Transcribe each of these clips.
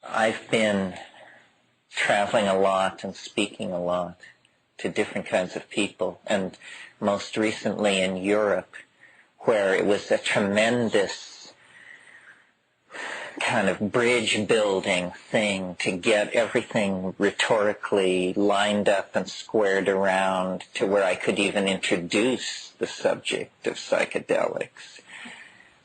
I've been traveling a lot and speaking a lot to different kinds of people, and most recently in Europe, where it was a tremendous kind of bridge-building thing to get everything rhetorically lined up and squared around to where I could even introduce the subject of psychedelics.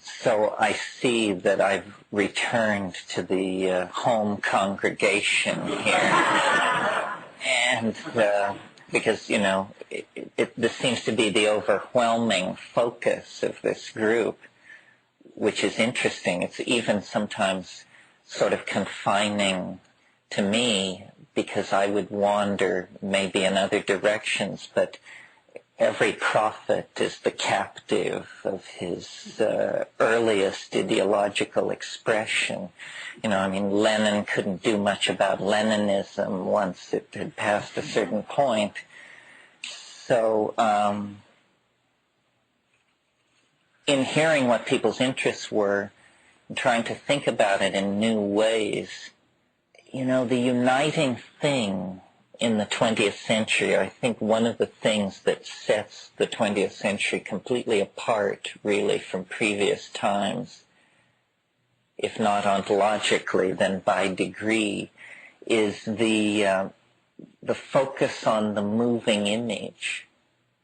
So I see that I've returned to the home congregation here. And because, this seems to be the overwhelming focus of this group, which is interesting. It's even sometimes sort of confining to me because I would wander maybe in other directions, but every prophet is the captive of his earliest ideological expression. Lenin couldn't do much about Leninism once it had passed a certain point. So, in hearing what people's interests were and trying to think about it in new ways, the uniting thing in the 20th century, I think one of the things that sets the 20th century completely apart, really, from previous times, if not ontologically, then by degree, is the focus on the moving image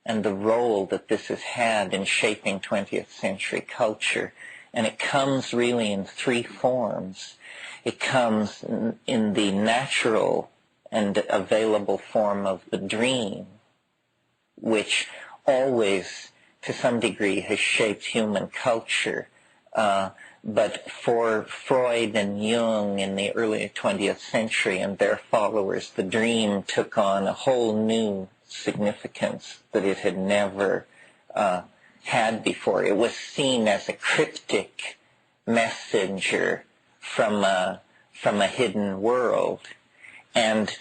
and the role that this has had in shaping 20th century culture. And it comes really in three forms. It comes in the natural and available form of the dream, which always, to some degree, has shaped human culture. But for Freud and Jung in the early 20th century and their followers, the dream took on a whole new significance that it had never had before. It was seen as a cryptic messenger from a hidden world. And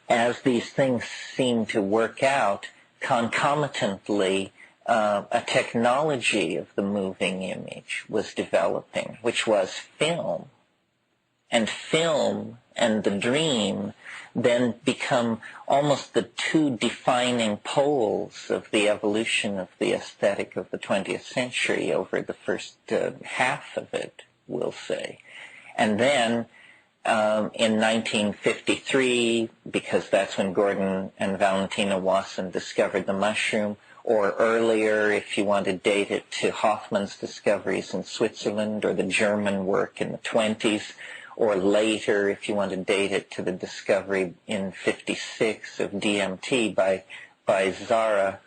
as these things seem to work out, concomitantly, a technology of the moving image was developing, which was film. And film and the dream then become almost the two defining poles of the evolution of the aesthetic of the 20th century over the first half of it, we'll say. And then in 1953, because that's when Gordon and Valentina Wasson discovered the mushroom, or earlier, if you want to date it to Hoffman's discoveries in Switzerland, or the German work in the 20s, or later, if you want to date it to the discovery in 56 of DMT by Zara.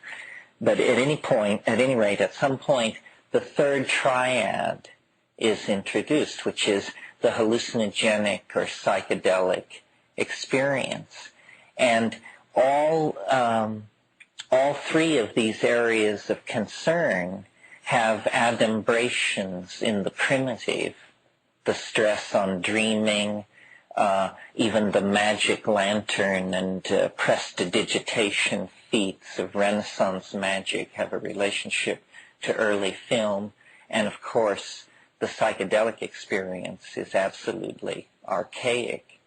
But at any rate, at some point, the third triad is introduced, which is the hallucinogenic or psychedelic experience. And all three of these areas of concern have adumbrations in the primitive, the stress on dreaming, even the magic lantern and prestidigitation feats of Renaissance magic have a relationship to early film. And of course, the psychedelic experience is absolutely archaic.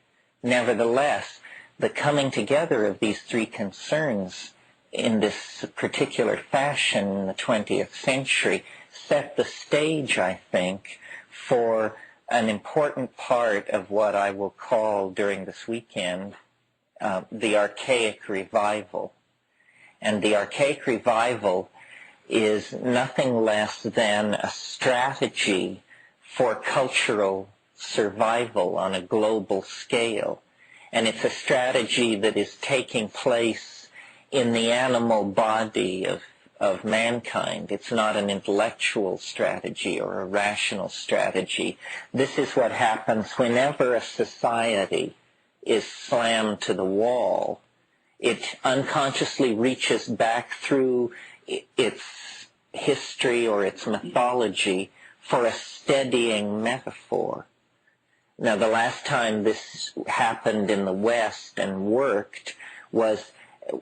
Nevertheless, the coming together of these three concerns in this particular fashion in the 20th century set the stage, I think, for an important part of what I will call during this weekend the archaic revival. And the archaic revival is nothing less than a strategy for cultural survival on a global scale. And it's a strategy that is taking place in the animal body of mankind. It's not an intellectual strategy or a rational strategy. This is what happens whenever a society is slammed to the wall. It unconsciously reaches back through its history or its mythology for a steadying metaphor. Now, the last time this happened in the West and worked was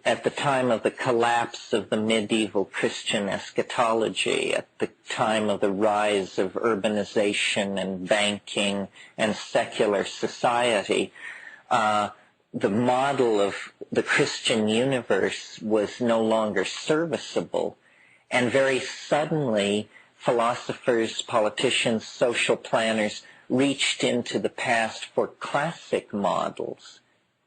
at the time of the collapse of the medieval Christian eschatology, at the time of the rise of urbanization and banking and secular society, the model of the Christian universe was no longer serviceable, and very suddenly philosophers, politicians, social planners reached into the past for classic models.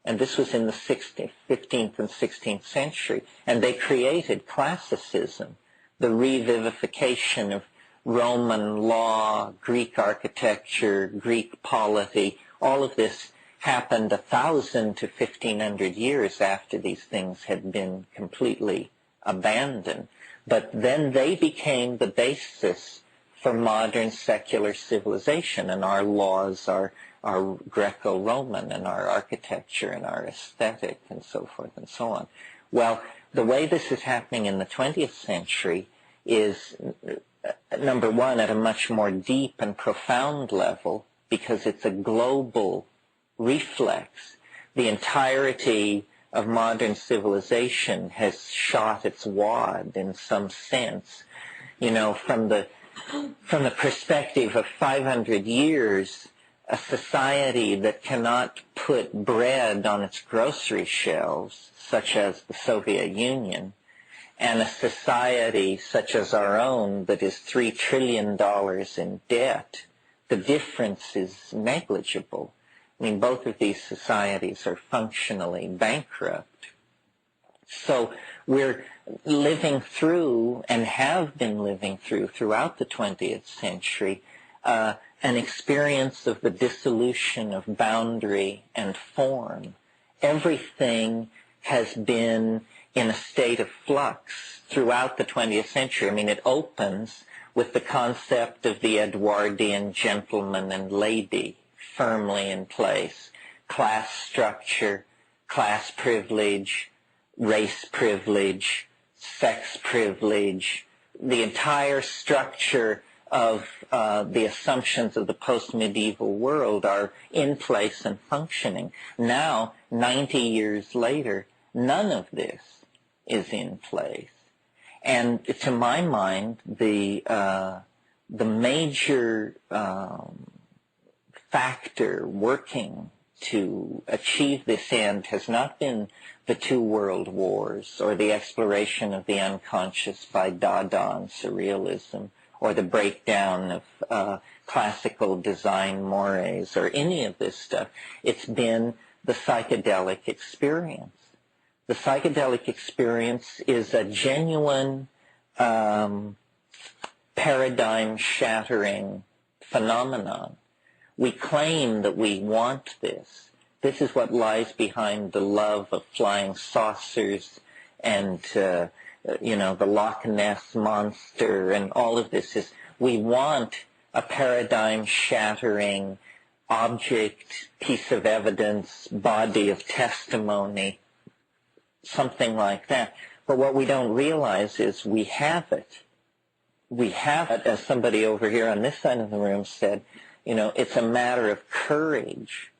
And this was in the 15th and 16th century. And they created classicism, the revivification of Roman law, Greek architecture, Greek polity. All of this happened 1,000 to 1,500 years after these things had been completely abandoned. But then they became the basis for modern secular civilization, and our laws are Greco-Roman, and our architecture and our aesthetic and so forth and so on. Well, the way this is happening in the 20th century is, number one, at a much more deep and profound level, because it's a global reflex. The entirety of modern civilization has shot its wad in some sense. You know, from the perspective of 500 years, a society that cannot put bread on its grocery shelves, such as the Soviet Union, and a society such as our own that is $3 trillion in debt, the difference is negligible. I mean, both of these societies are functionally bankrupt. So we're living through, and have been living through throughout the 20th century, an experience of the dissolution of boundary and form. Everything has been in a state of flux throughout the 20th century. I mean, it opens with the concept of the Edwardian gentleman and lady firmly in place, class structure, class privilege, race privilege, sex privilege, the entire structure of the assumptions of the post-medieval world are in place and functioning. Now, 90 years later, none of this is in place. And to my mind, the major factor working to achieve this end has not been the two world wars or the exploration of the unconscious by Dada and Surrealism or the breakdown of classical design mores or any of this stuff. It's been the psychedelic experience. The psychedelic experience is a genuine paradigm-shattering phenomenon. We claim that we want this. This is what lies behind the love of flying saucers and, the Loch Ness Monster and all of this. Is we want a paradigm-shattering object, piece of evidence, body of testimony, something like that. But what we don't realize is we have it. We have it, as somebody over here on this side of the room said, it's a matter of courage.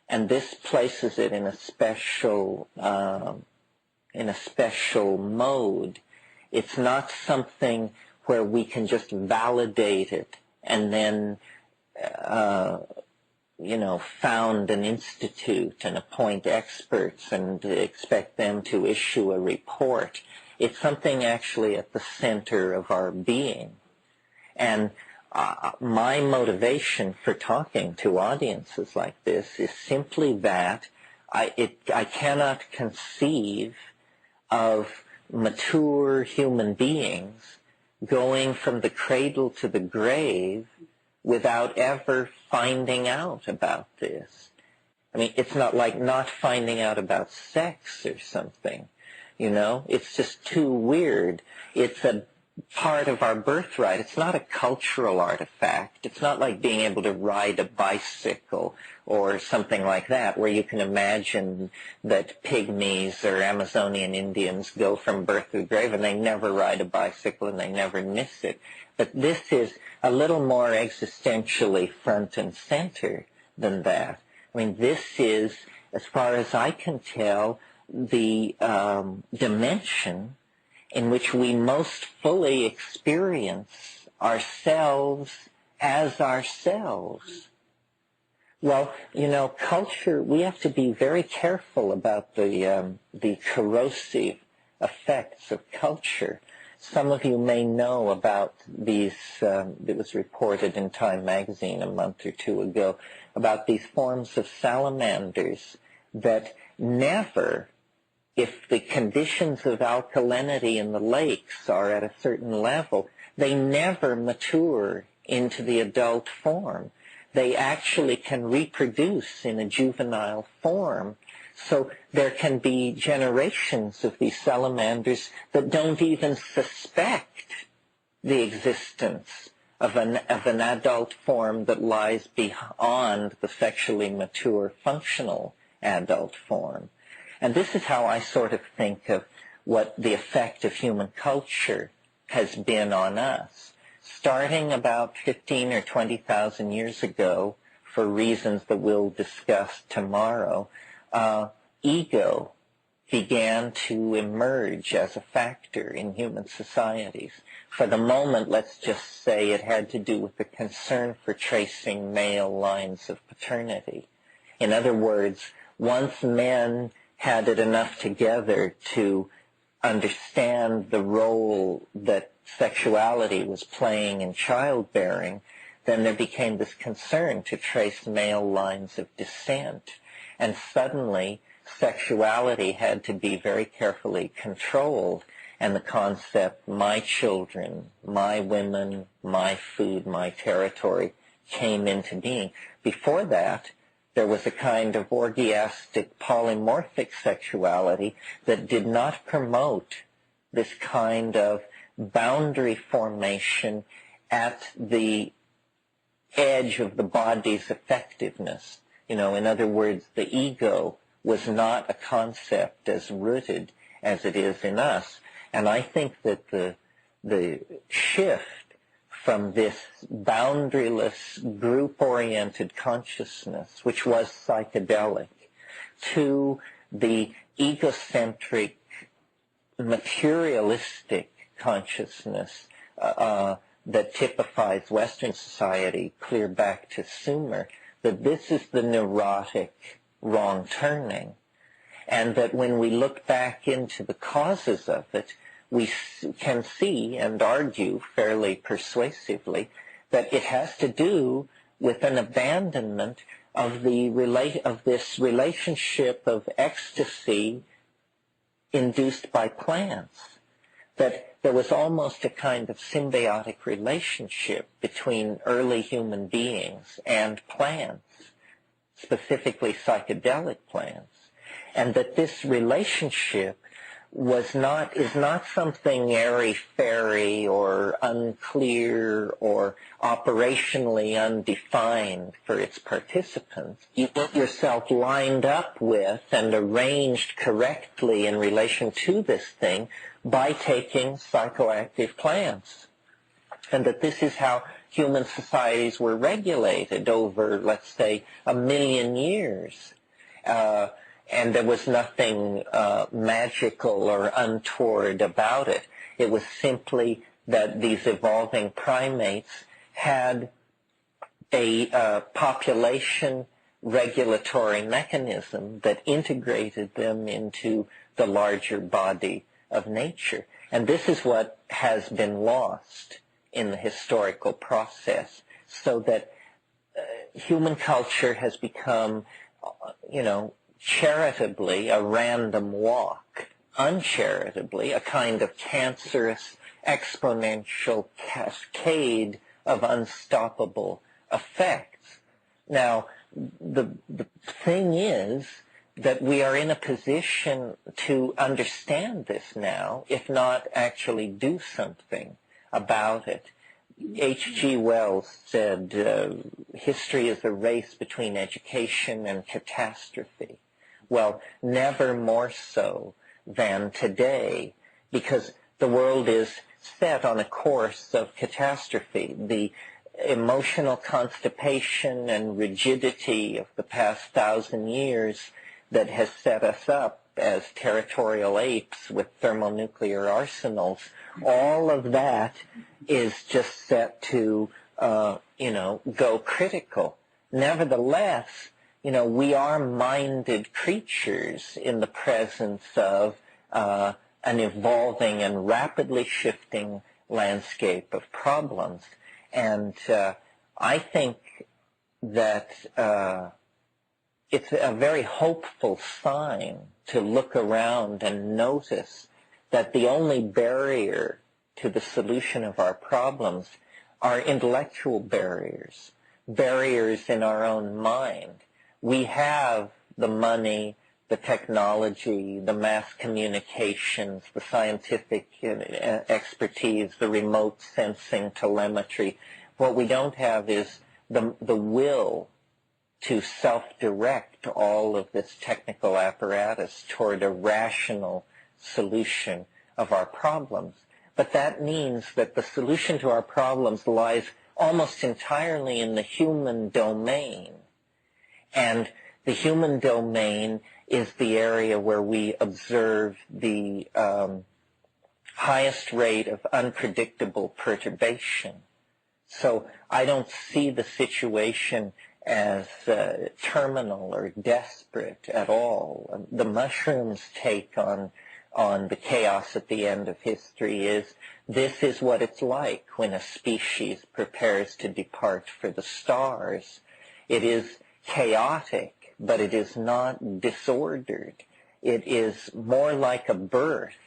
And this places it in a special mode. It's not something where we can just validate it and then, found an institute and appoint experts and expect them to issue a report. It's something actually at the center of our being. And my motivation for talking to audiences like this is simply that I cannot conceive of mature human beings going from the cradle to the grave without ever finding out about this. I mean, it's not like not finding out about sex or something, It's just too weird. It's a part of our birthright. It's not a cultural artifact. It's not like being able to ride a bicycle or something like that, where you can imagine that pygmies or Amazonian Indians go from birth to grave and they never ride a bicycle and they never miss it. But this is a little more existentially front and center than that. I mean, this is, as far as I can tell, the dimension in which we most fully experience ourselves as ourselves. Well, culture, we have to be very careful about the corrosive effects of culture. Some of you may know about these, it was reported in Time magazine a month or two ago, about these forms of salamanders that never, if the conditions of alkalinity in the lakes are at a certain level, they never mature into the adult form. They actually can reproduce in a juvenile form. So there can be generations of these salamanders that don't even suspect the existence of an adult form that lies beyond the sexually mature functional adult form. And this is how I sort of think of what the effect of human culture has been on us. Starting about 15 or 20,000 years ago, for reasons that we'll discuss tomorrow, ego began to emerge as a factor in human societies. For the moment, let's just say it had to do with the concern for tracing male lines of paternity. In other words, once men had it enough together to understand the role that sexuality was playing in childbearing, then there became this concern to trace male lines of descent. And suddenly, sexuality had to be very carefully controlled, and the concept, my children, my women, my food, my territory, came into being. Before that, there was a kind of orgiastic polymorphic sexuality that did not promote this kind of boundary formation at the edge of the body's effectiveness. In other words, the ego was not a concept as rooted as it is in us. And I think that the shift from this boundaryless, group-oriented consciousness, which was psychedelic, to the egocentric, materialistic consciousness that typifies Western society clear back to Sumer, that this is the neurotic wrong turning, and that when we look back into the causes of it, we can see and argue fairly persuasively that it has to do with an abandonment of this relationship of ecstasy induced by plants. That there was almost a kind of symbiotic relationship between early human beings and plants, specifically psychedelic plants, and that this relationship is not something airy-fairy or unclear or operationally undefined for its participants. You get yourself lined up with and arranged correctly in relation to this thing by taking psychoactive plants. And that this is how human societies were regulated over, let's say, 1 million years. And there was nothing magical or untoward about it. It was simply that these evolving primates had a population regulatory mechanism that integrated them into the larger body of nature. And this is what has been lost in the historical process, so that human culture has become, charitably a random walk, uncharitably a kind of cancerous exponential cascade of unstoppable effects. Now, the thing is that we are in a position to understand this now, if not actually do something about it. H.G. Wells said, history is a race between education and catastrophe. Well, never more so than today, because the world is set on a course of catastrophe. The emotional constipation and rigidity of the past 1,000 years that has set us up as territorial apes with thermonuclear arsenals, all of that is just set to, go critical. Nevertheless, we are minded creatures in the presence of an evolving and rapidly shifting landscape of problems. And I think that it's a very hopeful sign to look around and notice that the only barrier to the solution of our problems are intellectual barriers, barriers in our own mind. We have the money, the technology, the mass communications, the scientific expertise, the remote sensing, telemetry. What we don't have is the will to self-direct all of this technical apparatus toward a rational solution of our problems. But that means that the solution to our problems lies almost entirely in the human domain. And the human domain is the area where we observe the highest rate of unpredictable perturbation. So I don't see the situation as terminal or desperate at all. The mushroom's take on the chaos at the end of history is, this is what it's like when a species prepares to depart for the stars. It is chaotic, but it is not disordered. It is more like a birth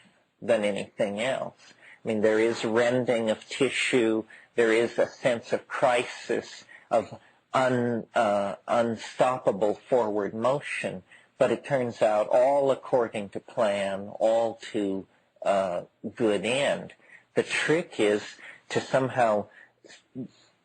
than anything else. I mean, there is rending of tissue. There is a sense of crisis, of unstoppable forward motion. But it turns out all according to plan, all to good end. The trick is to somehow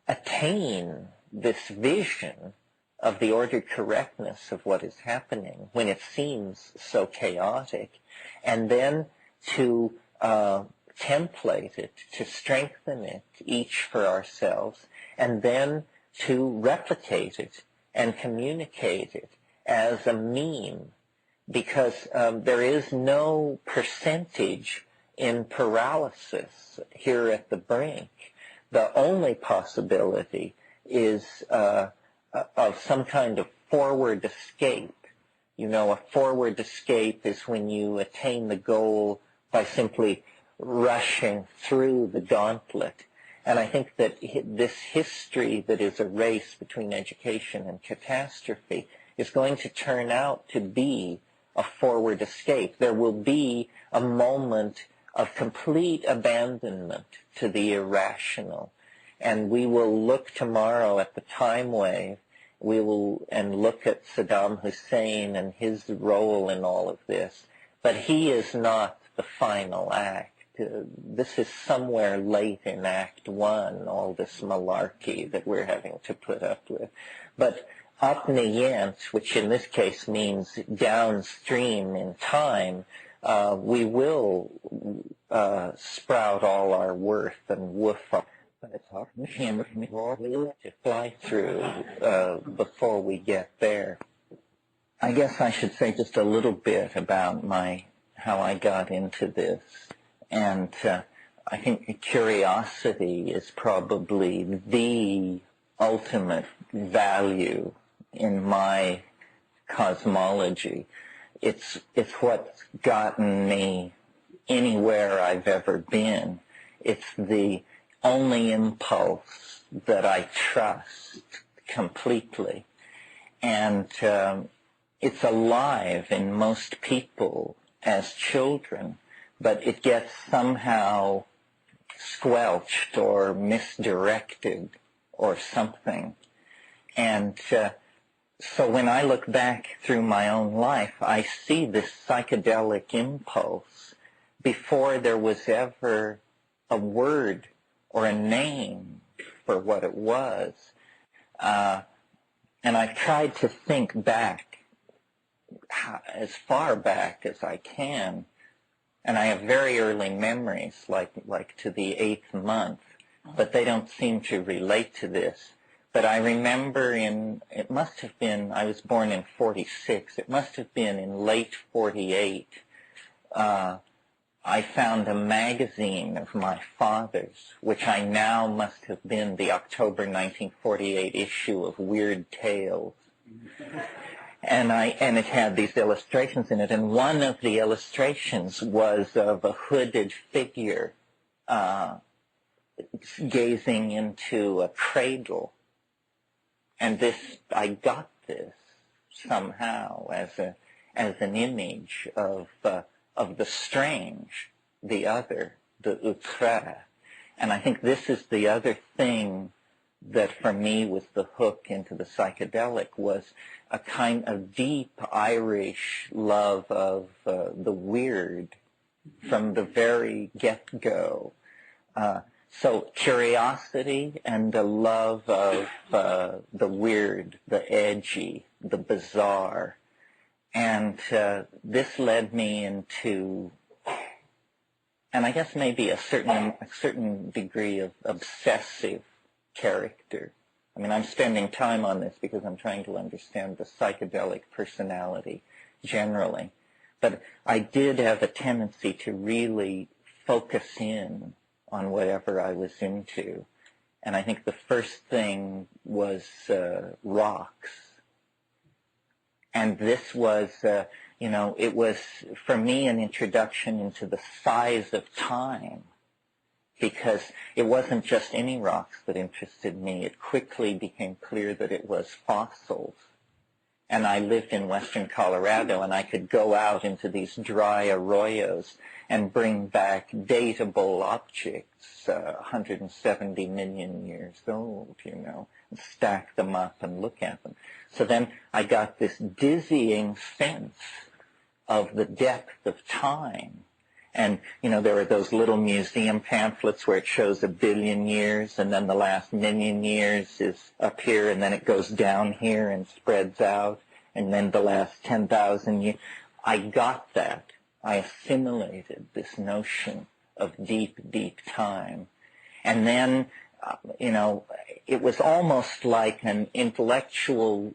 attain this vision of the ordered correctness of what is happening when it seems so chaotic, and then to template it, to strengthen it, each for ourselves, and then to replicate it and communicate it as a meme, because there is no percentage in paralysis here at the brink. The only possibility is of some kind of forward escape. A forward escape is when you attain the goal by simply rushing through the gauntlet. And I think that this history that is a race between education and catastrophe is going to turn out to be a forward escape. There will be a moment of complete abandonment to the irrational. And we will look tomorrow at the time wave. We will look at Saddam Hussein and his role in all of this. But he is not the final act. This is somewhere late in Act 1, all this malarkey that we're having to put up with. But Apneyant, which in this case means downstream in time, we will sprout all our worth and woof up. But it's our mission to fly through before we get there. I guess I should say just a little bit about how I got into this. And I think curiosity is probably the ultimate value in my cosmology. It's what's gotten me anywhere I've ever been. It's the only impulse that I trust completely. And it's alive in most people as children, but it gets somehow squelched or misdirected or something. And so when I look back through my own life, I see this psychedelic impulse before there was ever a word or a name for what it was. And I've tried to think back as far back as I can. And I have very early memories, like to the 8th month, but they don't seem to relate to this. But I remember it must have been, I was born in 46, it must have been in late 48, I found a magazine of my father's, which I now must have been the October 1948 issue of Weird Tales. And it had these illustrations in it, and one of the illustrations was of a hooded figure gazing into a cradle. And I got this somehow as an image of the strange, the other, the outre. And I think this is the other thing that for me was the hook into the psychedelic, was a kind of deep Irish love of the weird from the very get-go. So curiosity and the love of the weird, the edgy, the bizarre. And this led me into, and I guess maybe a certain degree of obsessive character. I mean, I'm spending time on this because I'm trying to understand the psychedelic personality generally. But I did have a tendency to really focus in on whatever I was into. And I think the first thing was rocks. And this was, it was, for me, an introduction into the size of time, because it wasn't just any rocks that interested me. It quickly became clear that it was fossils. And I lived in western Colorado, and I could go out into these dry arroyos and bring back datable objects, 170 million years old, and stack them up and look at them. So then I got this dizzying sense of the depth of time. And, there are those little museum pamphlets where it shows 1 billion years, and then the last million years is up here, and then it goes down here and spreads out, and then the last 10,000 years. I got that. I assimilated this notion of deep, deep time. And then, it was almost like an intellectual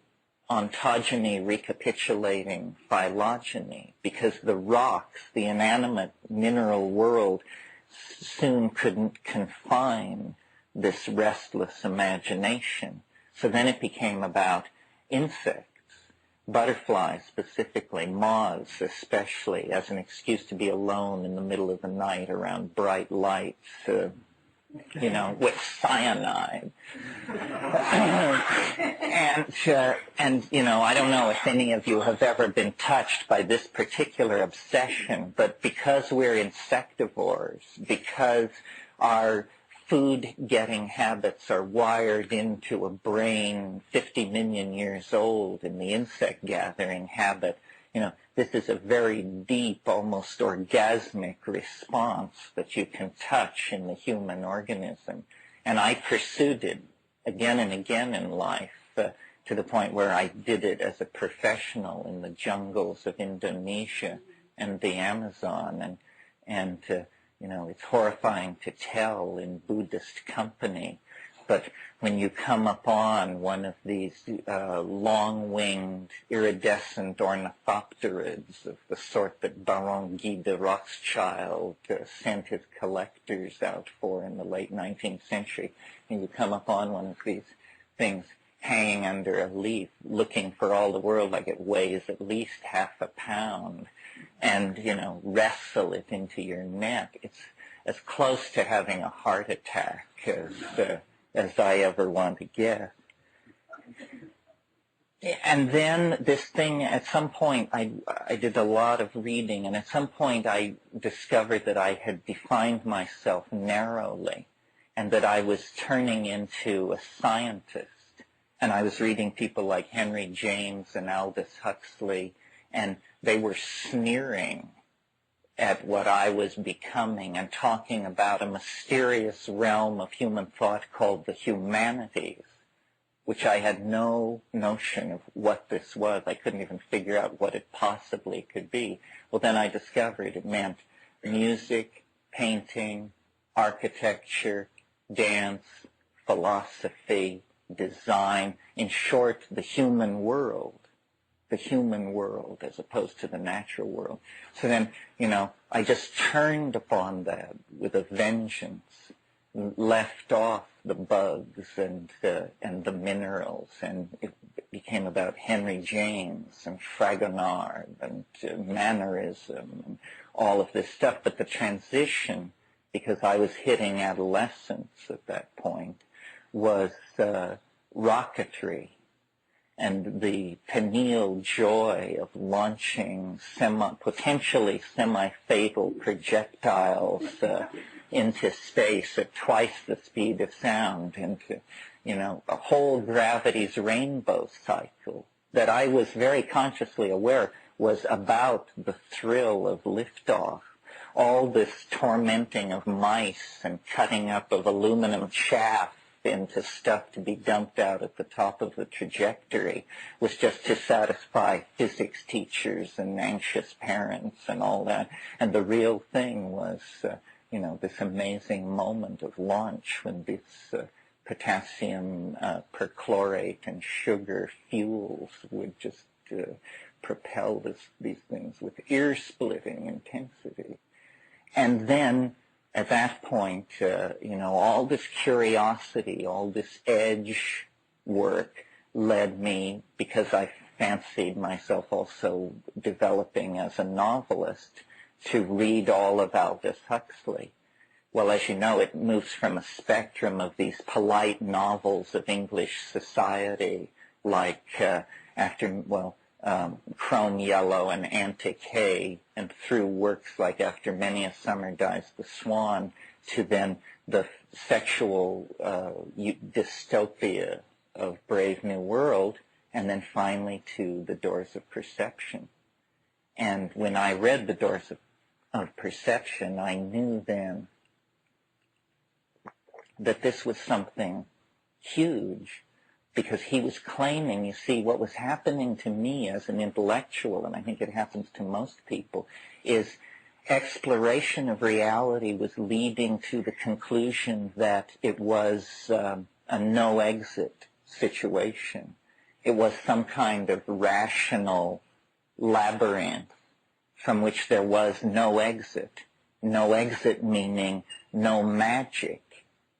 ontogeny recapitulating phylogeny, because the rocks, the inanimate mineral world, soon couldn't confine this restless imagination. So then it became about insects, butterflies specifically, moths especially, as an excuse to be alone in the middle of the night around bright lights, with cyanide. and I don't know if any of you have ever been touched by this particular obsession, but because we're insectivores, because our food-getting habits are wired into a brain 50 million years old in the insect-gathering habit, this is a very deep, almost orgasmic response that you can touch in the human organism. And I pursued it again and again in life, to the point where I did it as a professional in the jungles of Indonesia and the Amazon. And it's horrifying to tell in Buddhist company, but when you come upon one of these long-winged, iridescent ornithopterids of the sort that Baron Guy de Rothschild sent his collectors out for in the late 19th century, and you come upon one of these things hanging under a leaf, looking for all the world like it weighs at least half a pound, and, wrestle it into your neck, it's as close to having a heart attack as I ever want to get. And then this thing, at some point, I did a lot of reading, and at some point I discovered that I had defined myself narrowly, and that I was turning into a scientist. And I was reading people like Henry James and Aldous Huxley, and they were sneering at what I was becoming and talking about a mysterious realm of human thought called the humanities, which I had no notion of what this was. I couldn't even figure out what it possibly could be. Well, then I discovered it meant music, painting, architecture, dance, philosophy, design, in short, the human world as opposed to the natural world. So then, I just turned upon that with a vengeance, left off the bugs and the minerals, and it became about Henry James and Fragonard and mannerism and all of this stuff. But the transition, because I was hitting adolescence at that point, was rocketry and the pineal joy of launching potentially semi-fatal projectiles into space at twice the speed of sound, into, a whole gravity's rainbow cycle that I was very consciously aware was about the thrill of liftoff. All this tormenting of mice and cutting up of aluminum chaff into stuff to be dumped out at the top of the trajectory was just to satisfy physics teachers and anxious parents and all that. And the real thing was, this amazing moment of launch when this potassium perchlorate and sugar fuels would just propel these things with ear-splitting intensity. And then at that point, all this curiosity, all this edge work led me, because I fancied myself also developing as a novelist, to read all of Aldous Huxley. Well, as you know, it moves from a spectrum of these polite novels of English society, like Chrome Yellow and Antic Hay, and through works like After Many a Summer Dies the Swan, to then the sexual dystopia of Brave New World, and then finally to The Doors of Perception. And when I read The Doors of Perception, I knew then that this was something huge, because he was claiming, you see, what was happening to me as an intellectual, and I think it happens to most people, is exploration of reality was leading to the conclusion that it was a no-exit situation. It was some kind of rational labyrinth from which there was no exit. No exit meaning no magic,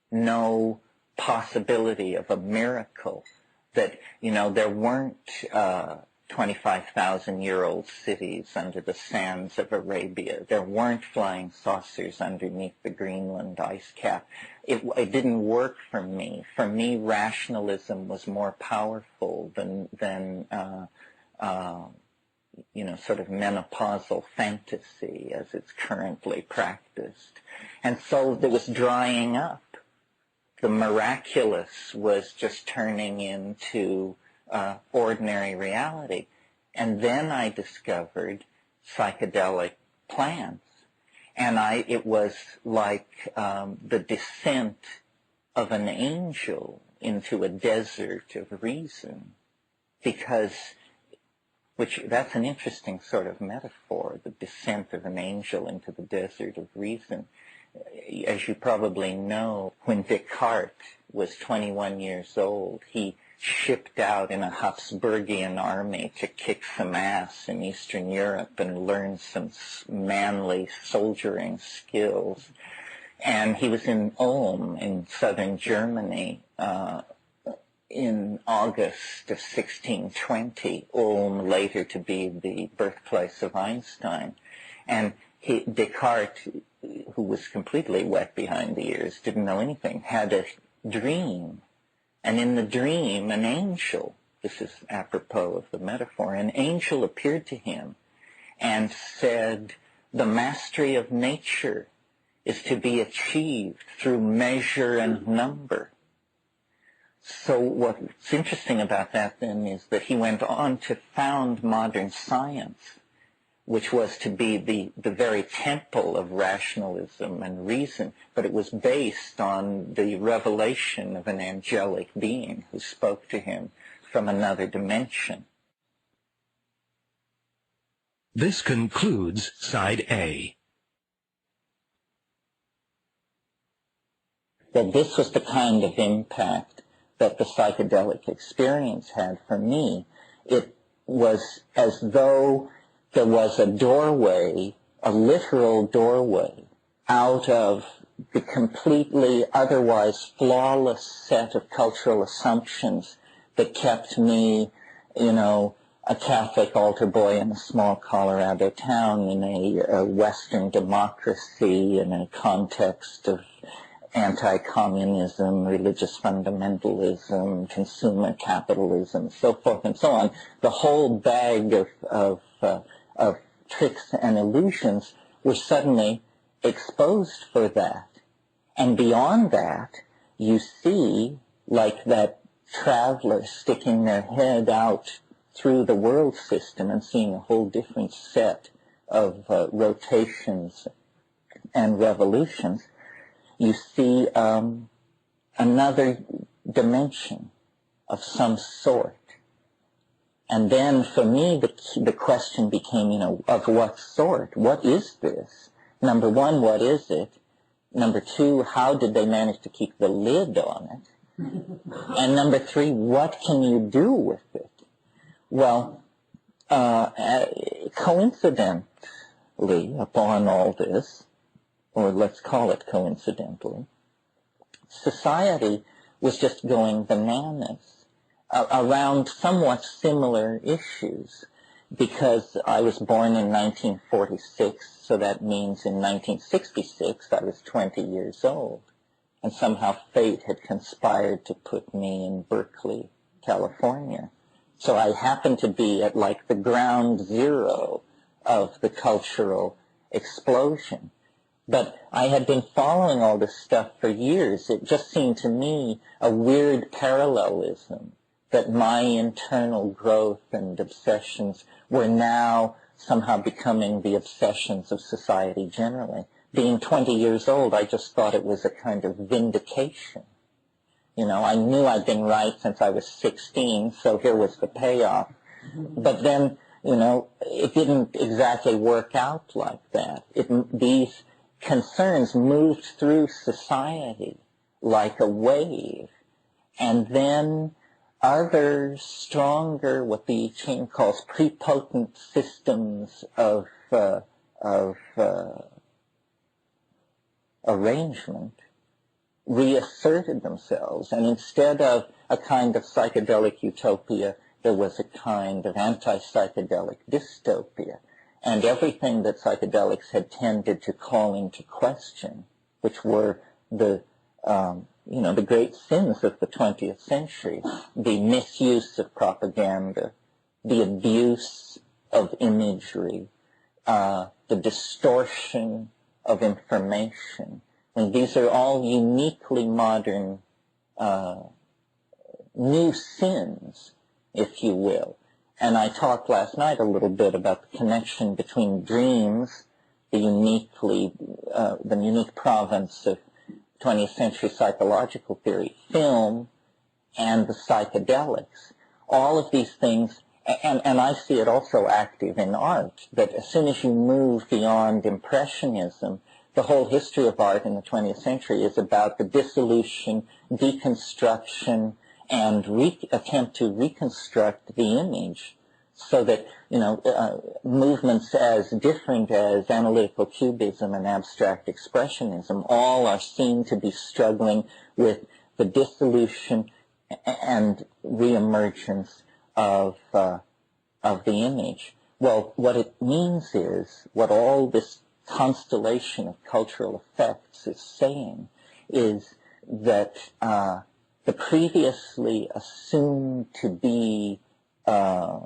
no possibility of a miracle, that, there weren't 25,000-year-old cities under the sands of Arabia. There weren't flying saucers underneath the Greenland ice cap. It didn't work for me. For me, rationalism was more powerful than sort of menopausal fantasy as it's currently practiced. And so there was drying up. The miraculous was just turning into ordinary reality. And then I discovered psychedelic plants. And it was like the descent of an angel into a desert of reason, that's an interesting sort of metaphor, the descent of an angel into the desert of reason. As you probably know, when Descartes was 21 years old, he shipped out in a Habsburgian army to kick some ass in Eastern Europe and learn some manly soldiering skills. And he was in Ulm in southern Germany in August of 1620, Ulm later to be the birthplace of Einstein. And Descartes, who was completely wet behind the ears, didn't know anything, had a dream. And in the dream, an angel, this is apropos of the metaphor, an angel appeared to him and said, the mastery of nature is to be achieved through measure and number. So what's interesting about that then is that he went on to found modern science, which was to be the very temple of rationalism and reason, but it was based on the revelation of an angelic being who spoke to him from another dimension. This concludes Side A. That this was the kind of impact that the psychedelic experience had for me. It was as though there was a doorway, a literal doorway, out of the completely otherwise flawless set of cultural assumptions that kept me, a Catholic altar boy in a small Colorado town in a Western democracy in a context of anti-communism, religious fundamentalism, consumer capitalism, so forth and so on. The whole bag of tricks and illusions were suddenly exposed for that. And beyond that, you see, like that traveler sticking their head out through the world system and seeing a whole different set of rotations and revolutions, you see another dimension of some sort. And then for me, the question became, of what sort? What is this? Number one, what is it? Number two, how did they manage to keep the lid on it? And number three, what can you do with it? Well, coincidentally upon all this, or let's call it coincidentally, society was just going bananas around somewhat similar issues, because I was born in 1946, so that means in 1966 I was 20 years old, and somehow fate had conspired to put me in Berkeley, California. So I happened to be at like the ground zero of the cultural explosion. But I had been following all this stuff for years. It just seemed to me a weird parallelism that my internal growth and obsessions were now somehow becoming the obsessions of society generally. Being 20 years old, I just thought it was a kind of vindication. I knew I'd been right since I was 16, so here was the payoff. But then, it didn't exactly work out like that. These concerns moved through society like a wave, and then other stronger, what the chain calls prepotent systems of arrangement reasserted themselves, and instead of a kind of psychedelic utopia, there was a kind of anti-psychedelic dystopia. And everything that psychedelics had tended to call into question, which were the great sins of the 20th century, the misuse of propaganda, the abuse of imagery, the distortion of information. And these are all uniquely modern new sins, if you will. And I talked last night a little bit about the connection between dreams, the unique province of 20th century psychological theory, film, and the psychedelics. All of these things, and I see it also active in art, that as soon as you move beyond Impressionism, the whole history of art in the 20th century is about the dissolution, deconstruction, and attempt to reconstruct the image so that, movements as different as analytical cubism and abstract expressionism all are seen to be struggling with the dissolution and reemergence of the image. Well, what it means is, what all this constellation of cultural effects is saying is that the previously assumed to be, I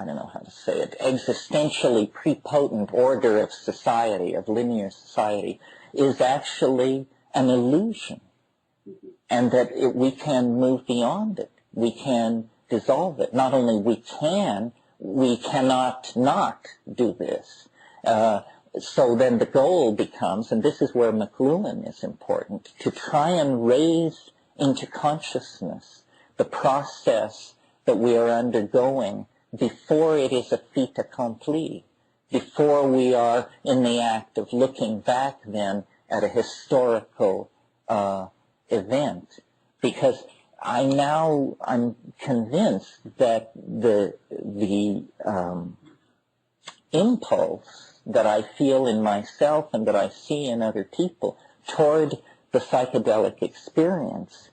don't know how to say it, existentially prepotent order of society, of linear society, is actually an illusion. And that we can move beyond it. We can dissolve it. Not only we cannot not do this. So then the goal becomes, and this is where McLuhan is important, to try and raise into consciousness the process that we are undergoing before it is a fait accompli, before we are in the act of looking back then at a historical event, because I'm convinced that the impulse that I feel in myself and that I see in other people toward the psychedelic experience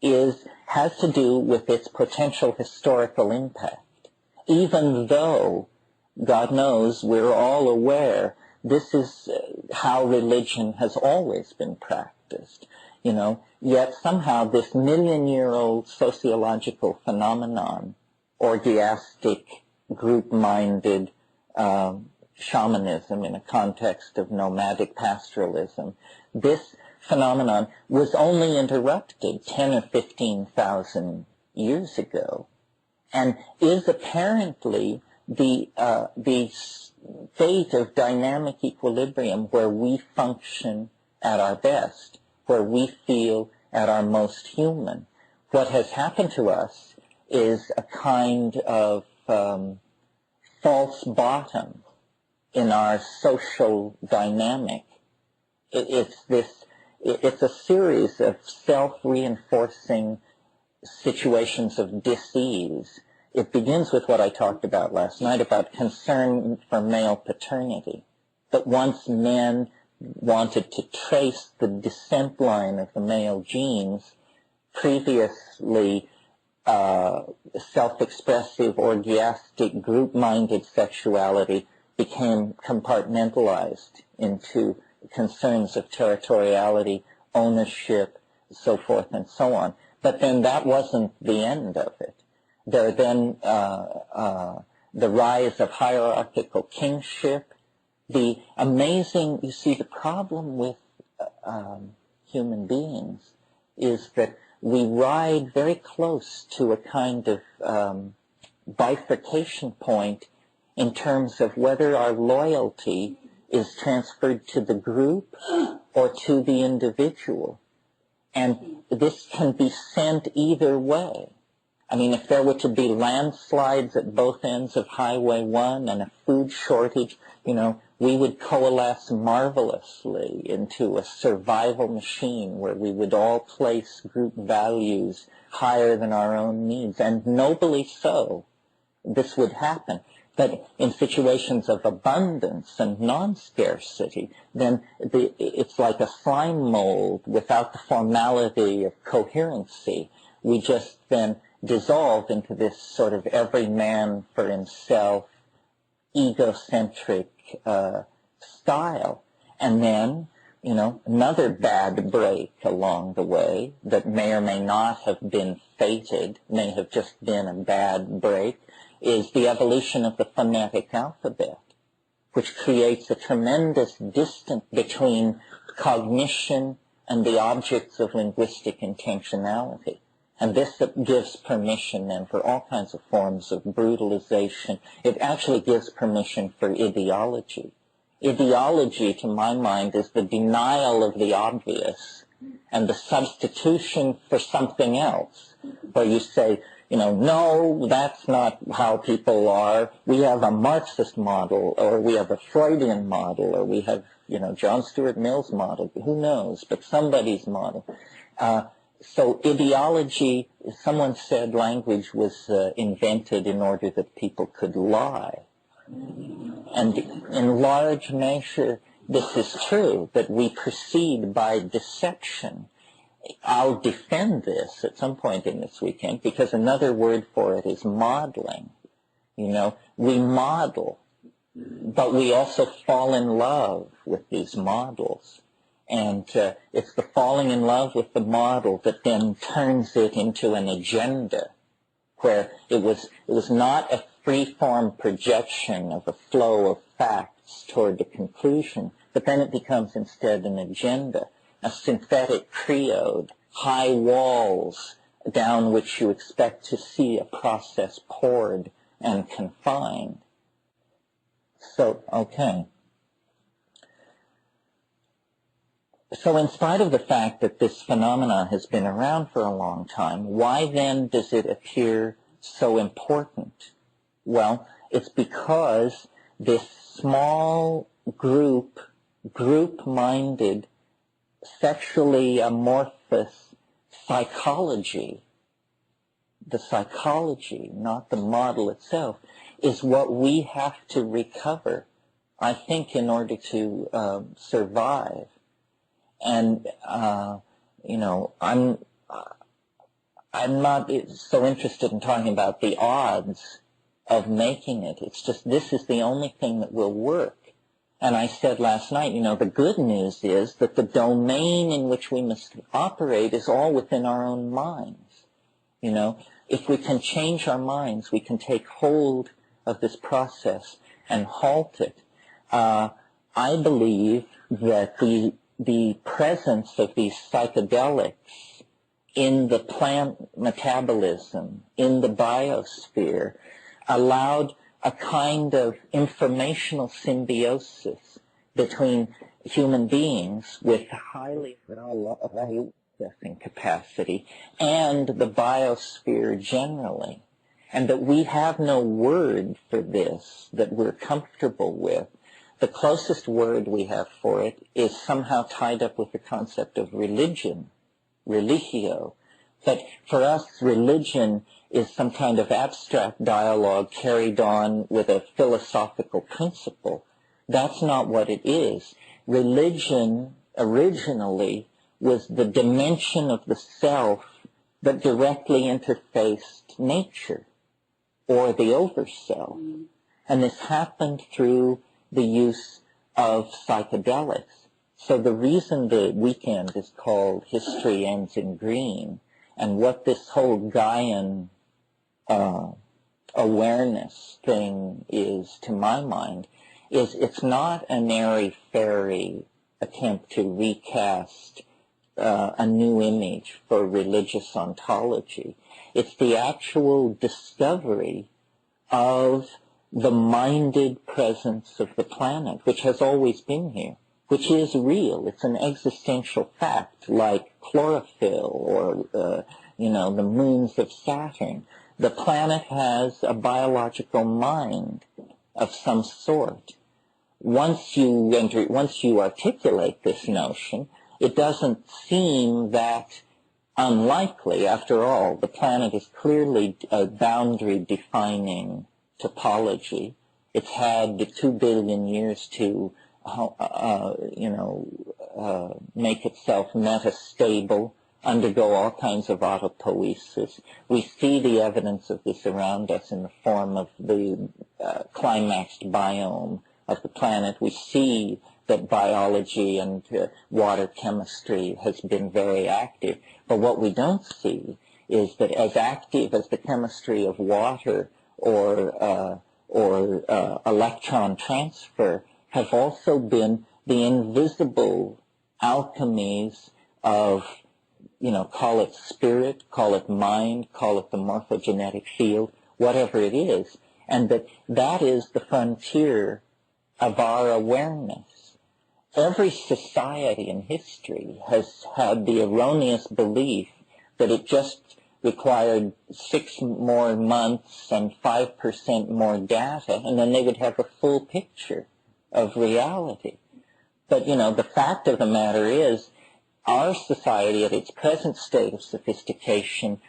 has to do with its potential historical impact. Even though, God knows, we're all aware this is how religion has always been practiced, yet somehow this million-year-old sociological phenomenon, orgiastic, group-minded shamanism in a context of nomadic pastoralism, this phenomenon was only interrupted 10 or 15,000 years ago, and is apparently the state of dynamic equilibrium where we function at our best, where we feel at our most human. What has happened to us is a kind of false bottom in our social dynamic. It's a series of self-reinforcing situations of dis-ease. It begins with what I talked about last night about concern for male paternity. But once men wanted to trace the descent line of the male genes, previously self-expressive, orgiastic, group-minded sexuality became compartmentalized into concerns of territoriality, ownership, so forth and so on. But then that wasn't the end of it. There then the rise of hierarchical kingship, the amazing, you see, the problem with human beings is that we ride very close to a kind of bifurcation point in terms of whether our loyalty is transferred to the group or to the individual. And this can be sent either way. I mean, if there were to be landslides at both ends of Highway 1 and a food shortage, we would coalesce marvelously into a survival machine where we would all place group values higher than our own needs. And nobly so, this would happen. But in situations of abundance and non-scarcity, then it's like a slime mold without the formality of coherency. We just then dissolve into this sort of every man for himself, egocentric style. And then, another bad break along the way that may or may not have been fated, may have just been a bad break, is the evolution of the phonetic alphabet, which creates a tremendous distance between cognition and the objects of linguistic intentionality. And this gives permission then for all kinds of forms of brutalization. It actually gives permission for ideology. Ideology, to my mind, is the denial of the obvious and the substitution for something else, where you say, no, that's not how people are. We have a Marxist model, or we have a Freudian model, or we have, John Stuart Mill's model. Who knows? But somebody's model. So ideology, someone said language was invented in order that people could lie. And in large measure, this is true, that we proceed by deception. I'll defend this at some point in this weekend, because another word for it is modeling. We model, but we also fall in love with these models. And it's the falling in love with the model that then turns it into an agenda, where it was not a free-form projection of a flow of facts toward the conclusion, but then it becomes instead an agenda, a synthetic triode, high walls down which you expect to see a process poured and confined. So, okay. So in spite of the fact that this phenomenon has been around for a long time, why then does it appear so important? Well, it's because this small group-minded sexually amorphous psychology, the psychology, not the model itself, is what we have to recover, I think, in order to survive. And, I'm not so interested in talking about the odds of making it. It's just this is the only thing that will work. And I said last night, the good news is that the domain in which we must operate is all within our own minds. If we can change our minds, we can take hold of this process and halt it. I believe that the presence of these psychedelics in the plant metabolism, in the biosphere, allowed a kind of informational symbiosis between human beings with highly processing capacity and the biosphere generally. And that we have no word for this that we're comfortable with. The closest word we have for it is somehow tied up with the concept of religion, religio. But for us, religion is some kind of abstract dialogue carried on with a philosophical principle. That's not what it is. Religion originally was the dimension of the self that directly interfaced nature or the overself. And this happened through the use of psychedelics. So the reason the weekend is called History Ends in Green, and what this whole Gaian awareness thing is, to my mind, is it's not an airy-fairy attempt to recast a new image for religious ontology. It's the actual discovery of the minded presence of the planet, which has always been here, which is real. It's an existential fact, like chlorophyll or, the moons of Saturn. The planet has a biological mind of some sort. Once you articulate this notion, it doesn't seem that unlikely. After all, the planet is clearly a boundary-defining topology. It's had the 2 billion years to, make itself metastable, undergo all kinds of autopoiesis. We see the evidence of this around us in the form of the climaxed biome of the planet. We see that biology and water chemistry has been very active. But what we don't see is that as active as the chemistry of water or electron transfer have also been the invisible alchemies of, call it spirit, call it mind, call it the morphogenetic field, whatever it is, and that is the frontier of our awareness. Every society in history has had the erroneous belief that it just required 6 more months and 5% more data, and then they would have a full picture of reality. But, the fact of the matter is, our society at its present state of sophistication,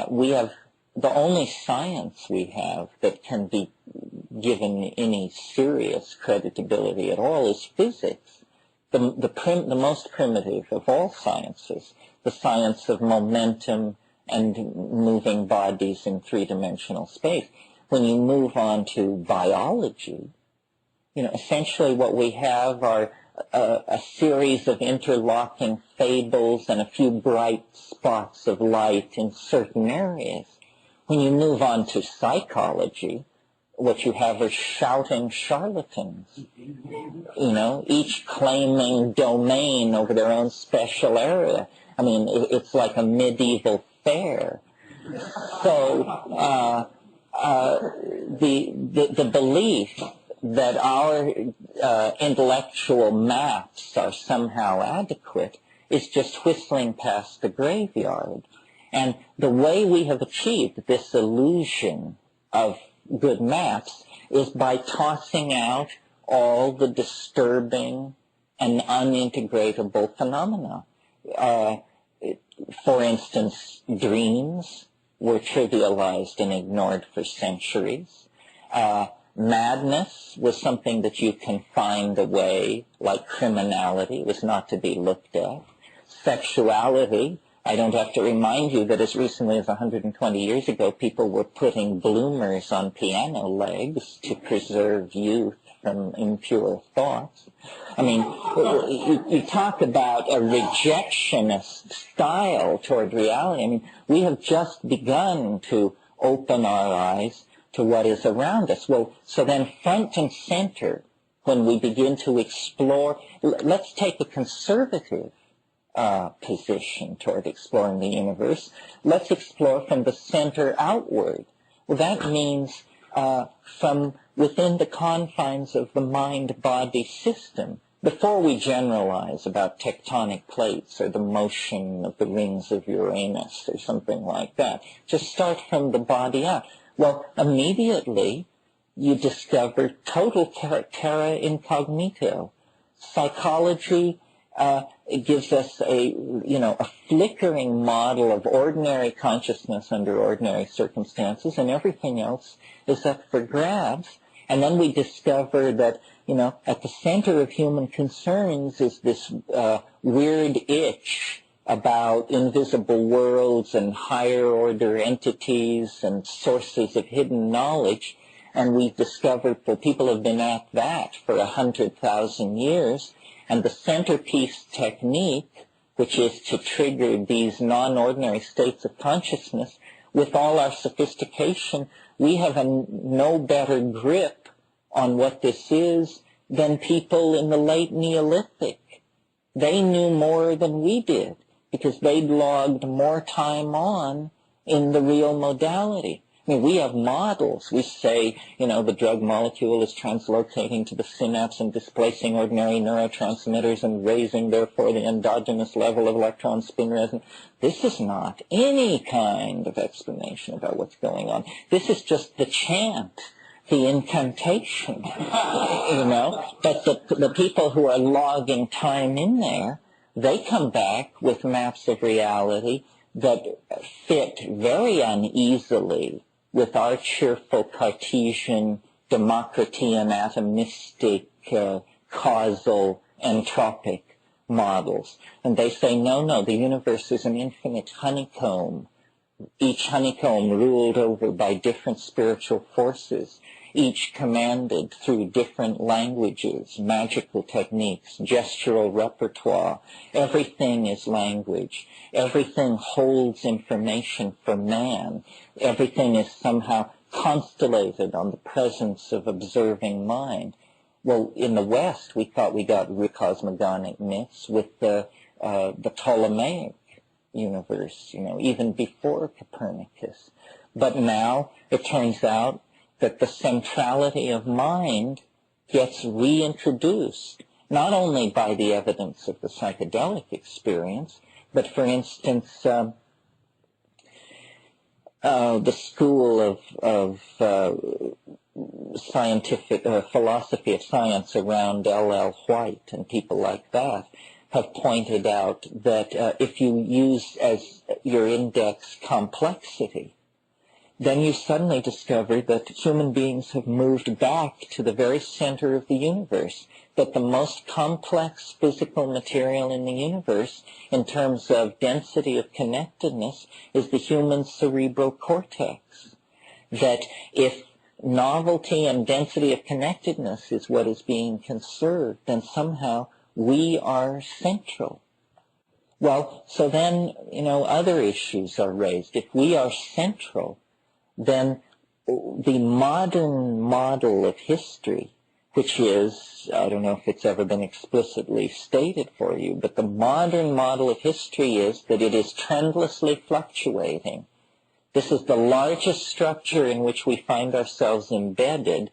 we have the only science we have that can be given any serious creditability at all is physics. The most primitive of all sciences, the science of momentum and moving bodies in three-dimensional space. When you move on to biology, essentially what we have are a series of interlocking fables and a few bright spots of light in certain areas. When you move on to psychology, what you have are shouting charlatans, each claiming domain over their own special area. I mean, it's like a medieval fair. So the belief that our intellectual maps are somehow adequate is just whistling past the graveyard. And the way we have achieved this illusion of good maps is by tossing out all the disturbing an unintegratable phenomena. For instance, dreams were trivialized and ignored for centuries. Madness was something that you can find away, like criminality, was not to be looked at. Sexuality, I don't have to remind you that as recently as 120 years ago, people were putting bloomers on piano legs to preserve youth from impure thoughts. I mean, you talk about a rejectionist style toward reality. I mean, we have just begun to open our eyes to what is around us. Well, so then front and center, when we begin to explore, let's take a conservative position toward exploring the universe. Let's explore from the center outward. Well, that means from within the confines of the mind-body system. Before we generalize about tectonic plates or the motion of the rings of Uranus or something like that, just start from the body out. Well, immediately you discover total terra incognito. Psychology it gives us a flickering model of ordinary consciousness under ordinary circumstances, and everything else is up for grabs. And then we discover that, at the center of human concerns is this weird itch about invisible worlds and higher order entities and sources of hidden knowledge. And we've discovered that people have been at that for 100,000 years. And the centerpiece technique, which is to trigger these non-ordinary states of consciousness, with all our sophistication, we have no better grip on what this is than people in the late Neolithic. They knew more than we did because they'd logged more time on in the real modality. I mean, we have models. We say, the drug molecule is translocating to the synapse and displacing ordinary neurotransmitters and raising, therefore, the endogenous level of electron spin resonance. This is not any kind of explanation about what's going on. This is just the chant, the incantation, But the people who are logging time in there, they come back with maps of reality that fit very uneasily with our cheerful Cartesian, Democritean, atomistic, causal, entropic models. And they say, no, the universe is an infinite honeycomb, each honeycomb ruled over by different spiritual forces, each commanded through different languages, magical techniques, gestural repertoire. Everything is language. Everything holds information for man. Everything is somehow constellated on the presence of observing mind. Well, in the West, we thought we got cosmogonic myths with the Ptolemaic universe, even before Copernicus. But now it turns out that the centrality of mind gets reintroduced, not only by the evidence of the psychedelic experience, but, for instance, the school of scientific philosophy of science around L.L. White and people like that have pointed out that if you use as your index complexity, then you suddenly discover that human beings have moved back to the very center of the universe, that the most complex physical material in the universe, in terms of density of connectedness, is the human cerebral cortex. That if novelty and density of connectedness is what is being conserved, then somehow we are central. Well, so then, other issues are raised. If we are central, then the modern model of history, which is, I don't know if it's ever been explicitly stated for you, but the modern model of history is that it is trendlessly fluctuating. This is the largest structure in which we find ourselves embedded,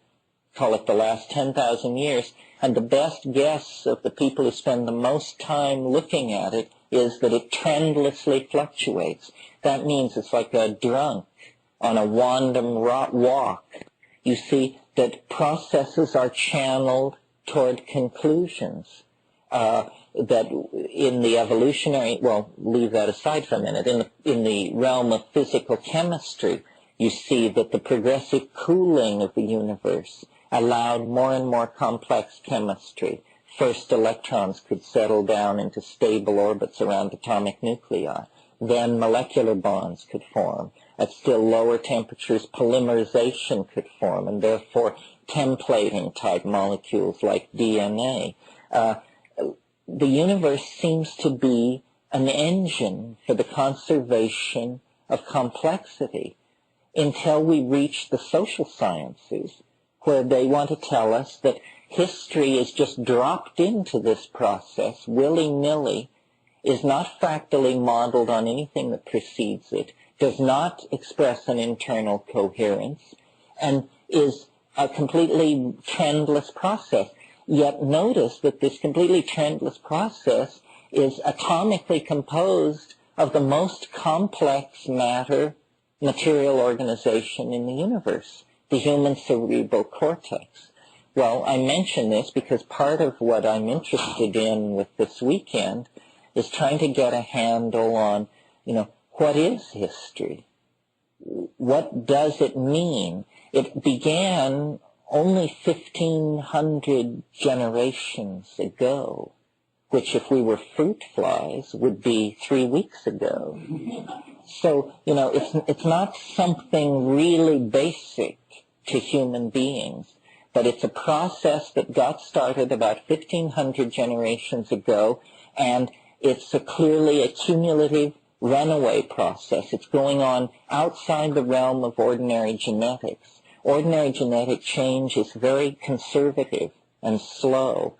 call it the last 10,000 years, and the best guess of the people who spend the most time looking at it is that it trendlessly fluctuates. That means it's like a drunk on a random walk. You see that processes are channeled toward conclusions. that in the evolutionary, well, leave that aside for a minute, in the realm of physical chemistry, you see that the progressive cooling of the universe allowed more and more complex chemistry. First, electrons could settle down into stable orbits around atomic nuclei. Then molecular bonds could form. At still lower temperatures, polymerization could form, and therefore templating-type molecules like DNA. The universe seems to be an engine for the conservation of complexity until we reach the social sciences, where they want to tell us that history is just dropped into this process willy-nilly, is not fractally modeled on anything that precedes it, does not express an internal coherence, and is a completely trendless process. Yet notice that this completely trendless process is atomically composed of the most complex material organization in the universe, the human cerebral cortex. Well, I mention this because part of what I'm interested in with this weekend is trying to get a handle on, what is history? What does it mean? It began only 1,500 generations ago, which if we were fruit flies would be 3 weeks ago. So, it's not something really basic to human beings, but it's a process that got started about 1,500 generations ago, and it's clearly a cumulative runaway process. It's going on outside the realm of ordinary genetics. Ordinary genetic change is very conservative and slow.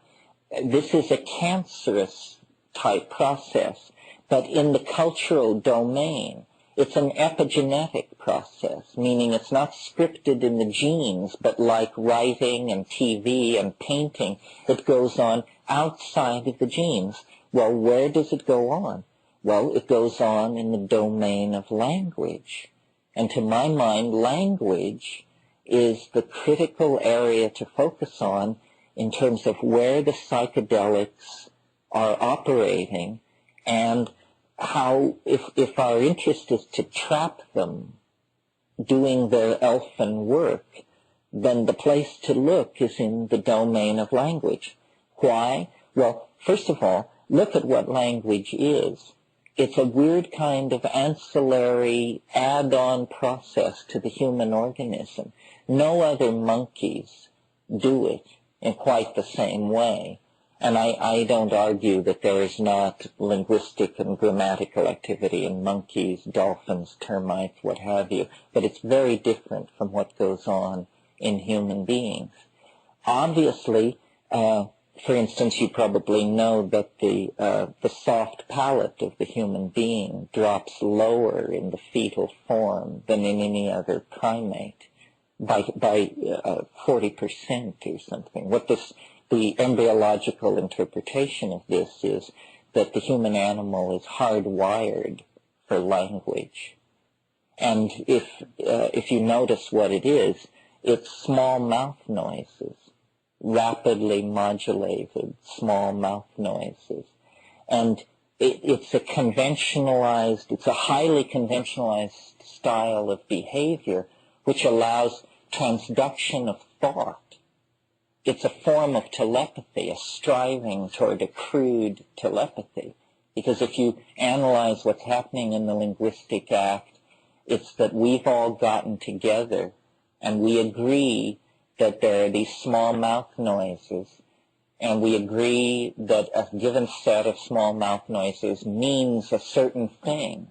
This is a cancerous type process, but in the cultural domain, it's an epigenetic process, meaning it's not scripted in the genes, but like writing and TV and painting, it goes on outside of the genes. Well, where does it go on? Well, it goes on in the domain of language. And to my mind, language is the critical area to focus on in terms of where the psychedelics are operating, and how, if our interest is to trap them doing their elfin work, then the place to look is in the domain of language. Why? Well, first of all, look at what language is. It's a weird kind of ancillary add-on process to the human organism. No other monkeys do it in quite the same way. And I don't argue that there is not linguistic and grammatical activity in monkeys, dolphins, termites, what have you, but it's very different from what goes on in human beings. Obviously, for instance, you probably know that the soft palate of the human being drops lower in the fetal form than in any other primate by 40% or something. The embryological interpretation of this is that the human animal is hardwired for language. And if you notice what it is, it's small mouth noises, rapidly modulated small mouth noises. And it's a highly conventionalized style of behavior which allows transduction of thought. It's a form of telepathy, a striving toward a crude telepathy. Because if you analyze what's happening in the linguistic act, it's that we've all gotten together and we agree that there are these small mouth noises, and we agree that a given set of small mouth noises means a certain thing.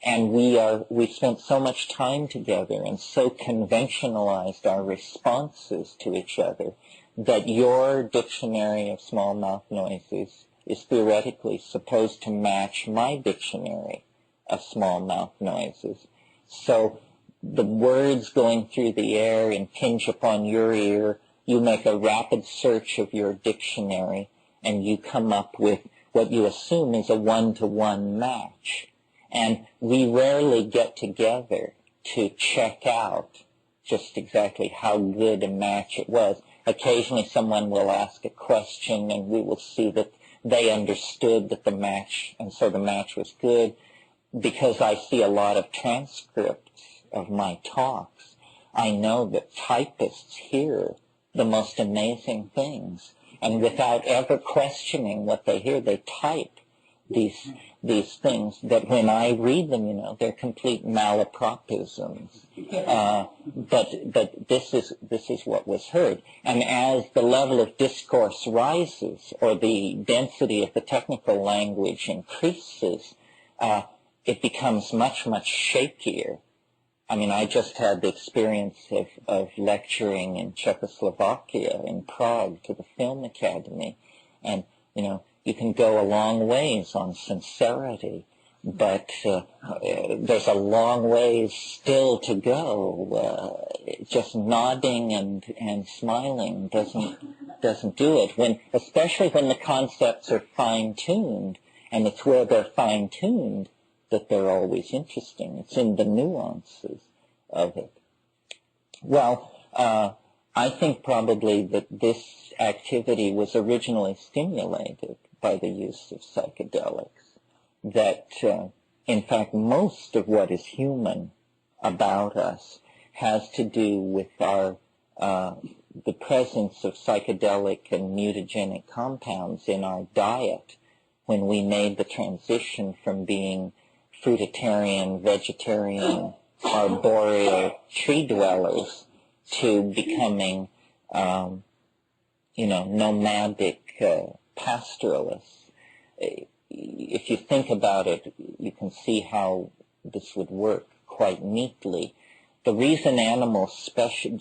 And we've spent so much time together and so conventionalized our responses to each other that your dictionary of small mouth noises is theoretically supposed to match my dictionary of small mouth noises. So the words going through the air impinge upon your ear, you make a rapid search of your dictionary, and you come up with what you assume is a one-to-one match. And we rarely get together to check out just exactly how good a match it was. occasionally someone will ask a question and we will see that they understood that the match, and so the match was good. Because I see a lot of transcripts of my talks, I know that typists hear the most amazing things. And without ever questioning what they hear, they type these things that when I read them, they're complete malapropisms. But this is what was heard. And as the level of discourse rises, or the density of the technical language increases, it becomes much, much shakier. I mean, I just had the experience of lecturing in Czechoslovakia, in Prague, to the Film Academy. And, you can go a long ways on sincerity, but there's a long ways still to go. Just nodding and smiling doesn't do it. Especially when the concepts are fine-tuned, and it's where they're fine-tuned that they're always interesting. It's in the nuances of it. Well, I think probably that this activity was originally stimulated by the use of psychedelics, that in fact most of what is human about us has to do with the presence of psychedelic and mutagenic compounds in our diet when we made the transition from being fruitarian, vegetarian, arboreal tree dwellers to becoming, nomadic pastoralists. If you think about it, you can see how this would work quite neatly. The reason animals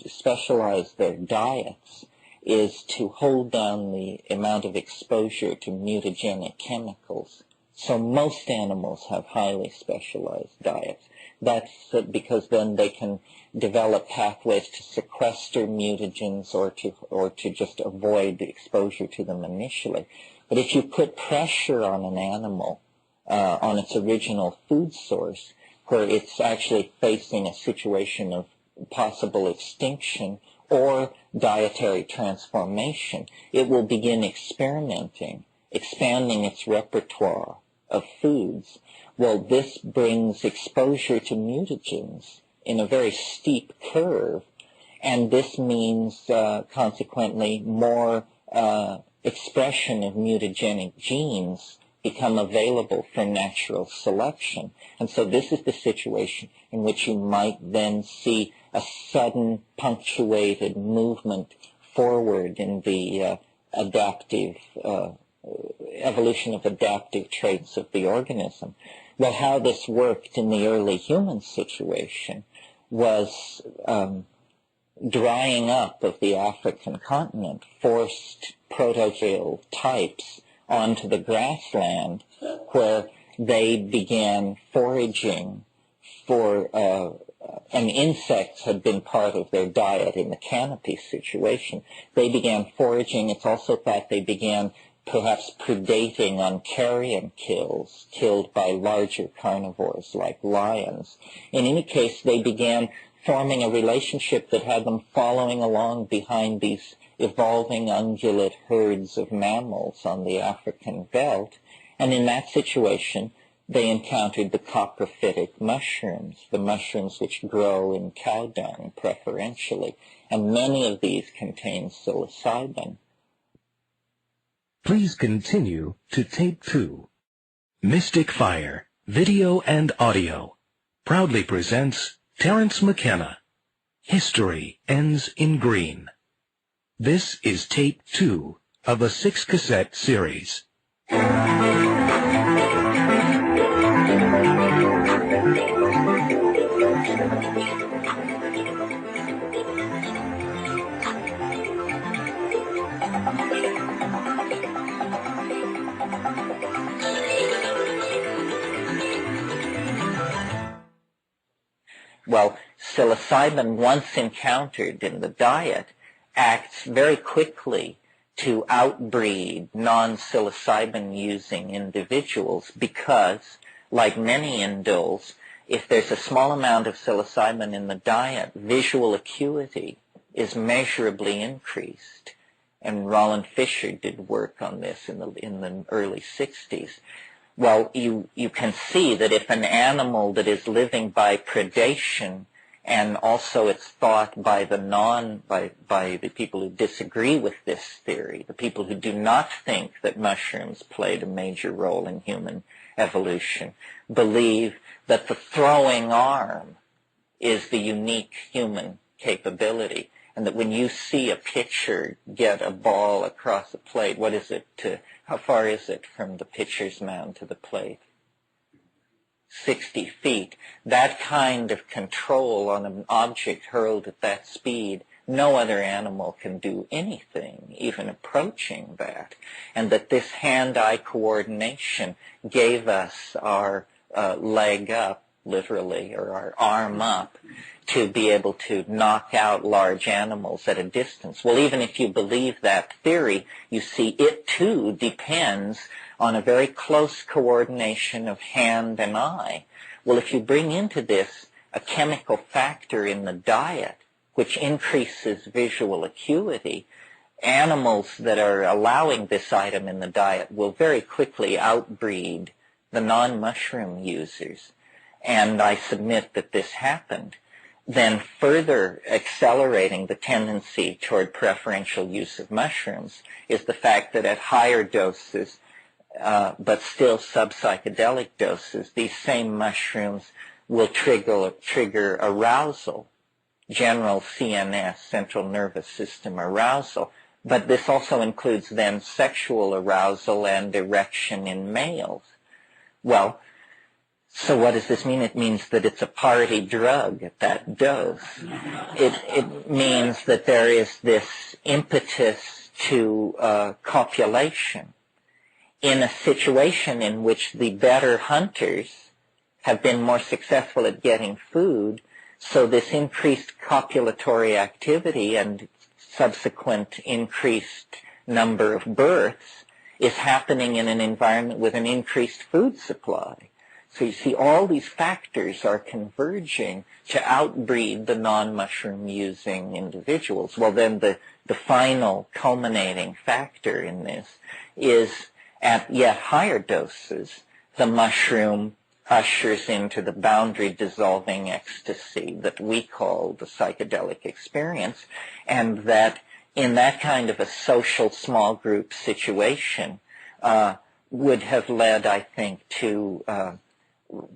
specialize their diets is to hold down the amount of exposure to mutagenic chemicals. So most animals have highly specialized diets. That's because then they can develop pathways to sequester mutagens or to just avoid exposure to them initially. But if you put pressure on an animal, on its original food source, where it's actually facing a situation of possible extinction or dietary transformation, it will begin experimenting, expanding its repertoire of foods. Well, this brings exposure to mutagens in a very steep curve, and this means consequently more expression of mutagenic genes become available for natural selection. And so this is the situation in which you might then see a sudden punctuated movement forward in the adaptive evolution of adaptive traits of the organism. Well, how this worked in the early human situation was drying up of the African continent forced protozoal types onto the grassland, where they began foraging for, and insects had been part of their diet in the canopy situation. They began foraging. It's also thought they began perhaps predating on carrion kills killed by larger carnivores like lions. In any case, they began forming a relationship that had them following along behind these evolving ungulate herds of mammals on the African veldt. And in that situation, they encountered the coprophytic mushrooms, the mushrooms which grow in cow dung preferentially. And many of these contain psilocybin. Please continue to tape 2. Mystic Fire, Video and Audio, proudly presents Terence McKenna. History Ends in Green. This is tape 2 of a 6-cassette series. Well, psilocybin, once encountered in the diet, acts very quickly to outbreed non-psilocybin-using individuals because, like many induls, if there's a small amount of psilocybin in the diet, visual acuity is measurably increased. And Roland Fisher did work on this in the early 60s. Well, you can see that if an animal that is living by predation, and also it's thought by the people who disagree with this theory, the people who do not think that mushrooms played a major role in human evolution, believe that the throwing arm is the unique human capability, and that when you see a pitcher get a ball across a plate, how far is it from the pitcher's mound to the plate? 60 feet. That kind of control on an object hurled at that speed, no other animal can do anything, even approaching that. And that this hand-eye coordination gave us our leg up, literally, or our arm up, to be able to knock out large animals at a distance. Well, even if you believe that theory, you see it too depends on a very close coordination of hand and eye. Well, if you bring into this a chemical factor in the diet, which increases visual acuity, animals that are allowing this item in the diet will very quickly outbreed the non-mushroom users. And I submit that this happened. Then further accelerating the tendency toward preferential use of mushrooms is the fact that at higher doses, but still sub-psychedelic doses, these same mushrooms will trigger arousal, general CNS, central nervous system arousal. But this also includes then sexual arousal and erection in males. Well, so what does this mean? It means that it's a party drug at that dose. It means that there is this impetus to copulation in a situation in which the better hunters have been more successful at getting food. So this increased copulatory activity and subsequent increased number of births is happening in an environment with an increased food supply. So you see all these factors are converging to outbreed the non-mushroom using individuals. Well, then the final culminating factor in this is at yet higher doses, the mushroom ushers into the boundary dissolving ecstasy that we call the psychedelic experience, and that in that kind of a social small group situation would have led, I think, to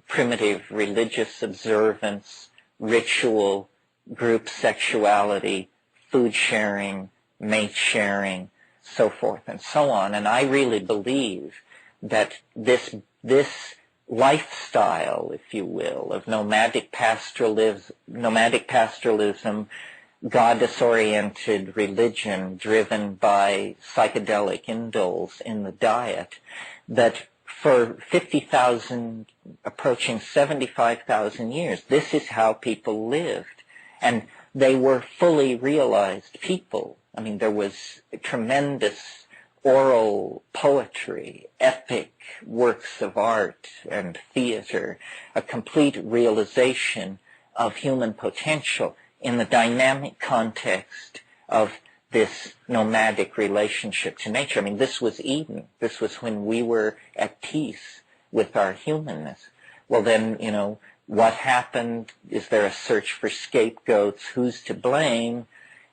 primitive religious observance, ritual, group sexuality, food sharing, mate sharing, so forth and so on. And I really believe that this lifestyle, if you will, of nomadic pastoralism, goddess-oriented religion driven by psychedelic indoles in the diet, that for 50,000, approaching 75,000 years, this is how people lived. And they were fully realized people. I mean, there was tremendous oral poetry, epic works of art and theater, a complete realization of human potential in the dynamic context of this nomadic relationship to nature. I mean, this was Eden. This was when we were at peace with our humanness. Well, then, what happened? Is there a search for scapegoats? Who's to blame?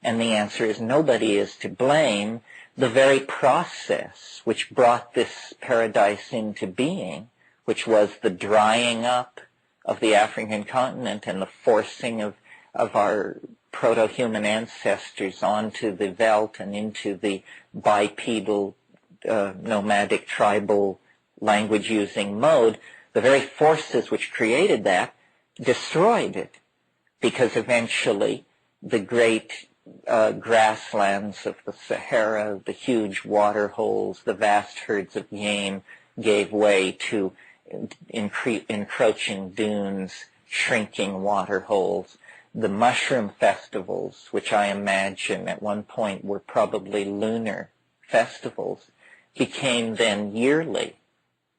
And the answer is nobody is to blame. The very process which brought this paradise into being, which was the drying up of the African continent and the forcing of our proto-human ancestors onto the veldt and into the bipedal, nomadic, tribal language-using mode, the very forces which created that destroyed it, because eventually the great grasslands of the Sahara, the huge water holes, the vast herds of game gave way to encroaching dunes, shrinking water holes. The mushroom festivals, which I imagine at one point were probably lunar festivals, became then yearly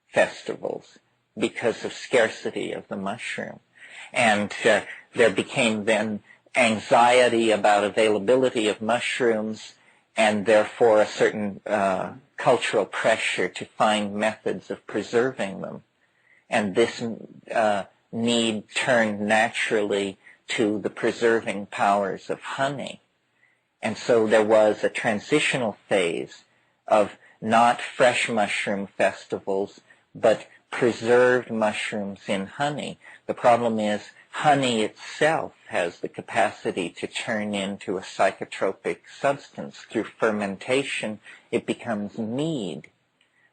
festivals because of scarcity of the mushroom. And there became then anxiety about availability of mushrooms, and therefore a certain cultural pressure to find methods of preserving them. And this need turned naturally to the preserving powers of honey. And so there was a transitional phase of not fresh mushroom festivals, but preserved mushrooms in honey. The problem is honey itself has the capacity to turn into a psychotropic substance. Through fermentation, it becomes mead.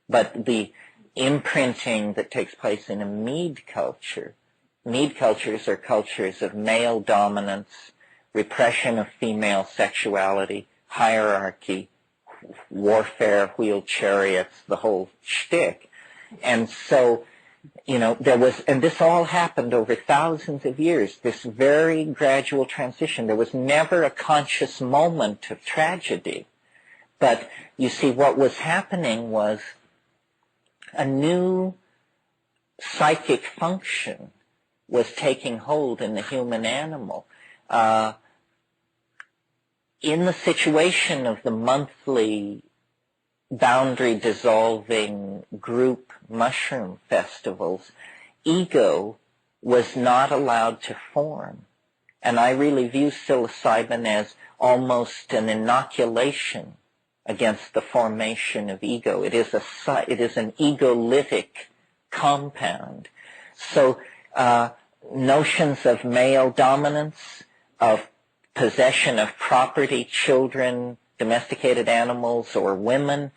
But the imprinting that takes place in a mead cultures are cultures of male dominance, repression of female sexuality, hierarchy, warfare, wheeled chariots, the whole shtick. And so, there was, and this all happened over thousands of years, this very gradual transition. There was never a conscious moment of tragedy. But you see, what was happening was a new psychic function was taking hold in the human animal. In the situation of the monthly boundary-dissolving group mushroom festivals, ego was not allowed to form. And I really view psilocybin as almost an inoculation against the formation of ego. It is an egolytic compound. So notions of male dominance, of possession of property, children, domesticated animals, or women,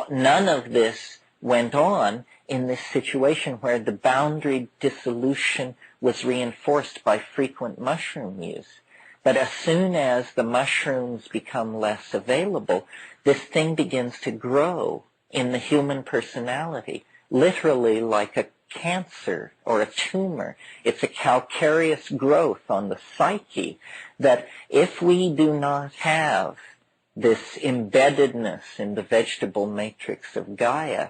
none of this went on in this situation where the boundary dissolution was reinforced by frequent mushroom use. But as soon as the mushrooms become less available, this thing begins to grow in the human personality, literally like a cancer or a tumor. It's a calcareous growth on the psyche that if we do not have this embeddedness in the vegetable matrix of Gaia,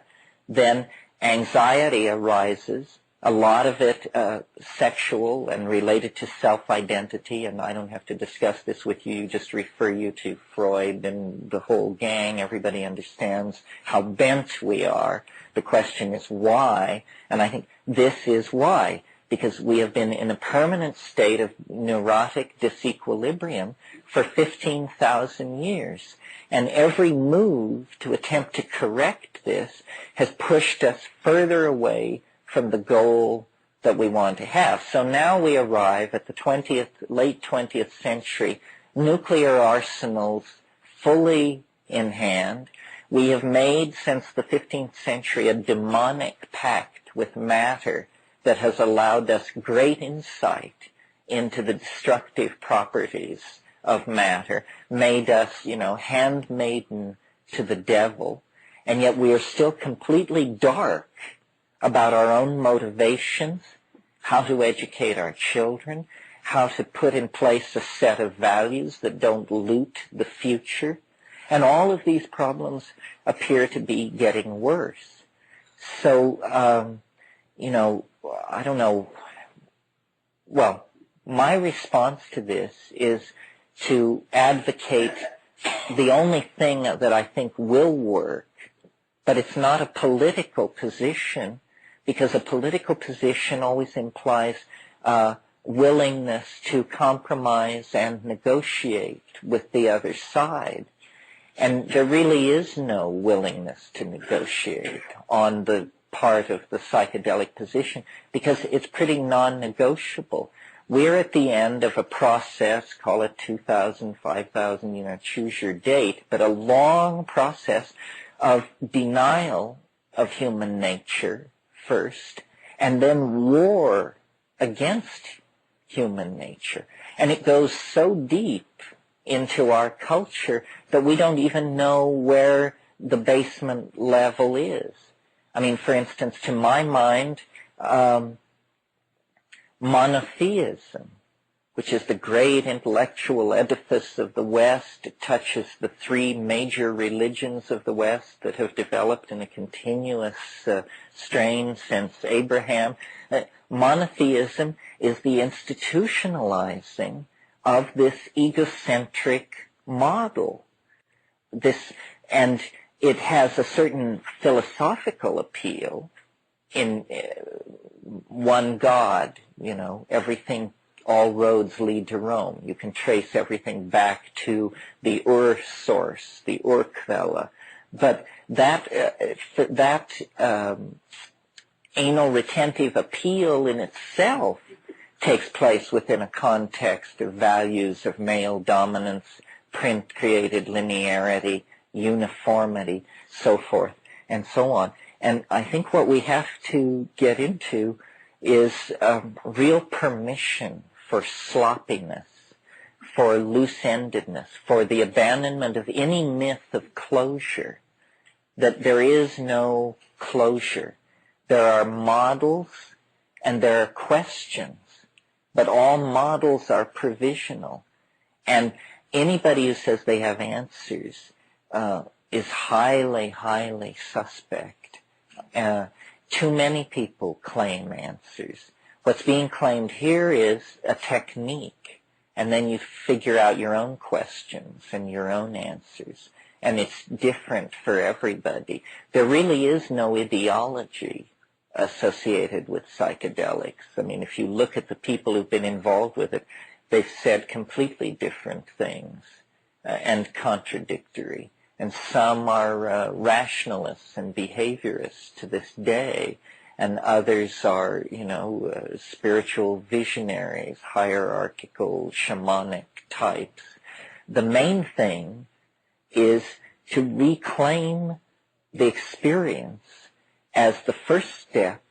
then anxiety arises, a lot of it sexual and related to self-identity, and I don't have to discuss this with you, just refer you to Freud and the whole gang. Everybody understands how bent we are. The question is why, and I think this is why, because we have been in a permanent state of neurotic disequilibrium for 15,000 years. And every move to attempt to correct this has pushed us further away from the goal that we want to have. So now we arrive at the late 20th century, nuclear arsenals fully in hand. We have made, since the 15th century, a demonic pact with matter that has allowed us great insight into the destructive properties of matter, made us, handmaiden to the devil, and yet we are still completely dark about our own motivations, how to educate our children, how to put in place a set of values that don't loot the future. And all of these problems appear to be getting worse. So, I don't know. Well, my response to this is to advocate the only thing that I think will work, but it's not a political position, because a political position always implies willingness to compromise and negotiate with the other side. And there really is no willingness to negotiate on the part of the psychedelic position, because it's pretty non-negotiable. We're at the end of a process, call it 2,000, 5,000, choose your date, but a long process of denial of human nature first, and then war against human nature. And it goes so deep into our culture that we don't even know where the basement level is. I mean, for instance, to my mind, monotheism, which is the great intellectual edifice of the West. It touches the three major religions of the West that have developed in a continuous strain since Abraham. Monotheism is the institutionalizing of this egocentric model. And it has a certain philosophical appeal in one God, everything, all roads lead to Rome. You can trace everything back to the source, the Urquella. But that anal retentive appeal in itself takes place within a context of values of male dominance, print-created linearity, uniformity, so forth, and so on. And I think what we have to get into is real permission for sloppiness, for loose-endedness, for the abandonment of any myth of closure, that there is no closure. There are models and there are questions, but all models are provisional. And anybody who says they have answers is highly, highly suspect. Too many people claim answers. What's being claimed here is a technique, and then you figure out your own questions and your own answers, and it's different for everybody. There really is no ideology associated with psychedelics. I mean, if you look at the people who've been involved with it, they've said completely different things and contradictory. And some are rationalists and behaviorists to this day, and others are, spiritual visionaries, hierarchical, shamanic types. The main thing is to reclaim the experience as the first step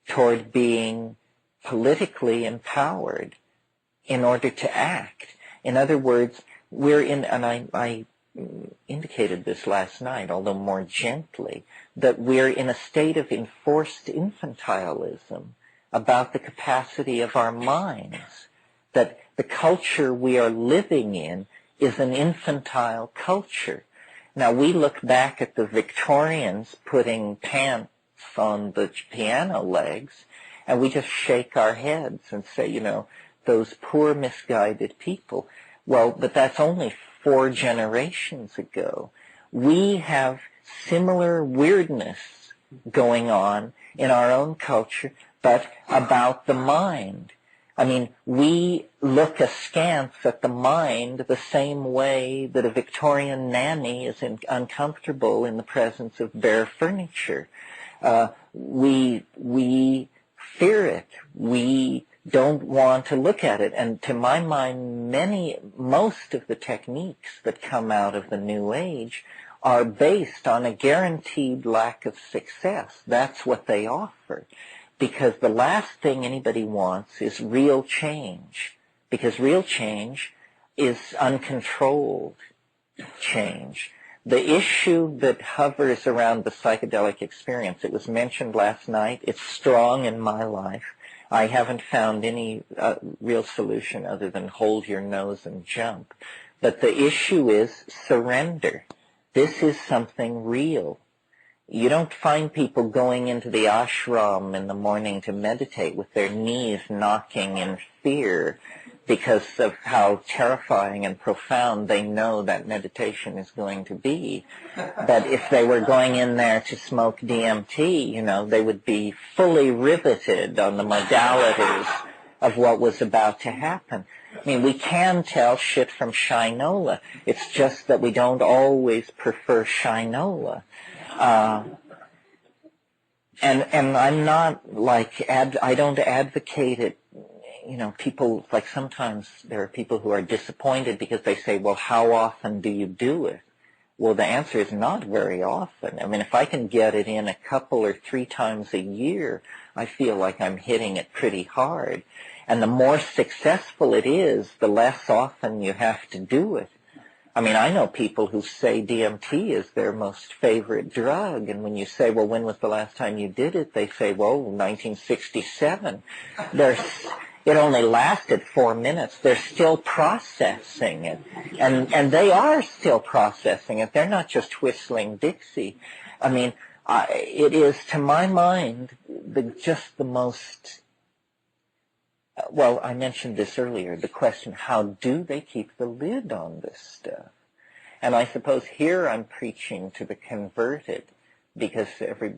toward being politically empowered in order to act. In other words, we're in, and I indicated this last night, although more gently, that we're in a state of enforced infantilism about the capacity of our minds, that the culture we are living in is an infantile culture. Now, we look back at the Victorians putting pants on the piano legs, and we just shake our heads and say, those poor misguided people. Well, but that's only 4 generations ago. We have similar weirdness going on in our own culture, but about the mind. I mean, we look askance at the mind the same way that a Victorian nanny is uncomfortable in the presence of bare furniture. We fear it. We don't want to look at it. And to my mind, most of the techniques that come out of the New Age are based on a guaranteed lack of success. That's what they offer. Because the last thing anybody wants is real change. Because real change is uncontrolled change. The issue that hovers around the psychedelic experience, it was mentioned last night, it's strong in my life. I haven't found any real solution other than hold your nose and jump. But the issue is surrender. This is something real. You don't find people going into the ashram in the morning to meditate with their knees knocking in fear because of how terrifying and profound they know that meditation is going to be. But if they were going in there to smoke DMT, they would be fully riveted on the modalities of what was about to happen. I mean, we can tell shit from shinola. It's just that we don't always prefer shinola. And I'm not I don't advocate it. People, sometimes there are people who are disappointed because they say, well, how often do you do it? Well, the answer is not very often. I mean, if I can get it in a couple or 3 times a year, I feel like I'm hitting it pretty hard. And the more successful it is, the less often you have to do it. I mean, I know people who say DMT is their most favorite drug, and when you say, well, when was the last time you did it? They say, well, 1967. It only lasted 4 minutes. They're still processing it, and they are still processing it. They're not just whistling Dixie. I mean, it is, to my mind, just the most well, I mentioned this earlier, the question, how do they keep the lid on this stuff? And I suppose here I'm preaching to the converted, because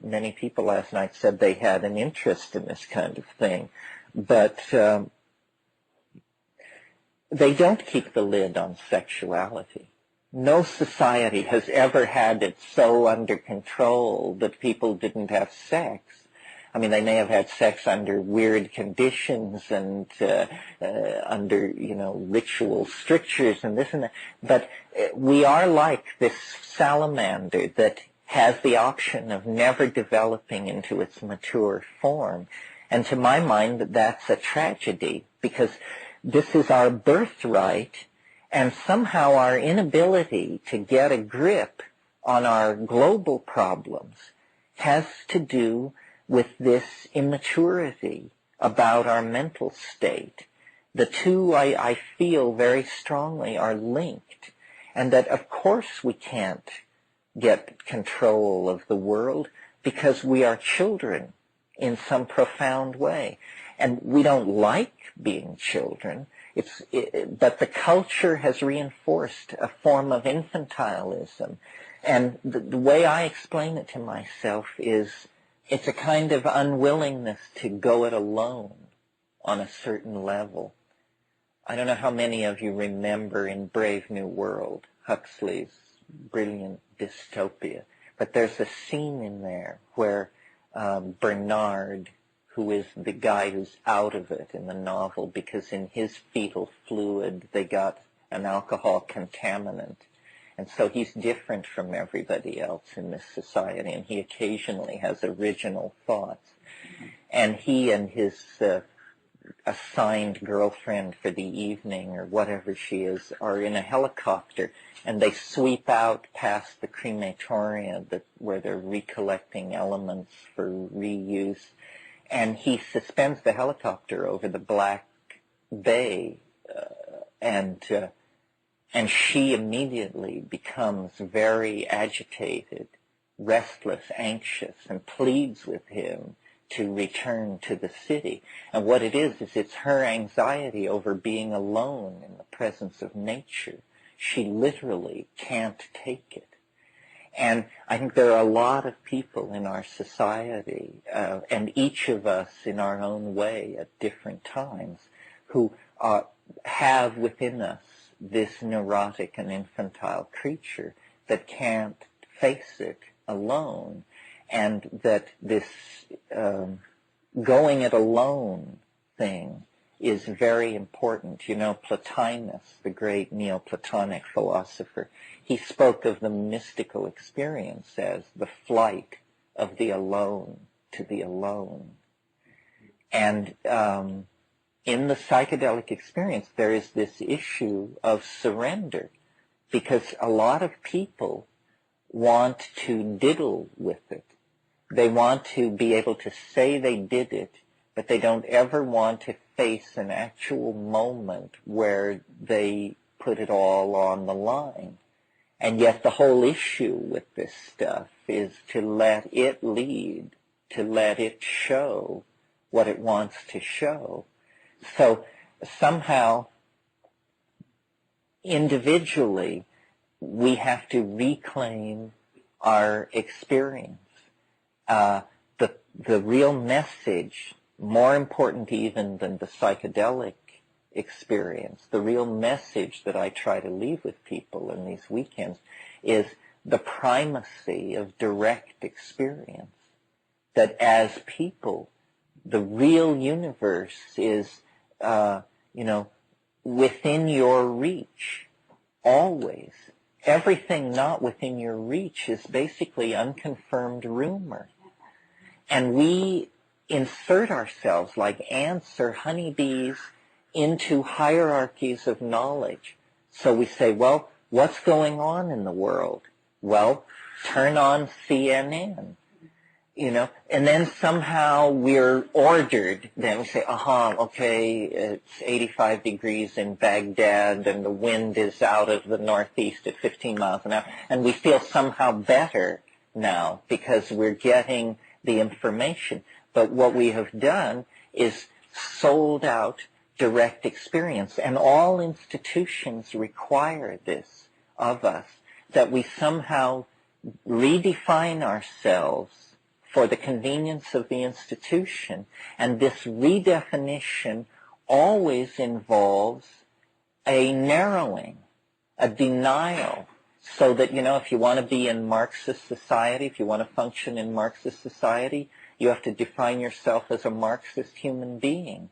many people last night said they had an interest in this kind of thing. But they don't keep the lid on sexuality. No society has ever had it so under control that people didn't have sex. I mean, they may have had sex under weird conditions and under, ritual strictures and this and that. But we are like this salamander that has the option of never developing into its mature form. And to my mind, that's a tragedy, because this is our birthright, and somehow our inability to get a grip on our global problems has to do with this immaturity about our mental state. The two, I feel very strongly, are linked, and that of course we can't get control of the world because we are children in some profound way. And we don't like being children, but the culture has reinforced a form of infantilism. And the way I explain it to myself is it's a kind of unwillingness to go it alone on a certain level. I don't know how many of you remember in Brave New World, Huxley's brilliant dystopia, but there's a scene in there where Bernard, who is the guy who's out of it in the novel because in his fetal fluid they got an alcohol contaminant. And so he's different from everybody else in this society, and he occasionally has original thoughts. And he and his assigned girlfriend for the evening, or whatever she is, are in a helicopter, and they sweep out past the crematoria where they're recollecting elements for reuse. And he suspends the helicopter over the Black Bay, and she immediately becomes very agitated, restless, anxious, and pleads with him to return to the city. And what it is it's her anxiety over being alone in the presence of nature. She literally can't take it. And I think there are a lot of people in our society, and each of us in our own way at different times, who have within us this neurotic and infantile creature that can't face it alone, and that this going it alone thing is very important. Plotinus, the great Neoplatonic philosopher, he spoke of the mystical experience as the flight of the alone to the alone. And in the psychedelic experience, there is this issue of surrender, because a lot of people want to diddle with it. They want to be able to say they did it, but they don't ever want to face an actual moment where they put it all on the line. And yet the whole issue with this stuff is to let it lead, to let it show what it wants to show. So somehow, individually, we have to reclaim our experience. The real message, more important even than the psychedelic experience, the real message that I try to leave with people in these weekends is the primacy of direct experience. That as people, the real universe is, within your reach, always. Everything not within your reach is basically unconfirmed rumor. And we insert ourselves like ants or honeybees into hierarchies of knowledge. So we say, well, what's going on in the world? Well, turn on CNN. And then somehow we're ordered. Then we say, okay, it's 85 degrees in Baghdad and the wind is out of the northeast at 15 miles an hour. And we feel somehow better now because we're getting the information. But what we have done is sold out direct experience. And all institutions require this of us, that we somehow redefine ourselves for the convenience of the institution. And this redefinition always involves a narrowing, a denial, so that, if you want to be in Marxist society, if you want to function in Marxist society, you have to define yourself as a Marxist human being.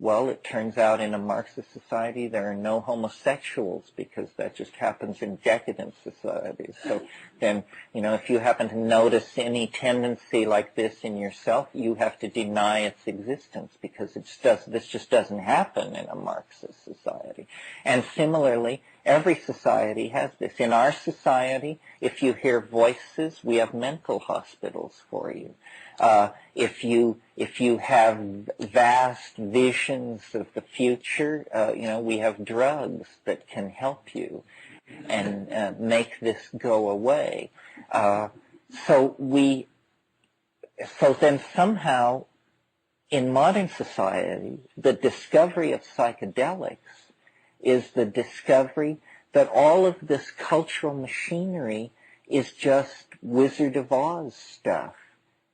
Well, it turns out in a Marxist society there are no homosexuals, because that just happens in decadent societies. So then, if you happen to notice any tendency like this in yourself, you have to deny its existence, because this just doesn't happen in a Marxist society. And similarly, every society has this. In our society, if you hear voices, we have mental hospitals for you. If you have vast visions of the future, we have drugs that can help you and make this go away. So then somehow in modern society, the discovery of psychedelics is the discovery that all of this cultural machinery is just Wizard of Oz stuff.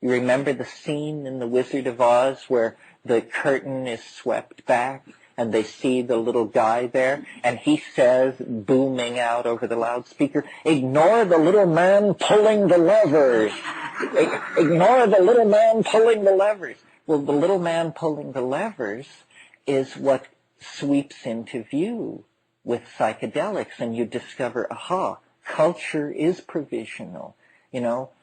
You remember the scene in The Wizard of Oz where the curtain is swept back and they see the little guy there, and he says, booming out over the loudspeaker, "Ignore the little man pulling the levers. Ignore the little man pulling the levers." Well, the little man pulling the levers is what sweeps into view with psychedelics, and you discover, culture is provisional.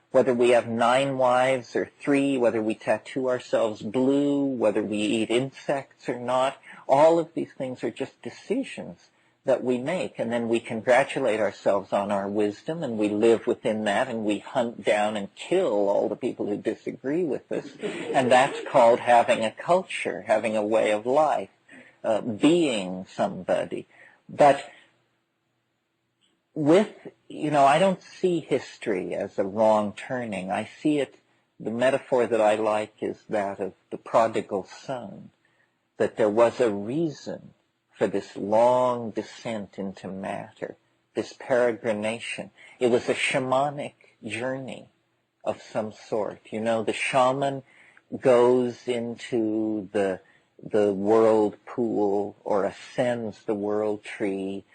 Whether we have 9 wives or 3, whether we tattoo ourselves blue, whether we eat insects or not, all of these things are just decisions that we make, and then we congratulate ourselves on our wisdom, and we live within that, and we hunt down and kill all the people who disagree with us, and that's called having a culture, having a way of life, being somebody. But I don't see history as a wrong turning. I see it, the metaphor that I like is that of the prodigal son, that there was a reason for this long descent into matter, this peregrination. It was a shamanic journey of some sort. The shaman goes into the world pool or ascends the world tree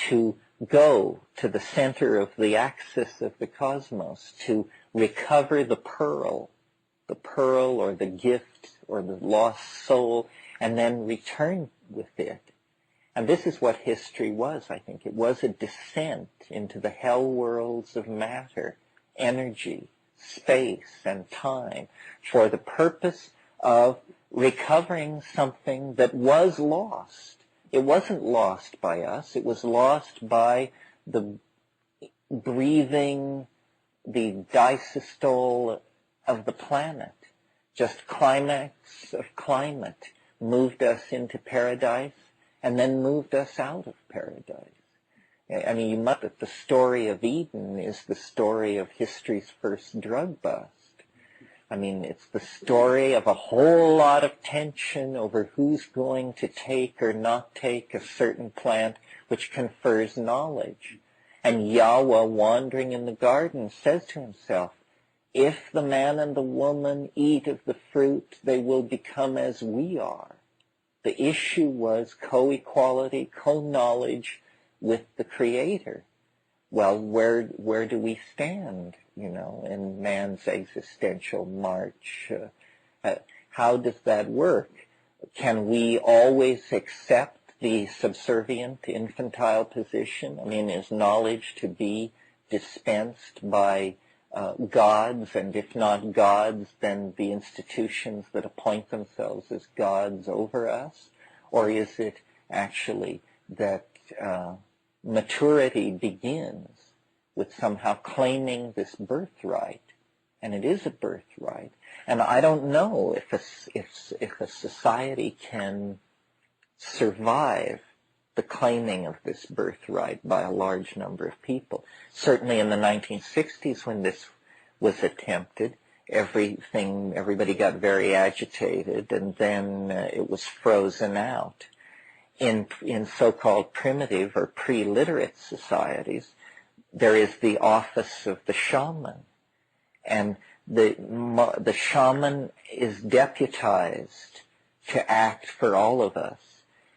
to go to the center of the axis of the cosmos, to recover the pearl or the gift or the lost soul, and then return with it. And this is what history was, I think. It was a descent into the hell worlds of matter, energy, space, and time, for the purpose of recovering something that was lost. It wasn't lost by us. It was lost by the breathing, the disystole of the planet. Just climax of climate moved us into paradise and then moved us out of paradise. I mean, the story of Eden is the story of history's first drug bust. I mean, it's the story of a whole lot of tension over who's going to take or not take a certain plant which confers knowledge. And Yahweh, wandering in the garden, says to himself, if the man and the woman eat of the fruit, they will become as we are. The issue was co-equality, co-knowledge with the Creator. Well, where do we stand, in man's existential march? How does that work? Can we always accept the subservient, infantile position? I mean, is knowledge to be dispensed by gods, and if not gods, then the institutions that appoint themselves as gods over us? Or is it actually that maturity begins with somehow claiming this birthright, and it is a birthright? And I don't know if a society can survive the claiming of this birthright by a large number of people. Certainly in the 1960s, when this was attempted, everybody got very agitated, and then it was frozen out. in so-called primitive or pre-literate societies, there is the office of the shaman. And the shaman is deputized to act for all of us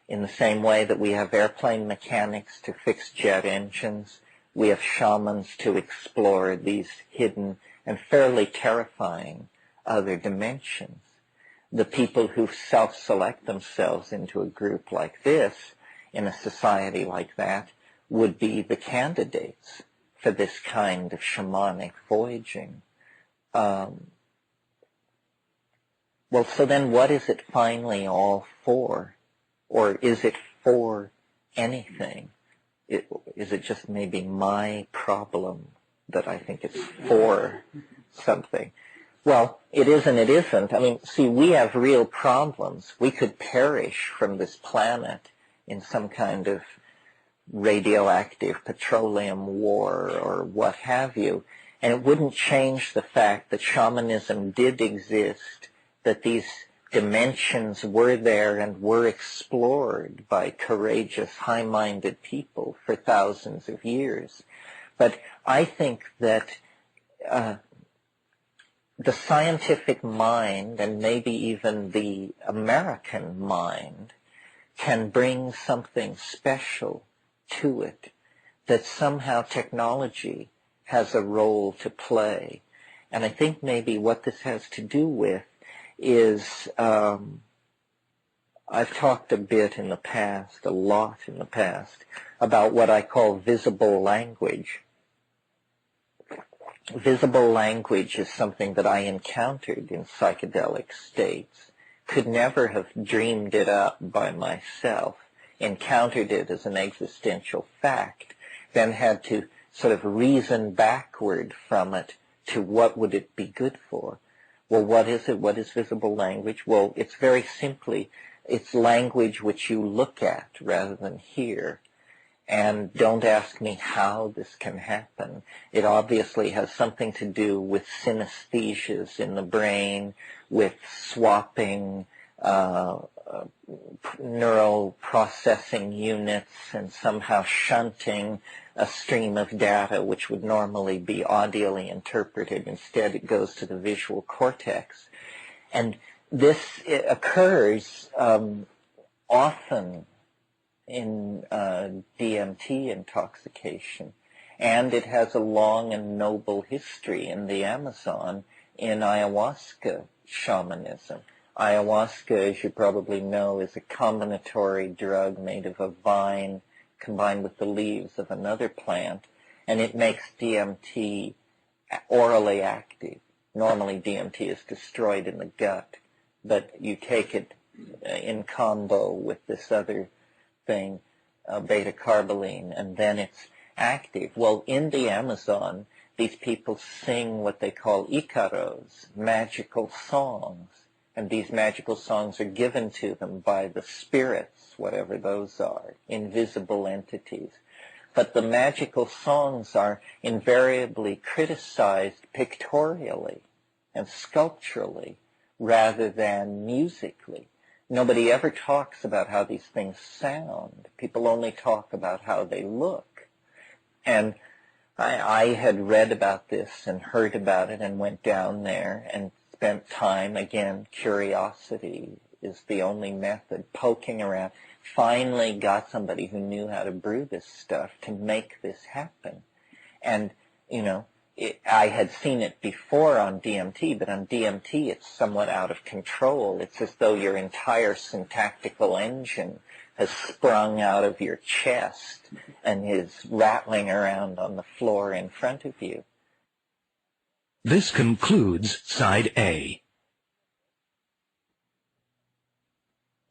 in the same way that we have airplane mechanics to fix jet engines. We have shamans to explore these hidden and fairly terrifying other dimensions. The people who self-select themselves into a group like this, in a society like that, would be the candidates for this kind of shamanic voyaging. Well, so then what is it finally all for? Or is it for anything? Is it just maybe my problem that I think it's for something? Well, it is and it isn't. I mean, see, we have real problems. We could perish from this planet in some kind of radioactive petroleum war or what have you, and it wouldn't change the fact that shamanism did exist, that these dimensions were there and were explored by courageous, high-minded people for thousands of years. But I think that the scientific mind, and maybe even the American mind, can bring something special to it, that somehow technology has a role to play. And I think maybe what this has to do with is, I've talked a bit in the past, a lot in the past, about what I call visible language. Visible language is something that I encountered in psychedelic states, could never have dreamed it up by myself, encountered it as an existential fact, then had to sort of reason backward from it to what would it be good for. Well, what is it? What is visible language? Well, it's very simply, it's language which you look at rather than hear. And don't ask me how this can happen. It obviously has something to do with synesthesias in the brain, with swapping neural processing units and somehow shunting a stream of data which would normally be audially interpreted. Instead, it goes to the visual cortex. And this occurs often in DMT intoxication, and it has a long and noble history in the Amazon in ayahuasca shamanism. Ayahuasca, as you probably know, is a combinatory drug made of a vine combined with the leaves of another plant, and it makes DMT orally active. Normally DMT is destroyed in the gut, but you take it in combo with this other thing, beta-carboline, and then it's active. Well, in the Amazon, these people sing what they call icaros, magical songs, and these magical songs are given to them by the spirits, whatever those are, invisible entities. But the magical songs are invariably criticized pictorially and sculpturally rather than musically. Nobody ever talks about how these things sound. People only talk about how they look. And I had read about this and heard about it and went down there and spent time, again, curiosity is the only method, poking around. Finally got somebody who knew how to brew this stuff to make this happen. And, you know, I had seen it before on DMT, but on DMT it's somewhat out of control. It's as though your entire syntactical engine has sprung out of your chest and is rattling around on the floor in front of you. This concludes Side A.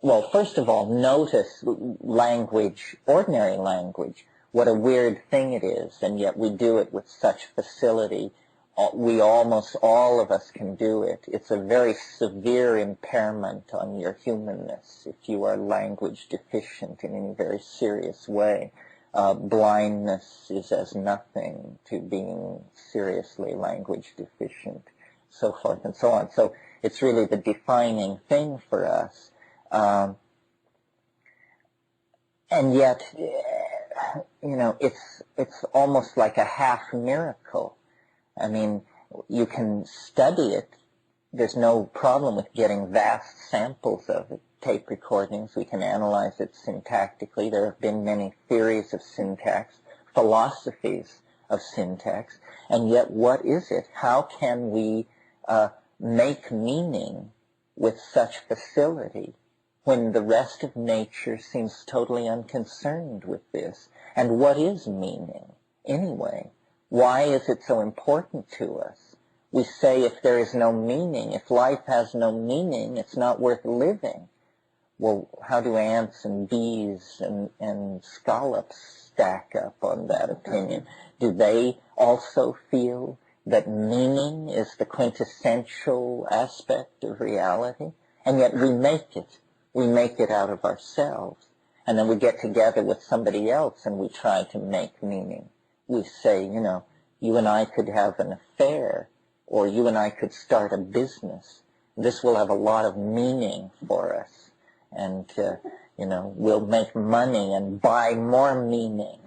Well, first of all, notice language, ordinary language, what a weird thing it is, and yet we do it with such facility. We almost all of us can do it. It's a very severe impairment on your humanness if you are language deficient in any very serious way. Blindness is as nothing to being seriously language deficient, so forth and so on. So it's really the defining thing for us. And yet, it's almost like a half miracle. I mean, you can study it. There's no problem with getting vast samples of it, tape recordings. We can analyze it syntactically. There have been many theories of syntax, philosophies of syntax, and yet what is it? How can we make meaning with such facility when the rest of nature seems totally unconcerned with this? And what is meaning, anyway? Why is it so important to us? We say if there is no meaning, if life has no meaning, it's not worth living. Well, how do ants and bees and scallops stack up on that opinion? Do they also feel that meaning is the quintessential aspect of reality? And yet we make it. We make it out of ourselves. And then we get together with somebody else and we try to make meaning. We say, you and I could have an affair, or you and I could start a business. This will have a lot of meaning for us. And, we'll make money and buy more meaning.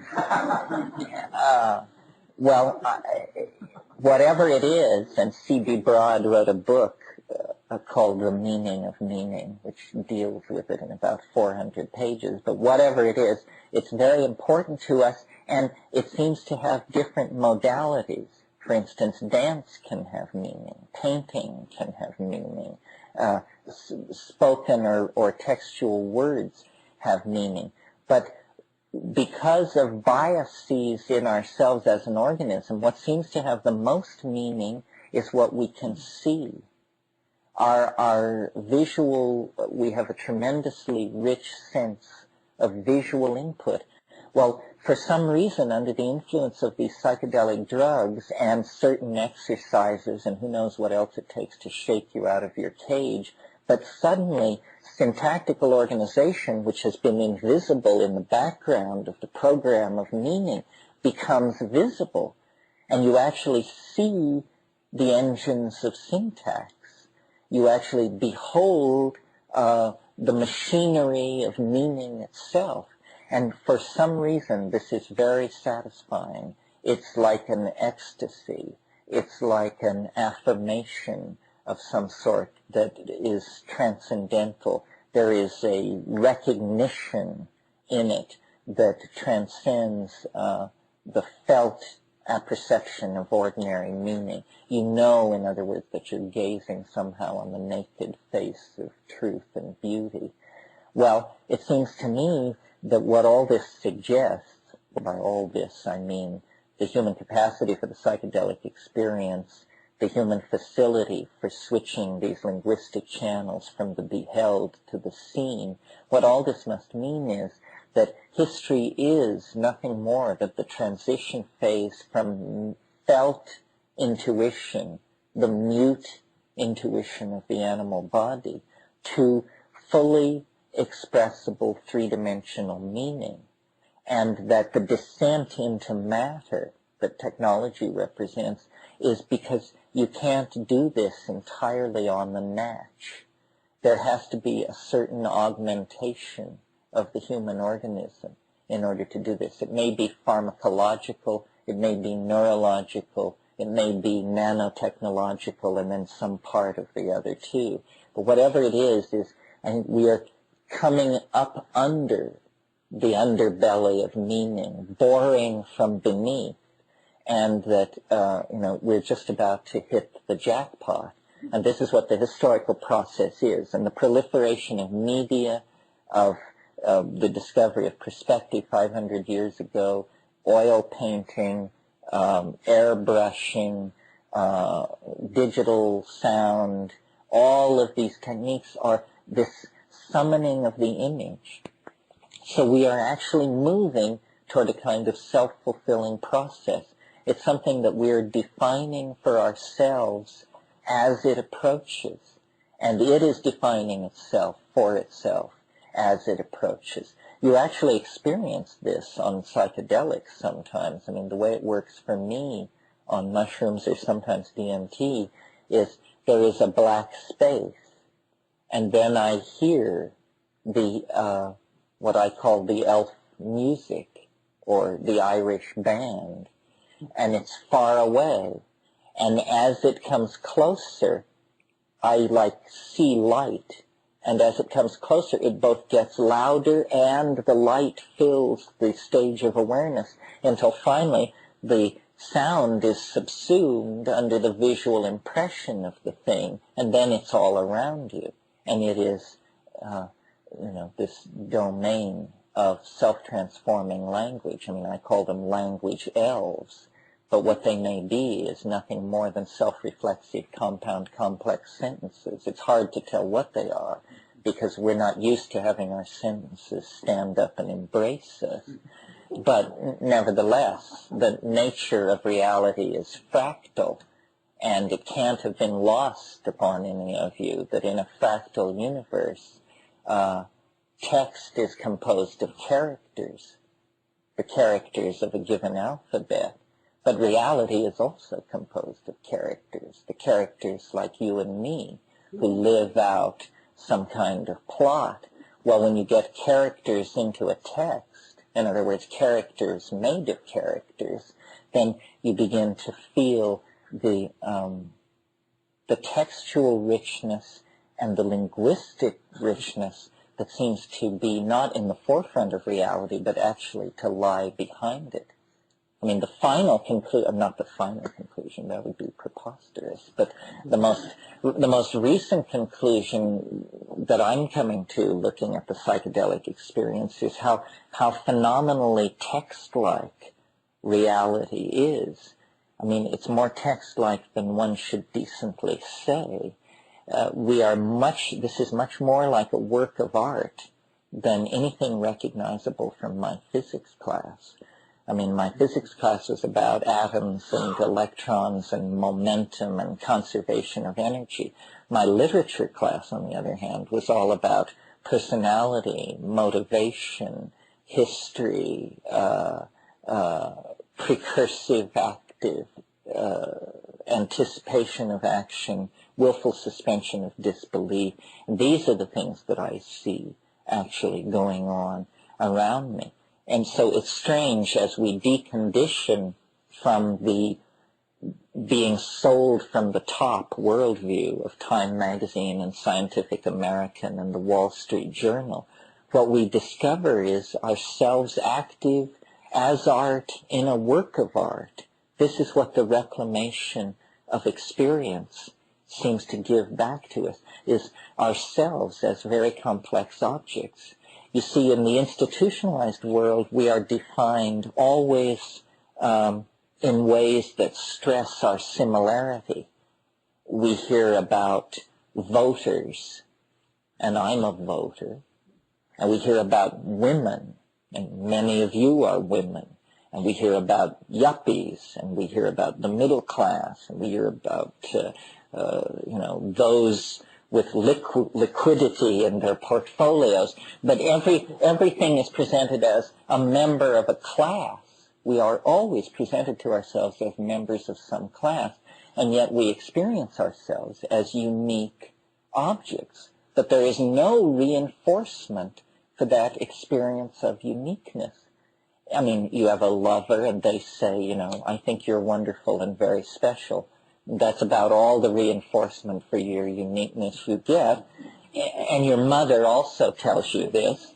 Whatever it is, and C.B. Broad wrote a book called The Meaning of Meaning, which deals with it in about 400 pages. But whatever it is, it's very important to us, and it seems to have different modalities. For instance, dance can have meaning, painting can have meaning, spoken or textual words have meaning. But because of biases in ourselves as an organism, what seems to have the most meaning is what we can see. Our visual, we have a tremendously rich sense of visual input. Well, for some reason, under the influence of these psychedelic drugs and certain exercises, and who knows what else it takes to shake you out of your cage, but suddenly syntactical organization, which has been invisible in the background of the program of meaning, becomes visible. And you actually see the engines of syntax. You actually behold the machinery of meaning itself. And for some reason, this is very satisfying. It's like an ecstasy. It's like an affirmation of some sort that is transcendental. There is a recognition in it that transcends the felt apperception of ordinary meaning. You know, in other words, that you're gazing somehow on the naked face of truth and beauty. Well, it seems to me that what all this suggests, by all this I mean the human capacity for the psychedelic experience, the human facility for switching these linguistic channels from the beheld to the seen, what all this must mean is that history is nothing more than the transition phase from felt intuition, the mute intuition of the animal body, to fully expressible three-dimensional meaning, and that the descent into matter that technology represents is because you can't do this entirely on the natch. There has to be a certain augmentation of the human organism in order to do this. It may be pharmacological, it may be neurological, it may be nanotechnological, and then some part of the other too. But whatever it is I think we are coming up under the underbelly of meaning, boring from beneath, and that, we're just about to hit the jackpot. And this is what the historical process is. And the proliferation of media, of the discovery of perspective 500 years ago, oil painting, airbrushing, digital sound, all of these techniques are this summoning of the image. So we are actually moving toward a kind of self-fulfilling process. It's something that we're defining for ourselves as it approaches. And it is defining itself for itself as it approaches. You actually experience this on psychedelics sometimes. I mean, the way it works for me on mushrooms or sometimes DMT is there is a black space. And then I hear the what I call the elf music or the Irish band, and it's far away. And as it comes closer, I see light. And as it comes closer, it both gets louder and the light fills the stage of awareness until finally the sound is subsumed under the visual impression of the thing, and then it's all around you. And it is, this domain of self-transforming language. I mean, I call them language elves, but what they may be is nothing more than self-reflexive, compound, complex sentences. It's hard to tell what they are because we're not used to having our sentences stand up and embrace us. But nevertheless, the nature of reality is fractal, and it can't have been lost upon any of you that in a fractal universe, text is composed of characters, the characters of a given alphabet. But reality is also composed of characters, the characters like you and me, who live out some kind of plot. Well, when you get characters into a text, in other words, characters made of characters, then you begin to feel the textual richness and the linguistic richness that seems to be not in the forefront of reality, but actually to lie behind it. I mean, not the final conclusion, that would be preposterous, but the most recent conclusion that I'm coming to looking at the psychedelic experience is how phenomenally text-like reality is. I mean, it's more text-like than one should decently say. This is much more like a work of art than anything recognizable from my physics class. I mean, my physics class was about atoms and electrons and momentum and conservation of energy. My literature class, on the other hand, was all about personality, motivation, history, precursive active, anticipation of action, willful suspension of disbelief. And these are the things that I see actually going on around me. And so it's strange as we decondition from the being sold from the top worldview of Time magazine and Scientific American and the Wall Street Journal, what we discover is ourselves active as art in a work of art. This is what the reclamation of experience seems to give back to us, is ourselves as very complex objects. You see, in the institutionalized world, we are defined always in ways that stress our similarity. We hear about voters, and I'm a voter, and we hear about women, and many of you are women, and we hear about yuppies, and we hear about the middle class, and we hear about those with liquidity in their portfolios, but everything is presented as a member of a class. We are always presented to ourselves as members of some class, and yet we experience ourselves as unique objects, but there is no reinforcement for that experience of uniqueness. I mean, you have a lover, and they say, I think you're wonderful and very special. That's about all the reinforcement for your uniqueness you get. And your mother also tells you this.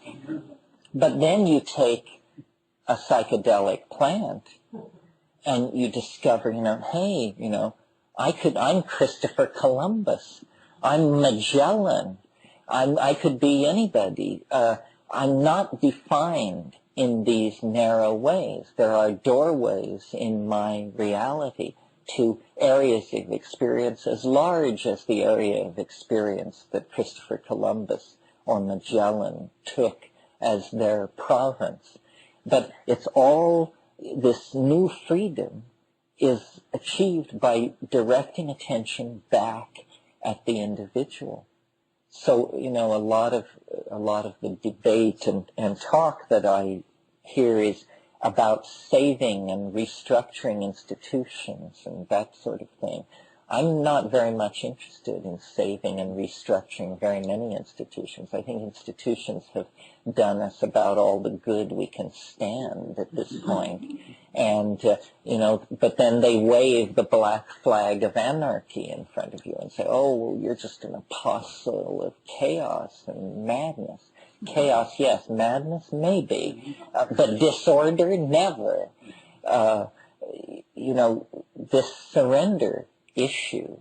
But then you take a psychedelic plant and you discover, hey, I'm Christopher Columbus. I'm Magellan. I could be anybody. I'm not defined in these narrow ways. There are doorways in my reality to areas of experience as large as the area of experience that Christopher Columbus or Magellan took as their province. But it's all, this new freedom is achieved by directing attention back at the individual. So, a lot of the debate and talk that I hear is about saving and restructuring institutions and that sort of thing. I'm not very much interested in saving and restructuring very many institutions. I think institutions have done us about all the good we can stand at this point. And, but then they wave the black flag of anarchy in front of you and say, oh, well, you're just an apostle of chaos and madness. Chaos, yes. Madness, maybe. But disorder, never. This surrender issue,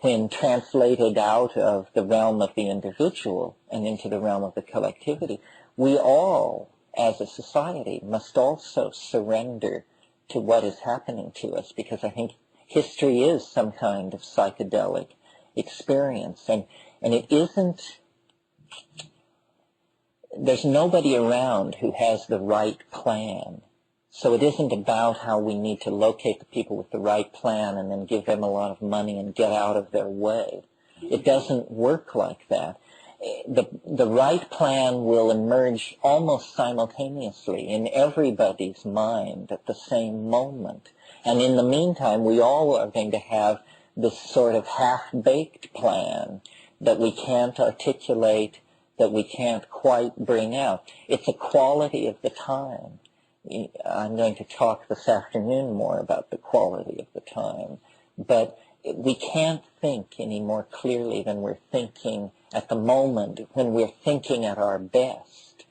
when translated out of the realm of the individual and into the realm of the collectivity, we all, as a society, must also surrender to what is happening to us, because I think history is some kind of psychedelic experience, and it isn't, there's nobody around who has the right plan. So it isn't about how we need to locate the people with the right plan and then give them a lot of money and get out of their way. It doesn't work like that. The right plan will emerge almost simultaneously in everybody's mind at the same moment. And in the meantime, we all are going to have this sort of half-baked plan that we can't articulate, that we can't quite bring out. It's a quality of the time. I'm going to talk this afternoon more about the quality of the time, but we can't think any more clearly than we're thinking at the moment when we're thinking at our best.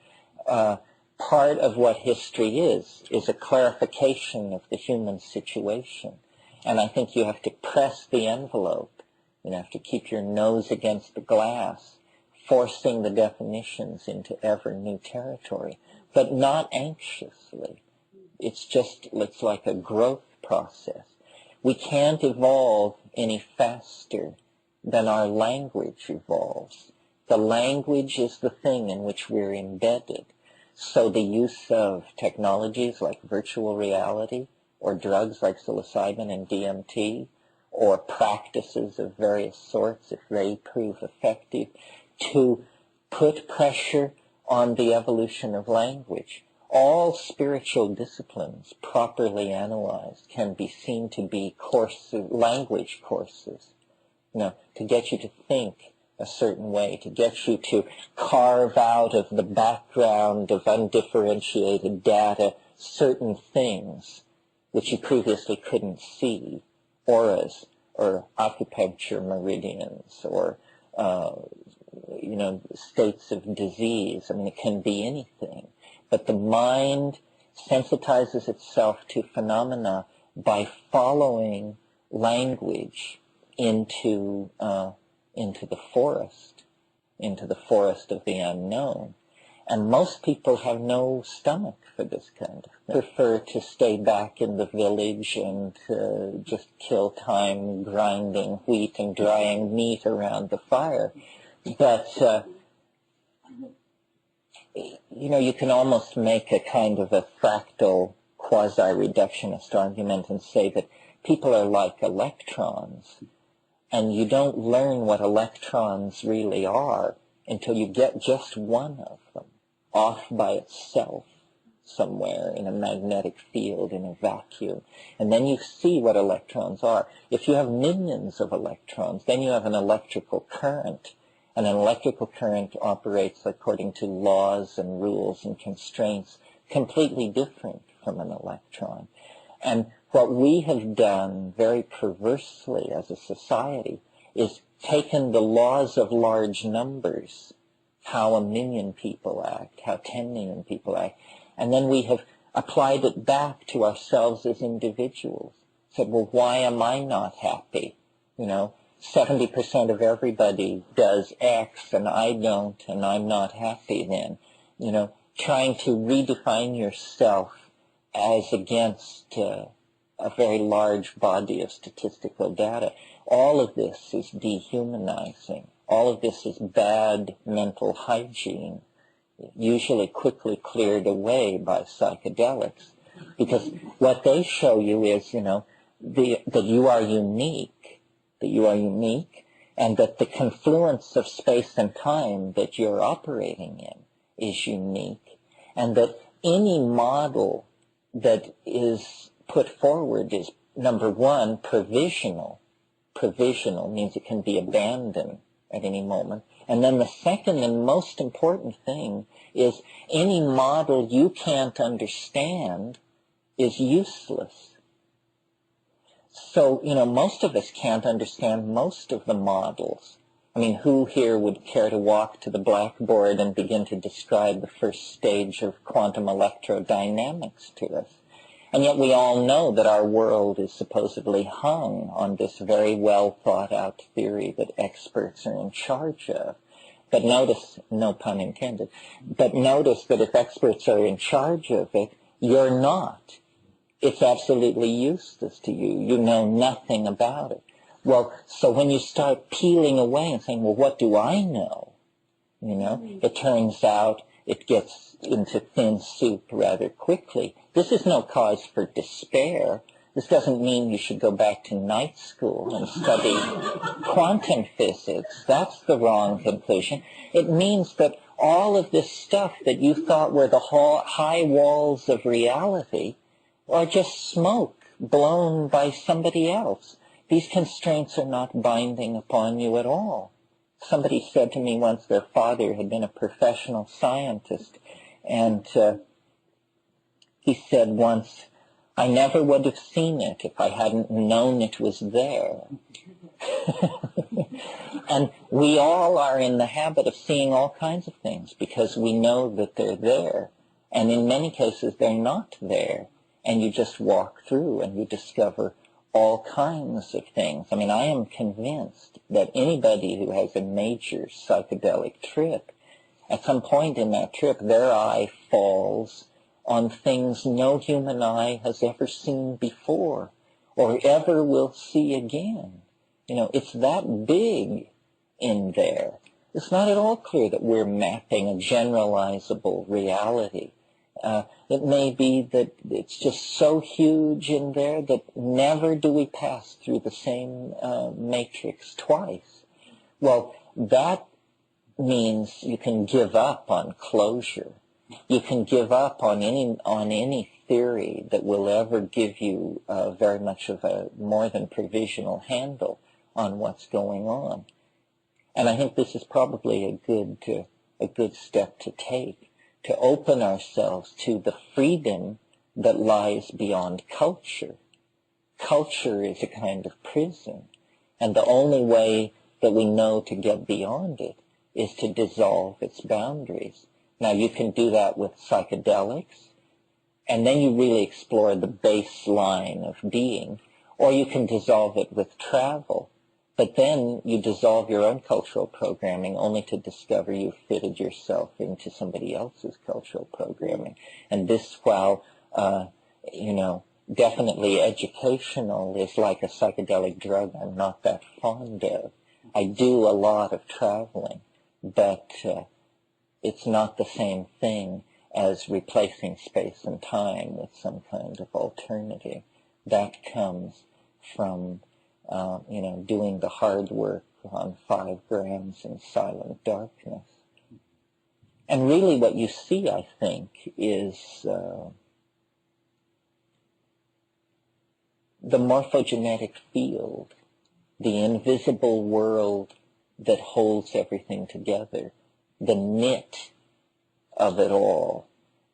Part of what history is a clarification of the human situation, and I think you have to press the envelope. You have to keep your nose against the glass, forcing the definitions into ever new territory, but not anxiously. It's like a growth process. We can't evolve any faster than our language evolves. The language is the thing in which we're embedded. So the use of technologies like virtual reality, or drugs like psilocybin and DMT, or practices of various sorts, if they prove effective, to put pressure on the evolution of language. All spiritual disciplines, properly analyzed, can be seen to be courses, language courses, to get you to think a certain way, to get you to carve out of the background of undifferentiated data certain things which you previously couldn't see, auras or acupuncture meridians or states of disease. I mean, it can be anything. But the mind sensitizes itself to phenomena by following language into the forest of the unknown. And most people have no stomach for this kind of thing. Prefer to stay back in the village and just kill time grinding wheat and drying meat around the fire. But you can almost make a kind of a fractal quasi-reductionist argument and say that people are like electrons, and you don't learn what electrons really are until you get just one of them off by itself somewhere in a magnetic field in a vacuum. And then you see what electrons are. If you have millions of electrons, then you have an electrical current. And an electrical current operates according to laws and rules and constraints completely different from an electron. And what we have done very perversely as a society is taken the laws of large numbers, how 1 million people act, how 10 million people act, and then we have applied it back to ourselves as individuals. Said, well, why am I not happy? 70% of everybody does X and I don't, and I'm not happy then. Trying to redefine yourself as against a very large body of statistical data. All of this is dehumanizing. All of this is bad mental hygiene, usually quickly cleared away by psychedelics. Because what they show you is, that you are unique, and that the confluence of space and time that you're operating in is unique, and that any model that is put forward is, number one, provisional, provisional, means it can be abandoned at any moment. And then the second and most important thing is any model you can't understand is useless. So, most of us can't understand most of the models. I mean, who here would care to walk to the blackboard and begin to describe the first stage of quantum electrodynamics to us? And yet we all know that our world is supposedly hung on this very well thought out theory that experts are in charge of. But notice, no pun intended, but notice that if experts are in charge of it, you're not. It's absolutely useless to you. You know nothing about it. Well, so when you start peeling away and saying, well, what do I know? It turns out it gets into thin soup rather quickly. This is no cause for despair. This doesn't mean you should go back to night school and study quantum physics. That's the wrong conclusion. It means that all of this stuff that you thought were the high walls of reality are just smoke blown by somebody else. These constraints are not binding upon you at all. Somebody said to me once their father had been a professional scientist, and he said once, I never would have seen it if I hadn't known it was there. And we all are in the habit of seeing all kinds of things because we know that they're there. And in many cases, they're not there. And you just walk through and you discover all kinds of things. I mean, I am convinced that anybody who has a major psychedelic trip, at some point in that trip, their eye falls on things no human eye has ever seen before or ever will see again. It's that big in there. It's not at all clear that we're mapping a generalizable reality. It may be that it's just so huge in there that never do we pass through the same matrix twice. Well, that means you can give up on closure. You can give up on any theory that will ever give you very much of a more than provisional handle on what's going on. And I think this is probably a good step to take, to open ourselves to the freedom that lies beyond culture. Culture is a kind of prison, and the only way that we know to get beyond it is to dissolve its boundaries. Now, you can do that with psychedelics, and then you really explore the baseline of being, or you can dissolve it with travel. But then you dissolve your own cultural programming only to discover you've fitted yourself into somebody else's cultural programming. And this, while, definitely educational, is like a psychedelic drug I'm not that fond of. I do a lot of traveling, but it's not the same thing as replacing space and time with some kind of alternative. That comes from doing the hard work on 5 grams in silent darkness. And really what you see, I think, is the morphogenetic field, the invisible world that holds everything together, the knit of it all,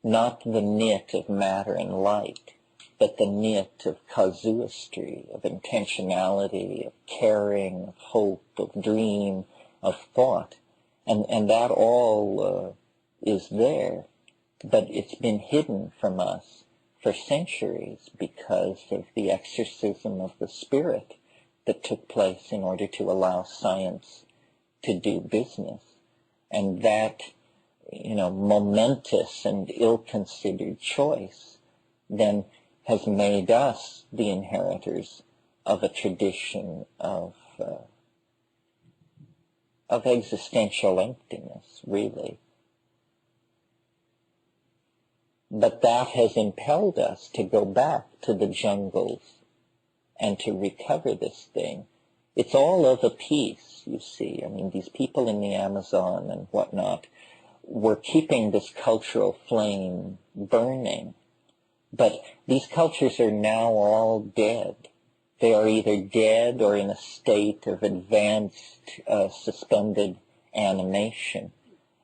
not the knit of matter and light, but the knit of casuistry, of intentionality, of caring, of hope, of dream, of thought. And that all is there, but it's been hidden from us for centuries because of the exorcism of the spirit that took place in order to allow science to do business. And that, momentous and ill-considered choice then has made us the inheritors of a tradition of existential emptiness, really. But that has impelled us to go back to the jungles and to recover this thing. It's all of a piece, you see. I mean, these people in the Amazon and whatnot were keeping this cultural flame burning. But these cultures are now all dead. They are either dead or in a state of advanced suspended animation.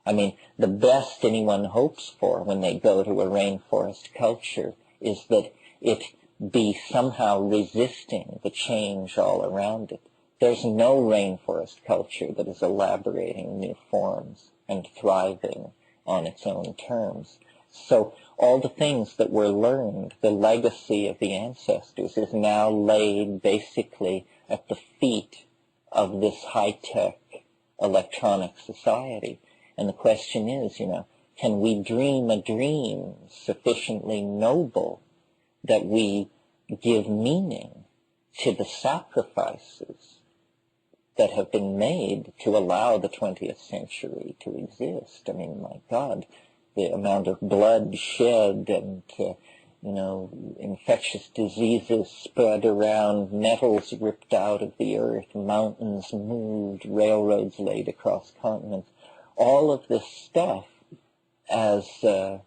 I mean, the best anyone hopes for when they go to a rainforest culture is that it be somehow resisting the change all around it. There's no rainforest culture that is elaborating new forms and thriving on its own terms. So all the things that were learned, the legacy of the ancestors, is now laid basically at the feet of this high-tech electronic society. And the question is, can we dream a dream sufficiently noble that we give meaning to the sacrifices that have been made to allow the 20th century to exist? I mean, my God, the amount of blood shed and, infectious diseases spread around, metals ripped out of the earth, mountains moved, railroads laid across continents. All of this stuff as the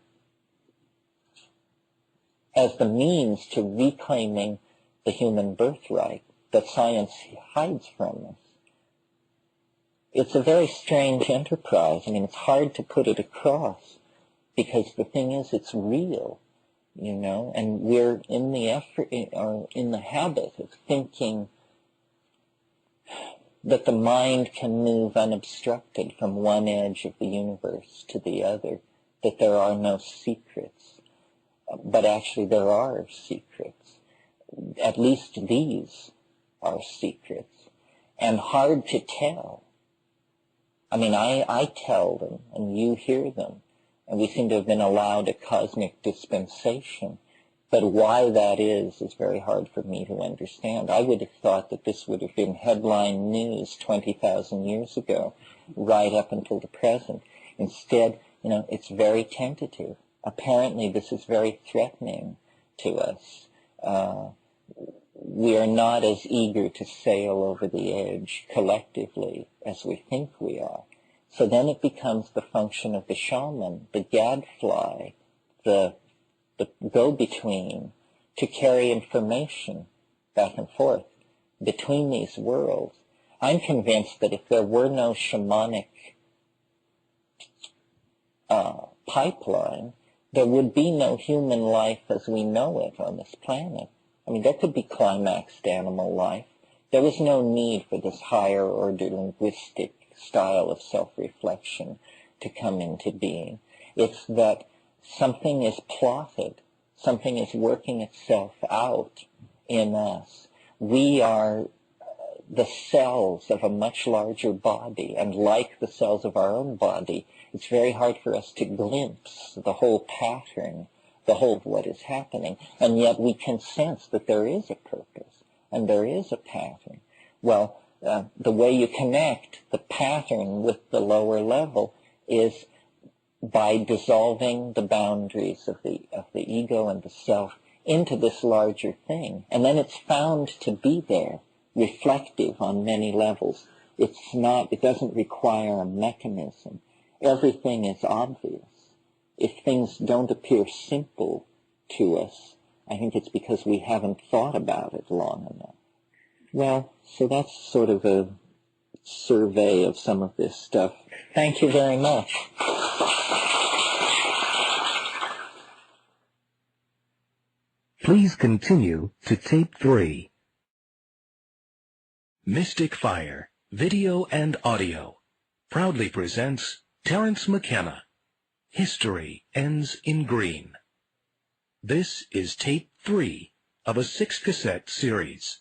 means to reclaiming the human birthright that science hides from us. It's a very strange enterprise. I mean, it's hard to put it across because the thing is, it's real, and we're in the habit of thinking that the mind can move unobstructed from one edge of the universe to the other, that there are no secrets. But actually there are secrets. At least these are secrets, and hard to tell. I mean, I tell them, and you hear them, and we seem to have been allowed a cosmic dispensation. But why that is very hard for me to understand. I would have thought that this would have been headline news 20,000 years ago, right up until the present. Instead, it's very tentative. Apparently, this is very threatening to us. We are not as eager to sail over the edge collectively as we think we are. So then it becomes the function of the shaman, the gadfly, the go-between, to carry information back and forth between these worlds. I'm convinced that if there were no shamanic pipeline, there would be no human life as we know it on this planet. I mean, there could be climaxed animal life. There was no need for this higher order linguistic style of self-reflection to come into being. It's that something is plotted, something is working itself out in us. We are the cells of a much larger body, and like the cells of our own body, it's very hard for us to glimpse the whole pattern, the whole of what is happening, and yet we can sense that there is a purpose, and there is a pattern. Well, the way you connect the pattern with the lower level is by dissolving the boundaries of the ego and the self into this larger thing. And then it's found to be there, reflective on many levels. It doesn't require a mechanism. Everything is obvious. If things don't appear simple to us, I think it's because we haven't thought about it long enough. Well, so that's sort of a survey of some of this stuff. Thank you very much. Please continue to tape 3. Mystic Fire, Video and Audio, proudly presents Terence McKenna. History Ends in Green. This is tape 3 of a 6-cassette series.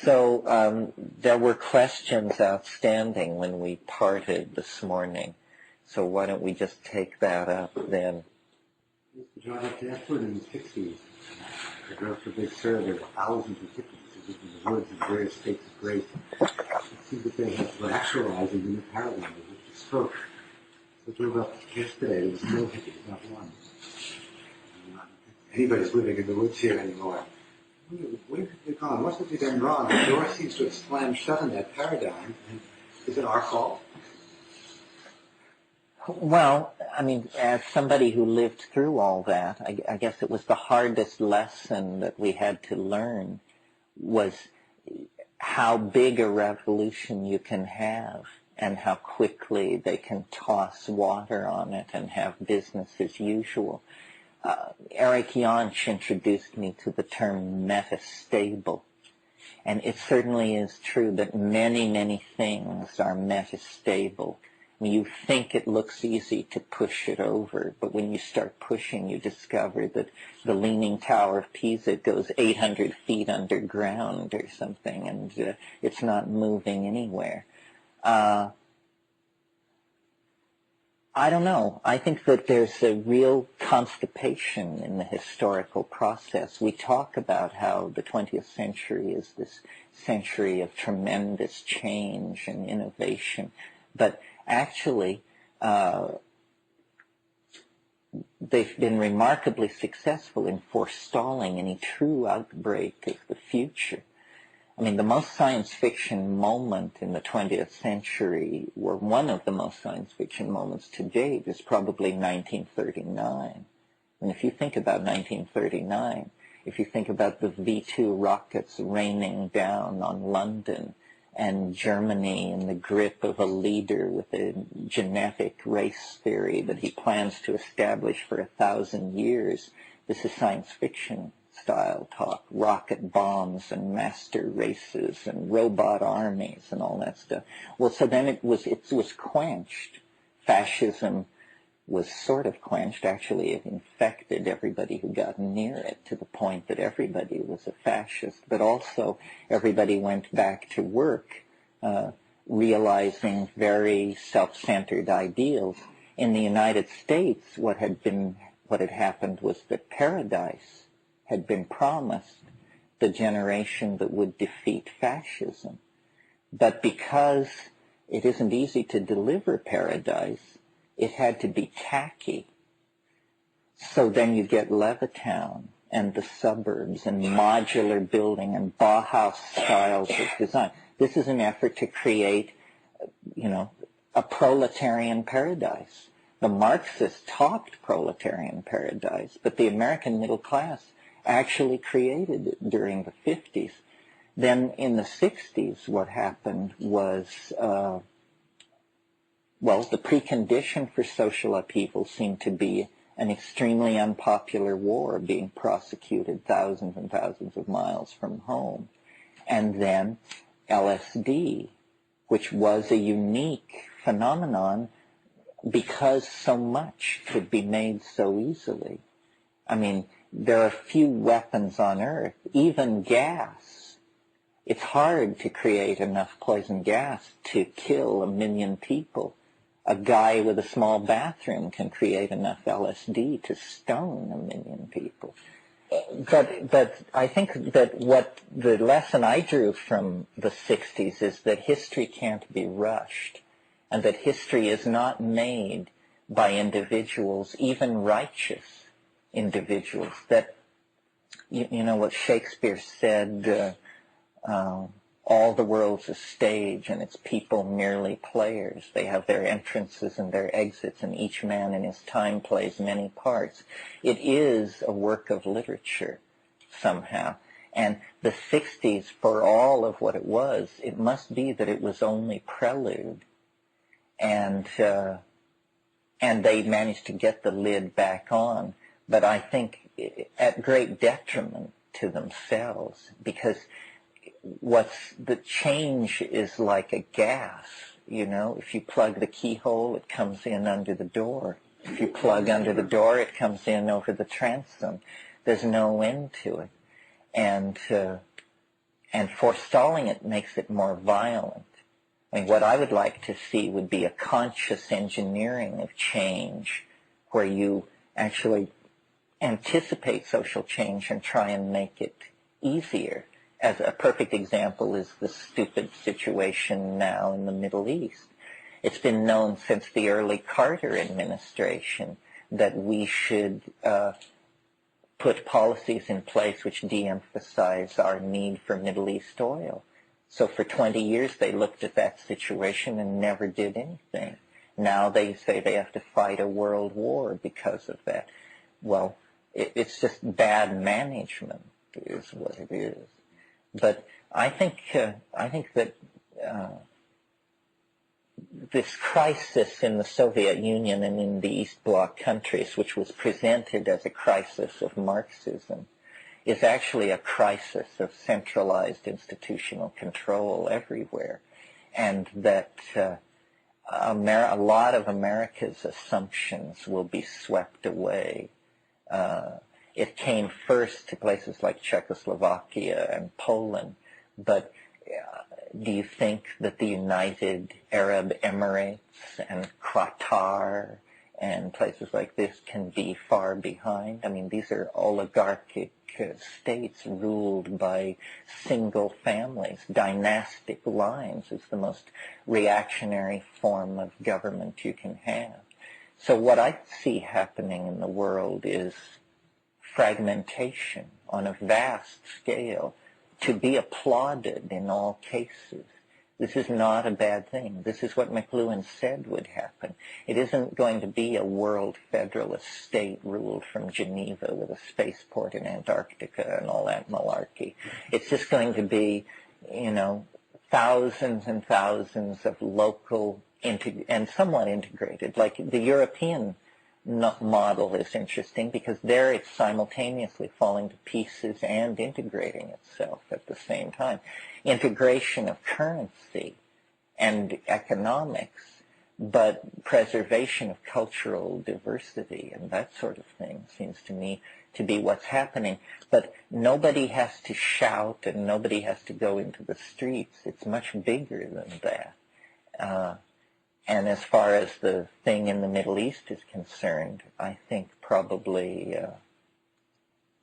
So there were questions outstanding when we parted this morning. So why don't we just take that up then? Mr. John F. Danford in the 60s, I drove for Big Sur. There were thousands of hippies who lived in the woods in various states of grace. It seemed that they had to actualize in the new paradigm of the stroke. I drove up yesterday. There was no hippie, not one. Not anybody's living in the woods here anymore. Where have they gone? What have we done wrong? The door seems to have slammed shut in that paradigm. And is it our fault? Well, I mean, as somebody who lived through all that, I guess it was the hardest lesson that we had to learn was how big a revolution you can have and how quickly they can toss water on it and have business as usual. Eric Yonch introduced me to the term metastable. And it certainly is true that many, many things are metastable. When you think it looks easy to push it over, but when you start pushing, you discover that the Leaning Tower of Pisa goes 800 feet underground or something, and it's not moving anywhere. I don't know. I think that there's a real constipation in the historical process. We talk about how the 20th century is this century of tremendous change and innovation, but actually they've been remarkably successful in forestalling any true outbreak of the future. I mean, the most science fiction moment in the 20th century, or one of the most science fiction moments to date, is probably 1939. And if you think about 1939, if you think about the V-2 rockets raining down on London and Germany in the grip of a leader with a genetic race theory that he plans to establish for 1,000 years, this is science fiction style talk, rocket bombs and master races and robot armies and all that stuff. Well, so then it was quenched. Fascism was sort of quenched. Actually, it infected everybody who got near it to the point that everybody was a fascist. But also, everybody went back to work, realizing very self-centered ideals. In the United States, what had happened was that paradise had been promised, the generation that would defeat fascism. But because it isn't easy to deliver paradise, it had to be tacky. So then you get Levittown and the suburbs and modular building and Bauhaus styles of design. This is an effort to create, a proletarian paradise. The Marxists talked proletarian paradise, but the American middle class actually created it during the 50s. Then in the 60s, what happened was, the precondition for social upheaval seemed to be an extremely unpopular war being prosecuted thousands and thousands of miles from home. And then LSD, which was a unique phenomenon because so much could be made so easily. I mean, there are few weapons on Earth, even gas. It's hard to create enough poison gas to kill 1 million people. A guy with a small bathroom can create enough LSD to stone 1 million people. But I think that what the lesson I drew from the 60s is that history can't be rushed, and that history is not made by individuals, even righteous individuals. That, you know what Shakespeare said, all the world's a stage and its people merely players. They have their entrances and their exits, and each man in his time plays many parts. It is a work of literature somehow. And the 60s, for all of what it was, it must be that it was only prelude. And they managed to get the lid back on, but I think at great detriment to themselves, because the change is like a gas, if you plug the keyhole, it comes in under the door. If you plug under the door, it comes in over the transom. There's no end to it. And forestalling it makes it more violent. I mean, what I would like to see would be a conscious engineering of change, where you actually anticipate social change and try and make it easier. As a perfect example is the stupid situation now in the Middle East. It's been known since the early Carter administration that we should put policies in place which de-emphasize our need for Middle East oil. So for 20 years they looked at that situation and never did anything. Now they say they have to fight a world war because of that. Well, it's just bad management is what it is. But I think that this crisis in the Soviet Union and in the East Bloc countries, which was presented as a crisis of Marxism, is actually a crisis of centralized institutional control everywhere, and that a lot of America's assumptions will be swept away. It came first to places like Czechoslovakia and Poland, but do you think that the United Arab Emirates and Qatar and places like this can be far behind? I mean, these are oligarchic states ruled by single families. Dynastic lines is the most reactionary form of government you can have. So what I see happening in the world is fragmentation on a vast scale, to be applauded in all cases. This is not a bad thing. This is what McLuhan said would happen. It isn't going to be a world federalist state ruled from Geneva with a spaceport in Antarctica and all that malarkey. It's just going to be, thousands and thousands of local and somewhat integrated. Like the European model is interesting because there it's simultaneously falling to pieces and integrating itself at the same time. Integration of currency and economics, but preservation of cultural diversity and that sort of thing seems to me to be what's happening. But nobody has to shout and nobody has to go into the streets. It's much bigger than that. And as far as the thing in the Middle East is concerned, I think probably,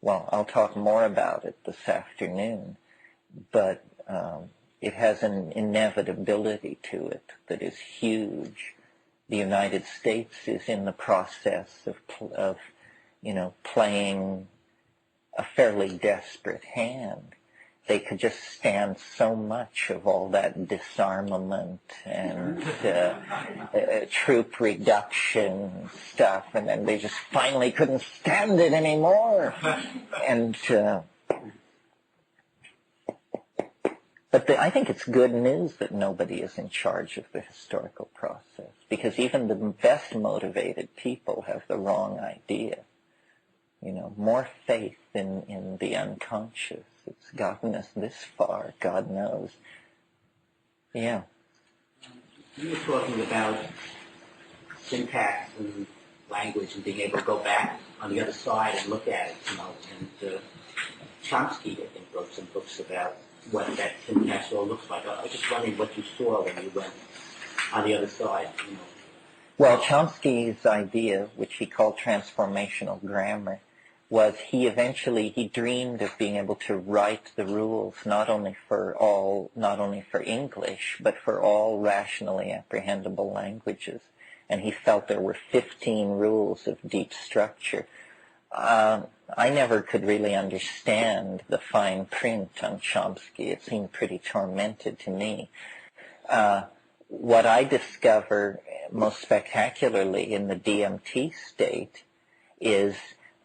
I'll talk more about it this afternoon, but it has an inevitability to it that is huge. The United States is in the process of playing a fairly desperate hand. They could just stand so much of all that disarmament and troop reduction stuff, and then they just finally couldn't stand it anymore. And I think it's good news that nobody is in charge of the historical process, because even the best motivated people have the wrong idea. More faith in the unconscious. It's gotten us this far, God knows. Yeah. You were talking about syntax and language and being able to go back on the other side and look at it, and Chomsky, I think, wrote some books about what that syntax all looks like. I was just wondering what you saw when you went on the other side, Well, Chomsky's idea, which he called transformational grammar, was he dreamed of being able to write the rules not only for English, but for all rationally apprehendable languages. And he felt there were 15 rules of deep structure. I never could really understand the fine print on Chomsky. It seemed pretty tormented to me. What I discover most spectacularly in the DMT state is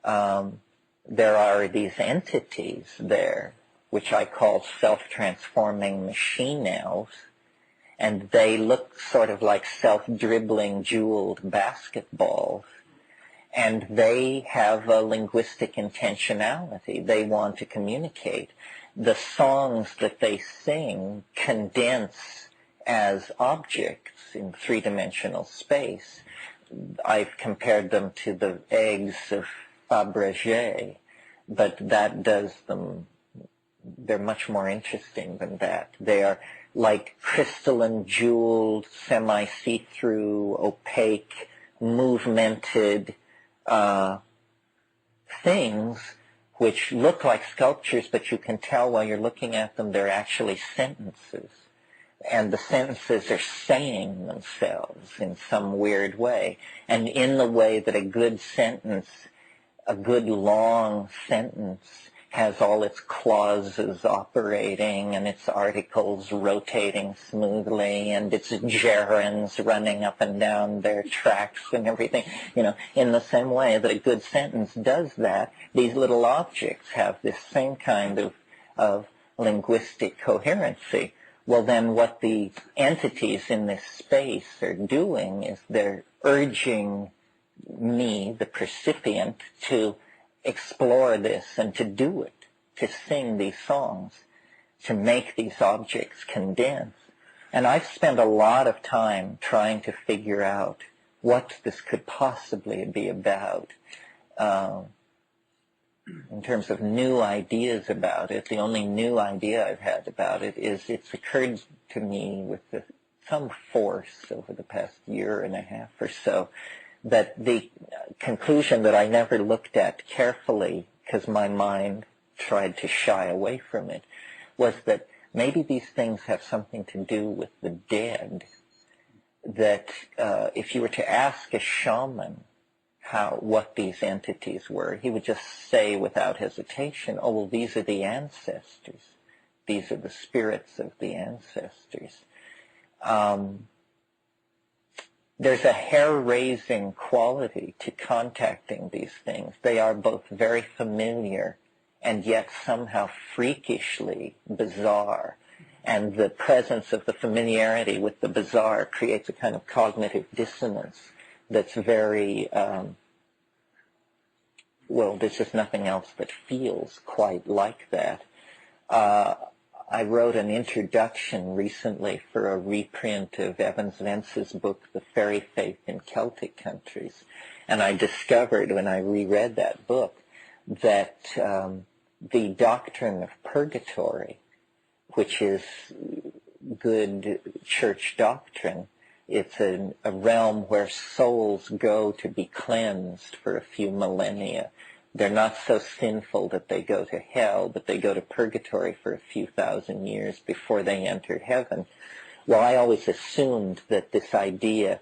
there are these entities there, which I call self-transforming machine elves, and they look sort of like self-dribbling jeweled basketballs, and they have a linguistic intentionality. They want to communicate. The songs that they sing condense as objects in three-dimensional space. I've compared them to the eggs of Fabergé, but that does them, they're much more interesting than that. They are like crystalline, jeweled, semi-see-through, opaque, movemented things which look like sculptures, but you can tell while you're looking at them they're actually sentences. and the sentences are saying themselves in some weird way, and in the way that a good sentence, a good long sentence, has all its clauses operating and its articles rotating smoothly and its gerunds running up and down their tracks and everything. In the same way that a good sentence does that, these little objects have this same kind of linguistic coherency. Well, then what the entities in this space are doing is they're urging me, the percipient, to explore this and to do it, to sing these songs, to make these objects condense. And I've spent a lot of time trying to figure out what this could possibly be about. In terms of new ideas about it, the only new idea I've had about it is it's occurred to me with some force over the past year and a half or so, that the conclusion that I never looked at carefully because my mind tried to shy away from it was that maybe these things have something to do with the dead, that if you were to ask a shaman what these entities were, he would just say without hesitation, oh, well, these are the ancestors. These are the spirits of the ancestors. There's a hair-raising quality to contacting these things. They are both very familiar and yet somehow freakishly bizarre. And the presence of the familiarity with the bizarre creates a kind of cognitive dissonance that's very, there's just nothing else that feels quite like that. I wrote an introduction recently for a reprint of Evans Vence's book, The Fairy Faith in Celtic Countries. And I discovered when I reread that book that the doctrine of purgatory, which is good church doctrine, it's a realm where souls go to be cleansed for a few millennia. They're not so sinful that they go to hell, but they go to purgatory for a few thousand years before they enter heaven. Well, I always assumed that this idea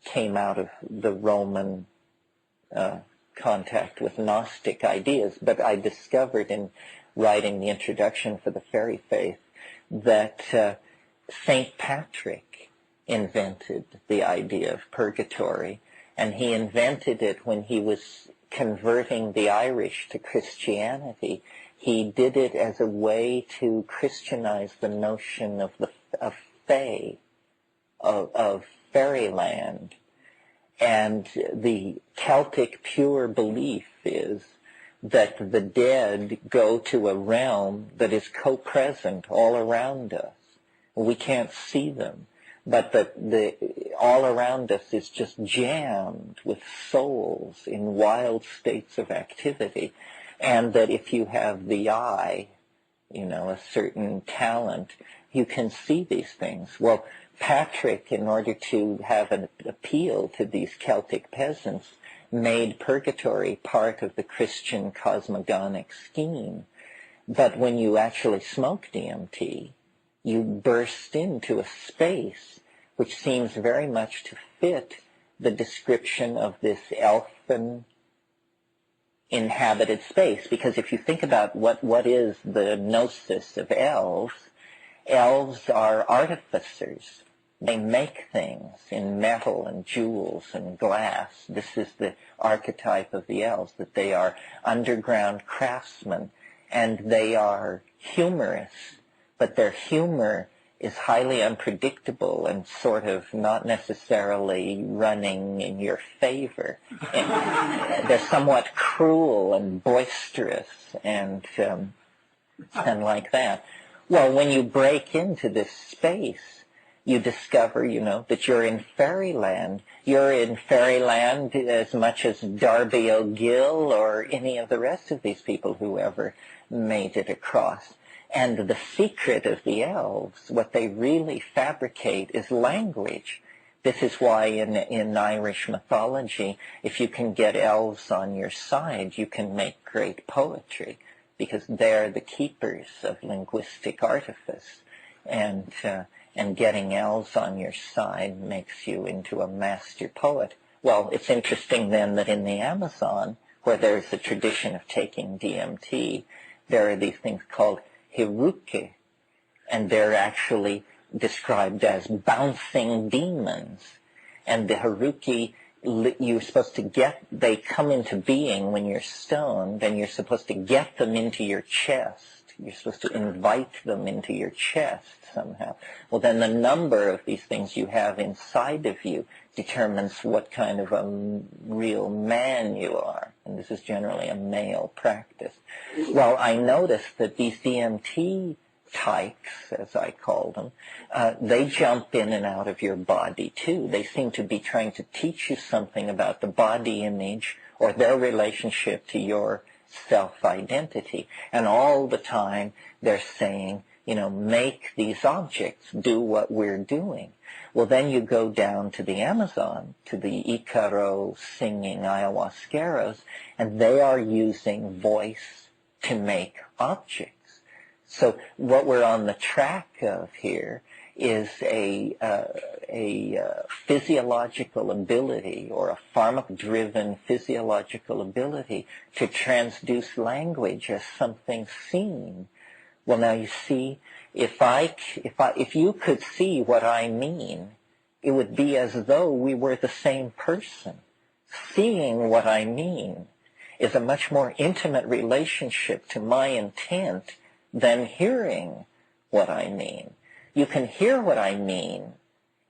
came out of the Roman contact with Gnostic ideas, but I discovered in writing the introduction for the Fairy Faith that St. Patrick invented the idea of purgatory. And he invented it when he was converting the Irish to Christianity. He did it as a way to Christianize the notion of fae, of fairyland. And the Celtic pure belief is that the dead go to a realm that is co-present all around us. We can't see them, but that all around us is just jammed with souls in wild states of activity, and that if you have the eye, a certain talent, you can see these things. Well, Patrick, in order to have an appeal to these Celtic peasants, made purgatory part of the Christian cosmogonic scheme. But when you actually smoke DMT, you burst into a space which seems very much to fit the description of this elfin inhabited space. Because if you think about what is the gnosis of elves, elves are artificers. They make things in metal and jewels and glass. This is the archetype of the elves, that they are underground craftsmen, and they are humorous, but their humor is highly unpredictable and sort of not necessarily running in your favor. They're somewhat cruel and boisterous and like that. Well, when you break into this space, you discover, that you're in fairyland. You're in fairyland as much as Darby O'Gill or any of the rest of these people who ever made it across. And the secret of the elves, what they really fabricate, is language. This is why in Irish mythology, if you can get elves on your side, you can make great poetry, because they're the keepers of linguistic artifice. And getting L's on your side makes you into a master poet. Well, it's interesting then that in the Amazon, where there's a tradition of taking DMT, there are these things called hiruke, and they're actually described as bouncing demons. And the hiruke, you're supposed to they come into being when you're stoned, and you're supposed to get them into your chest. You're supposed to invite them into your chest somehow. Well, then the number of these things you have inside of you determines what kind of a real man you are. And this is generally a male practice. Well, I noticed that these DMT types, as I call them, they jump in and out of your body too. They seem to be trying to teach you something about the body image or their relationship to your self-identity. And all the time they're saying, make these objects do what we're doing. Well, then you go down to the Amazon, to the Icaro singing ayahuasqueros, and they are using voice to make objects. So what we're on the track of here is a physiological ability, or a pharmac-driven physiological ability to transduce language as something seen. Well, now you see, if you could see what I mean, it would be as though we were the same person. Seeing what I mean is a much more intimate relationship to my intent than hearing what I mean. You can hear what I mean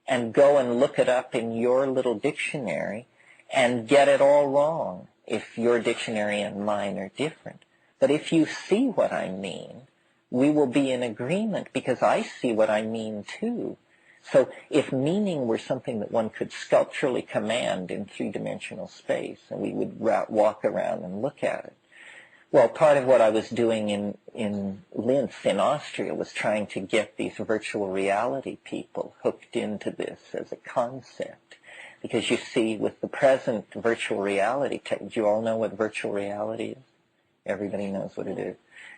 and go and look it up in your little dictionary and get it all wrong if your dictionary and mine are different. But if you see what I mean, we will be in agreement because I see what I mean too. So if meaning were something that one could sculpturally command in three-dimensional space, and we would walk around and look at it. Well, part of what I was doing in Linz in Austria was trying to get these virtual reality people hooked into this as a concept. Because you see, with the present virtual reality, do you all know what virtual reality is? Everybody knows what it is.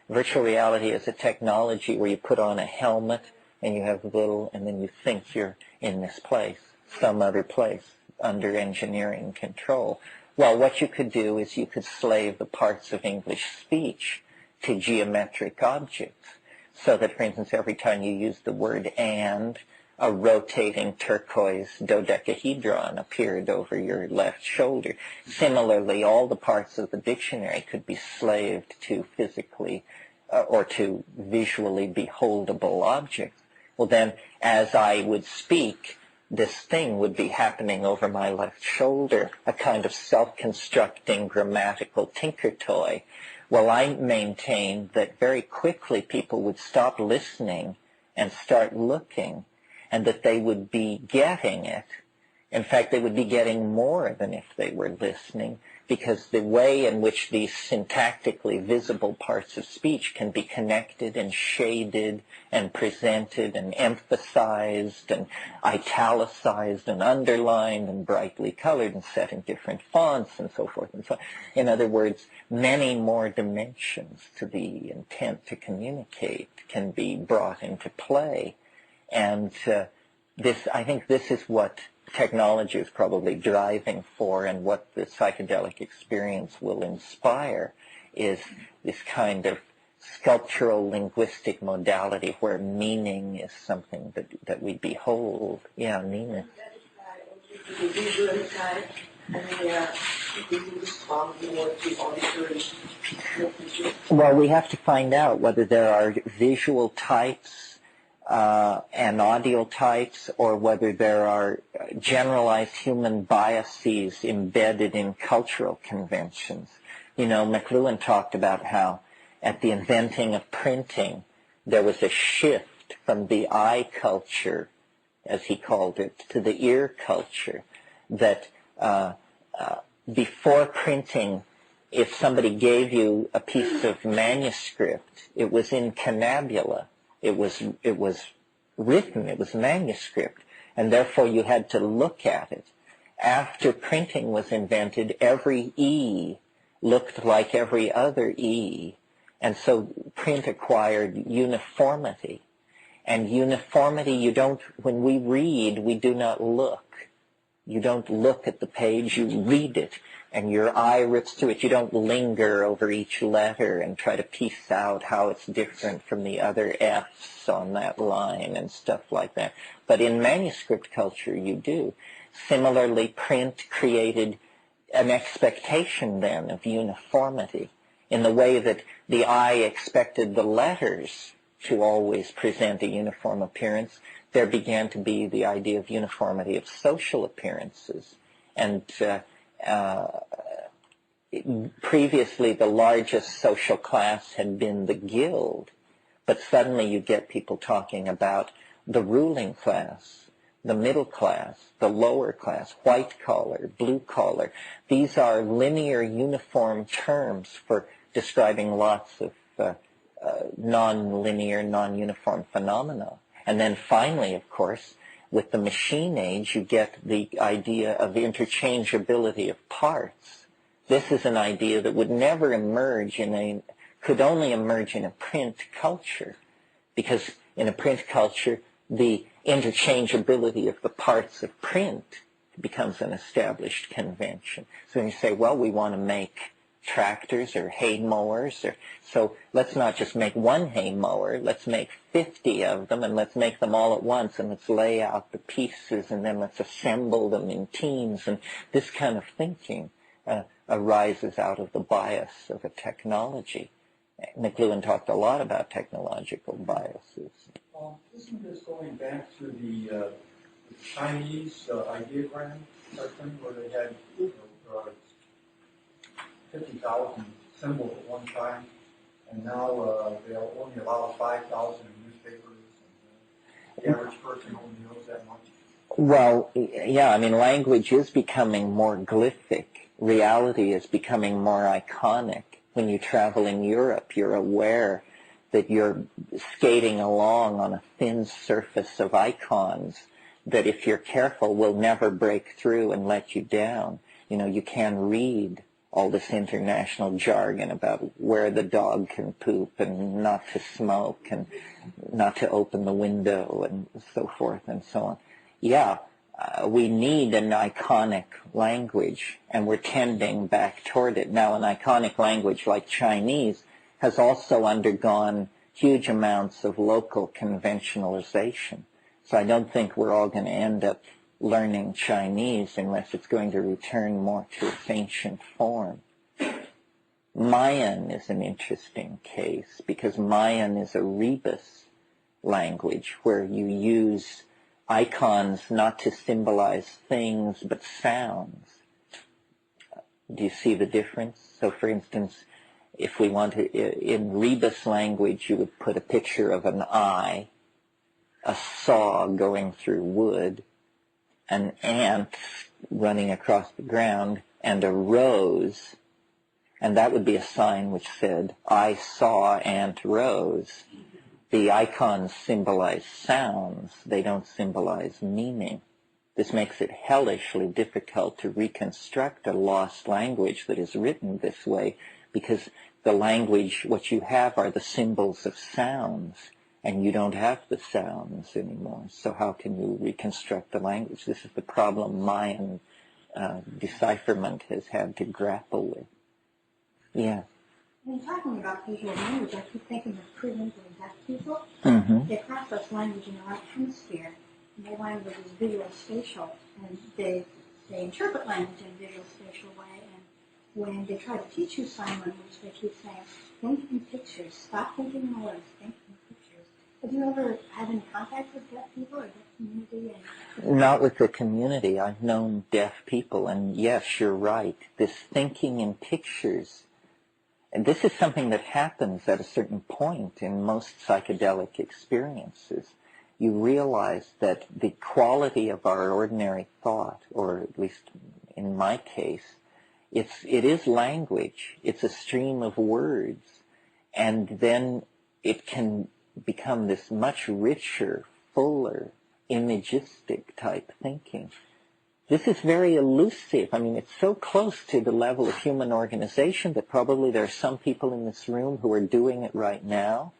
Virtual reality is a technology where you put on a helmet and you have and then you think you're in this place, some other place, under engineering control. Well, what you could do is you could slave the parts of English speech to geometric objects. So that, for instance, every time you use the word and, a rotating turquoise dodecahedron appeared over your left shoulder. Similarly, all the parts of the dictionary could be slaved to physically or to visually beholdable objects. Well, then, as I would speak, this thing would be happening over my left shoulder, a kind of self-constructing grammatical tinker toy. Well, I maintained that very quickly people would stop listening and start looking, and that they would be getting it. In fact, they would be getting more than if they were listening, because the way in which these syntactically visible parts of speech can be connected and shaded and presented and emphasized and italicized and underlined and brightly colored and set in different fonts and so forth and so on. In other words, many more dimensions to the intent to communicate can be brought into play. And I think this is what technology is probably driving for, and what the psychedelic experience will inspire is this kind of sculptural linguistic modality where meaning is something that we behold. Yeah, Nina. Well, we have to find out whether there are visual types and audio types, or whether there are generalized human biases embedded in cultural conventions. McLuhan talked about how at the inventing of printing, there was a shift from the eye culture, as he called it, to the ear culture, that before printing, if somebody gave you a piece of manuscript, it was in cannabula. It was written, it was manuscript, and therefore you had to look at it. After printing was invented, every E looked like every other E, And so print acquired uniformity. And uniformity, when we read, we do not look. You don't look at the page, you read it, and your eye rips through it. You don't linger over each letter and try to piece out how it's different from the other F's on that line and stuff like that. But in manuscript culture, you do. Similarly, print created an expectation then of uniformity in the way that the eye expected the letters to always present a uniform appearance. There began to be the idea of uniformity of social appearances. And previously the largest social class had been the guild, but suddenly you get people talking about the ruling class, the middle class, the lower class, white collar, blue collar. These are linear, uniform terms for describing lots of non-linear, non-uniform phenomena. And then finally, of course, with the machine age, you get the idea of interchangeability of parts. This is an idea that would never emerge could only emerge in a print culture, because in a print culture, the interchangeability of the parts of print becomes an established convention. So when you say, well, we want to make tractors or hay mowers, so let's not just make one hay mower, let's make 50 of them, and let's make them all at once, and let's lay out the pieces, and then let's assemble them in teams. And this kind of thinking arises out of the bias of a technology. McLuhan talked a lot about technological biases. Isn't this going back to the Chinese ideogram thing where they had 50,000 symbols at one time, and now they'll only allow 5,000 in newspapers, and the average person only knows that much? Well, yeah, I mean, language is becoming more glyphic. Reality is becoming more iconic. When you travel in Europe, you're aware that you're skating along on a thin surface of icons that, if you're careful, will never break through and let you down. You know, you can read all this international jargon about where the dog can poop and not to smoke and not to open the window and so forth and so on. Yeah, we need an iconic language, and we're tending back toward it. Now, an iconic language like Chinese has also undergone huge amounts of local conventionalization. So I don't think we're all going to end up learning Chinese unless it's going to return more to its ancient form. Mayan is an interesting case because Mayan is a rebus language where you use icons not to symbolize things but sounds. Do you see the difference? So, for instance, if we want to, in rebus language, you would put a picture of an eye, a saw going through wood, an ant running across the ground, and a rose, and that would be a sign which said, I saw ant rose. The icons symbolize sounds. They don't symbolize meaning. This makes it hellishly difficult to reconstruct a lost language that is written this way, because the language, what you have are the symbols of sounds, and you don't have the sounds anymore. So how can you reconstruct the language? This is the problem Mayan decipherment has had to grapple with. Yeah. When talking about visual language, I keep thinking of pre-mentally deaf people. Mm-hmm. They process language in the right hemisphere, and their language is visual spatial, and they interpret language in a visual spatial way. And when they try to teach you sign language, they keep saying, think in pictures, stop thinking in words, think in pictures. Have you ever had any contact with deaf people or deaf community? Not with the community. I've known deaf people, and yes, you're right. This thinking in pictures, and this is something that happens at a certain point in most psychedelic experiences. You realize that the quality of our ordinary thought, or at least in my case, it is language. It's a stream of words. And then it can become this much richer, fuller, imagistic type thinking. This is very elusive. I mean, it's so close to the level of human organization that probably there are some people in this room who are doing it right now.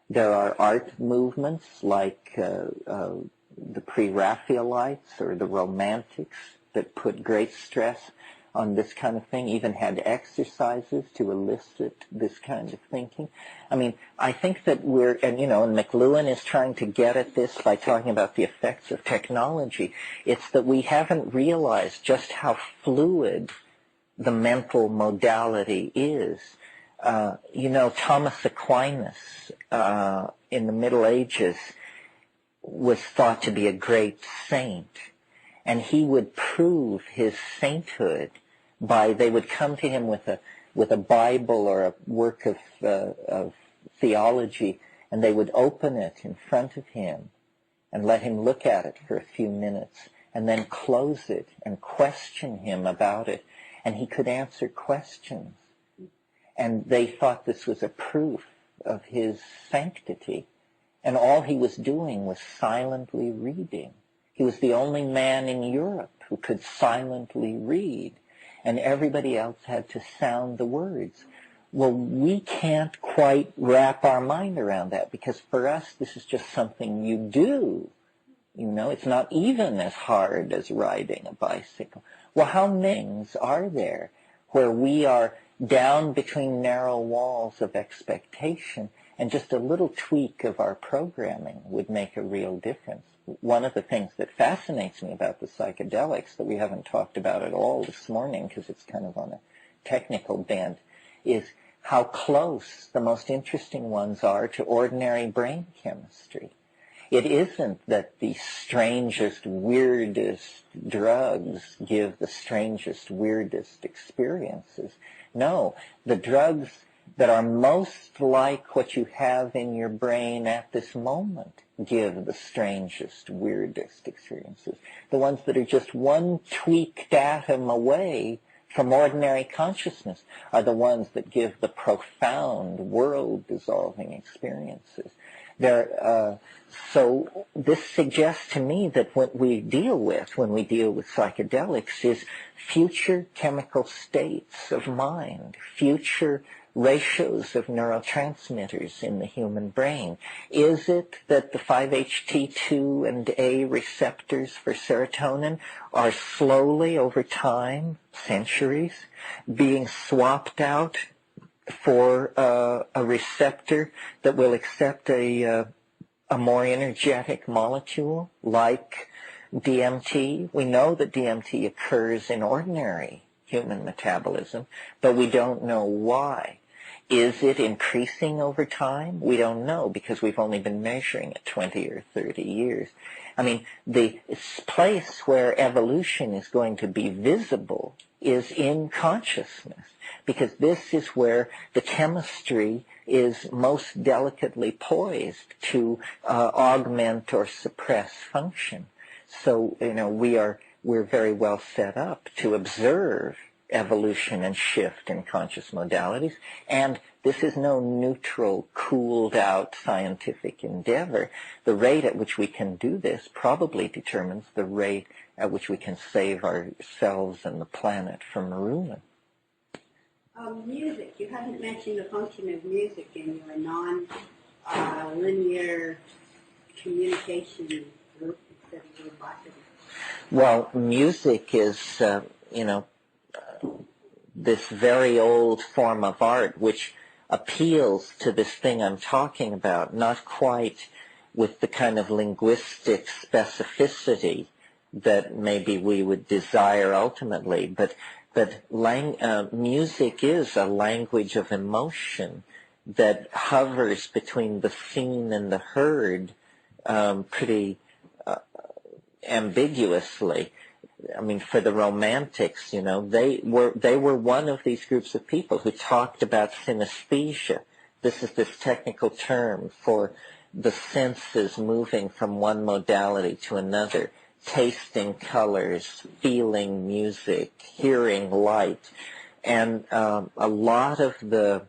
There are art movements like the pre-Raphaelites or the Romantics that put great stress on this kind of thing, even had exercises to elicit this kind of thinking. I mean, I think that and McLuhan is trying to get at this by talking about the effects of technology. It's that we haven't realized just how fluid the mental modality is. Thomas Aquinas in the Middle Ages was thought to be a great saint, and he would prove his sainthood they would come to him with a Bible or a work of theology, and they would open it in front of him and let him look at it for a few minutes, and then close it and question him about it, and he could answer questions. And they thought this was a proof of his sanctity. And all he was doing was silently reading. He was the only man in Europe who could silently read, and everybody else had to sound the words. Well, we can't quite wrap our mind around that, because for us this is just something you do. It's not even as hard as riding a bicycle. Well, how many things are there where we are down between narrow walls of expectation, and just a little tweak of our programming would make a real difference? One of the things that fascinates me about the psychedelics that we haven't talked about at all this morning, because it's kind of on a technical bent, is how close the most interesting ones are to ordinary brain chemistry. It isn't that the strangest, weirdest drugs give the strangest, weirdest experiences. No, the drugs that are most like what you have in your brain at this moment give the strangest, weirdest experiences. The ones that are just one tweaked atom away from ordinary consciousness are the ones that give the profound, world-dissolving experiences. So this suggests to me that what we deal with when we deal with psychedelics is future chemical states of mind, future ratios of neurotransmitters in the human brain. Is it that the 5-HT2 and A receptors for serotonin are slowly over time, centuries, being swapped out for a receptor that will accept a more energetic molecule like DMT? We know that DMT occurs in ordinary human metabolism, but we don't know why. Is it increasing over time? We don't know, because we've only been measuring it 20 or 30 years. I mean, the place where evolution is going to be visible is in consciousness, because this is where the chemistry is most delicately poised to augment or suppress function. So, we're very well set up to observe evolution and shift in conscious modalities, and this is no neutral, cooled-out scientific endeavor. The rate at which we can do this probably determines the rate at which we can save ourselves and the planet from ruin. Music. You haven't mentioned the function of music in your non-linear communication group instead of robotic. Well, music is, this very old form of art which appeals to this thing I'm talking about, not quite with the kind of linguistic specificity that maybe we would desire ultimately, but music is a language of emotion that hovers between the seen and the heard pretty ambiguously. I mean, for the Romantics, they were one of these groups of people who talked about synesthesia. This is this technical term for the senses moving from one modality to another, tasting colors, feeling music, hearing light. And a lot of the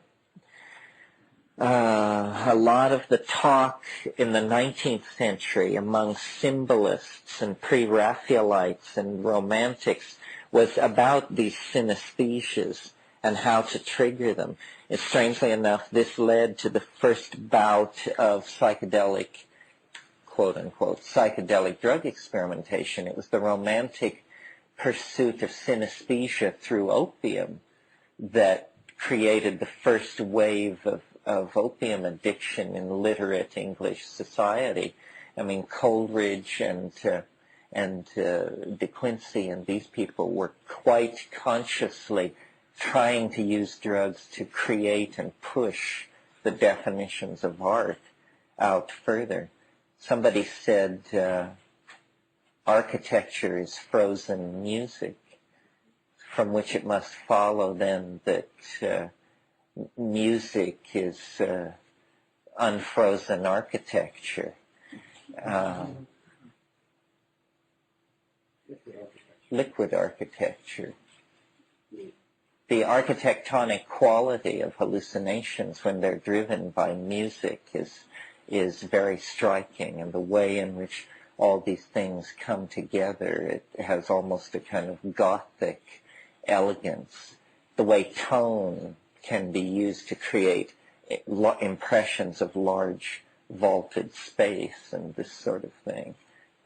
A lot of the talk in the 19th century among symbolists and pre-Raphaelites and romantics was about these synesthesias and how to trigger them. And strangely enough, this led to the first bout of psychedelic, quote-unquote, psychedelic drug experimentation. It was the romantic pursuit of synesthesia through opium that created the first wave of opium addiction in literate English society. I mean, Coleridge and De Quincey and these people were quite consciously trying to use drugs to create and push the definitions of art out further. Somebody said architecture is frozen music, from which it must follow then that music is unfrozen architecture. Liquid architecture. The architectonic quality of hallucinations when they're driven by music is very striking, and the way in which all these things come together, it has almost a kind of Gothic elegance. The way tone can be used to create impressions of large vaulted space and this sort of thing.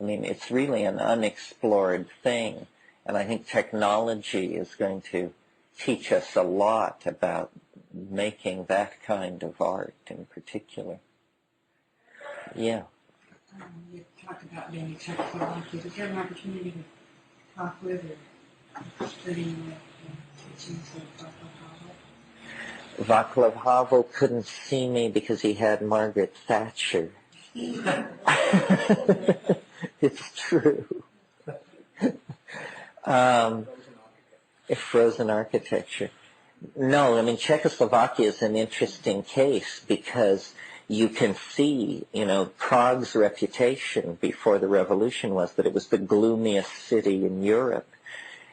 I mean, it's really an unexplored thing, and I think technology is going to teach us a lot about making that kind of art in particular. Yeah. You talked about being in Czechoslovakia. Is there an opportunity to talk with or study with teachings of Václav Havel? Václav Havel couldn't see me because he had Margaret Thatcher. It's true. Frozen architecture. No, I mean, Czechoslovakia is an interesting case because you can see, Prague's reputation before the revolution was that it was the gloomiest city in Europe.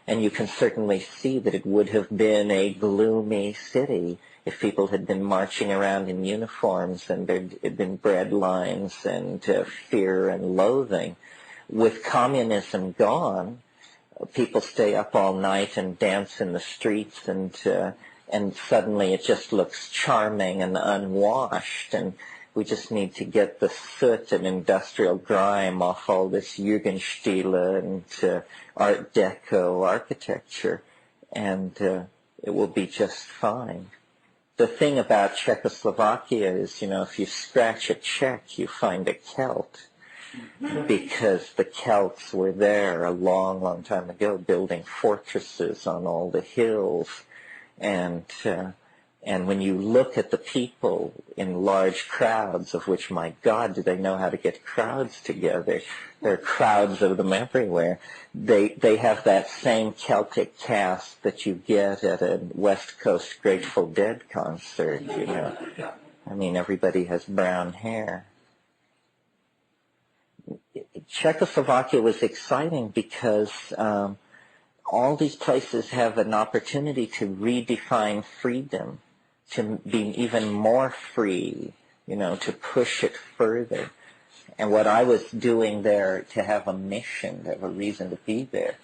And you can certainly see that it would have been a gloomy city if people had been marching around in uniforms and there had been bread lines and fear and loathing. With communism gone, people stay up all night and dance in the streets, and suddenly it just looks charming and unwashed, and we just need to get the soot and industrial grime off all this Jugendstil and Art Deco architecture, and it will be just fine. The thing about Czechoslovakia is, if you scratch a Czech, you find a Celt, because the Celts were there a long, long time ago, building fortresses on all the hills, and when you look at the people in large crowds, of which, my God, do they know how to get crowds together? There are crowds of them everywhere. They have that same Celtic cast that you get at a West Coast Grateful Dead concert, I mean, everybody has brown hair. Czechoslovakia was exciting because all these places have an opportunity to redefine freedom, to be even more free, to push it further. And what I was doing there to have a mission, to have a reason to be there,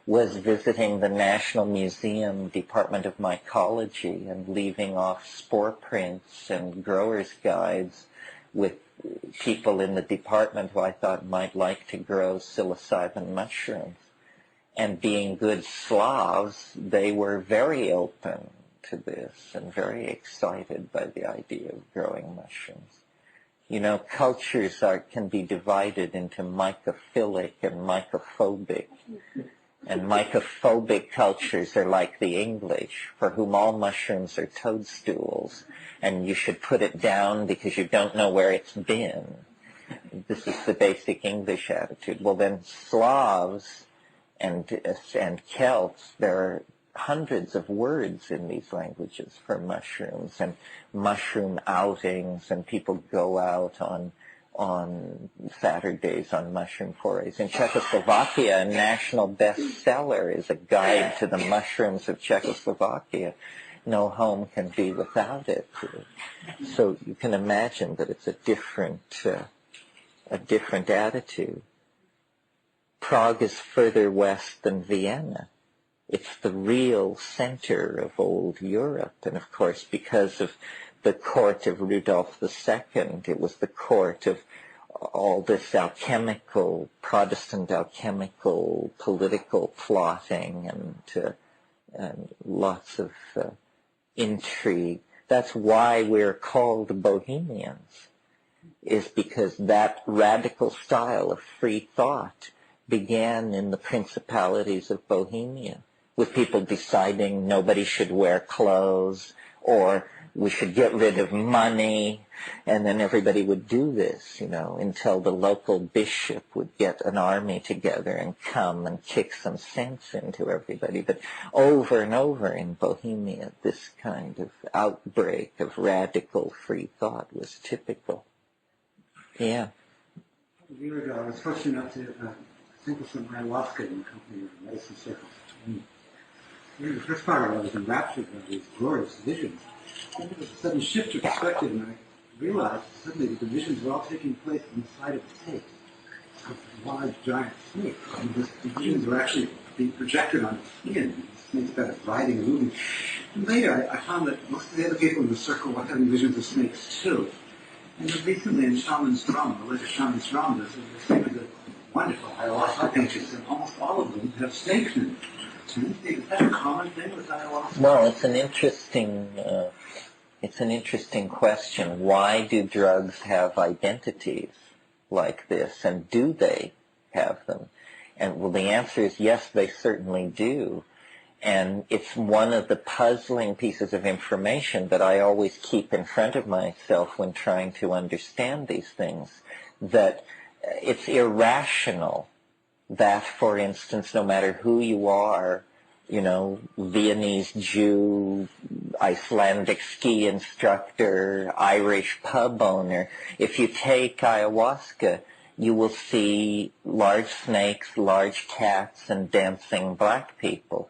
was visiting the National Museum Department of Mycology and leaving off spore prints and growers' guides with people in the department who I thought might like to grow psilocybin mushrooms. And being good Slavs, they were very open to this and very excited by the idea of growing mushrooms. Cultures can be divided into mycophilic and mycophobic. And mycophobic cultures are like the English, for whom all mushrooms are toadstools, and you should put it down because you don't know where it's been. This is the basic English attitude. Well, then Slavs and Celts, there are hundreds of words in these languages for mushrooms, and mushroom outings, and people go out on Saturdays on mushroom forays. In Czechoslovakia, a national bestseller is a guide to the mushrooms of Czechoslovakia, no home can be without it. So you can imagine that it's a different attitude. Prague is further west than Vienna. It's the real center of old Europe. And of course, because of the court of Rudolf II, it was the court of all this Protestant alchemical political plotting and lots of intrigue. That's why we're called Bohemians, is because that radical style of free thought began in the principalities of Bohemia, with people deciding nobody should wear clothes, or we should get rid of money, and then everybody would do this, until the local bishop would get an army together and come and kick some sense into everybody. But over and over in Bohemia, this kind of outbreak of radical free thought was typical. Yeah. A year ago, I was fortunate enough to sample some ayahuasca in the company of the medicine circle. And the first part of it, I was enraptured by these glorious visions. And there was a sudden shift of perspective, and I realized suddenly that the visions were all taking place inside of a tape. A large, giant snake. And the visions were actually being projected on the skin. The snake started writhing and moving. And later, I found that most of the other people in the circle were having visions of snakes, too. And then recently in Shaman's Drum, the later Shaman's Drum, there's a series of wonderful ayahuasca paintings, and almost all of them have snakes in it. Is that a common thing with ayahuasca? Well, it's an interesting question. Why do drugs have identities like this, and do they have them? And well, the answer is yes, they certainly do. And it's one of the puzzling pieces of information that I always keep in front of myself when trying to understand these things, that it's irrational that, for instance, no matter who you are, Viennese Jew, Icelandic ski instructor, Irish pub owner, if you take ayahuasca, you will see large snakes, large cats, and dancing black people,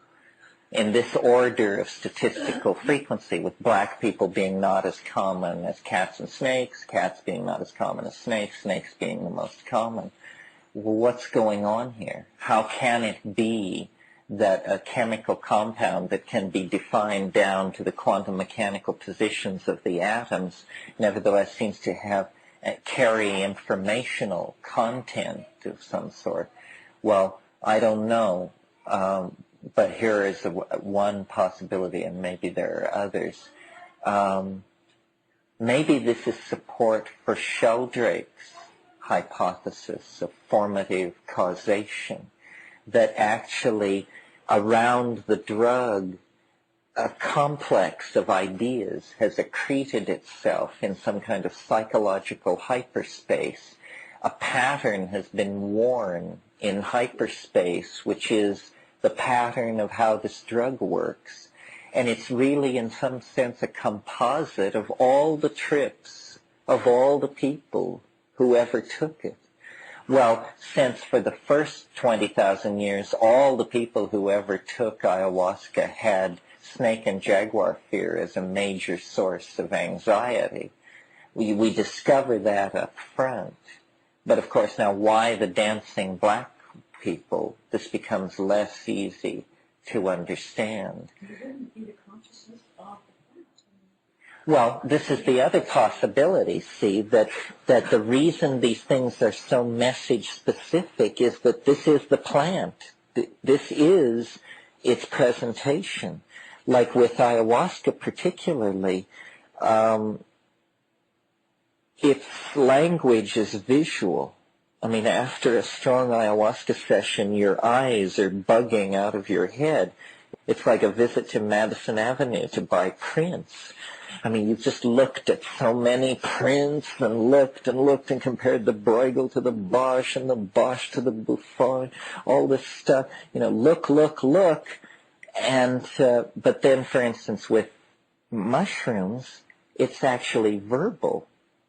in this order of statistical frequency, with black people being not as common as cats and snakes, cats being not as common as snakes, snakes being the most common. Well, what's going on here? How can it be that a chemical compound that can be defined down to the quantum mechanical positions of the atoms nevertheless seems to carry informational content of some sort? Well, I don't know. But here is one possibility, and maybe there are others. Maybe this is support for Sheldrake's hypothesis of formative causation, that actually around the drug, a complex of ideas has accreted itself in some kind of psychological hyperspace. A pattern has been worn in hyperspace, which is the pattern of how this drug works. And it's really, in some sense, a composite of all the trips of all the people who ever took it. Well, since for the first 20,000 years, all the people who ever took ayahuasca had snake and jaguar fear as a major source of anxiety, we discover that up front. But of course, now why the dancing black people? This becomes less easy to understand. Well, this is the other possibility, see, that the reason these things are so message specific is that this is the plant. This is its presentation. Like with ayahuasca particularly, its language is visual. I mean, after a strong ayahuasca session, your eyes are bugging out of your head. It's like a visit to Madison Avenue to buy prints. I mean, you've just looked at so many prints and looked and compared the Bruegel to the Bosch and the Bosch to the Buffon, all this stuff. Look. And, but then, for instance, with mushrooms, it's actually verbal.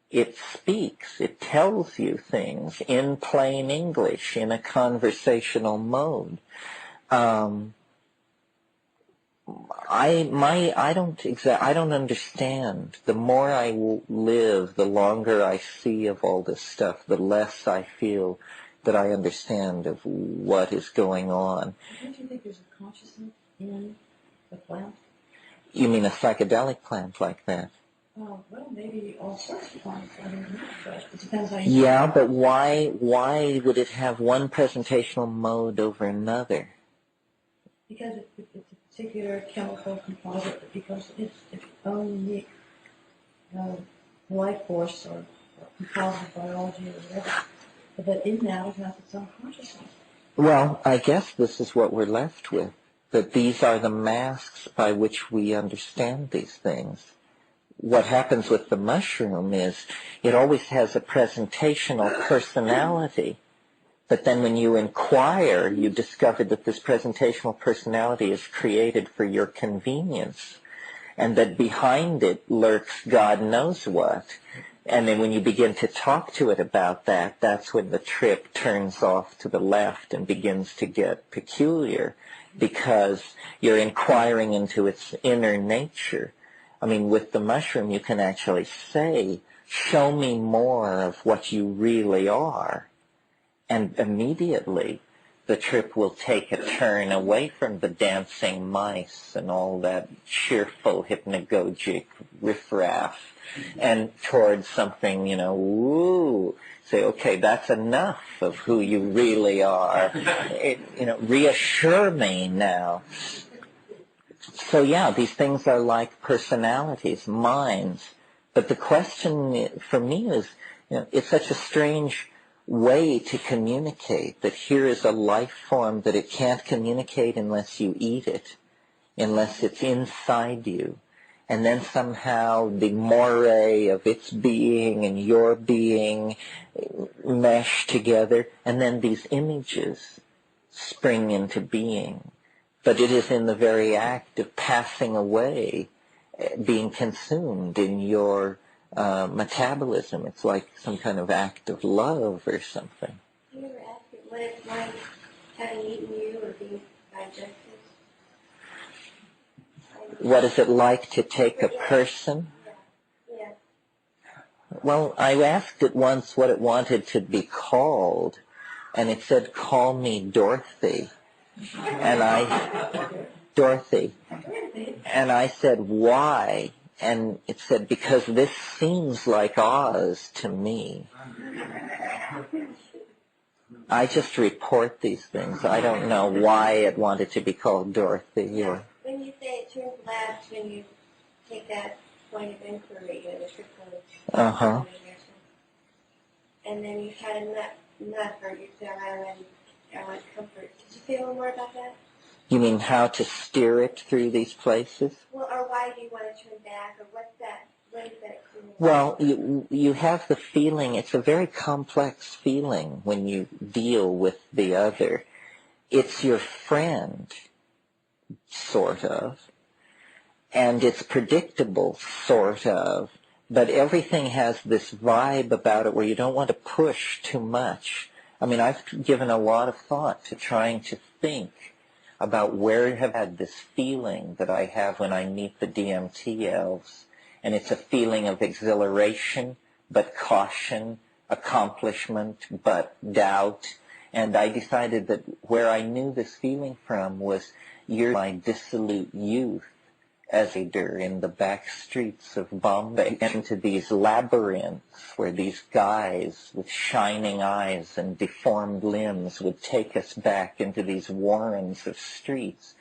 It speaks, it tells you things in plain English, in a conversational mode. I don't understand. The more I live, the longer I see of all this stuff, the less I feel that I understand of what is going on. Don't you think there's a consciousness in the plant? You mean a psychedelic plant like that? Well, maybe all sorts of plants. I don't know, but it depends how you. Yeah, but why would it have one presentational mode over another? Because it's a particular chemical composite that becomes its own unique life force or composite biology or whatever. But in that, it has its own consciousness. Well, I guess this is what we're left with, that these are the masks by which we understand these things. What happens with the mushroom is it always has a presentational personality, but then when you inquire, you discover that this presentational personality is created for your convenience, and that behind it lurks God knows what. And then when you begin to talk to it about that, that's when the trip turns off to the left and begins to get peculiar, because you're inquiring into its inner nature. I mean, with the mushroom, you can actually say, show me more of what you really are. And immediately, the trip will take a turn away from the dancing mice and all that cheerful, hypnagogic riffraff, and towards something, woo, say, okay, that's enough of who you really are. Reassure me now. So yeah, these things are like personalities, minds. But the question for me is, it's such a strange way to communicate, that here is a life form that it can't communicate unless you eat it, unless it's inside you. And then somehow the moire of its being and your being mesh together, and then these images spring into being. But it is in the very act of passing away, being consumed in your metabolism. It's like some kind of act of love or something. Do you ever ask it what it's like having eaten you or being digested? What is it like to take a person? Yeah. Well, I asked it once what it wanted to be called, and it said, call me Dorothy. Dorothy. And I said, why? And it said, because this seems like Oz to me. I just report these things. I don't know why it wanted to be called Dorothy. Or When you say it turns labs, when you take that point of inquiry, the trip Uh-huh. and then you had a nut, or you said, I want comfort. Did you say a little more about that? You mean how to steer it through these places? Well, or why do you want to turn back, or what's that? What is that? Well, you have the feeling, it's a very complex feeling when you deal with the other. It's your friend, sort of, and it's predictable, sort of, but everything has this vibe about it where you don't want to push too much. I mean, I've given a lot of thought to trying to think about where I have had this feeling that I have when I meet the DMT elves. And it's a feeling of exhilaration, but caution, accomplishment, but doubt. And I decided that where I knew this feeling from was my dissolute youth as a leader in the back streets of Bombay, into these labyrinths where these guys with shining eyes and deformed limbs would take us back into these warrens of streets.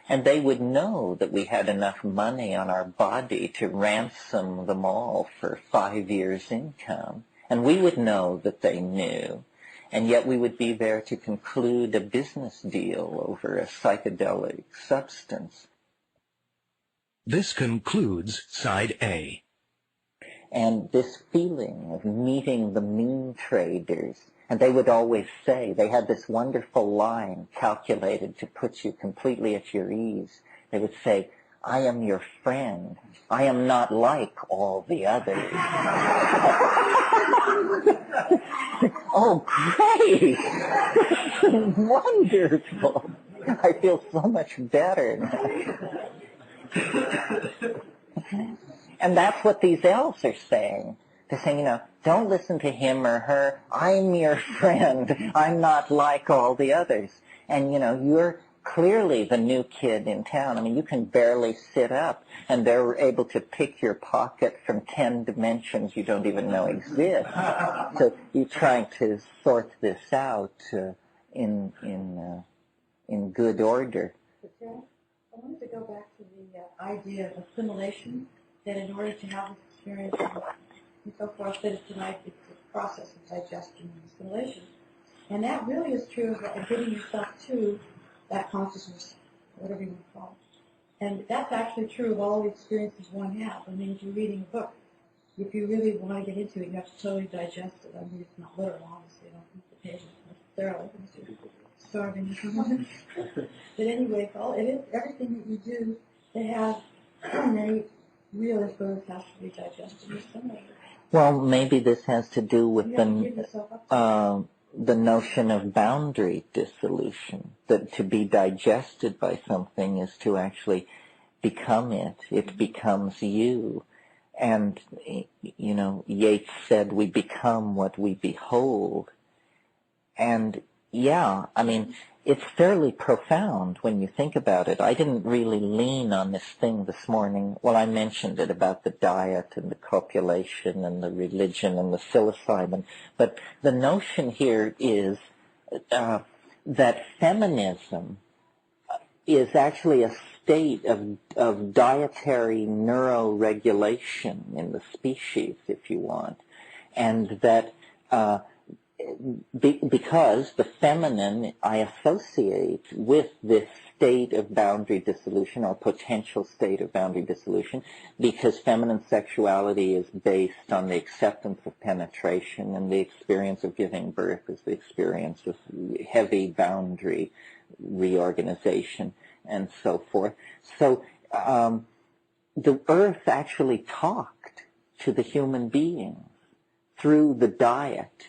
And they would know that we had enough money on our body to ransom them all for 5 years' income. And we would know that they knew. And yet we would be there to conclude a business deal over a psychedelic substance. This concludes Side A. And this feeling of meeting the mean traders, and they would always say, they had this wonderful line calculated to put you completely at your ease. They would say, I am your friend. I am not like all the others. Oh, great! Wonderful. I feel so much better. And that's what these elves are saying. They're saying, don't listen to him or her. I'm your friend. I'm not like all the others. And, you're clearly the new kid in town. I mean, you can barely sit up, and they're able to pick your pocket from 10 dimensions you don't even know exist. So you're trying to sort this out in good order. I wanted to go back to the idea of assimilation, that in order to have this experience and so forth, that it's a process of digestion and assimilation. And that really is true of getting yourself to that consciousness, whatever you want to call it. And that's actually true of all the experiences one has. I mean, if you're reading a book, if you really want to get into it, you have to totally digest it. I mean, it's not literal, obviously. You don't eat the pages necessarily because you're starving or something. But anyway, everything that you do that has any real influence has to be digested in some way. Well, maybe this has to do with the notion of boundary dissolution, that to be digested by something is to actually become it. It becomes you. And, Yeats said, we become what we behold. And, yeah, I mean, it's fairly profound when you think about it. I didn't really lean on this thing this morning. Well, I mentioned it about the diet and the copulation and the religion and the psilocybin. But the notion here is that feminism is actually a state of dietary neuroregulation in the species, if you want. And that because the feminine I associate with this state of boundary dissolution or potential state of boundary dissolution, because feminine sexuality is based on the acceptance of penetration, and the experience of giving birth is the experience of heavy boundary reorganization and so forth. So the earth actually talked to the human beings through the diet.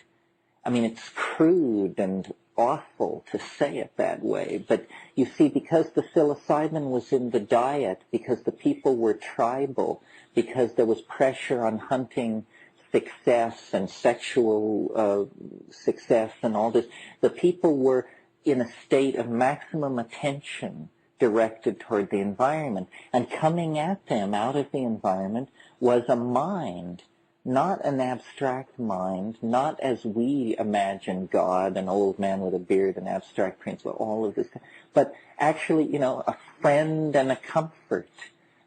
I mean, it's crude and awful to say it that way, but you see, because the psilocybin was in the diet, because the people were tribal, because there was pressure on hunting success and sexual success and all this, the people were in a state of maximum attention directed toward the environment, and coming at them out of the environment was a mind, not an abstract mind, not as we imagine God, an old man with a beard, an abstract principle, all of this, but actually, a friend and a comfort,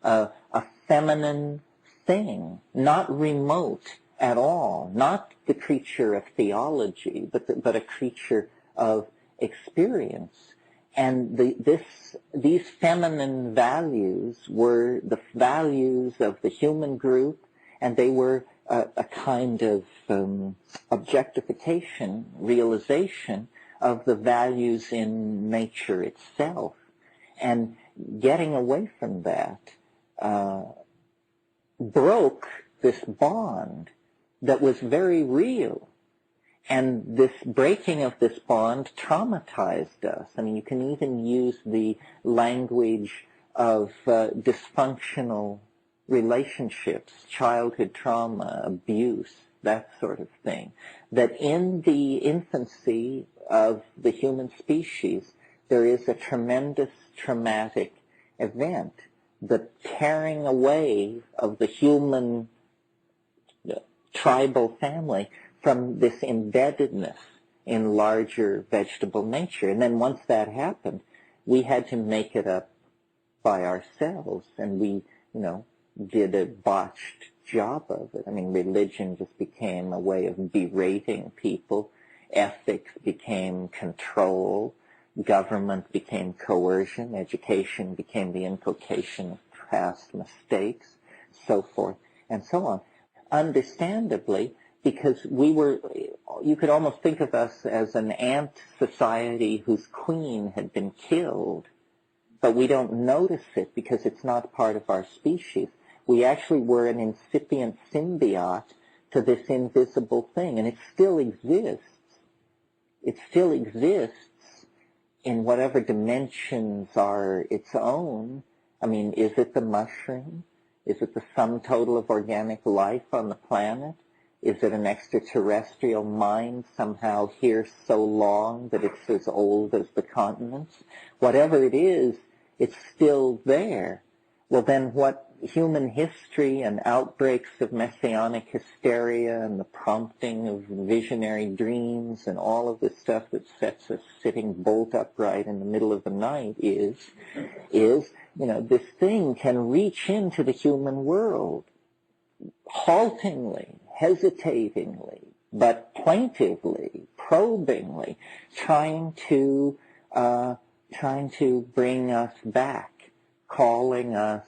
a feminine thing, not remote at all, not the creature of theology, but a creature of experience. And these feminine values were the values of the human group, and they were a kind of objectification, realization of the values in nature itself. And getting away from that broke this bond that was very real. And this breaking of this bond traumatized us. I mean, you can even use the language of dysfunctional relationships, childhood trauma, abuse, that sort of thing. That in the infancy of the human species, there is a tremendous traumatic event, the tearing away of the human tribal family from this embeddedness in larger vegetable nature. And then once that happened, we had to make it up by ourselves, and we, did a botched job of it. I mean, religion just became a way of berating people. Ethics became control. Government became coercion. Education became the inculcation of past mistakes, so forth and so on. Understandably, because you could almost think of us as an ant society whose queen had been killed, but we don't notice it because it's not part of our species. We actually were an incipient symbiote to this invisible thing, and it still exists. It still exists in whatever dimensions are its own. I mean, is it the mushroom? Is it the sum total of organic life on the planet? Is it an extraterrestrial mind somehow here so long that it's as old as the continents? Whatever it is, it's still there. Well, then what human history and outbreaks of messianic hysteria and the prompting of visionary dreams and all of this stuff that sets us sitting bolt upright in the middle of the night is, this thing can reach into the human world haltingly, hesitatingly, but plaintively, probingly, trying to bring us back, calling us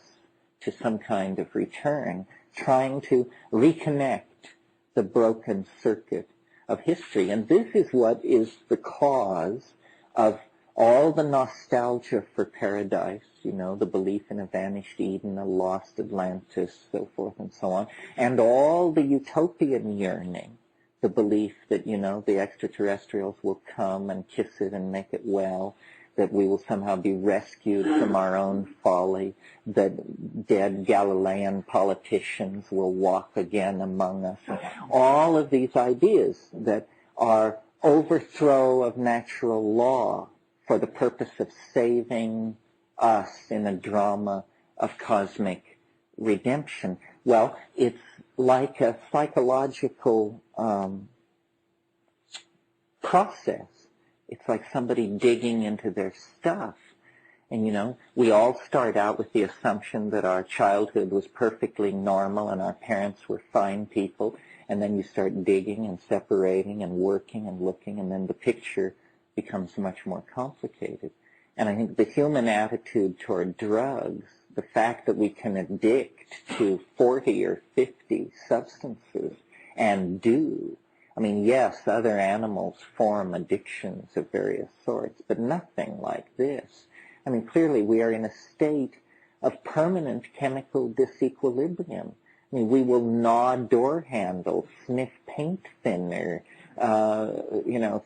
to some kind of return, trying to reconnect the broken circuit of history. And this is what is the cause of all the nostalgia for paradise, the belief in a vanished Eden, a lost Atlantis, so forth and so on, and all the utopian yearning, the belief that, the extraterrestrials will come and kiss it and make it well, that we will somehow be rescued from our own folly, that dead Galilean politicians will walk again among us. All of these ideas that are overthrow of natural law for the purpose of saving us in a drama of cosmic redemption. Well, it's like a psychological process. It's like somebody digging into their stuff. And, we all start out with the assumption that our childhood was perfectly normal and our parents were fine people. And then you start digging and separating and working and looking, and then the picture becomes much more complicated. And I think the human attitude toward drugs, the fact that we can addict to 40 or 50 substances and yes, other animals form addictions of various sorts, but nothing like this. Clearly we are in a state of permanent chemical disequilibrium. We will gnaw door handles, sniff paint thinner,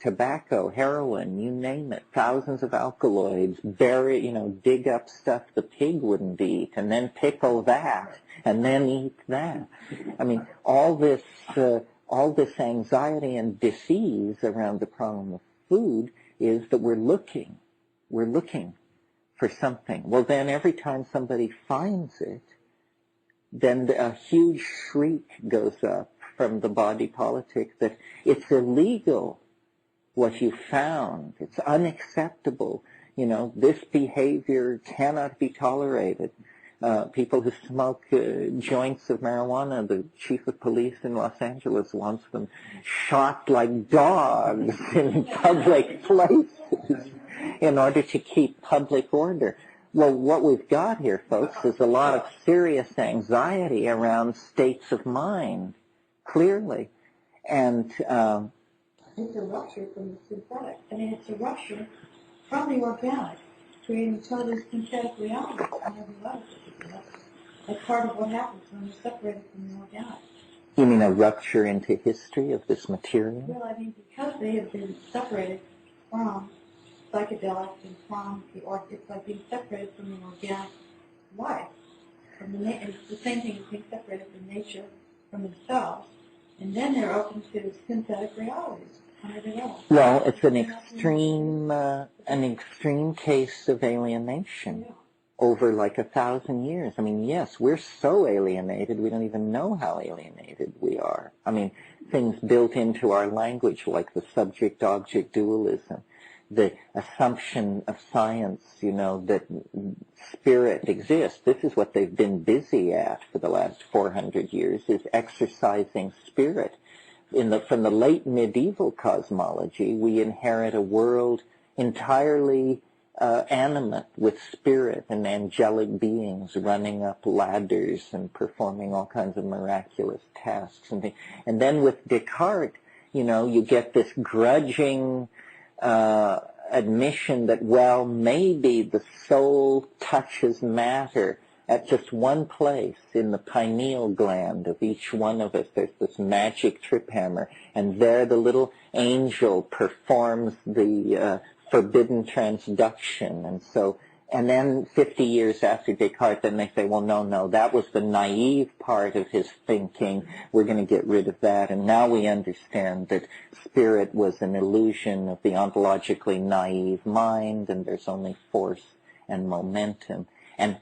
tobacco, heroin, you name it, thousands of alkaloids, bury, dig up stuff the pig wouldn't eat, and then pickle that, and then eat that. All this anxiety and disease around the problem of food is that we're looking for something. Well, then every time somebody finds it, then a huge shriek goes up from the body politic that it's illegal what you found. It's unacceptable. This behavior cannot be tolerated. People who smoke joints of marijuana, the chief of police in Los Angeles wants them shot like dogs in public places in order to keep public order. Well, what we've got here, folks, is a lot of serious anxiety around states of mind, clearly. And it's a rupture from the synthetic. It's a rupture from the organic, creating totally synthetic realities on every level. That's part of what happens when you're separated from the organic. You mean a rupture into history of this material? Well, because they have been separated from psychedelics and from it's like being separated from the organic life. It's the same thing as being separated from nature, from themselves, and then they're open to synthetic realities on every level. Well, it's an extreme case of alienation. Yeah. Over like 1,000 years. Yes, we're so alienated, we don't even know how alienated we are. Things built into our language like the subject-object dualism, the assumption of science, that spirit exists. This is what they've been busy at for the last 400 years, is exercising spirit. From the late medieval cosmology, we inherit a world entirely animate with spirit and angelic beings running up ladders and performing all kinds of miraculous tasks and things. And then with Descartes, you get this grudging admission that, well, maybe the soul touches matter at just one place in the pineal gland of each one of us. There's this magic trip hammer, and there the little angel performs the forbidden transduction. And then 50 years after Descartes, then they say, well, no, that was the naive part of his thinking. We're going to get rid of that. And now we understand that spirit was an illusion of the ontologically naive mind, and there's only force and momentum. And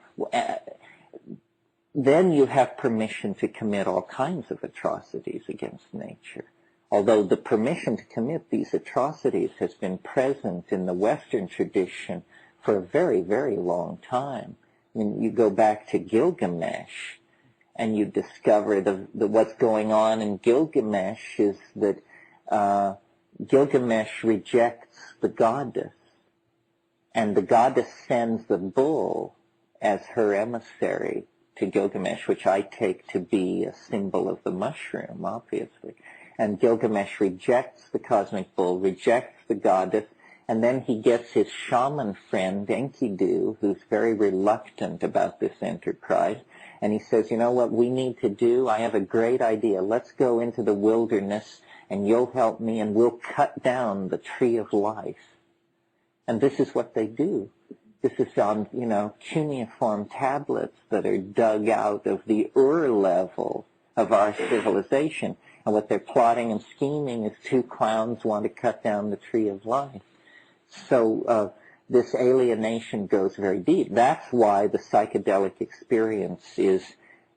then you have permission to commit all kinds of atrocities against nature. Although the permission to commit these atrocities has been present in the Western tradition for a very, very long time. I mean, you go back to Gilgamesh, and you discover what's going on in Gilgamesh is that Gilgamesh rejects the goddess, and the goddess sends the bull as her emissary to Gilgamesh, which I take to be a symbol of the mushroom, obviously. And Gilgamesh rejects the cosmic bull, rejects the goddess, and then he gets his shaman friend, Enkidu, who's very reluctant about this enterprise, and he says, you know what we need to do? I have a great idea. Let's go into the wilderness, and you'll help me, and we'll cut down the tree of life. And this is what they do. This is on, cuneiform tablets that are dug out of the level of our civilization. And what they're plotting and scheming is two clowns want to cut down the tree of life. So this alienation goes very deep. That's why the psychedelic experience is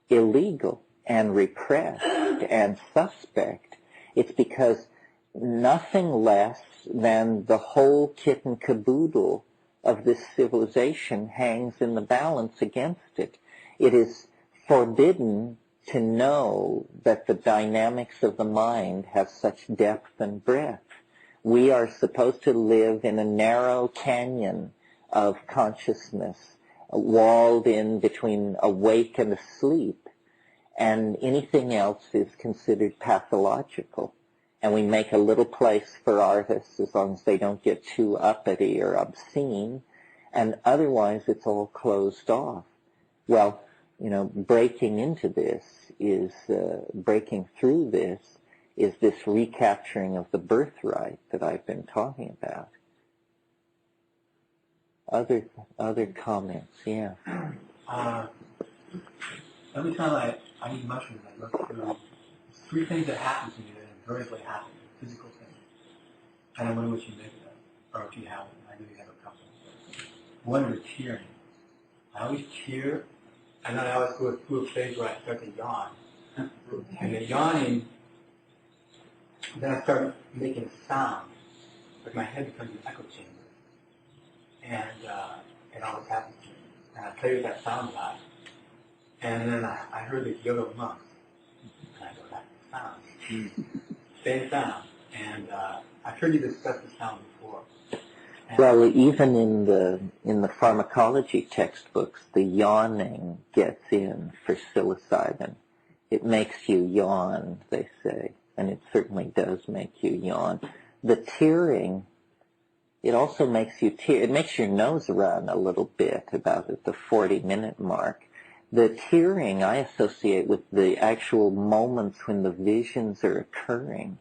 illegal and repressed and suspect. It's because nothing less than the whole kit and caboodle of this civilization hangs in the balance against it. It is forbidden to know that the dynamics of the mind have such depth and breadth. We are supposed to live in a narrow canyon of consciousness, walled in between awake and asleep, and anything else is considered pathological. And we make a little place for artists as long as they don't get too uppity or obscene, and otherwise it's all closed off. Well, breaking into this is, breaking through this is this recapturing of the birthright that I've been talking about. Other comments, yeah. Every time I eat mushrooms, I look through three things that happen to me that invariably happen, physical things. And I wonder what you make of them, or if you have them. I know you have a couple. One is tearing. I always tear, and then I always go through a phase where I start to yawn. And the yawning, then I start making sound, like my head becomes an echo chamber. And it always happens to me. And I play with that sound a lot. And then I heard the yoga monks. And I go, that's the sound. Same sound. And I've heard you discuss the sound before. And well, even in the pharmacology textbooks, the yawning gets in for psilocybin. It makes you yawn, they say, and it certainly does make you yawn. The tearing, it also makes you tear. It makes your nose run a little bit about at the 40-minute mark. The tearing I associate with the actual moments when the visions are occurring.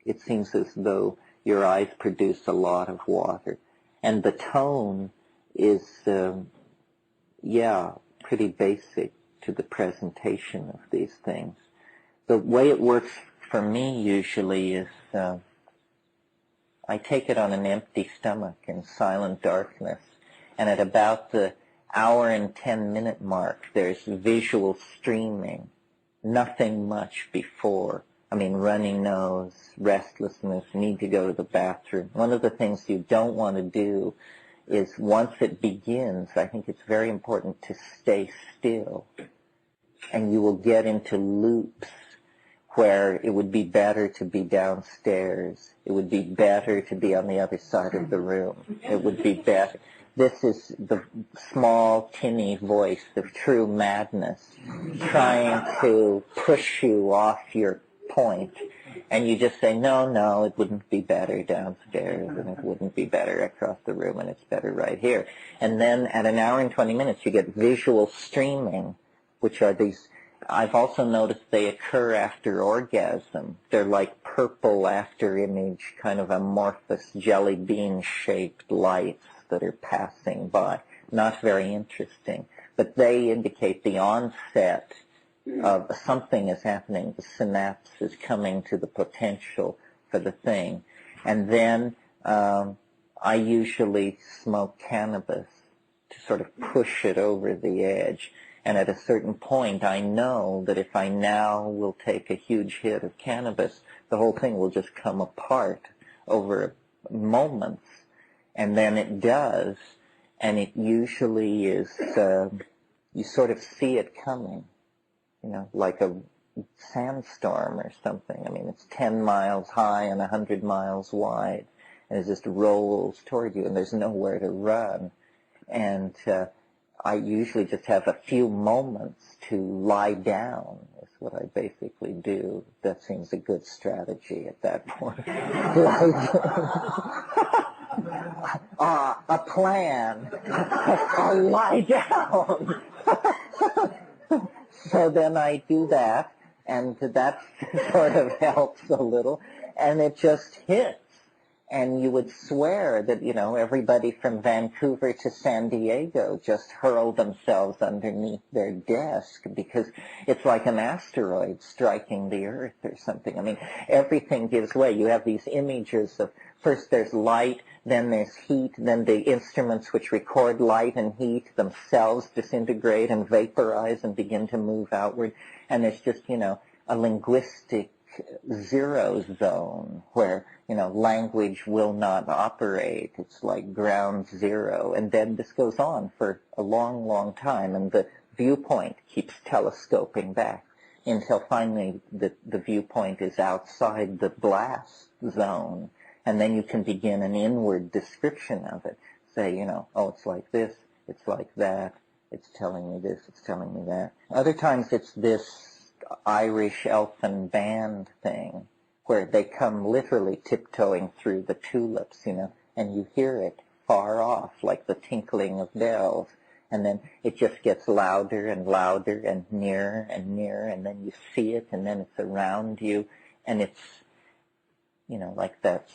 It seems as though your eyes produce a lot of water. And the tone is, pretty basic to the presentation of these things. The way it works for me usually is I take it on an empty stomach in silent darkness, and at about the hour and 10-minute mark there's visual streaming, nothing much before. I mean, running nose, restlessness, need to go to the bathroom. One of the things you don't want to do is once it begins, I think it's very important to stay still. And you will get into loops where it would be better to be downstairs. It would be better to be on the other side of the room. It would be better. This is the small, tinny voice of true madness trying to push you off your point. And you just say, no, it wouldn't be better downstairs, and it wouldn't be better across the room, and it's better right here. And then at an hour and 20 minutes, you get visual streaming, which are these I've also noticed they occur after orgasm. They're like purple after image, kind of amorphous jelly bean-shaped lights that are passing by. Not very interesting. But they indicate the onset of something is happening. The synapse is coming to the potential for the thing. And then I usually smoke cannabis to sort of push it over the edge. And at a certain point, I know that if I now will take a huge hit of cannabis, the whole thing will just come apart over moments. And then it does, and it usually is, you sort of see it coming, like a sandstorm or something. I mean, it's 10 miles high and 100 miles wide, and it just rolls toward you, and there's nowhere to run. And I usually just have a few moments to lie down, is what I basically do. That seems a good strategy at that point. A plan. I'll lie down. So then I do that, and that sort of helps a little, and it just hits. And you would swear that, everybody from Vancouver to San Diego just hurl themselves underneath their desk because it's like an asteroid striking the Earth or something. I mean, everything gives way. You have these images of, first there's light, then there's heat, then the instruments which record light and heat themselves disintegrate and vaporize and begin to move outward. And there's just, a linguistic zero zone where, language will not operate. It's like ground zero. And then this goes on for a long, long time, and the viewpoint keeps telescoping back until finally the viewpoint is outside the blast zone. And then you can begin an inward description of it. Say, it's like this, it's like that, it's telling me this, it's telling me that. Other times it's this Irish elfin band thing where they come literally tiptoeing through the tulips, and you hear it far off like the tinkling of bells, and then it just gets louder and louder and nearer, and then you see it, and then it's around you, and it's, like that's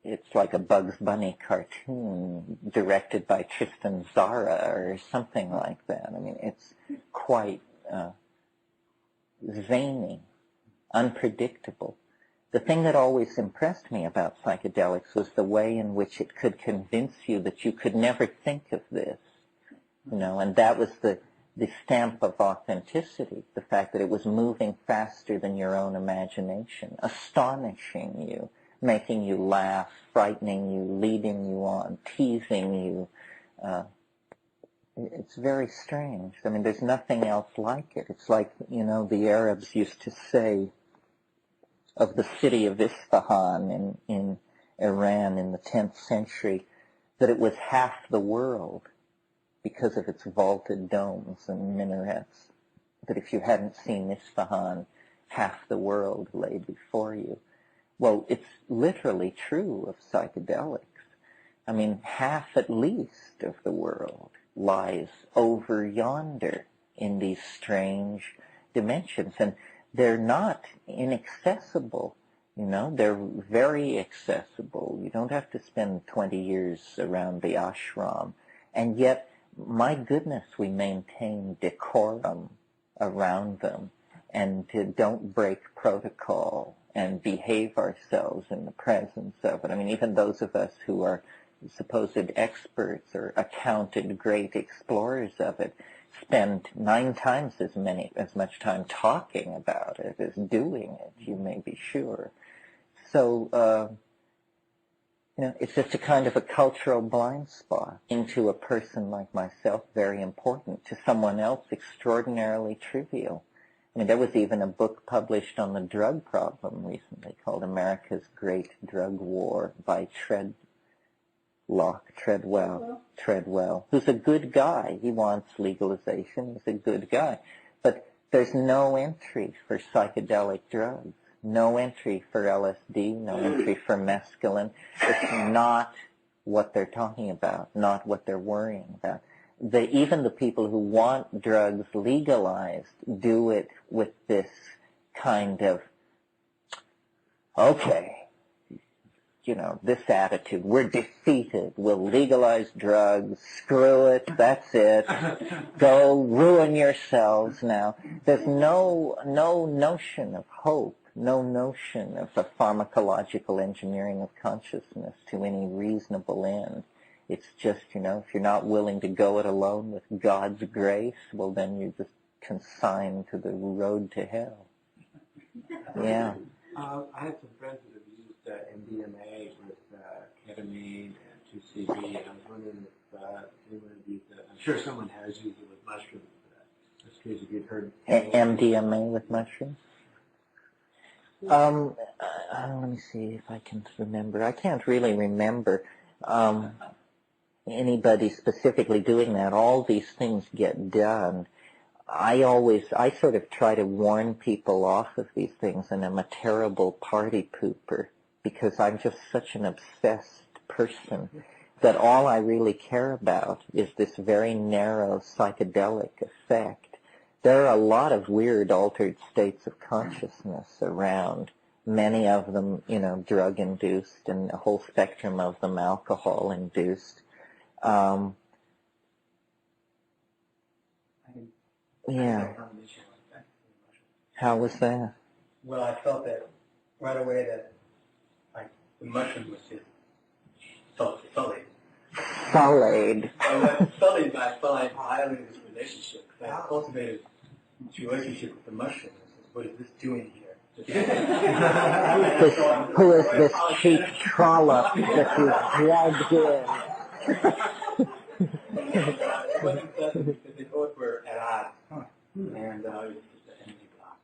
it's like a Bugs Bunny cartoon directed by Tristan Tzara or something like that. I mean, it's quite zany, unpredictable. The thing that always impressed me about psychedelics was the way in which it could convince you that you could never think of this, and that was the stamp of authenticity, the fact that it was moving faster than your own imagination, astonishing you, making you laugh, frightening you, leading you on, teasing you. It's very strange. I mean, there's nothing else like it. It's like, the Arabs used to say of the city of Isfahan in Iran in the 10th century that it was half the world because of its vaulted domes and minarets. That if you hadn't seen Isfahan, half the world lay before you. Well, it's literally true of psychedelics. I mean, half at least of the world lies over yonder in these strange dimensions. And they're not inaccessible, they're very accessible. You don't have to spend 20 years around the ashram. And yet, my goodness, we maintain decorum around them and don't break protocol and behave ourselves in the presence of it. I mean, even those of us who are supposed experts or accounted great explorers of it spend 9 times as much time talking about it as doing it, you may be sure. So, it's just a kind of a cultural blind spot. Into a person like myself, very important. To someone else, extraordinarily trivial. I mean, there was even a book published on the drug problem recently called America's Great Drug War by Treadwell, who's a good guy. He wants legalization. He's a good guy. But there's no entry for psychedelic drugs, no entry for LSD, no entry for mescaline. It's not what they're talking about, not what they're worrying about. even the people who want drugs legalized do it with this kind of, okay, this attitude. We're defeated. We'll legalize drugs. Screw it. That's it. Go ruin yourselves now. There's no notion of hope, no notion of a pharmacological engineering of consciousness to any reasonable end. It's just, if you're not willing to go it alone with God's grace, well, then you're just consigned to the road to hell. Yeah. I have some friends that have used MDMA with ketamine and 2CB, and I was wondering if anyone had used it. I'm sure someone has used it with mushrooms. I was curious if you'd heard. MDMA with mushrooms? Let me see if I can remember. I can't really remember anybody specifically doing that. All these things get done. I sort of try to warn people off of these things, and I'm a terrible party pooper because I'm just such an obsessed person that all I really care about is this very narrow psychedelic effect. There are a lot of weird altered states of consciousness around, many of them, drug-induced, and a whole spectrum of them alcohol-induced. Yeah. How was that? Well, I felt that right away that the mushroom was just sullied. Sullied. I wasn't sullied, but I felt like violating this relationship. I cultivated this relationship with the mushroom. What is this doing here? Who is this cheap trollop that you dragged in? It wasn't pleasant because they both were at odds. And it was just an empty block.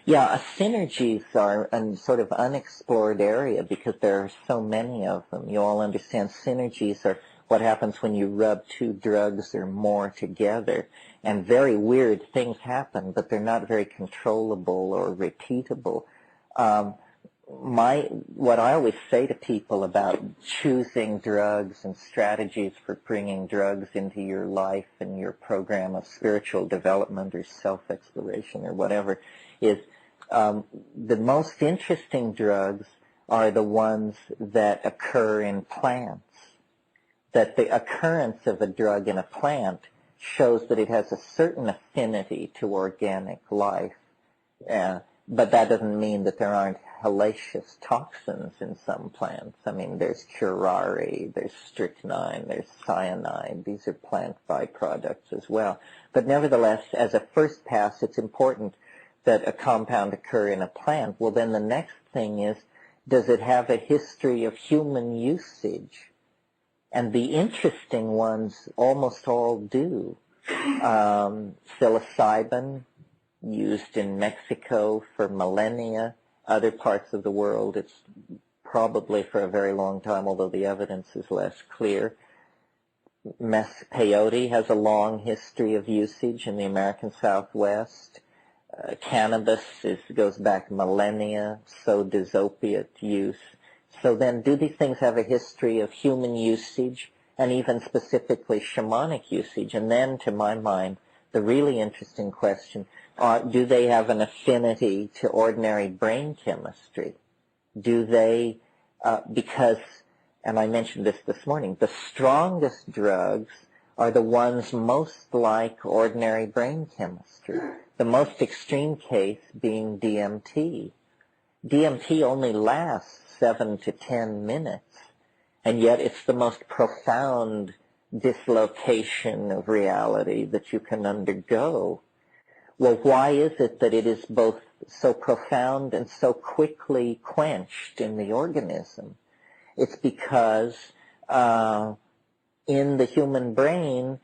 Yeah, synergies are a sort of unexplored area because there are so many of them. You all understand synergies are what happens when you rub two drugs or more together. And very weird things happen, but they're not very controllable or repeatable. What I always say to people about choosing drugs and strategies for bringing drugs into your life and your program of spiritual development or self-exploration or whatever is the most interesting drugs are the ones that occur in plants. That the occurrence of a drug in a plant shows that it has a certain affinity to organic life. But that doesn't mean that there aren't hellacious toxins in some plants. I mean, there's curare, there's strychnine, there's cyanide. These are plant byproducts as well. But nevertheless, as a first pass, it's important that a compound occur in a plant. Well, then the next thing is, does it have a history of human usage? And the interesting ones almost all do. Psilocybin, used in Mexico for millennia. Other parts of the world, it's probably for a very long time, although the evidence is less clear. Peyote has a long history of usage in the American Southwest. Cannabis goes back millennia, so does opiate use. So then, do these things have a history of human usage and even specifically shamanic usage? And then, to my mind, the really interesting question, do they have an affinity to ordinary brain chemistry? Do they, because, and I mentioned this morning, the strongest drugs are the ones most like ordinary brain chemistry. The most extreme case being DMT. DMT only lasts 7 to 10 minutes, and yet it's the most profound dislocation of reality that you can undergo. Well, why is it that it is both so profound and so quickly quenched in the organism? It's because in the human brain,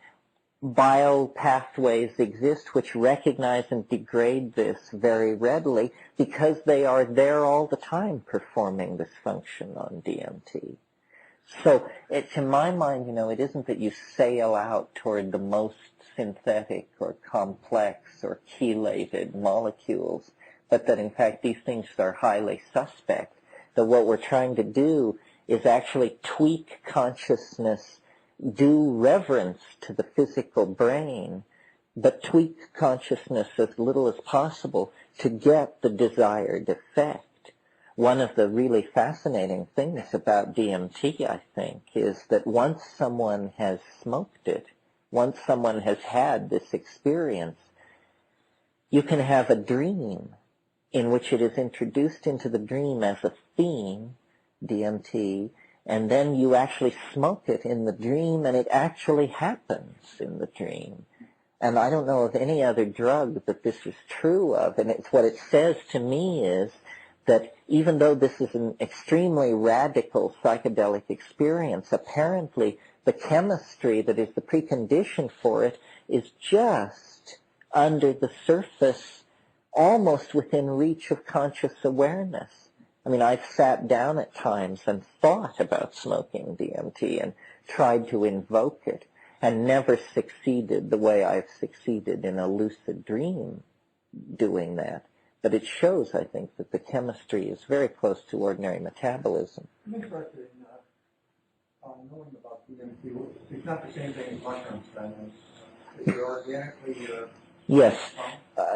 biopathways exist which recognize and degrade this very readily because they are there all the time performing this function on DMT. So to my mind, it isn't that you sail out toward the most synthetic or complex or chelated molecules, but that in fact these things are highly suspect. That what we're trying to do is actually tweak consciousness do reverence to the physical brain, but tweak consciousness as little as possible to get the desired effect. One of the really fascinating things about DMT, I think, is that once someone has smoked it, once someone has had this experience, you can have a dream in which it is introduced into the dream as a theme, DMT, and then you actually smoke it in the dream, and it actually happens in the dream. And I don't know of any other drug that this is true of, and what it says to me is that even though this is an extremely radical psychedelic experience, apparently the chemistry that is the precondition for it is just under the surface, almost within reach of conscious awareness. I mean, I've sat down at times and thought about smoking DMT and tried to invoke it and never succeeded the way I've succeeded in a lucid dream doing that. But it shows, I think, that the chemistry is very close to ordinary metabolism. I'm interested in knowing about DMT. It's not the same thing as mushrooms, then. Is it organically... Yes,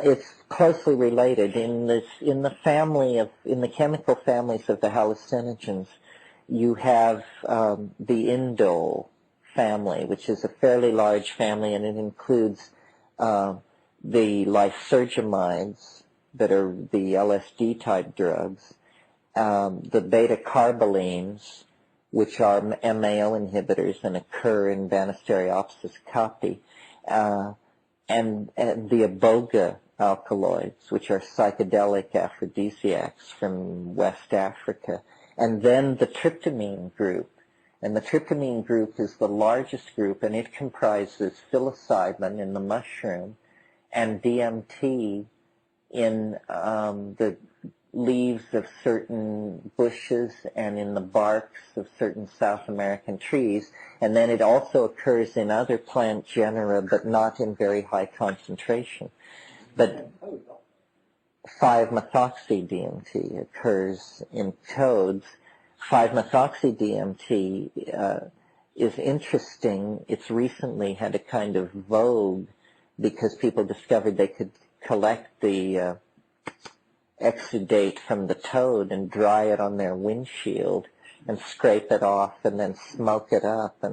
it's closely related. In the chemical families of the hallucinogens, you have the indole family, which is a fairly large family, and it includes the lysergamides that are the LSD type drugs, the beta carbolines, which are MAO inhibitors and occur in Banisteriopsis caapi, and the iboga alkaloids, which are psychedelic aphrodisiacs from West Africa, and then the tryptamine group. And the tryptamine group is the largest group, and it comprises psilocybin in the mushroom and DMT in the leaves of certain bushes and in the barks of certain South American trees. And then it also occurs in other plant genera, but not in very high concentration. But 5-methoxy-DMT occurs in toads. 5-methoxy-DMT is interesting. It's recently had a kind of vogue because people discovered they could collect the exudate from the toad and dry it on their windshield and scrape it off and then smoke it up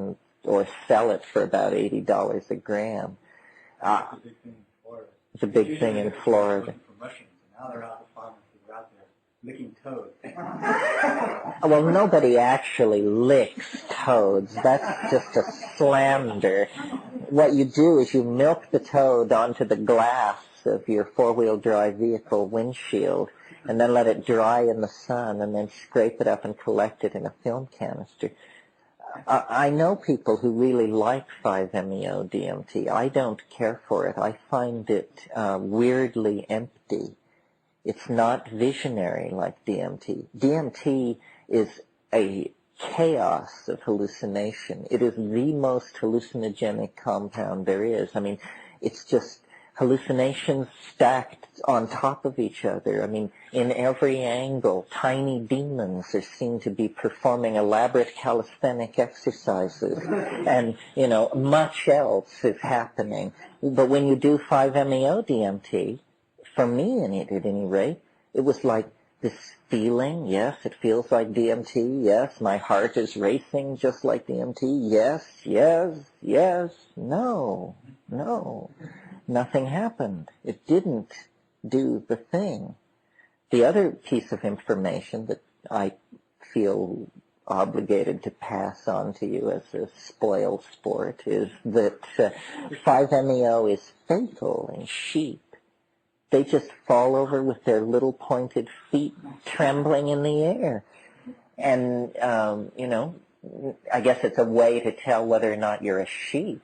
or sell it for about $80 a gram. It's a big thing in Florida. Now they're out, the farmers are out there licking toads. Well, nobody actually licks toads. That's just a slander. What you do is you milk the toad onto the glass of your four-wheel drive vehicle windshield and then let it dry in the sun and then scrape it up and collect it in a film canister. I know people who really like 5-MeO-DMT. I don't care for it. I find it weirdly empty. It's not visionary like DMT. DMT is a chaos of hallucination. It is the most hallucinogenic compound there is. I mean, it's just hallucinations stacked on top of each other. I mean, in every angle, tiny demons are seen to be performing elaborate calisthenic exercises, and, much else is happening. But when you do 5-MeO-DMT, for me, at any rate, it was like this feeling. Yes, it feels like DMT. Yes, my heart is racing just like DMT. Yes, yes, yes. No. Nothing happened. It didn't do the thing. The other piece of information that I feel obligated to pass on to you as a spoil sport is that 5-MeO is fatal in sheep. They just fall over with their little pointed feet trembling in the air. And, I guess it's a way to tell whether or not you're a sheep.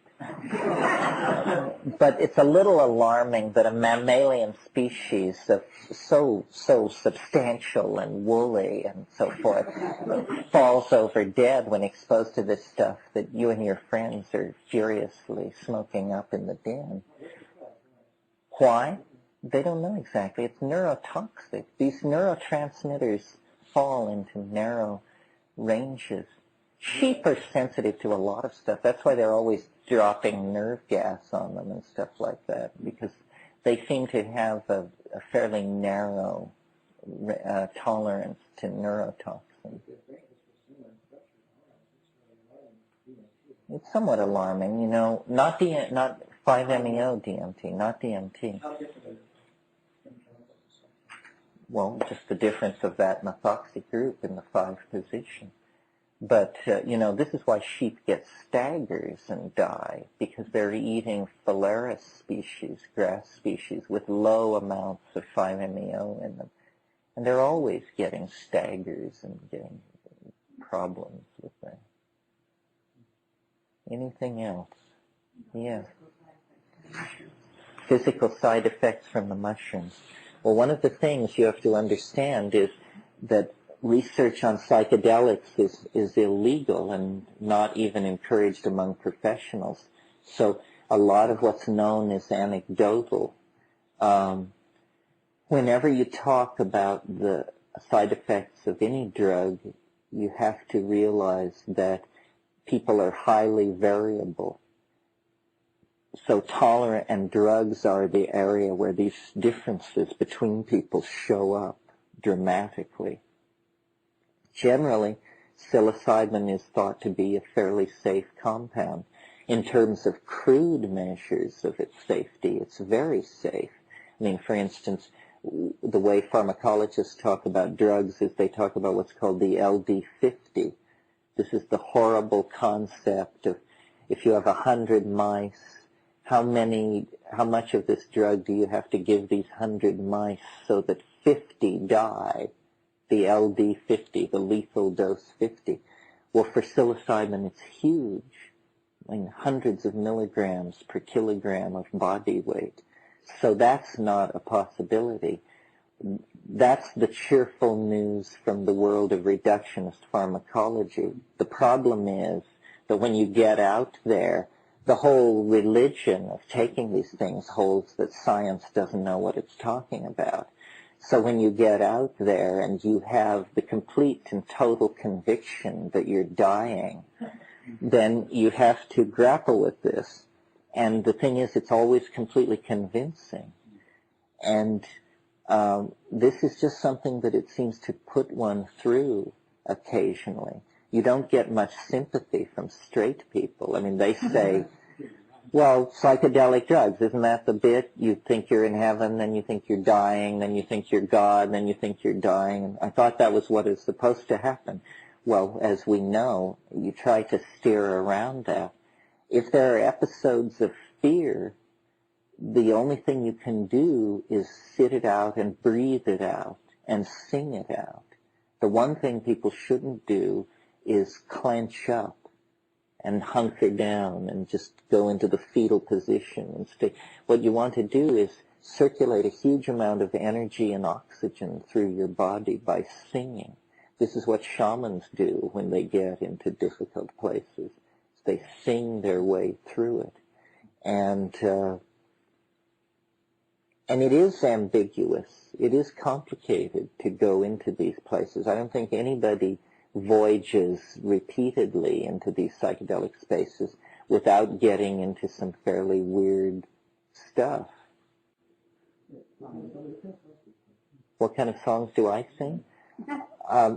But it's a little alarming that a mammalian species so substantial and woolly and so forth falls over dead when exposed to this stuff that you and your friends are furiously smoking up in the den. Why? They don't know exactly. It's neurotoxic. These neurotransmitters fall into narrow ranges. Sheep are sensitive to a lot of stuff. That's why they're always dropping nerve gas on them and stuff like that, because they seem to have a fairly narrow tolerance to neurotoxins. It's somewhat alarming, you know. Not 5-MeO DMT, not DMT. Well, just the difference of that methoxy group in the 5 position. But, you know, this is why sheep get staggers and die, because they're eating phalaris species, grass species, with low amounts of 5-MeO in them. And they're always getting staggers and getting problems with that. Anything else? Yeah. Physical side effects from the mushrooms. Well, one of the things you have to understand is that research on psychedelics is illegal and not even encouraged among professionals. So a lot of what's known is anecdotal. Whenever you talk about the side effects of any drug, you have to realize that people are highly variable. So tolerant and drugs are the area where these differences between people show up dramatically. Generally, psilocybin is thought to be a fairly safe compound. In terms of crude measures of its safety, it's very safe. I mean, for instance, the way pharmacologists talk about drugs is they talk about what's called the LD50. This is the horrible concept of if you have 100 mice, how much of this drug do you have to give these 100 mice so that 50 die? The LD50, the lethal dose 50. Well, for psilocybin, it's huge. I mean, hundreds of milligrams per kilogram of body weight. So that's not a possibility. That's the cheerful news from the world of reductionist pharmacology. The problem is that when you get out there, the whole religion of taking these things holds that science doesn't know what it's talking about. So when you get out there and you have the complete and total conviction that you're dying, then you have to grapple with this. And the thing is, it's always completely convincing. And this is just something that it seems to put one through occasionally. You don't get much sympathy from straight people. I mean, they say, well, psychedelic drugs, isn't that the bit? You think you're in heaven, then you think you're dying, then you think you're God, then you think you're dying. I thought that was what is supposed to happen. Well, as we know, you try to steer around that. If there are episodes of fear, the only thing you can do is sit it out and breathe it out and sing it out. The one thing people shouldn't do is clench up and hunker down and just go into the fetal position and stay. What you want to do is circulate a huge amount of energy and oxygen through your body by singing. This is what shamans do when they get into difficult places. They sing their way through it. And it is ambiguous. It is complicated to go into these places. I don't think anybody voyages repeatedly into these psychedelic spaces without getting into some fairly weird stuff. What kind of songs do I sing?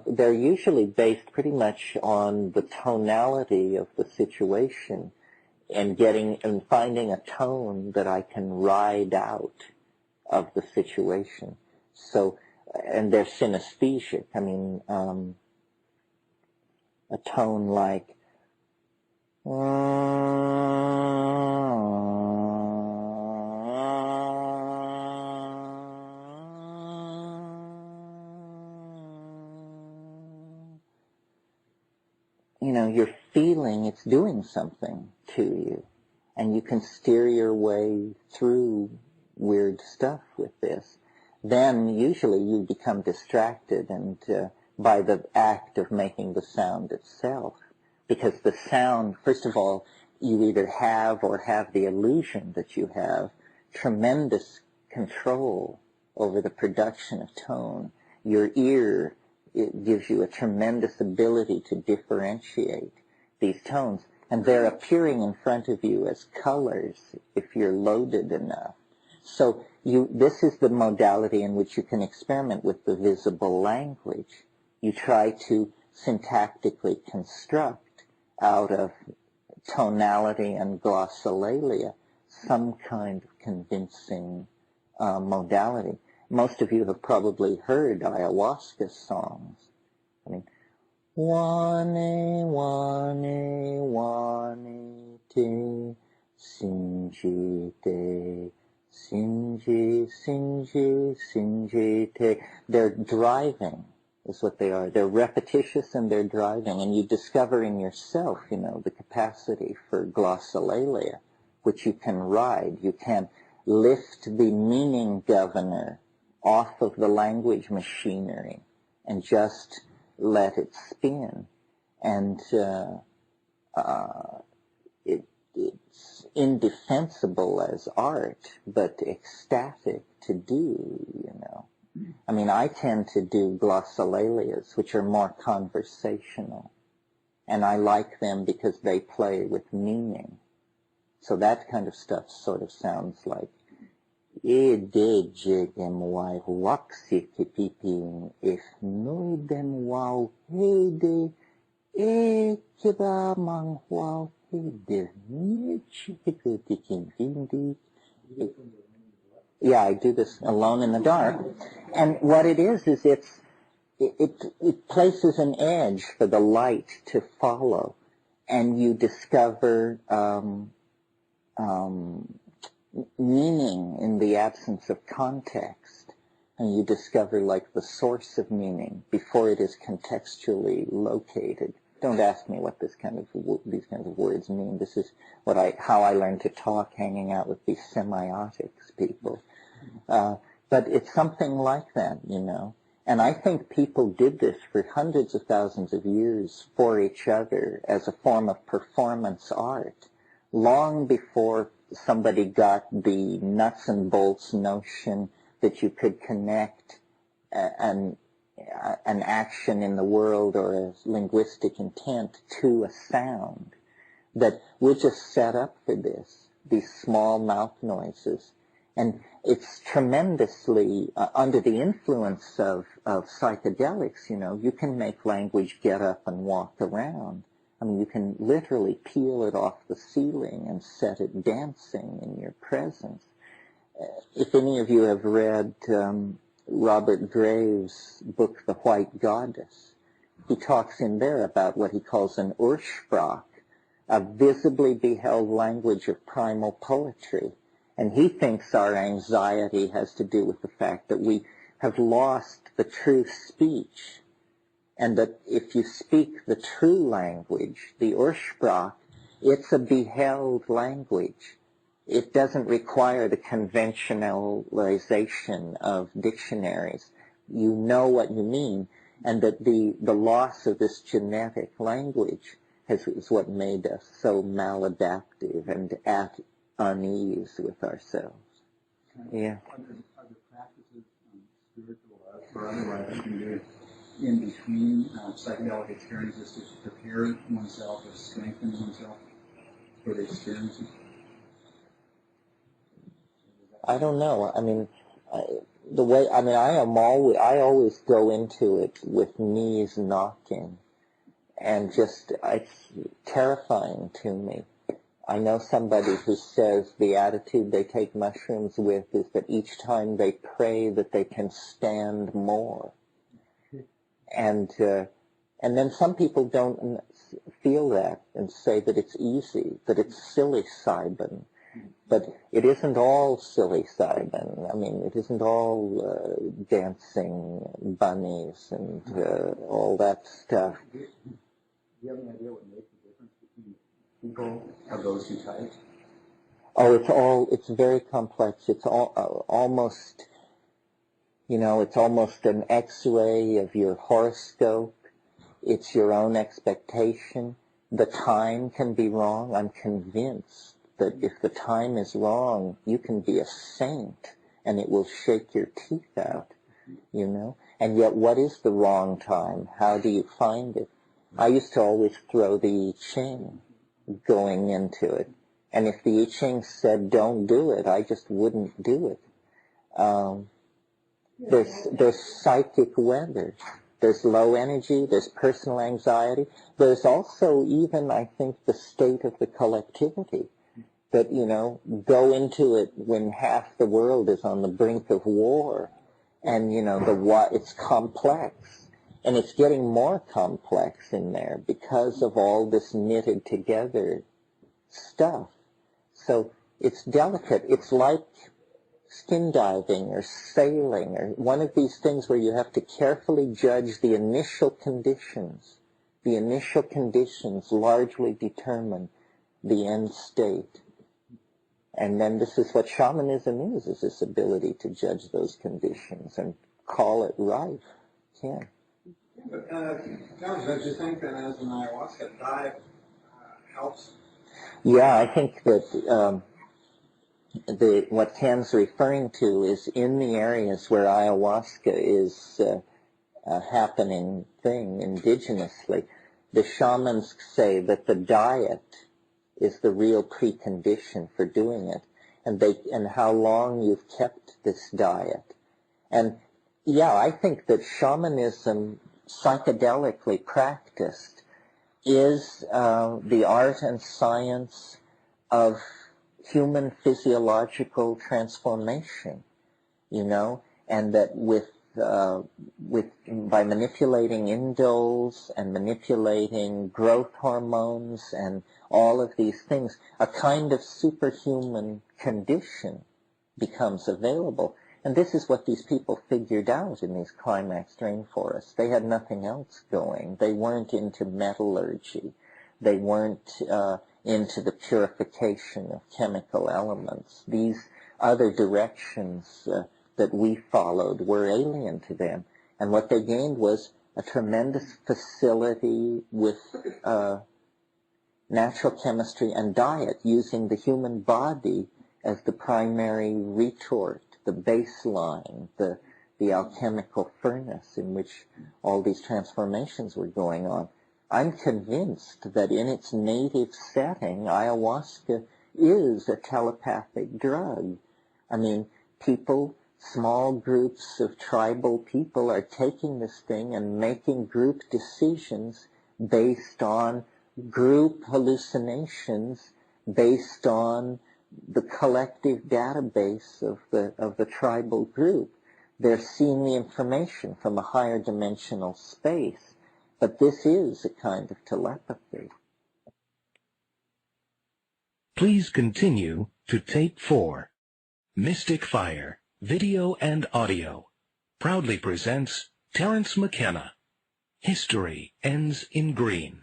They're usually based pretty much on the tonality of the situation and finding a tone that I can ride out of the situation. So, and they're synesthesic. I mean, a tone like you're feeling it's doing something to you, and you can steer your way through weird stuff with this. Then usually you become distracted and by the act of making the sound itself, because the sound, first of all, you either have or have the illusion that you have tremendous control over the production of tone. Your ear it gives you a tremendous ability to differentiate these tones. And they're appearing in front of you as colors if you're loaded enough. So this is the modality in which you can experiment with the visible language. You try to syntactically construct out of tonality and glossolalia some kind of convincing modality. Most of you have probably heard ayahuasca songs. I mean, wane, wane, wane, te, sinji, te, sinji, sinji, sinji, te. They're driving, is what they are. They're repetitious and they're driving. And you discover in yourself, the capacity for glossolalia, which you can ride. You can lift the meaning governor off of the language machinery and just let it spin. And it's indefensible as art, but ecstatic to do, I mean, I tend to do glossolalias, which are more conversational. And I like them because they play with meaning. So that kind of stuff sort of sounds like e de jegem wai waxi kipipin if noidem wow he de e kiba mang wow he de ni chipikutikin vindi. Yeah, I do this alone in the dark. And what it is it places an edge for the light to follow, and you discover meaning in the absence of context, and you discover like the source of meaning before it is contextually located. Don't ask me what these kinds of words mean. This is how I learned to talk, hanging out with these semiotics people. But it's something like that, And I think people did this for hundreds of thousands of years for each other as a form of performance art, long before somebody got the nuts and bolts notion that you could connect an action in the world or a linguistic intent to a sound. That we're just set up for this, these small mouth noises. And it's tremendously, under the influence of psychedelics, you can make language get up and walk around. I mean, you can literally peel it off the ceiling and set it dancing in your presence. If any of you have read Robert Graves' book, The White Goddess, he talks in there about what he calls an Ursprach, a visibly beheld language of primal poetry. And he thinks our anxiety has to do with the fact that we have lost the true speech, and that if you speak the true language, the Ursprach, it's a beheld language. It doesn't require the conventionalization of dictionaries. You know what you mean, and that the loss of this genetic language is what made us so maladaptive and at unease with ourselves. Yeah. Are there practices, spiritual or otherwise, you can do in between psychedelic experiences to prepare oneself or strengthen oneself for the experiences? I don't know. I mean, I always go into it with knees knocking, and it's terrifying to me. I know somebody who says the attitude they take mushrooms with is that each time they pray that they can stand more. And then some people don't feel that and say that it's easy, that it's psilocybin. But it isn't all psilocybin. I mean, it isn't all dancing bunnies and all that stuff. Do you have any idea what makes the difference between people of those two types? Oh, it's very complex. It's almost, it's almost an X-ray of your horoscope. It's your own expectation. The time can be wrong. I'm convinced that if the time is wrong, you can be a saint and it will shake your teeth out, And And yet, what is the wrong time? How do you find it? I used to always throw the I Ching going into it. And if the I Ching said don't do it, I just wouldn't do it. There's psychic weather. There's low energy. There's personal anxiety. There's also even, I think, the state of the collectivity. That, go into it when half the world is on the brink of war. And, it's complex. And it's getting more complex in there because of all this knitted together stuff. So it's delicate. It's like skin diving or sailing or one of these things where you have to carefully judge the initial conditions. The initial conditions largely determine the end state. And then this is what shamanism is this ability to judge those conditions and call it right. Yeah. But, Terence, don't you think that as an ayahuasca diet helps? Yeah, I think that what Ken's referring to is in the areas where ayahuasca is a happening thing indigenously, the shamans say that the diet is the real precondition for doing it, and how long you've kept this diet. And yeah, I think that shamanism, psychedelically practiced, is the art and science of human physiological transformation, and that by manipulating indoles and manipulating growth hormones and all of these things, a kind of superhuman condition becomes available. And this is what these people figured out in these climaxed rainforests. They had nothing else going. They weren't into metallurgy. They weren't into the purification of chemical elements. These other directions that we followed were alien to them. And what they gained was a tremendous facility with natural chemistry and diet, using the human body as the primary retort, the baseline, the alchemical furnace in which all these transformations were going on. I'm convinced that in its native setting, ayahuasca is a telepathic drug. I mean, small groups of tribal people are taking this thing and making group decisions based on group hallucinations, based on the collective database of the tribal group. They're seeing the information from a higher dimensional space. But this is a kind of telepathy. Please continue to tape 4. Mystic Fire, Video and Audio, proudly presents Terence McKenna. History Ends in Green.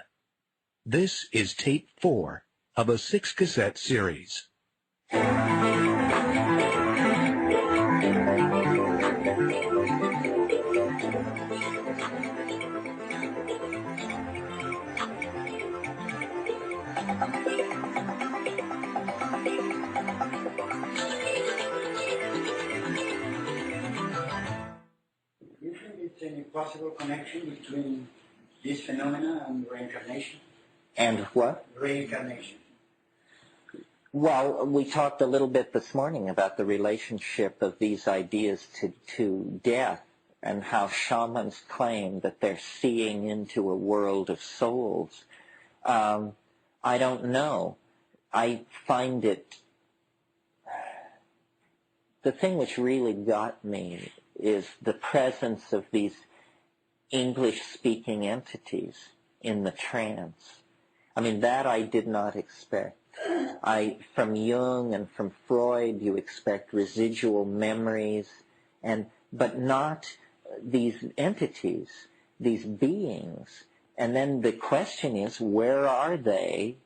This is tape 4 of a 6-cassette series. Do you think it's any possible connection between this phenomena and reincarnation? And what? Reincarnation. Well, we talked a little bit this morning about the relationship of these ideas to death, and how shamans claim that they're seeing into a world of souls. I don't know. I find it... The thing which really got me is the presence of these English-speaking entities in the trance. I mean, that I did not expect. From Jung and from Freud, you expect residual memories, but not these entities, these beings. And then the question is, where are they?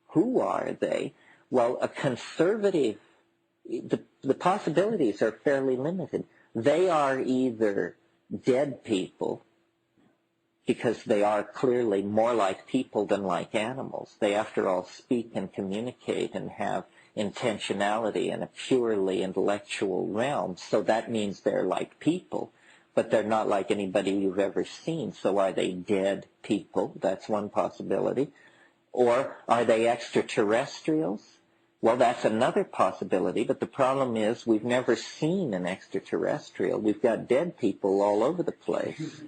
Who are they? Well, a conservative, the possibilities are fairly limited. They are either dead people, because they are clearly more like people than like animals. They, after all, speak and communicate and have intentionality in a purely intellectual realm, so that means they're like people. but they're not like anybody you've ever seen. So are they dead people? That's one possibility. Or are they extraterrestrials? Well, that's another possibility, but the problem is we've never seen an extraterrestrial. We've got dead people all over the place.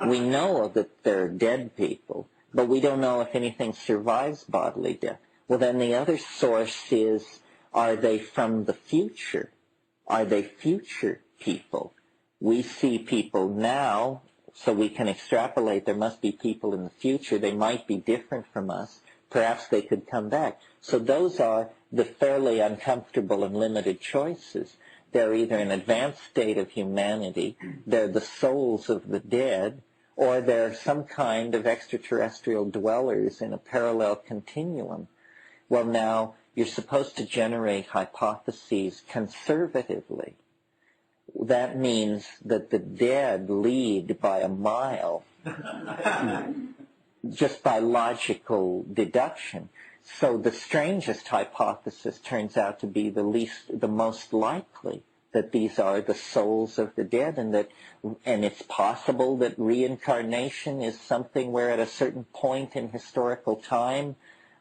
We know that they're dead people, but we don't know if anything survives bodily death. Well, then the other source is, are they from the future? Are they future people? We see people now, so we can extrapolate there must be people in the future. They might be different from us. Perhaps they could come back. So those are the fairly uncomfortable and limited choices. They're either an advanced state of humanity, they're the souls of the dead, or they're some kind of extraterrestrial dwellers in a parallel continuum. Well, now, you're supposed to generate hypotheses conservatively. That means that the dead lead by a mile, just by logical deduction. So the strangest hypothesis turns out to be the most likely, that these are the souls of the dead, and it's possible that reincarnation is something where at a certain point in historical time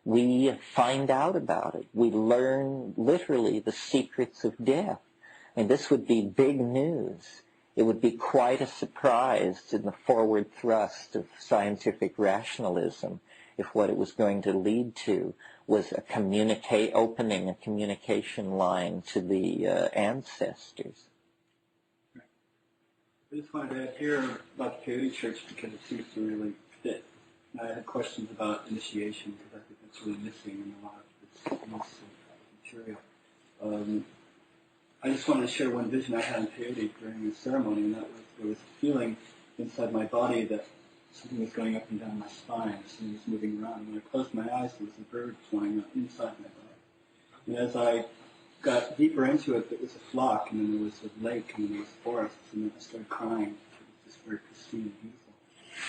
we find out about it. We learn literally the secrets of death. And this would be big news. It would be quite a surprise in the forward thrust of scientific rationalism if what it was going to lead to was opening a communication line to the ancestors. I just wanted to add here about the Peyote Church because it seems to really fit. And I had questions about initiation because I think that's really missing in a lot of this material. I just wanted to share one vision I had in peyote during the ceremony, and that was there was a feeling inside my body that something was going up and down my spine, something was moving around. And when I closed my eyes, there was a bird flying up inside my body. And as I got deeper into it, there was a flock, and then there was a lake, and then there was forests, and then I started crying. It was just very pristine and beautiful.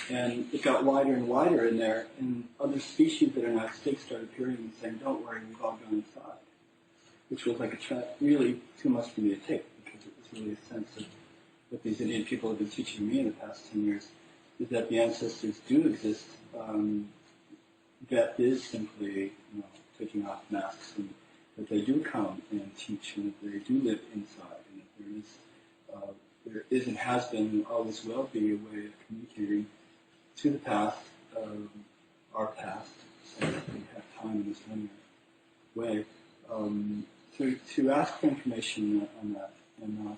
And it got wider and wider in there, and other species that are not extinct started appearing and saying, "Don't worry, we've all gone inside." Which was like really too much for me to take, because it was really a sense of what these Indian people have been teaching me in the past 10 years, is that the ancestors do exist. Death is simply taking off masks, and that they do come and teach, and that they do live inside, and that there is and has been and always will be a way of communicating to the past, our past, so that we have time in this linear way. To ask for information on that. And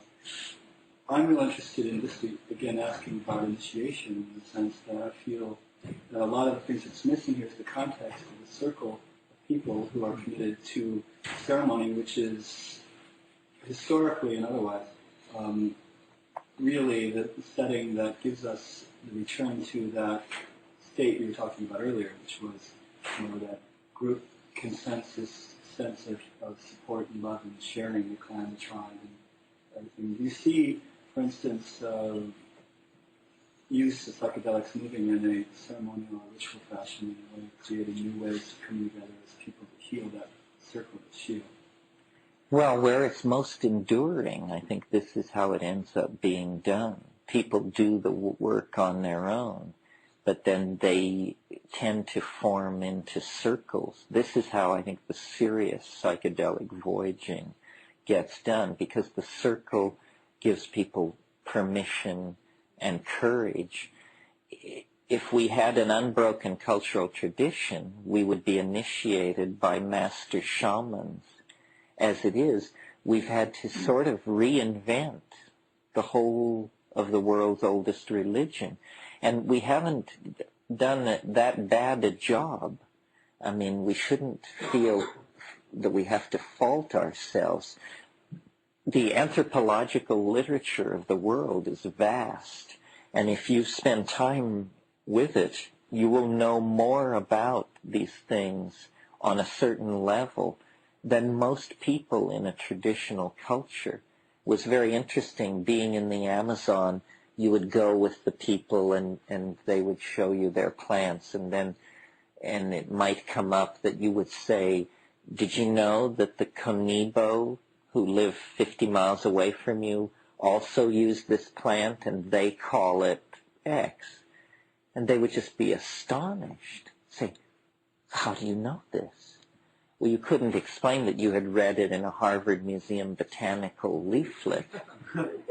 I'm real interested in this, again, asking about initiation in the sense that I feel that a lot of the things that's missing here is the context of the circle of people who are committed to ceremony, which is historically and otherwise really the setting that gives us the return to that state you were talking about earlier, which was that group consensus sense of support and love and sharing the clan, the tribe, and everything. You see, for instance, use of psychedelics moving in a ceremonial or ritual fashion, creating new ways to come together as people to heal that circle of shield. Well, where it's most enduring, I think this is how it ends up being done. People do the work on their own, but then they tend to form into circles. This is how I think the serious psychedelic voyaging gets done, because the circle gives people permission and courage. If we had an unbroken cultural tradition, we would be initiated by master shamans. As it is, we've had to sort of reinvent the whole of the world's oldest religion. And we haven't done that bad a job. I mean, we shouldn't feel that we have to fault ourselves. The anthropological literature of the world is vast, and if you spend time with it, you will know more about these things on a certain level than most people in a traditional culture. It was very interesting being in the Amazon. You would go with the people and they would show you their plants, and it might come up that you would say, "Did you know that the Conibo who live 50 miles away from you also use this plant and they call it X. And they would just be astonished. Say, how do you know this? Well, you couldn't explain that you had read it in a Harvard Museum botanical leaflet,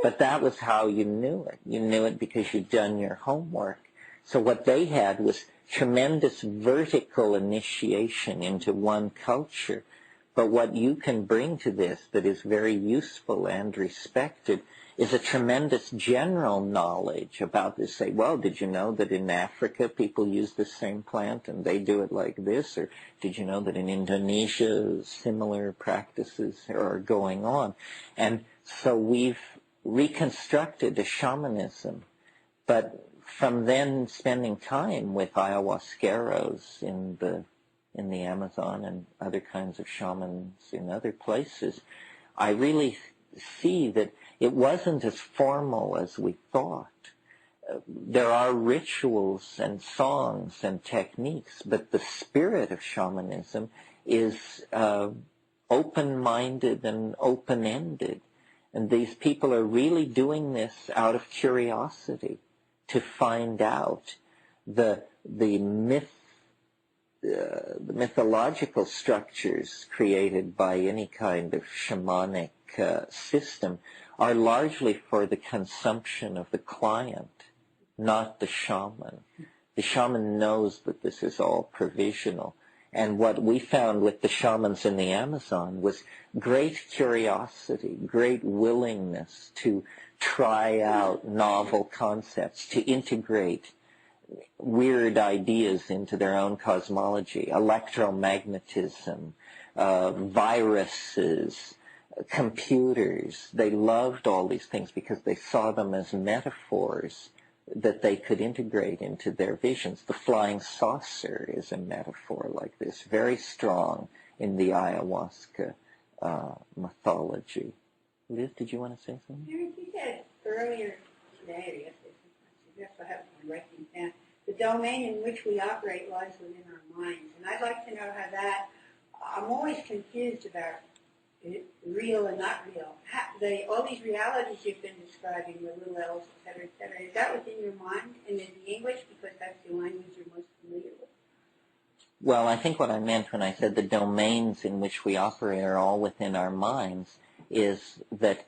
but that was how you knew it. You knew it because you'd done your homework. So what they had was tremendous vertical initiation into one culture. But what you can bring to this that is very useful and respected is a tremendous general knowledge about this. Say, well, did you know that in Africa people use the same plant and they do it like this? Or did you know that in Indonesia similar practices are going on? And so we've reconstructed a shamanism. But from then spending time with ayahuasqueros in the Amazon and other kinds of shamans in other places, I really see that it wasn't as formal as we thought. There are rituals and songs and techniques, but the spirit of shamanism is open-minded and open-ended. And these people are really doing this out of curiosity to find out the mythological structures created by any kind of shamanic system are largely for the consumption of the client, not the shaman. The shaman knows that this is all provisional. And what we found with the shamans in the Amazon was great curiosity, great willingness to try out novel concepts, to integrate weird ideas into their own cosmology, electromagnetism, viruses, computers. They loved all these things because they saw them as metaphors that they could integrate into their visions. The flying saucer is a metaphor like this, very strong in the ayahuasca mythology. Liz, did you want to say something? Terence, you said earlier today, or yesterday, I have to write things down. The domain in which we operate lies within our minds, and I'd like to know how that. I'm always confused about real and not real. All these realities you've been describing, the little L's, et cetera, is that within your mind and in the English because that's the language you're most familiar with? Well, I think what I meant when I said the domains in which we operate are all within our minds is that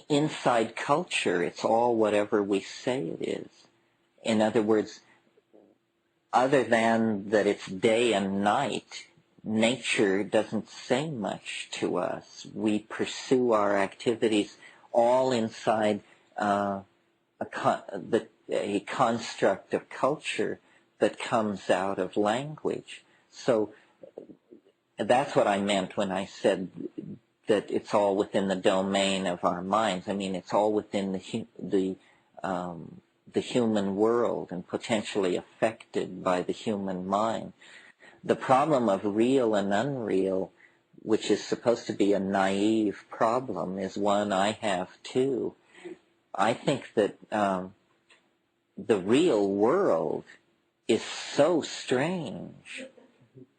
inside culture, it's all whatever we say it is. In other words, other than that it's day and night, nature doesn't say much to us. We pursue our activities all inside a construct of culture that comes out of language. So that's what I meant when I said that it's all within the domain of our minds. I mean, it's all within the human world and potentially affected by the human mind. The problem of real and unreal, which is supposed to be a naive problem, is one I have too. I think that the real world is so strange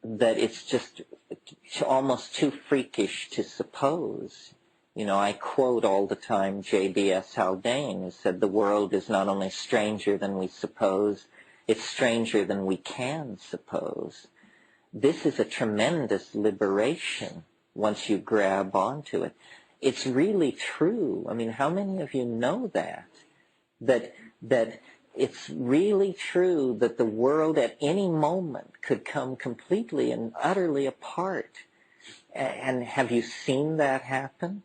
that it's just almost too freakish to suppose. You know, I quote all the time J.B.S. Haldane, who said the world is not only stranger than we suppose, it's stranger than we can suppose. This is a tremendous liberation once you grab onto it. It's really true. I mean, how many of you know that it's really true that the world at any moment could come completely and utterly apart? And have you seen that happen?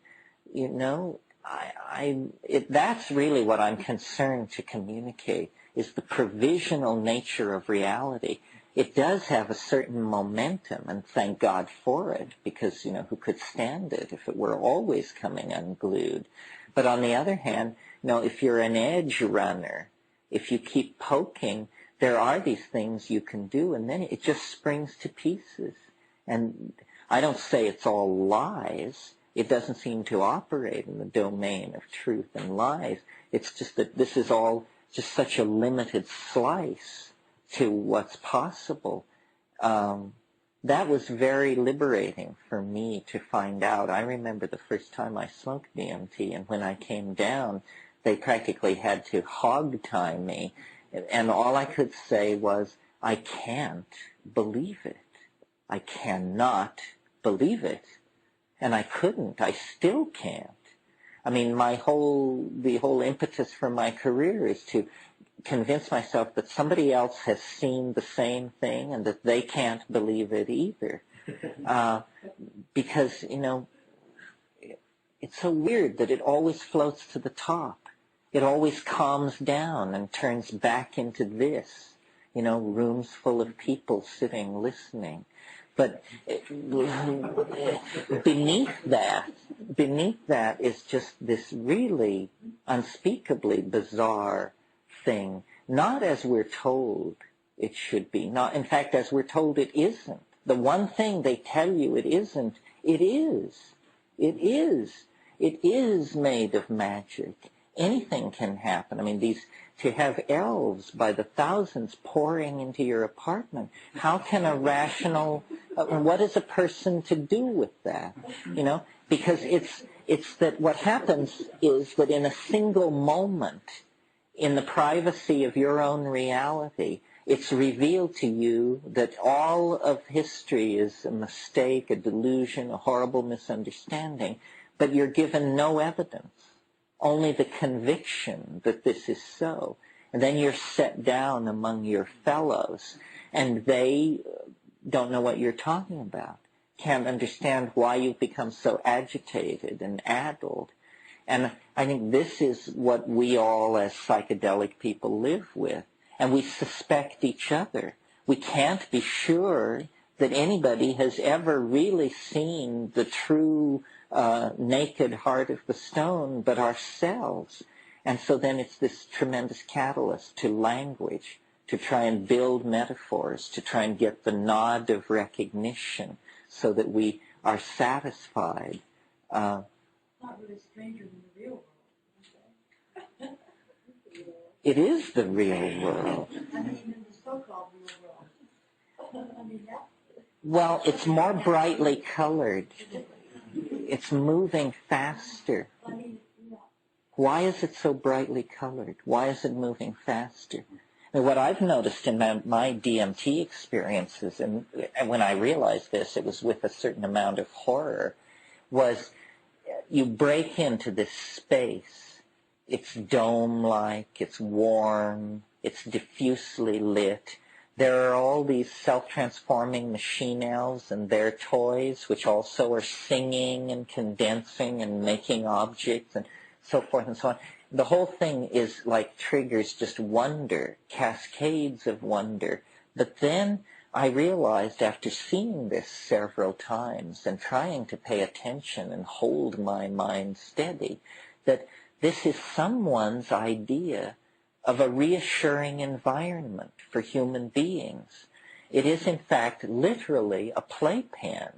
You know, that's really what I'm concerned to communicate, is the provisional nature of reality. It does have a certain momentum, and thank God for it, because, you know, who could stand it if it were always coming unglued? But on the other hand, you know, if you're an edge runner, if you keep poking, there are these things you can do, and then it just springs to pieces. And I don't say it's all lies. It doesn't seem to operate in the domain of truth and lies. It's just that this is all just such a limited slice to what's possible. that was very liberating for me to find out. I remember the first time I smoked DMT, and when I came down, they practically had to hog tie me, and all I could say was, I can't believe it. I cannot believe it. And I couldn't. I still can't. I mean, the whole impetus for my career is to convince myself that somebody else has seen the same thing and that they can't believe it either. Because, it's so weird that it always floats to the top. It always calms down and turns back into this, rooms full of people sitting, listening. But beneath that is just this really unspeakably bizarre thing, not as we're told it should be, not, in fact, as we're told it isn't. The one thing they tell you it isn't, it is. It is. It is made of magic. Anything can happen. I mean, to have elves by the thousands pouring into your apartment, how can a rational, what is a person to do with that? Because it's that what happens is that in a single moment, in the privacy of your own reality, it's revealed to you that all of history is a mistake, a delusion, a horrible misunderstanding, but you're given no evidence, only the conviction that this is so. And then you're set down among your fellows, and they don't know what you're talking about, can't understand why you've become so agitated and addled. And I think this is what we all as psychedelic people live with. And we suspect each other. We can't be sure that anybody has ever really seen the true naked heart of the stone but ourselves. And so then it's this tremendous catalyst to language, to try and build metaphors, to try and get the nod of recognition so that we are satisfied. Not really stranger than the real world. It is the real world. I mean, in the so-called real world. I mean, that. Well, it's more brightly colored. It's moving faster. I mean, yeah. Why is it so brightly colored? Why is it moving faster? And what I've noticed in my DMT experiences, and when I realized this, it was with a certain amount of horror, was you break into this space. It's dome-like, it's warm, it's diffusely lit. There are all these self-transforming machine elves and their toys, which also are singing and condensing and making objects and so forth and so on. The whole thing is like triggers just wonder, cascades of wonder. But then I realized after seeing this several times and trying to pay attention and hold my mind steady, that this is someone's idea of a reassuring environment for human beings. It is, in fact, literally a playpen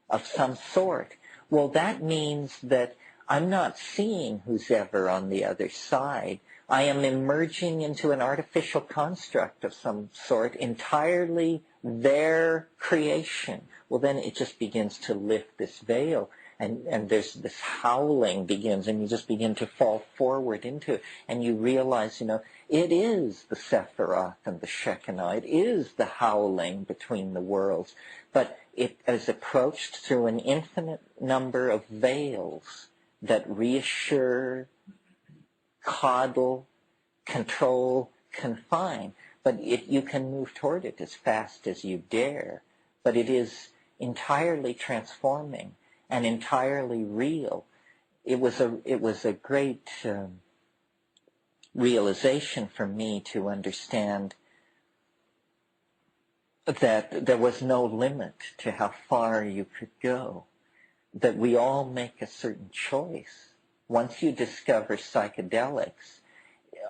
of some sort. Well, that means that I'm not seeing who's ever on the other side. I am emerging into an artificial construct of some sort, entirely their creation. Well, then it just begins to lift this veil. And there's this howling begins, and you just begin to fall forward into it, and you realize, it is the Sephiroth and the Shekinah. It is the howling between the worlds, but it is approached through an infinite number of veils that reassure, coddle, control, confine. But you can move toward it as fast as you dare, but it is entirely transforming and entirely real. It was a great realization for me to understand that there was no limit to how far you could go, that we all make a certain choice. Once you discover psychedelics,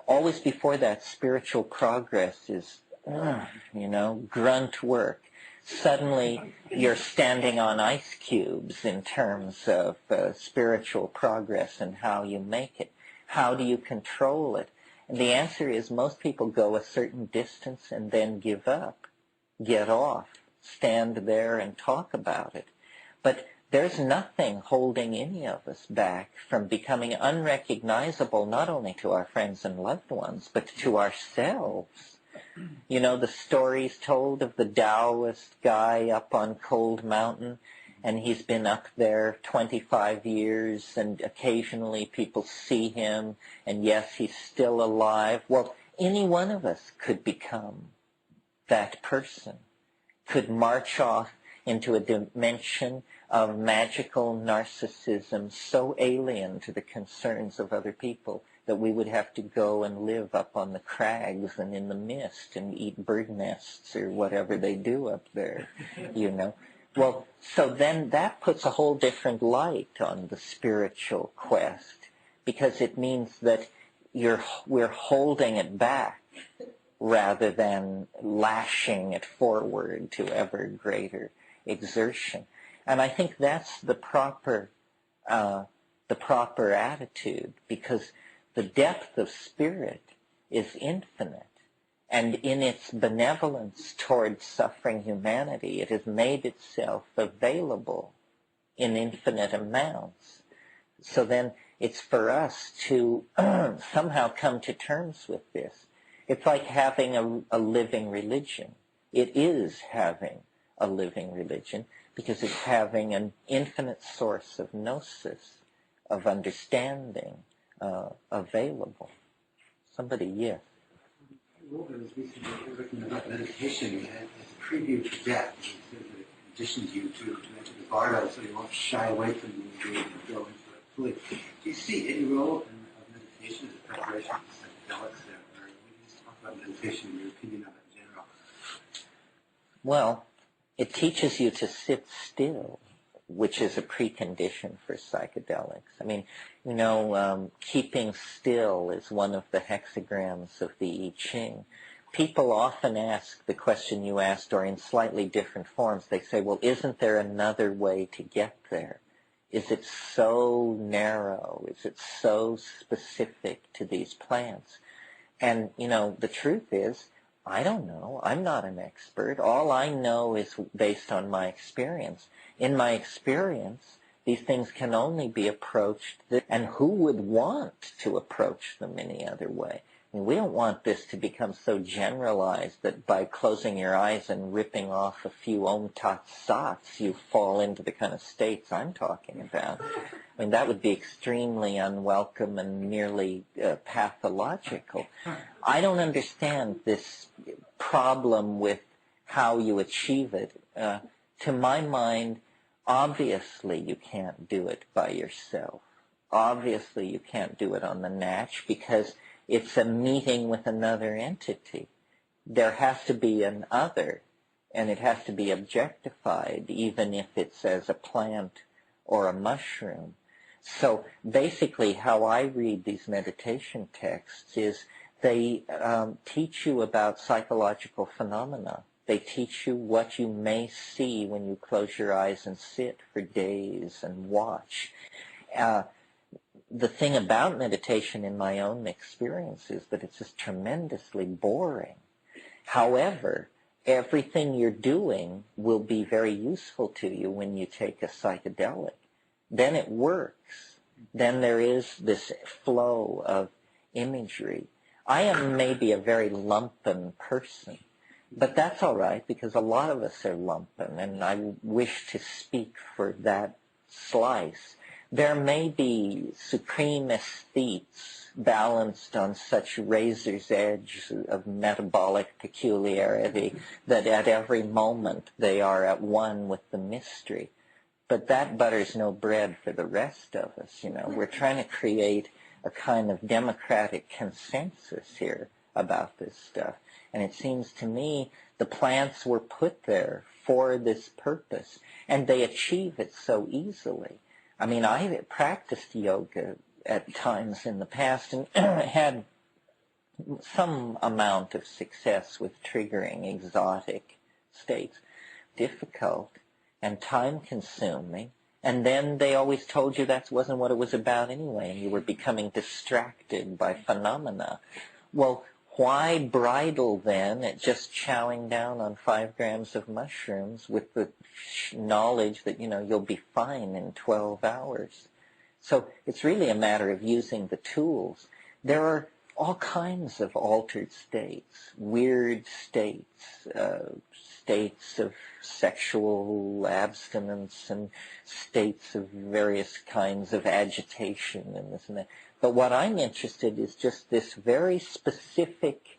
always before that, spiritual progress is, grunt work. Suddenly you're standing on ice cubes in terms of spiritual progress and how you make it. How do you control it? And the answer is most people go a certain distance and then give up, get off, stand there and talk about it. But there's nothing holding any of us back from becoming unrecognizable, not only to our friends and loved ones, but to ourselves. You know, the stories told of the Taoist guy up on Cold Mountain, and he's been up there 25 years, and occasionally people see him, and yes, he's still alive. Well, any one of us could become that person, could march off into a dimension of magical narcissism so alien to the concerns of other people that we would have to go and live up on the crags and in the mist and eat bird nests or whatever they do up there, you know. Well, so then that puts a whole different light on the spiritual quest, because it means that we're holding it back rather than lashing it forward to ever greater exertion. And I think that's the proper attitude, because the depth of spirit is infinite. And in its benevolence towards suffering humanity, it has made itself available in infinite amounts. So then it's for us to somehow come to terms with this. It's like having a living religion. It is having a living religion because it's having an infinite source of gnosis, of understanding available. Somebody, yes. Wilbur was recently written about meditation as a preview for death. He says that it conditions you to enter the bardo so you won't shy away from the engagement and go into it fully. Do you see any role of meditation as a preparation for psychedelics there? Or would you just talk about meditation and your opinion of it in general? Well, it teaches you to sit still, which is a precondition for psychedelics. I mean, you know, keeping still is one of the hexagrams of the I Ching. People often ask the question you asked, or in slightly different forms. They say, well, isn't there another way to get there? Is it so narrow? Is it so specific to these plants? And, you know, the truth is, I don't know. I'm not an expert. All I know is based on my experience. In my experience, these things can only be approached, and who would want to approach them any other way? I mean, we don't want this to become so generalized that by closing your eyes and ripping off a few Om Tat Sats, you fall into the kind of states I'm talking about. I mean, that would be extremely unwelcome and nearly pathological. I don't understand this problem with how you achieve it. To my mind, obviously you can't do it by yourself. Obviously you can't do it on the natch because it's a meeting with another entity. There has to be an other, and it has to be objectified, even if it's as a plant or a mushroom. So basically how I read these meditation texts is they teach you about psychological phenomena. They teach you what you may see when you close your eyes and sit for days and watch. The thing about meditation in my own experience is that it's just tremendously boring. However, everything you're doing will be very useful to you when you take a psychedelic. Then it works. Then there is this flow of imagery. I am maybe a very lumpen person, but that's all right because a lot of us are lumpen, and I wish to speak for that slice. There may be supreme aesthetes balanced on such razor's edge of metabolic peculiarity that at every moment they are at one with the mystery. But that butters no bread for the rest of us, you know. We're trying to create a kind of democratic consensus here about this stuff. And it seems to me the plants were put there for this purpose, and they achieve it so easily. I mean, I practiced yoga at times in the past and had some amount of success with triggering exotic states. Difficult and time-consuming. And then they always told you that wasn't what it was about anyway, and you were becoming distracted by phenomena. Well, why bridle then at just chowing down on 5 grams of mushrooms with the knowledge that, you'll be fine in 12 hours? So it's really a matter of using the tools. There are all kinds of altered states, weird states, states of sexual abstinence and states of various kinds of agitation and this and that. But what I'm interested in is just this very specific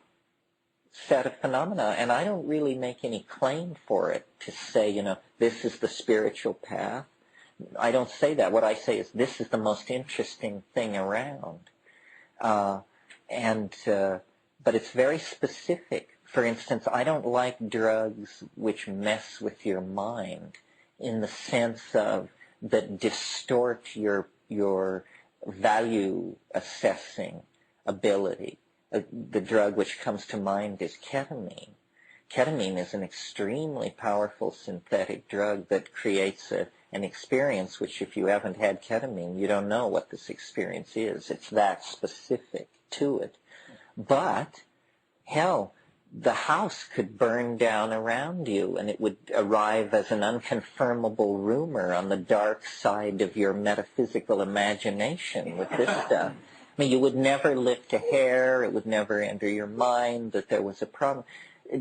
set of phenomena, and I don't really make any claim for it to say, this is the spiritual path. I don't say that. What I say is this is the most interesting thing around. But it's very specific. For instance, I don't like drugs which mess with your mind in the sense of that distort your value assessing ability. The drug which comes to mind is ketamine. Ketamine is an extremely powerful synthetic drug that creates an experience which, if you haven't had ketamine, you don't know what this experience is. It's that specific to it. But, hell, the house could burn down around you and it would arrive as an unconfirmable rumor on the dark side of your metaphysical imagination with this stuff. I mean, you would never lift a hair. It would never enter your mind that there was a problem.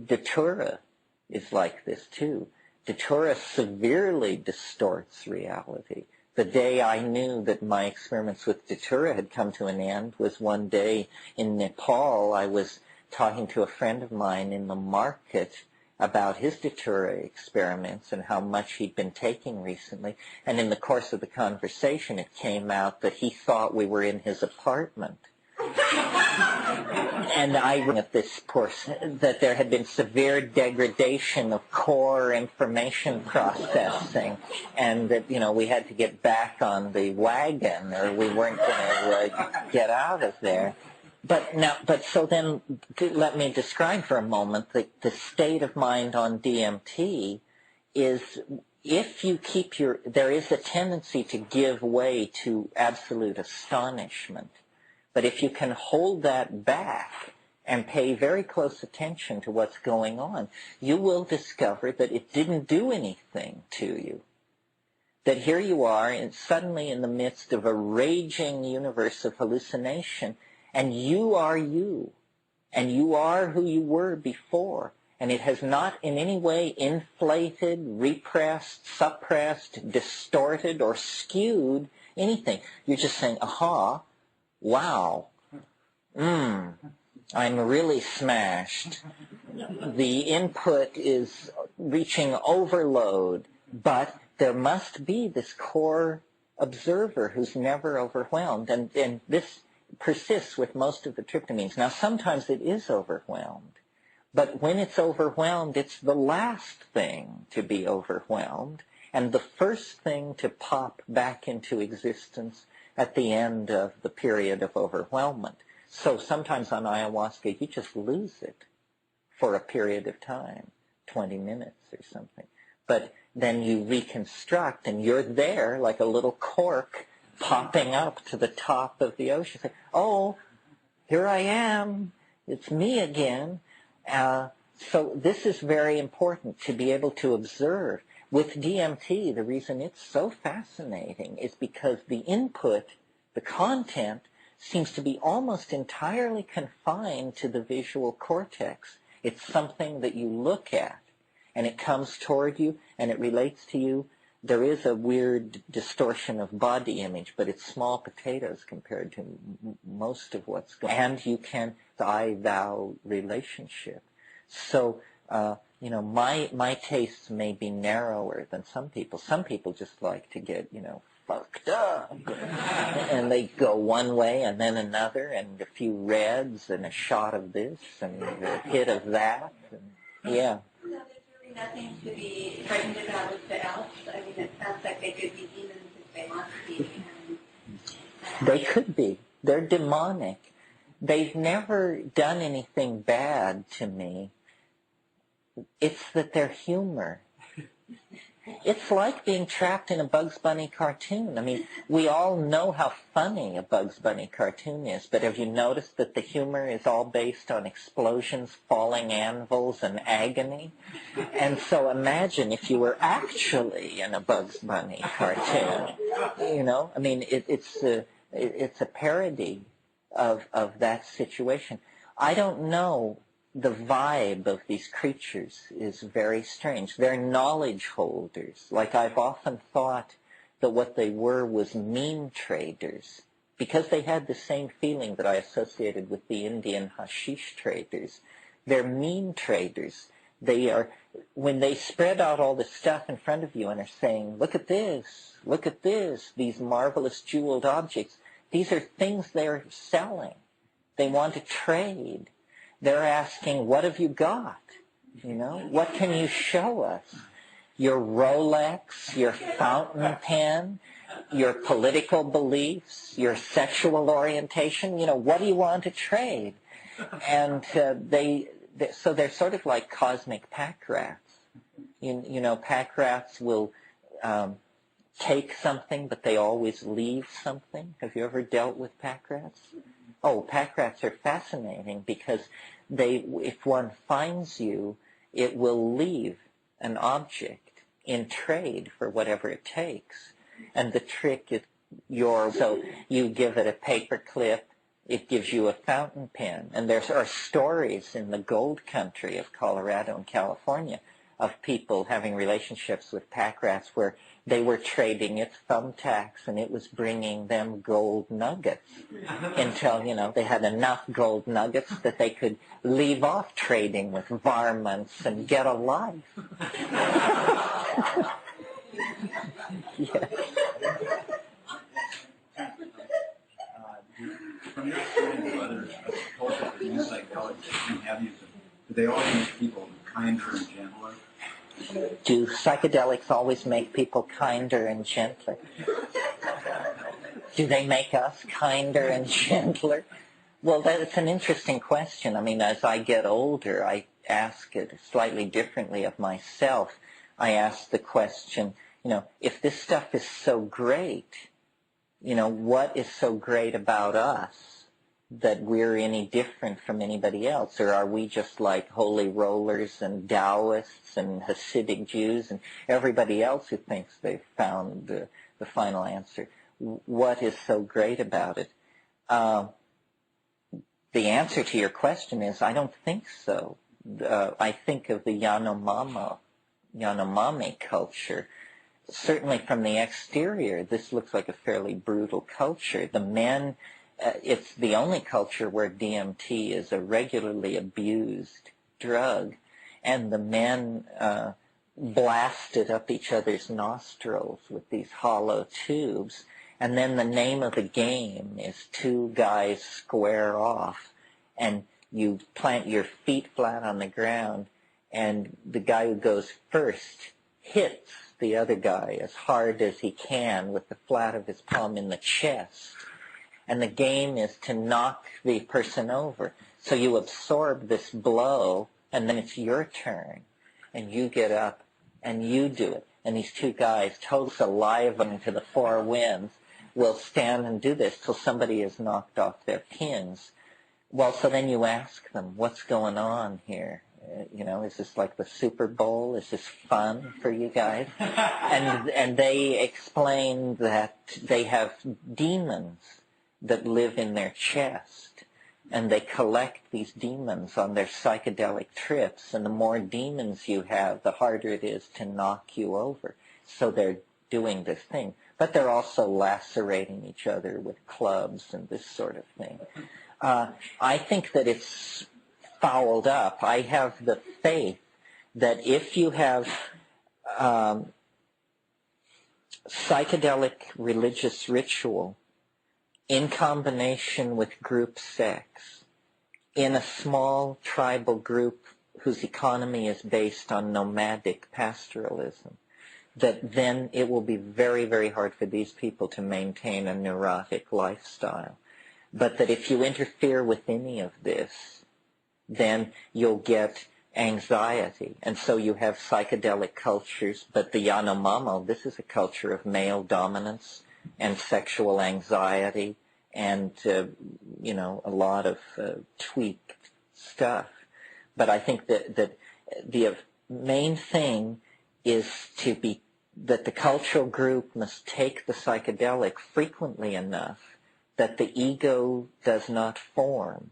Datura is like this, too. Datura severely distorts reality. The day I knew that my experiments with Datura had come to an end was one day in Nepal. I was talking to a friend of mine in the market about his Datura experiments and how much he'd been taking recently. And in the course of the conversation, it came out that he thought we were in his apartment. And I at this person that there had been severe degradation of core information processing, and that we had to get back on the wagon, or we weren't going to get out of there. But so then, let me describe for a moment the state of mind on DMT is. If you keep there is a tendency to give way to absolute astonishment. But if you can hold that back and pay very close attention to what's going on, you will discover that it didn't do anything to you. That here you are, and suddenly in the midst of a raging universe of hallucination, and you are you, and you are who you were before, and it has not in any way inflated, repressed, suppressed, distorted, or skewed anything. You're just saying, aha, wow, I'm really smashed. The input is reaching overload, but there must be this core observer who's never overwhelmed, and this persists with most of the tryptamines. Now, sometimes it is overwhelmed, but when it's overwhelmed, it's the last thing to be overwhelmed, and the first thing to pop back into existence at the end of the period of overwhelmment. So sometimes on ayahuasca, you just lose it for a period of time, 20 minutes or something. But then you reconstruct, and you're there like a little cork popping up to the top of the ocean. Say, oh, here I am. It's me again. So this is very important to be able to observe. With DMT, the reason it's so fascinating is because the input, the content, seems to be almost entirely confined to the visual cortex. It's something that you look at, and it comes toward you, and it relates to you. There is a weird distortion of body image, but it's small potatoes compared to most of what's going on. And you can, the I-thou relationship. So, my tastes may be narrower than some people. Some people just like to get, fucked up. And they go one way and then another, and a few reds and a shot of this and a hit of that. And, yeah. So there's really nothing to be frightened about with the elves. I mean, it sounds like they could be demons if they want to be. They could be. They're demonic. They've never done anything bad to me. It's that they're humor. It's like being trapped in a Bugs Bunny cartoon. I mean, we all know how funny a Bugs Bunny cartoon is, but have you noticed that the humor is all based on explosions, falling anvils, and agony? And so imagine if you were actually in a Bugs Bunny cartoon. You know, I mean, it's a parody of that situation. I don't know. The vibe of these creatures is very strange. They're knowledge holders. Like I've often thought that what they were was meme traders, because they had the same feeling that I associated with the Indian hashish traders. They're meme traders. They are, when they spread out all this stuff in front of you and are saying, look at this, these marvelous jeweled objects, these are things they're selling. They want to trade. They're asking, what have you got? You know, what can you show us? Your Rolex, your fountain pen, your political beliefs, your sexual orientation, you know, what do you want to trade? And so they're sort of like cosmic pack rats. You know, pack rats will take something, but they always leave something. Have you ever dealt with pack rats? Oh, pack rats are fascinating because if one finds you, it will leave an object in trade for whatever it takes. And the trick is so you give it a paper clip, it gives you a fountain pen. And there are stories in the gold country of Colorado and California of people having relationships with pack rats where they were trading its thumbtacks and it was bringing them gold nuggets until, you know, they had enough gold nuggets that they could leave off trading with varmints and get a life. Yeah. From your experience with other cultures that use psychedelics and have used them, do they always make people kinder and gentler? Do psychedelics always make people kinder and gentler? Do they make us kinder and gentler? Well, that's an interesting question. I mean, as I get older, I ask it slightly differently of myself. I ask the question, you know, if this stuff is so great, you know, what is so great about us that we're any different from anybody else? Or are we just like holy rollers and Taoists and Hasidic Jews and everybody else who thinks they've found the final answer? What is so great about it? The answer to your question is I don't think so. I think of the Yanomami culture. Certainly from the exterior, this looks like a fairly brutal culture. The men, it's the only culture where DMT is a regularly abused drug, and the men blasted up each other's nostrils with these hollow tubes, and then the name of the game is two guys square off, and you plant your feet flat on the ground, and the guy who goes first hits the other guy as hard as he can with the flat of his palm in the chest. And the game is to knock the person over. So you absorb this blow, and then it's your turn. And you get up, and you do it. And these two guys, totally alive to the four winds, will stand and do this till somebody is knocked off their pins. Well, so then you ask them, what's going on here? You know, is this like the Super Bowl? Is this fun for you guys? And they explain that they have demons that live in their chest, and they collect these demons on their psychedelic trips, and the more demons you have, the harder it is to knock you over. So they're doing this thing. But they're also lacerating each other with clubs and this sort of thing. I think that it's fouled up. I have the faith that if you have psychedelic religious ritual in combination with group sex in a small tribal group whose economy is based on nomadic pastoralism, that then it will be very, very hard for these people to maintain a neurotic lifestyle. But that if you interfere with any of this, then you'll get anxiety. And so you have psychedelic cultures, but the Yanomamo, this is a culture of male dominance and sexual anxiety and, a lot of tweaked stuff. But I think that the main thing is that the cultural group must take the psychedelic frequently enough that the ego does not form,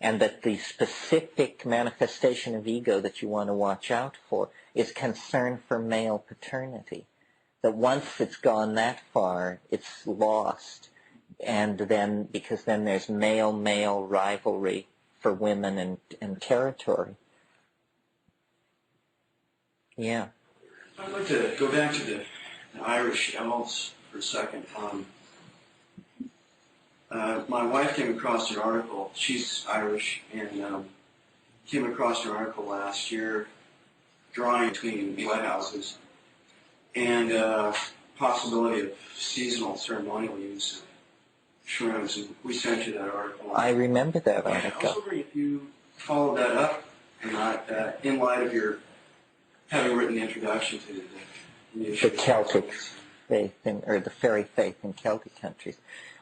and that the specific manifestation of ego that you want to watch out for is concern for male paternity. That once it's gone that far, it's lost. And then, because then there's male-male rivalry for women and territory. Yeah. I'd like to go back to the Irish elves for a second. My wife came across an article. She's Irish, and came across an article last year drawing between wet houses and possibility of seasonal ceremonial use of shrooms. And we sent you that article. I remember that article. I was wondering if you followed that up or not, in light of your having written the introduction to the Celtic faith, or the fairy faith in Celtic countries.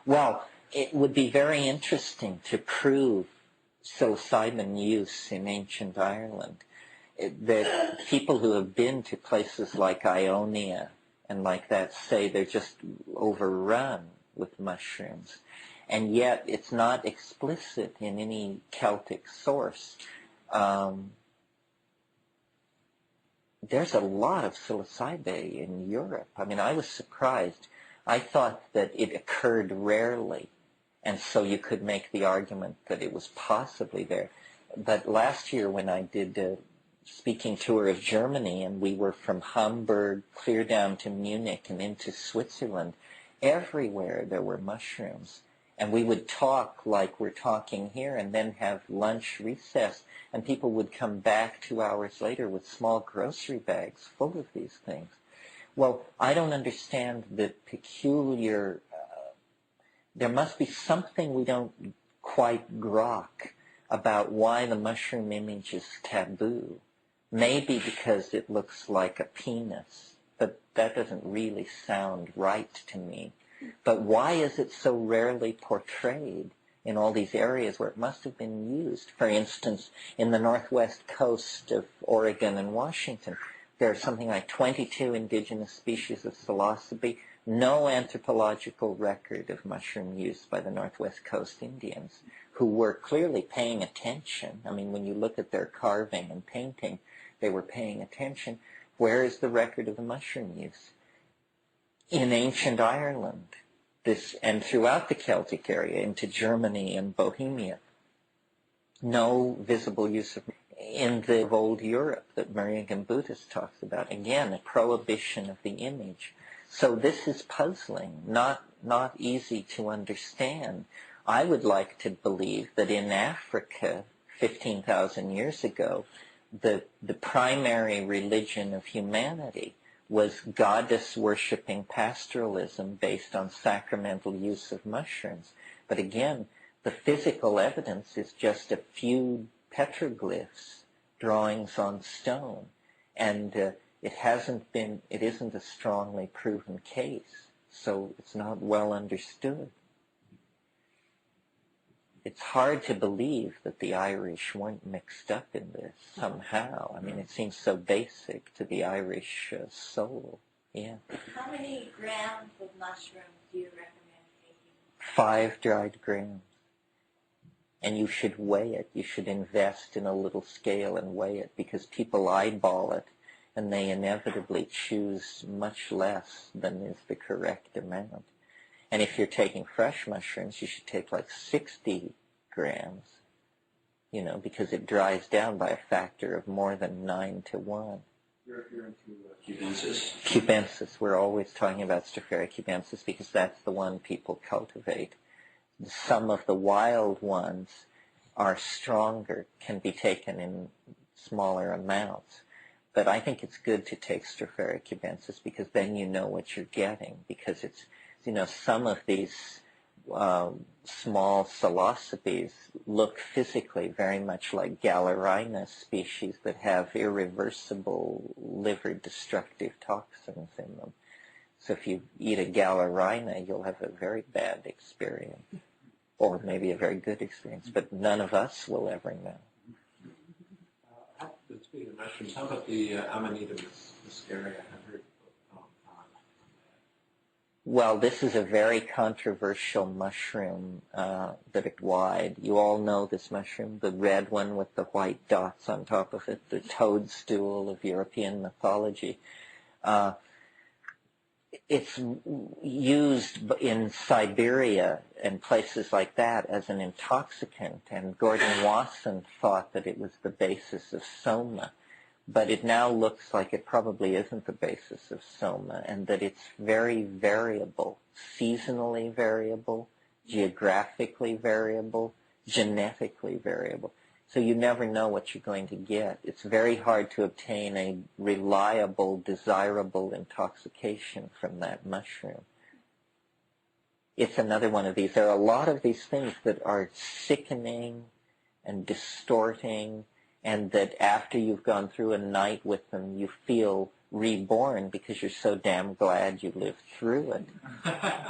Well, it would be very interesting to prove psilocybin use in ancient Ireland. That people who have been to places like Ionia and like that say they're just overrun with mushrooms. And yet it's not explicit in any Celtic source. There's a lot of psilocybe in Europe. I mean, I was surprised. I thought that it occurred rarely, and so you could make the argument that it was possibly there. But last year when I did a speaking tour of Germany, and we were from Hamburg clear down to Munich and into Switzerland, everywhere there were mushrooms. And we would talk like we're talking here and then have lunch recess, and people would come back 2 hours later with small grocery bags full of these things. Well, I don't understand the peculiar, there must be something we don't quite grok about why the mushroom image is taboo. Maybe because it looks like a penis, but that doesn't really sound right to me. But why is it so rarely portrayed in all these areas where it must have been used? For instance, in the northwest coast of Oregon and Washington, there are something like 22 indigenous species of psilocybe, no anthropological record of mushroom use by the northwest coast Indians, who were clearly paying attention. I mean, when you look at their carving and painting, they were paying attention. Where is the record of the mushroom use? In ancient Ireland, and throughout the Celtic area, into Germany and Bohemia, no visible use of in the old Europe that Maria Gimbutas talks about. Again, a prohibition of the image. So this is puzzling, not easy to understand. I would like to believe that in Africa, 15,000 years ago, the primary religion of humanity was goddess-worshipping pastoralism based on sacramental use of mushrooms. But again, the physical evidence is just a few petroglyphs, drawings on stone, and it isn't a strongly proven case, so it's not well understood. It's hard to believe that the Irish weren't mixed up in this somehow. I mean, it seems so basic to the Irish soul. Yeah. How many grams of mushrooms do you recommend taking? 5 dried grams. And you should weigh it. You should invest in a little scale and weigh it, because people eyeball it and they inevitably choose much less than is the correct amount. And if you're taking fresh mushrooms, you should take like 60 grams, because it dries down by a factor of more than 9 to 1. You're into cubensis. Cubensis. We're always talking about Stropharia cubensis because that's the one people cultivate. Some of the wild ones are stronger, can be taken in smaller amounts. But I think it's good to take Stropharia cubensis because then you know what you're getting, because it's, some of these small psilocybes look physically very much like Galerina species that have irreversible liver-destructive toxins in them. So if you eat a Galerina, you'll have a very bad experience, or maybe a very good experience, but none of us will ever know. Speaking of mushrooms, how about the Amanita muscaria? I've heard. Well, this is a very controversial mushroom that is wide. You all know this mushroom, the red one with the white dots on top of it, the toadstool of European mythology. It's used in Siberia and places like that as an intoxicant, and Gordon Wasson thought that it was the basis of soma. But it now looks like it probably isn't the basis of soma, and that it's very variable, seasonally variable, geographically variable, genetically variable. So you never know what you're going to get. It's very hard to obtain a reliable, desirable intoxication from that mushroom. It's another one of these. There are a lot of these things that are sickening and distorting, and that after you've gone through a night with them, you feel reborn because you're so damn glad you lived through it.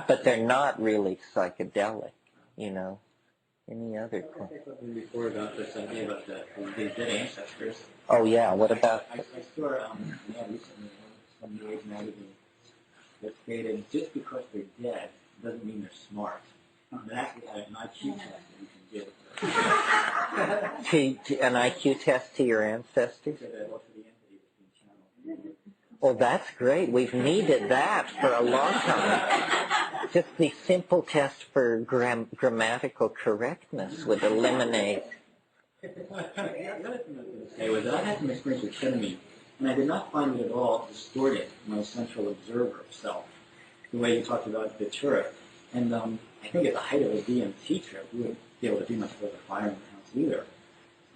But they're not really psychedelic, you know. Any other point? I said something before about this idea about the dead ancestors. Oh, yeah. What about? I saw an ad recently in some New Age magazine that stated just because they're dead doesn't mean they're smart. And actually had an IQ test that you can give. An IQ test to your ancestors? Oh, that's great. We've needed that for a long time. Just the simple test for grammatical correctness would eliminate. The other thing I was going to say was that I had some experience with ketamine, and I did not find it at all distorting my central observer self, the way you talked about Datura. And I think at the height of a DMT trip, we wouldn't be able to do much with a fire in the house either.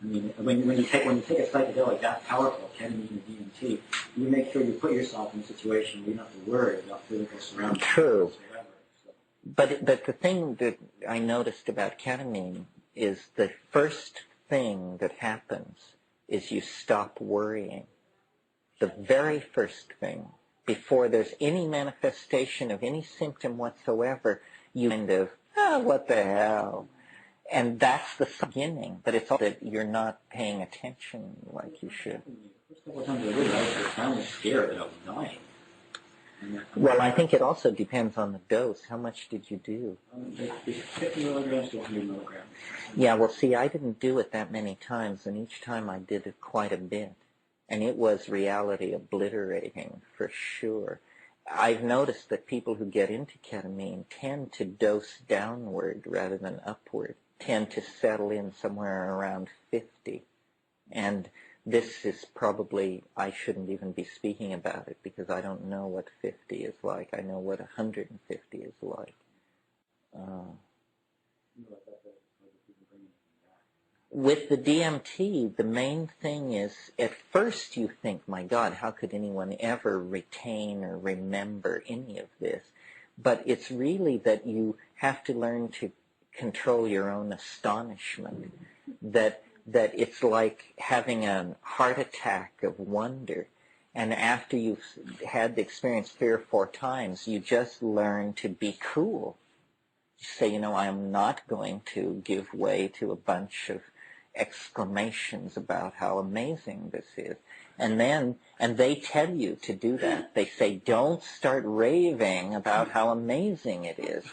I mean, when you take a psychedelic that powerful, ketamine and DMT, you make sure you put yourself in a situation where you don't have to worry about physical surroundings. True. Whatever, so. But the thing that I noticed about ketamine is the first thing that happens is you stop worrying. The very first thing, before there's any manifestation of any symptom whatsoever, you kind of, what the hell? And that's the beginning, but it's all that you're not paying attention like you should. The first couple of times I did, I was profoundly scared that I was dying. Well, I think it also depends on the dose. How much did you do? 50 milligrams to 100 milligrams. Yeah, well, see, I didn't do it that many times, and each time I did it quite a bit. And it was reality obliterating, for sure. I've noticed that people who get into ketamine tend to dose downward rather than upward, tend to settle in somewhere around 50. And this is probably, I shouldn't even be speaking about it because I don't know what 50 is like. I know what 150 is like. With the DMT, the main thing is, at first you think, my God, how could anyone ever retain or remember any of this? But it's really that you have to learn to control your own astonishment, that it's like having a heart attack of wonder. And after you've had the experience 3 or 4 times, you just learn to be cool. You say, I am not going to give way to a bunch of exclamations about how amazing this is. And they tell you to do that. They say, don't start raving about how amazing it is.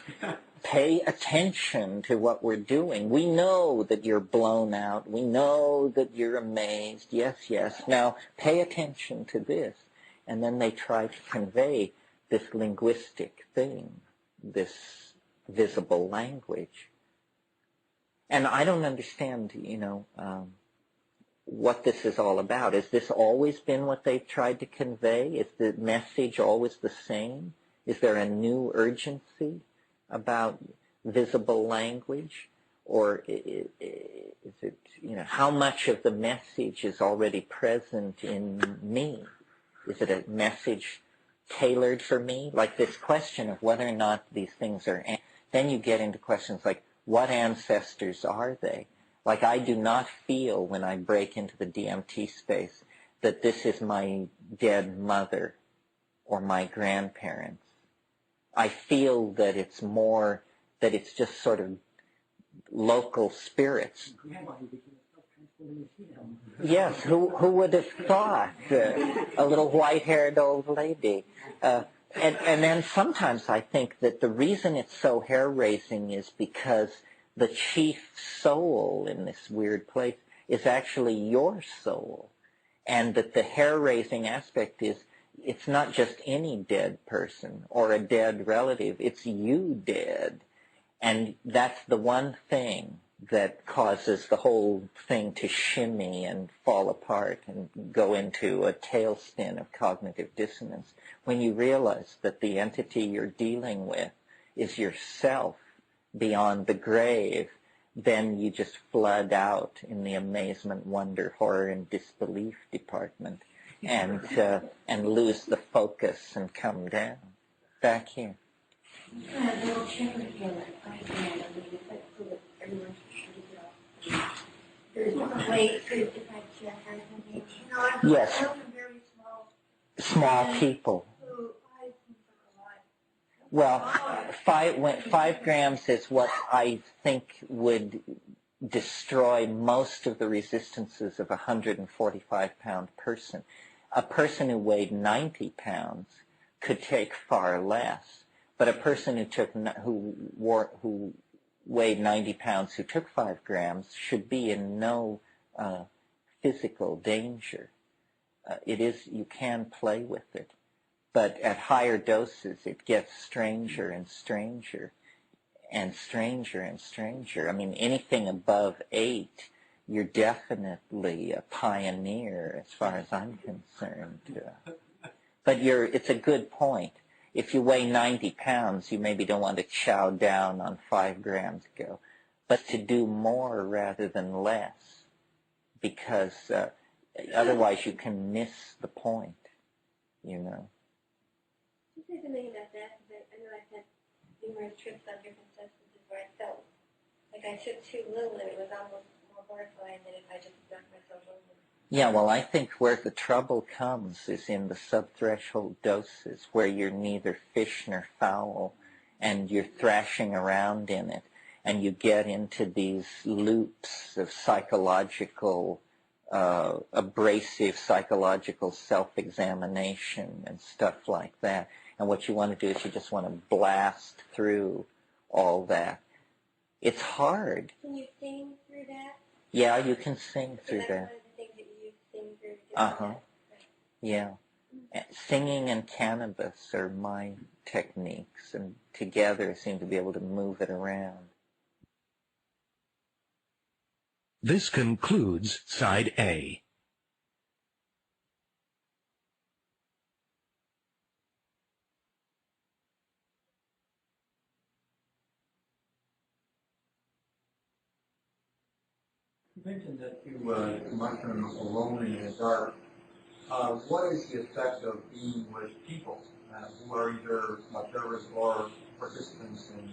Pay attention to what we're doing. We know that you're blown out. We know that you're amazed. Yes, yes. Now, pay attention to this. And then they try to convey this linguistic thing, this visible language. And I don't understand, what this is all about. Has this always been what they've tried to convey? Is the message always the same? Is there a new urgency about visible language? Or is it, how much of the message is already present in me? Is it a message tailored for me? Like this question of whether or not these things are, then you get into questions like, what ancestors are they? Like, I do not feel when I break into the DMT space that this is my dead mother or my grandparents. I feel that it's more, that it's just sort of local spirits. Yes, who would have thought? A little white-haired old lady. And then sometimes I think that the reason it's so hair-raising is because the chief soul in this weird place is actually your soul. And that the hair-raising aspect is, it's not just any dead person or a dead relative, it's you dead. And that's the one thing that causes the whole thing to shimmy and fall apart and go into a tailspin of cognitive dissonance. When you realize that the entity you're dealing with is yourself beyond the grave, then you just flood out in the amazement, wonder, horror, and disbelief department and lose the focus and come down. Back here. Little children here, so that everyone should there's different ways to decide to Yes. very Small people. who I think are alive. Well, 5 grams is what I think would destroy most of the resistances of a 145-pound person. A person who weighed 90 pounds could take far less, but a person who weighed 90 pounds who took 5 grams should be in no physical danger. You can play with it. But at higher doses, it gets stranger and stranger and stranger and stranger. I mean, anything above 8, you're definitely a pioneer as far as I'm concerned. But it's a good point. If you weigh 90 pounds, you maybe don't want to chow down on 5 grams ago, but to do more rather than less, because otherwise you can miss the point, you know. You say something about that, because I know I've had numerous trips on different substances where I felt like I took too little and it was almost more horrifying than if I just knocked myself over. Yeah, well, I think where the trouble comes is in the subthreshold doses, where you're neither fish nor fowl, and you're thrashing around in it, and you get into these loops of psychological, abrasive psychological self-examination and stuff like that. And what you want to do is you just want to blast through all that. It's hard. Can you sing through that? Yeah, you can sing through that's that. One of the things that you sing through. Uh-huh. Yeah. Singing and cannabis are my techniques, and together seem to be able to move it around. This concludes Side A. You mentioned that you mushroom alone in the dark. What is the effect of being with people who are either observers or participants in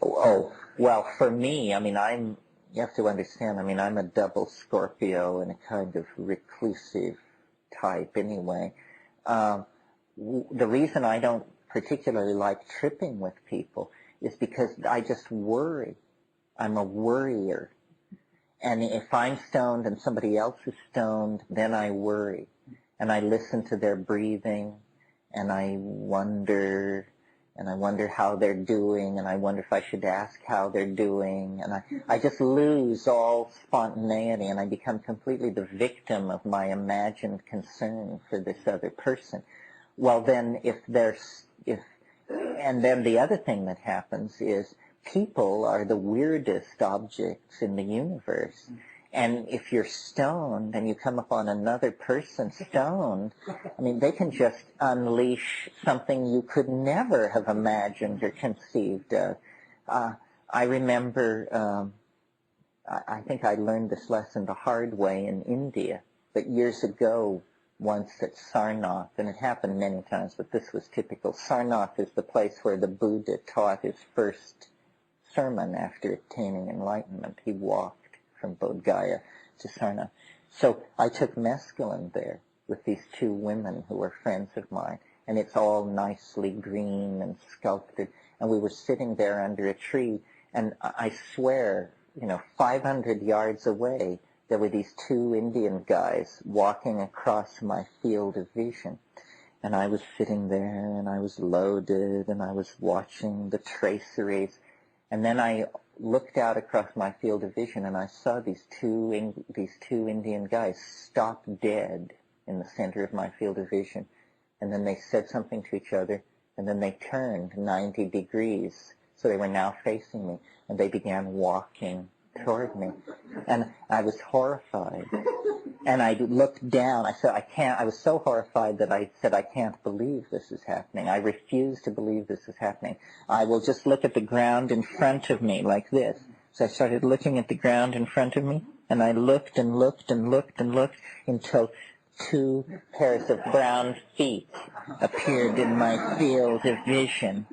Oh, well, for me, I mean, you have to understand, I mean, I'm a double Scorpio and a kind of reclusive type anyway. The reason I don't particularly like tripping with people is because I just worry. I'm a worrier. And if I'm stoned and somebody else is stoned, then I worry. And I listen to their breathing, and I wonder how they're doing, and I wonder if I should ask how they're doing. And I just lose all spontaneity, and I become completely the victim of my imagined concern for this other person. Well, then and then the other thing that happens is people are the weirdest objects in the universe. And if you're stoned and you come upon another person stoned, I mean, they can just unleash something you could never have imagined or conceived of. I remember, I think I learned this lesson the hard way in India, but years ago, once at Sarnath, and it happened many times, but this was typical. Sarnath is the place where the Buddha taught his first sermon after attaining enlightenment. He walked from Bodh Gaya to Sarnath. So I took mescaline there with these two women who were friends of mine, and it's all nicely green and sculpted, and we were sitting there under a tree, and I swear, 500 yards away, there were these two Indian guys walking across my field of vision. And I was sitting there, and I was loaded, and I was watching the traceries. And then I looked out across my field of vision, and I saw these two Indian guys stop dead in the center of my field of vision. And then they said something to each other, and then they turned 90 degrees. So they were now facing me, and they began walking toward me. And I was horrified. And I looked down. I said, I was so horrified that I said, I can't believe this is happening. I refuse to believe this is happening. I will just look at the ground in front of me like this. So I started looking at the ground in front of me, and I looked and looked and looked and looked until two pairs of brown feet appeared in my field of vision.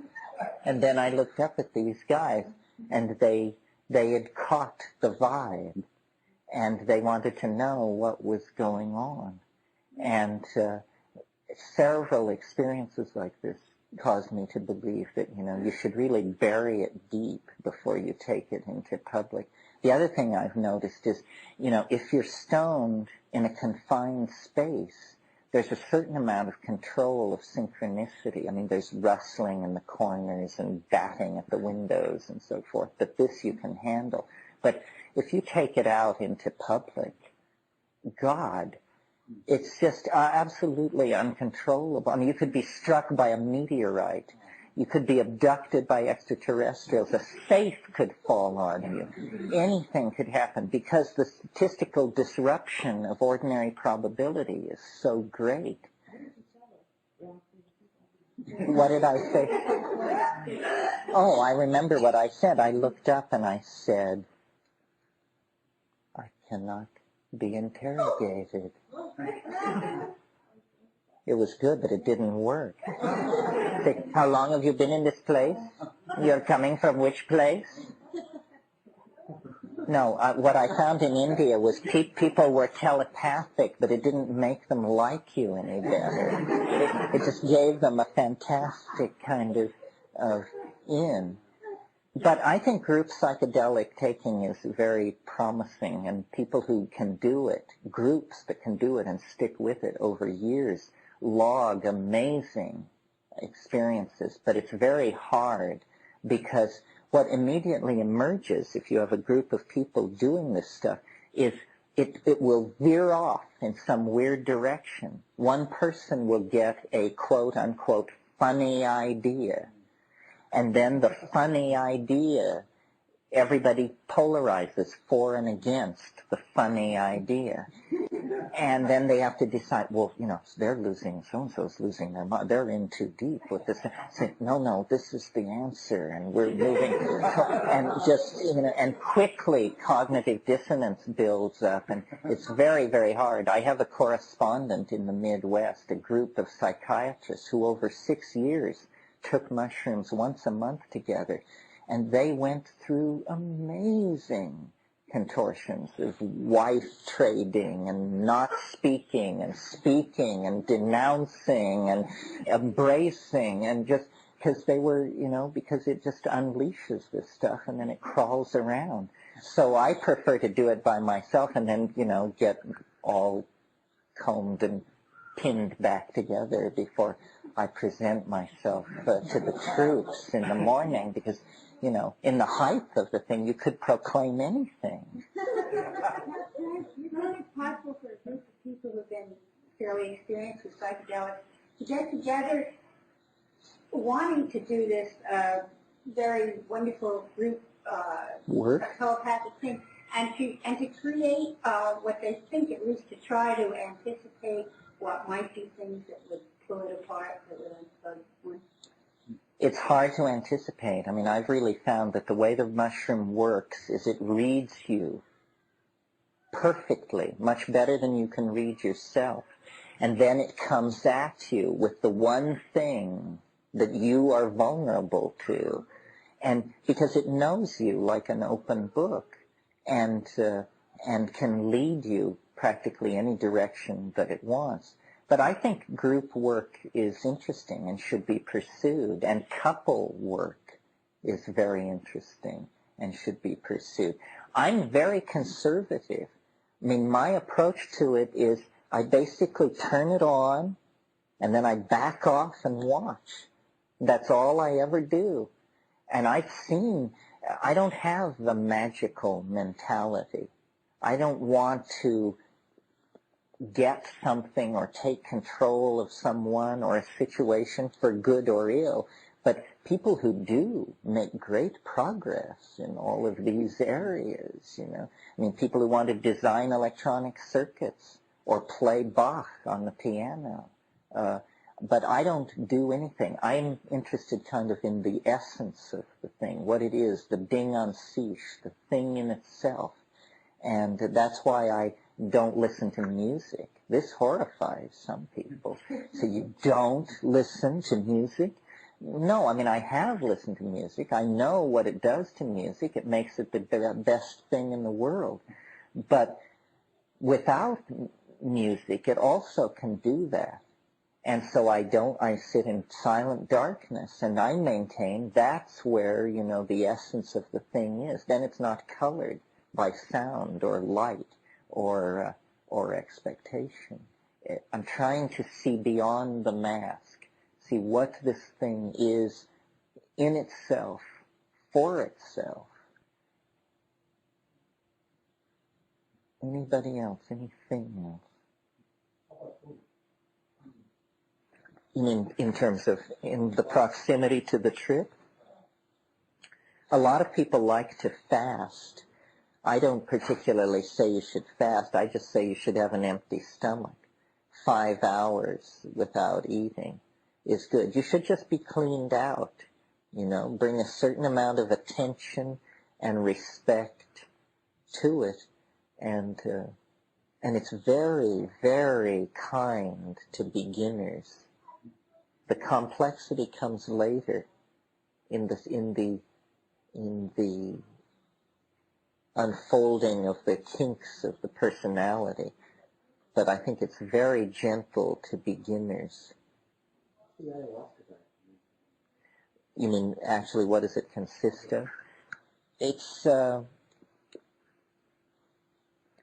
And then I looked up at these guys, and they had caught the vibe, and they wanted to know what was going on. And several experiences like this caused me to believe that, you should really bury it deep before you take it into public. The other thing I've noticed is, if you're stoned in a confined space, there's a certain amount of control of synchronicity. I mean, there's rustling in the corners and batting at the windows and so forth, but this you can handle. But if you take it out into public, God, it's just absolutely uncontrollable. I mean, you could be struck by a meteorite. You could be abducted by extraterrestrials. A safe could fall on you. Anything could happen because the statistical disruption of ordinary probability is so great. What did I say? Oh, I remember what I said. I looked up and I said, I cannot be interrogated. It was good, but it didn't work. Say, how long have you been in this place? You're coming from which place? No, what I found in India was people were telepathic, but it didn't make them like you any better. It just gave them a fantastic kind of in. But I think group psychedelic taking is very promising, and people who can do it, groups that can do it and stick with it over years, log amazing experiences. But it's very hard because what immediately emerges if you have a group of people doing this stuff is it will veer off in some weird direction. One person will get a quote-unquote funny idea, and then the funny idea, everybody polarizes for and against the funny idea. And then they have to decide, well, they're losing, so-and-so's losing their mind. They're in too deep with this. Say, no, this is the answer, and we're moving. And just, and quickly cognitive dissonance builds up, and it's very, very hard. I have a correspondent in the Midwest, a group of psychiatrists who over 6 years took mushrooms once a month together, and they went through amazing contortions of wife trading and not speaking and denouncing and embracing, and just because they were, because it just unleashes this stuff and then it crawls around. So I prefer to do it by myself and then, get all combed and pinned back together before I present myself to the troops in the morning, because in the height of the thing, you could proclaim anything. You think it's possible for a group of people who have been fairly experienced with psychedelics to get together wanting to do this very wonderful group work, telepathic thing, and to create what they think, at least to try to anticipate what might be things that would pull it apart, that would unplug. It's hard to anticipate. I mean, I've really found that the way the mushroom works is it reads you perfectly, much better than you can read yourself. And then it comes at you with the one thing that you are vulnerable to. And because it knows you like an open book and can lead you practically any direction that it wants. But I think group work is interesting and should be pursued, and couple work is very interesting and should be pursued. I'm very conservative. I mean, my approach to it is I basically turn it on and then I back off and watch. That's all I ever do. And I've seen, I don't have the magical mentality. I don't want to get something or take control of someone or a situation for good or ill. But people who do make great progress in all of these areas, you know. I mean, people who want to design electronic circuits or play Bach on the piano. But I don't do anything. I'm interested kind of in the essence of the thing, what it is, the Ding an sich, the thing in itself. And that's why I don't listen to music. This horrifies some people. So you don't listen to music? No, I mean, I have listened to music. I know what it does to music. It makes it the best thing in the world. But without music, it also can do that. And so I sit in silent darkness, and I maintain that's where, you know, the essence of the thing is. Then it's not colored by sound or light or expectation. I'm trying to see beyond the mask, see what this thing is in itself, for itself. Anybody else? Anything else? You mean in terms of in the proximity to the trip? A lot of people like to fast. I don't particularly say you should fast. I just say you should have an empty stomach. 5 hours without eating is good. You should just be cleaned out, you know, bring a certain amount of attention and respect to it. And it's very, very kind to beginners. The complexity comes later in the unfolding of the kinks of the personality. But I think it's very gentle to beginners. You mean, actually, what does it consist of? It's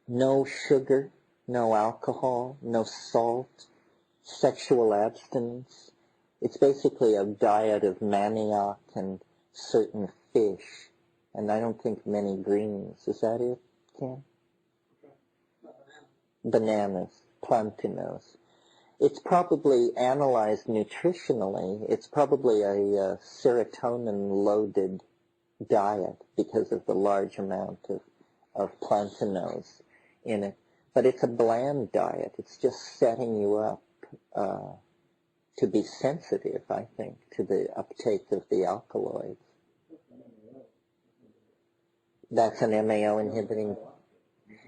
no sugar, no alcohol, no salt, sexual abstinence. It's basically a diet of manioc and certain fish, and I don't think many greens. Is that it, Ken? Bananas, plantinos. It's probably analyzed nutritionally. It's probably a serotonin-loaded diet because of the large amount of plantinos in it. But it's a bland diet. It's just setting you up to be sensitive, I think, to the uptake of the alkaloids. That's an MAO inhibiting.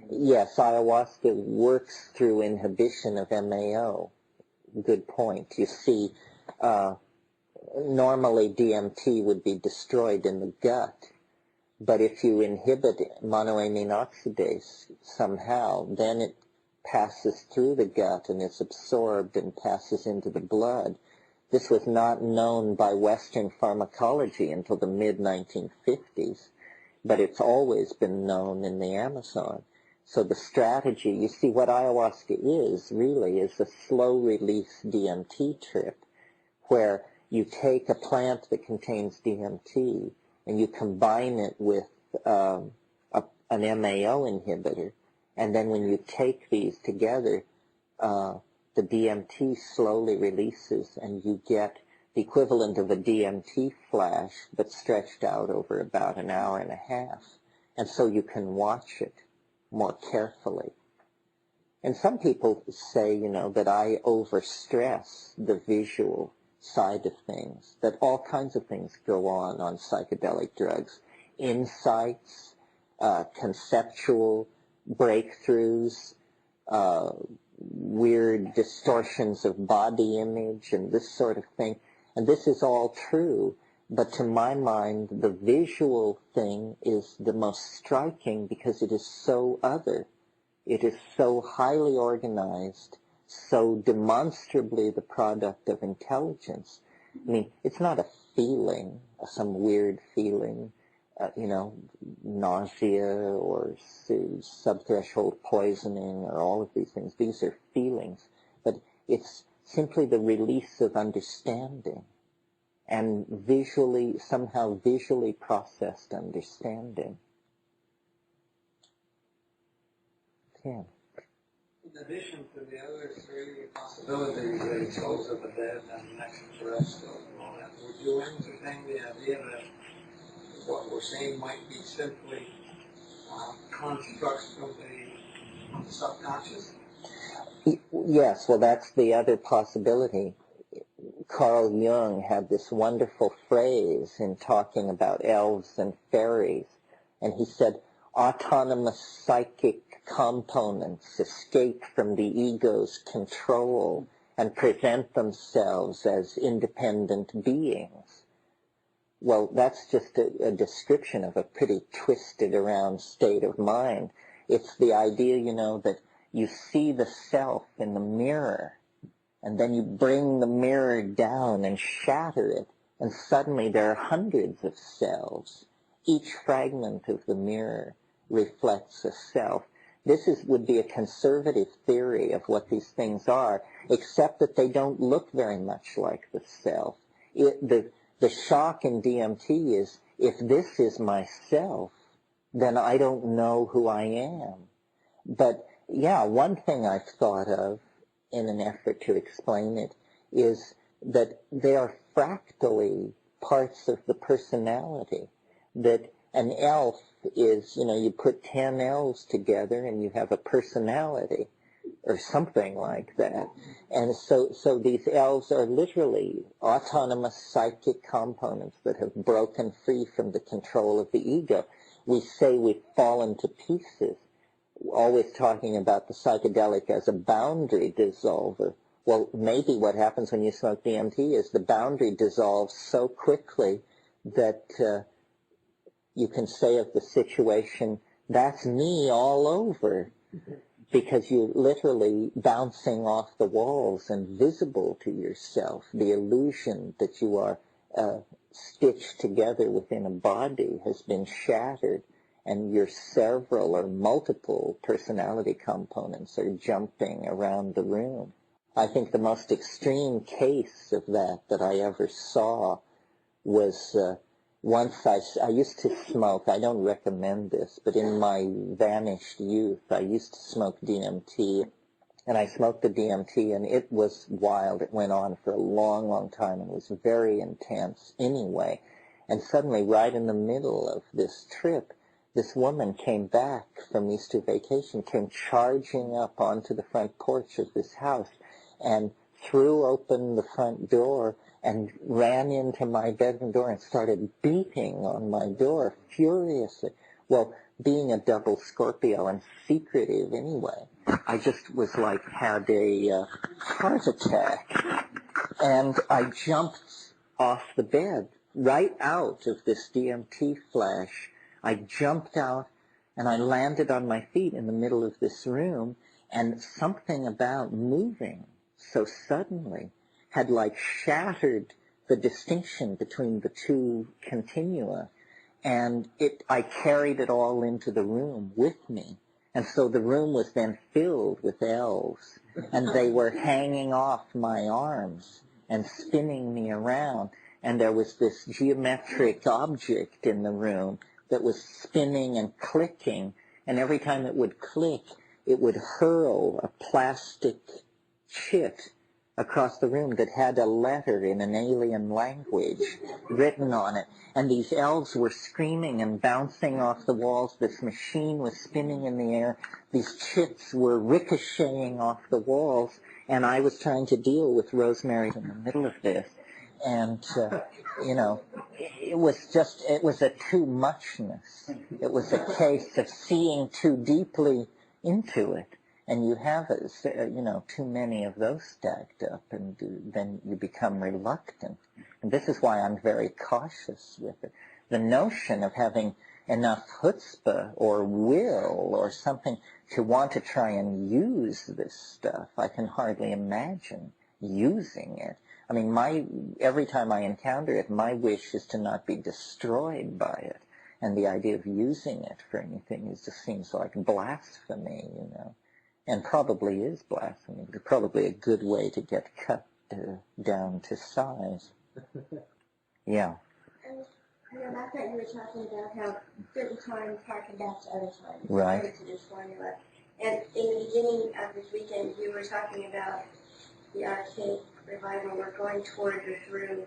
Yes, ayahuasca works through inhibition of MAO. Good point. You see, normally DMT would be destroyed in the gut, but if you inhibit monoamine oxidase somehow, then it passes through the gut and is absorbed and passes into the blood. This was not known by Western pharmacology until the mid-1950s, but it's always been known in the Amazon. So the strategy, you see what ayahuasca is, really, is a slow-release DMT trip where you take a plant that contains DMT and you combine it with an MAO inhibitor, and then when you take these together, the DMT slowly releases and you get the equivalent of a DMT flash but stretched out over about an hour and a half. And so you can watch it more carefully. And some people say, you know, that I overstress the visual side of things, that all kinds of things go on psychedelic drugs. Insights, conceptual breakthroughs, weird distortions of body image and this sort of thing. And this is all true, but to my mind, the visual thing is the most striking because it is so other. It is so highly organized, so demonstrably the product of intelligence. I mean, it's not a feeling, some weird feeling, nausea or subthreshold poisoning or all of these things. These are feelings, but it's simply the release of understanding and somehow visually processed understanding. Yeah. In addition to the other three possibilities that he chose of the dead and extraterrestrial and all that, would you entertain the idea that what we're seeing might be simply constructs from the subconscious? Yes, well, that's the other possibility. Carl Jung had this wonderful phrase in talking about elves and fairies, and he said, autonomous psychic components escape from the ego's control and present themselves as independent beings. Well, that's just a description of a pretty twisted around state of mind. It's the idea, that you see the self in the mirror, and then you bring the mirror down and shatter it, and suddenly there are hundreds of selves. Each fragment of the mirror reflects a self. This would be a conservative theory of what these things are, except that they don't look very much like the self. The shock in DMT is, if this is myself, then I don't know who I am. But, yeah, one thing I've thought of in an effort to explain it is that they are fractally parts of the personality. That an elf is, you put 10 elves together and you have a personality, or something like that. And so these elves are literally autonomous psychic components that have broken free from the control of the ego. We say we've fallen to pieces, always talking about the psychedelic as a boundary dissolver. Well, maybe what happens when you smoke DMT is the boundary dissolves so quickly that you can say of the situation, that's me all over, because you're literally bouncing off the walls and visible to yourself. The illusion that you are stitched together within a body has been shattered, and your several or multiple personality components are jumping around the room. I think the most extreme case of that I ever saw was once I used to smoke. I don't recommend this, but in my vanished youth, I used to smoke DMT, and I smoked the DMT, and it was wild. It went on for a long, long time, and was very intense anyway. And suddenly, right in the middle of this trip, this woman came back from Easter vacation, came charging up onto the front porch of this house, and threw open the front door and ran into my bedroom door and started beating on my door furiously. Well, being a double Scorpio and secretive anyway, I just was like, had a heart attack. And I jumped off the bed, right out of this DMT flash. I jumped out and I landed on my feet in the middle of this room, and something about moving so suddenly had like shattered the distinction between the two continua, and I carried it all into the room with me. And so the room was then filled with elves, and they were hanging off my arms and spinning me around, and there was this geometric object in the room that was spinning and clicking, and every time it would click, it would hurl a plastic chit across the room that had a letter in an alien language written on it. And these elves were screaming and bouncing off the walls. This machine was spinning in the air. These chits were ricocheting off the walls. And I was trying to deal with Rosemary in the middle of this. And, it was a too muchness. It was a case of seeing too deeply into it. And you have, too many of those stacked up, and then you become reluctant. And this is why I'm very cautious with it. The notion of having enough chutzpah or will or something to want to try and use this stuff, I can hardly imagine using it. I mean, every time I encounter it, my wish is to not be destroyed by it. And the idea of using it for anything just seems like blasphemy, and probably is blasphemy. It's probably a good way to get cut down to size. Yeah. Last night you were talking about how certain times harken back to other times. Right. According to this formula. And in the beginning of this weekend, you were talking about the archaic revival. We're going toward the through.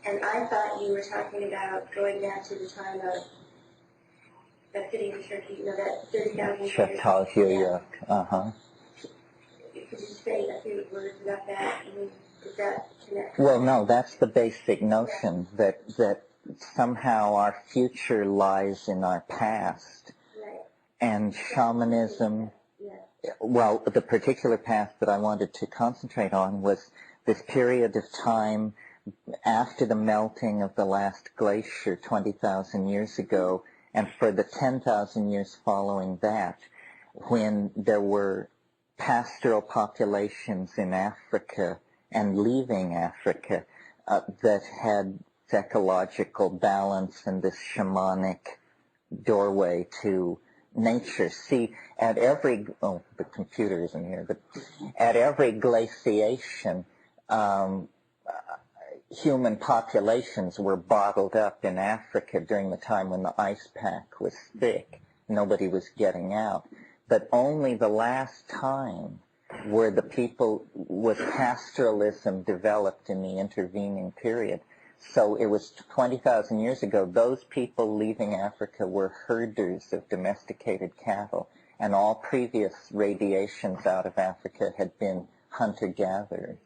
And I thought you were talking about going back to the time of that city in Turkey, that 30,000 years. Chatal Uh-huh. Could you say a few words about that? I mean, does that connect? Well, no, that's the basic notion, that somehow our future lies in our past. Right. And shamanism, well, the particular past that I wanted to concentrate on was this period of time after the melting of the last glacier 20,000 years ago, and for the 10,000 years following that, when there were pastoral populations in Africa and leaving Africa that had ecological balance and this shamanic doorway to nature. See, at every, the computer isn't here, but at every glaciation, human populations were bottled up in Africa during the time when the ice pack was thick. Nobody was getting out. But only the last time where was pastoralism developed in the intervening period. So it was 20,000 years ago. Those people leaving Africa were herders of domesticated cattle, and all previous radiations out of Africa had been hunter-gatherers.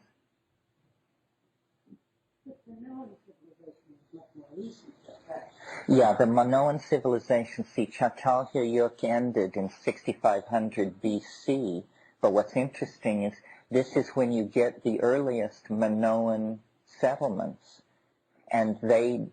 Yeah, the Minoan civilization, see, Çatalhöyük ended in 6500 BC, but what's interesting is this is when you get the earliest Minoan settlements, and they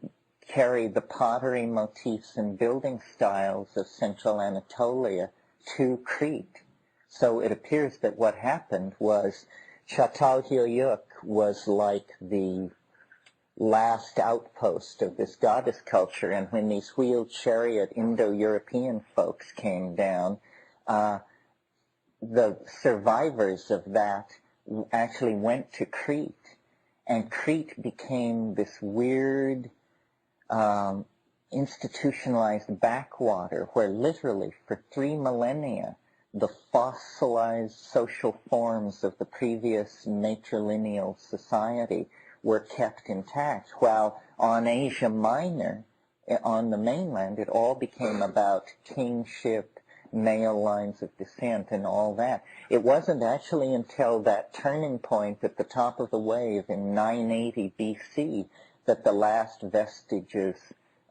carry the pottery motifs and building styles of central Anatolia to Crete. So it appears that what happened was Çatalhöyük was like the last outpost of this goddess culture, and when these wheeled chariot Indo-European folks came down, the survivors of that actually went to Crete, and Crete became this weird institutionalized backwater where literally for 3 millennia the fossilized social forms of the previous matrilineal society were kept intact, while on Asia Minor, on the mainland, it all became about kingship, male lines of descent, and all that. It wasn't actually until that turning point at the top of the wave in 980 BC that the last vestiges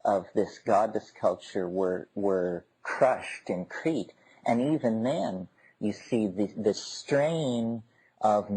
of this goddess culture were crushed in Crete. And even then, you see the strain of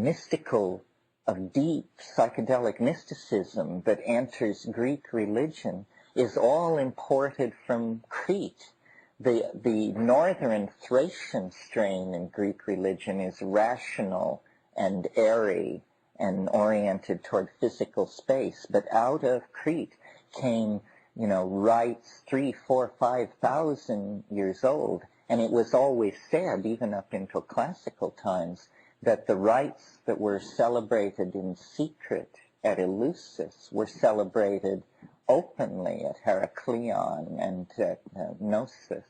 deep psychedelic mysticism that enters Greek religion is all imported from Crete. The northern Thracian strain in Greek religion is rational and airy and oriented toward physical space, but out of Crete came, rites 3, 4, 5,000 years old, and it was always said, even up until classical times, that the rites that were celebrated in secret at Eleusis were celebrated openly at Heracleion and at Gnosis.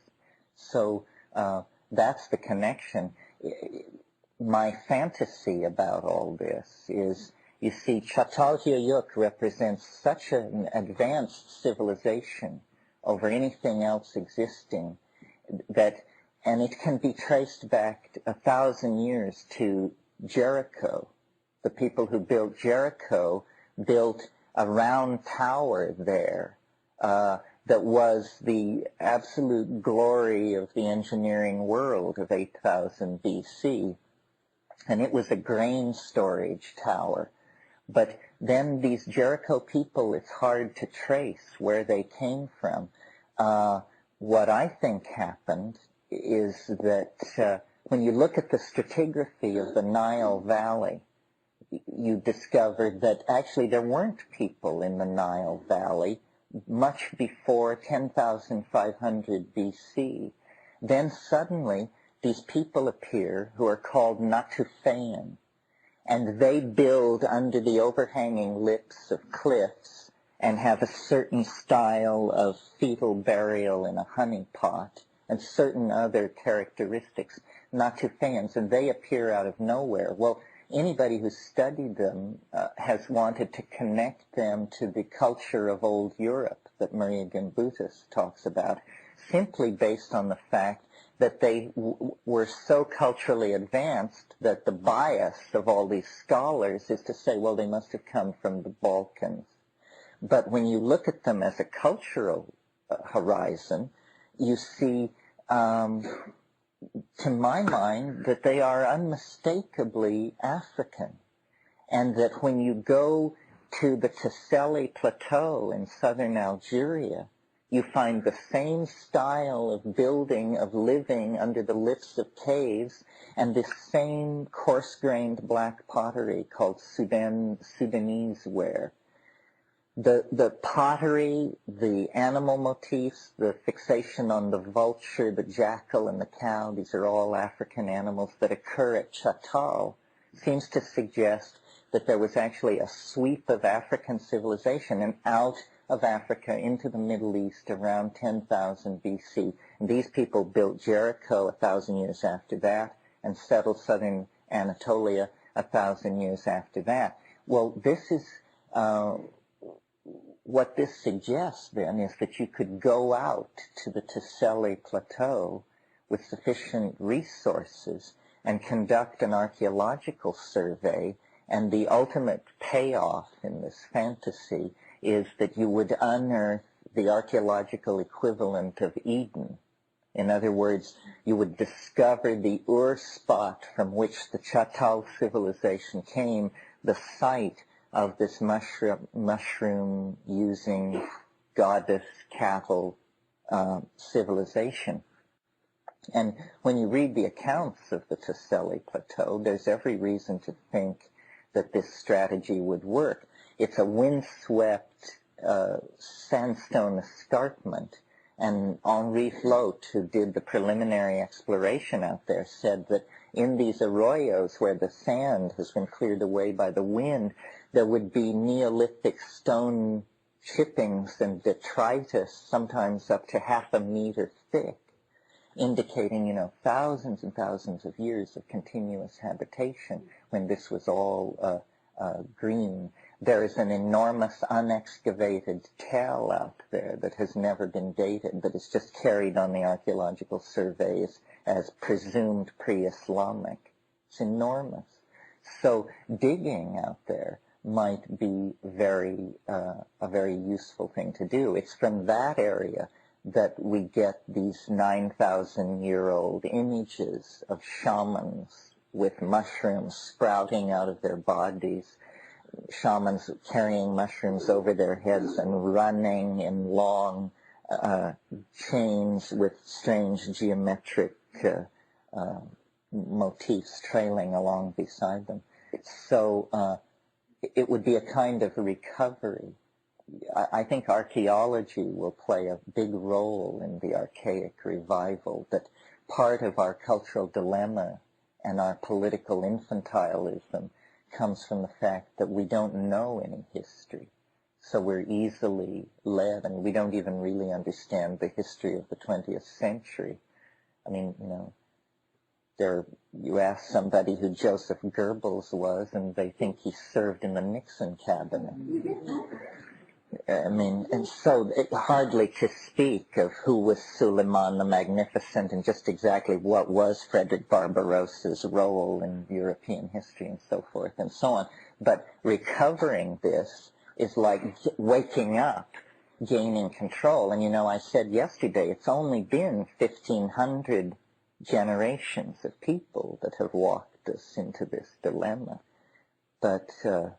So that's the connection. My fantasy about all this is, you see, Çatalhöyük represents such an advanced civilization over anything else existing and it can be traced back 1,000 years to Jericho. The people who built Jericho built a round tower there that was the absolute glory of the engineering world of 8000 BC. And it was a grain storage tower. But then these Jericho people, it's hard to trace where they came from. What I think happened is that when you look at the stratigraphy of the Nile Valley, you discovered that actually there weren't people in the Nile Valley much before 10,500 BC. Then suddenly these people appear who are called Natufian, and they build under the overhanging lips of cliffs and have a certain style of fetal burial in a honey pot and certain other characteristics, Natufans, and they appear out of nowhere. Well, anybody who's studied them has wanted to connect them to the culture of old Europe that Maria Gimbutas talks about, simply based on the fact that they were so culturally advanced that the bias of all these scholars is to say, well, they must have come from the Balkans. But when you look at them as a cultural horizon, you see, to my mind, that they are unmistakably African, and that when you go to the Tesseli Plateau in southern Algeria, you find the same style of building, of living under the lips of caves, and this same coarse-grained black pottery called Sudanese ware. The pottery, the animal motifs, the fixation on the vulture, the jackal, and the cow, these are all African animals that occur at Chatal, seems to suggest that there was actually a sweep of African civilization and out of Africa into the Middle East around 10,000 BC. And these people built Jericho 1,000 years after that and settled southern Anatolia 1,000 years after that. Well, this is... what this suggests, then, is that you could go out to the Tesseli Plateau with sufficient resources and conduct an archaeological survey, and the ultimate payoff in this fantasy is that you would unearth the archaeological equivalent of Eden. In other words, you would discover the Ur spot from which the Chatal civilization came, the site of this mushroom-using goddess cattle civilization. And when you read the accounts of the Tesseli Plateau, there's every reason to think that this strategy would work. It's a windswept sandstone escarpment, and Henri Flotte, who did the preliminary exploration out there, said that in these arroyos where the sand has been cleared away by the wind, there would be Neolithic stone chippings and detritus, sometimes up to 0.5 meter thick, indicating, thousands and thousands of years of continuous habitation when this was all green. There is an enormous unexcavated tell out there that has never been dated, but is just carried on the archaeological surveys as presumed pre-Islamic. It's enormous. So digging out there might be a very useful thing to do. It's from that area that we get these 9,000-year-old images of shamans with mushrooms sprouting out of their bodies, shamans carrying mushrooms over their heads and running in long chains with strange geometric motifs trailing along beside them. So it would be a kind of recovery. I think archaeology will play a big role in the archaic revival, that part of our cultural dilemma and our political infantilism comes from the fact that we don't know any history. So we're easily led, and we don't even really understand the history of the 20th century. I mean, you ask somebody who Joseph Goebbels was, and they think he served in the Nixon cabinet. I mean, and so hardly to speak of who was Suleiman the Magnificent and just exactly what was Frederick Barbarossa's role in European history and so forth and so on. But recovering this is like waking up gaining control. And I said yesterday, it's only been 1,500 generations of people that have walked us into this dilemma. But the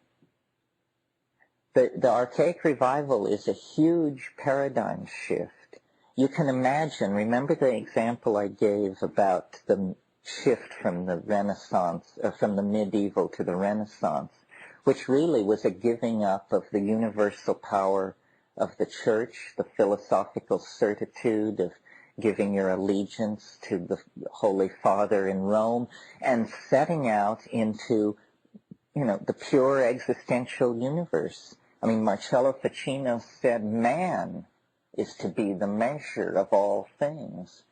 archaic revival is a huge paradigm shift. You can imagine, remember the example I gave about the shift from the Renaissance, from the medieval to the Renaissance, which really was a giving up of the universal power of the church, the philosophical certitude of giving your allegiance to the Holy Father in Rome, and setting out into, the pure existential universe. I mean, Marcello Ficino said man is to be the measure of all things.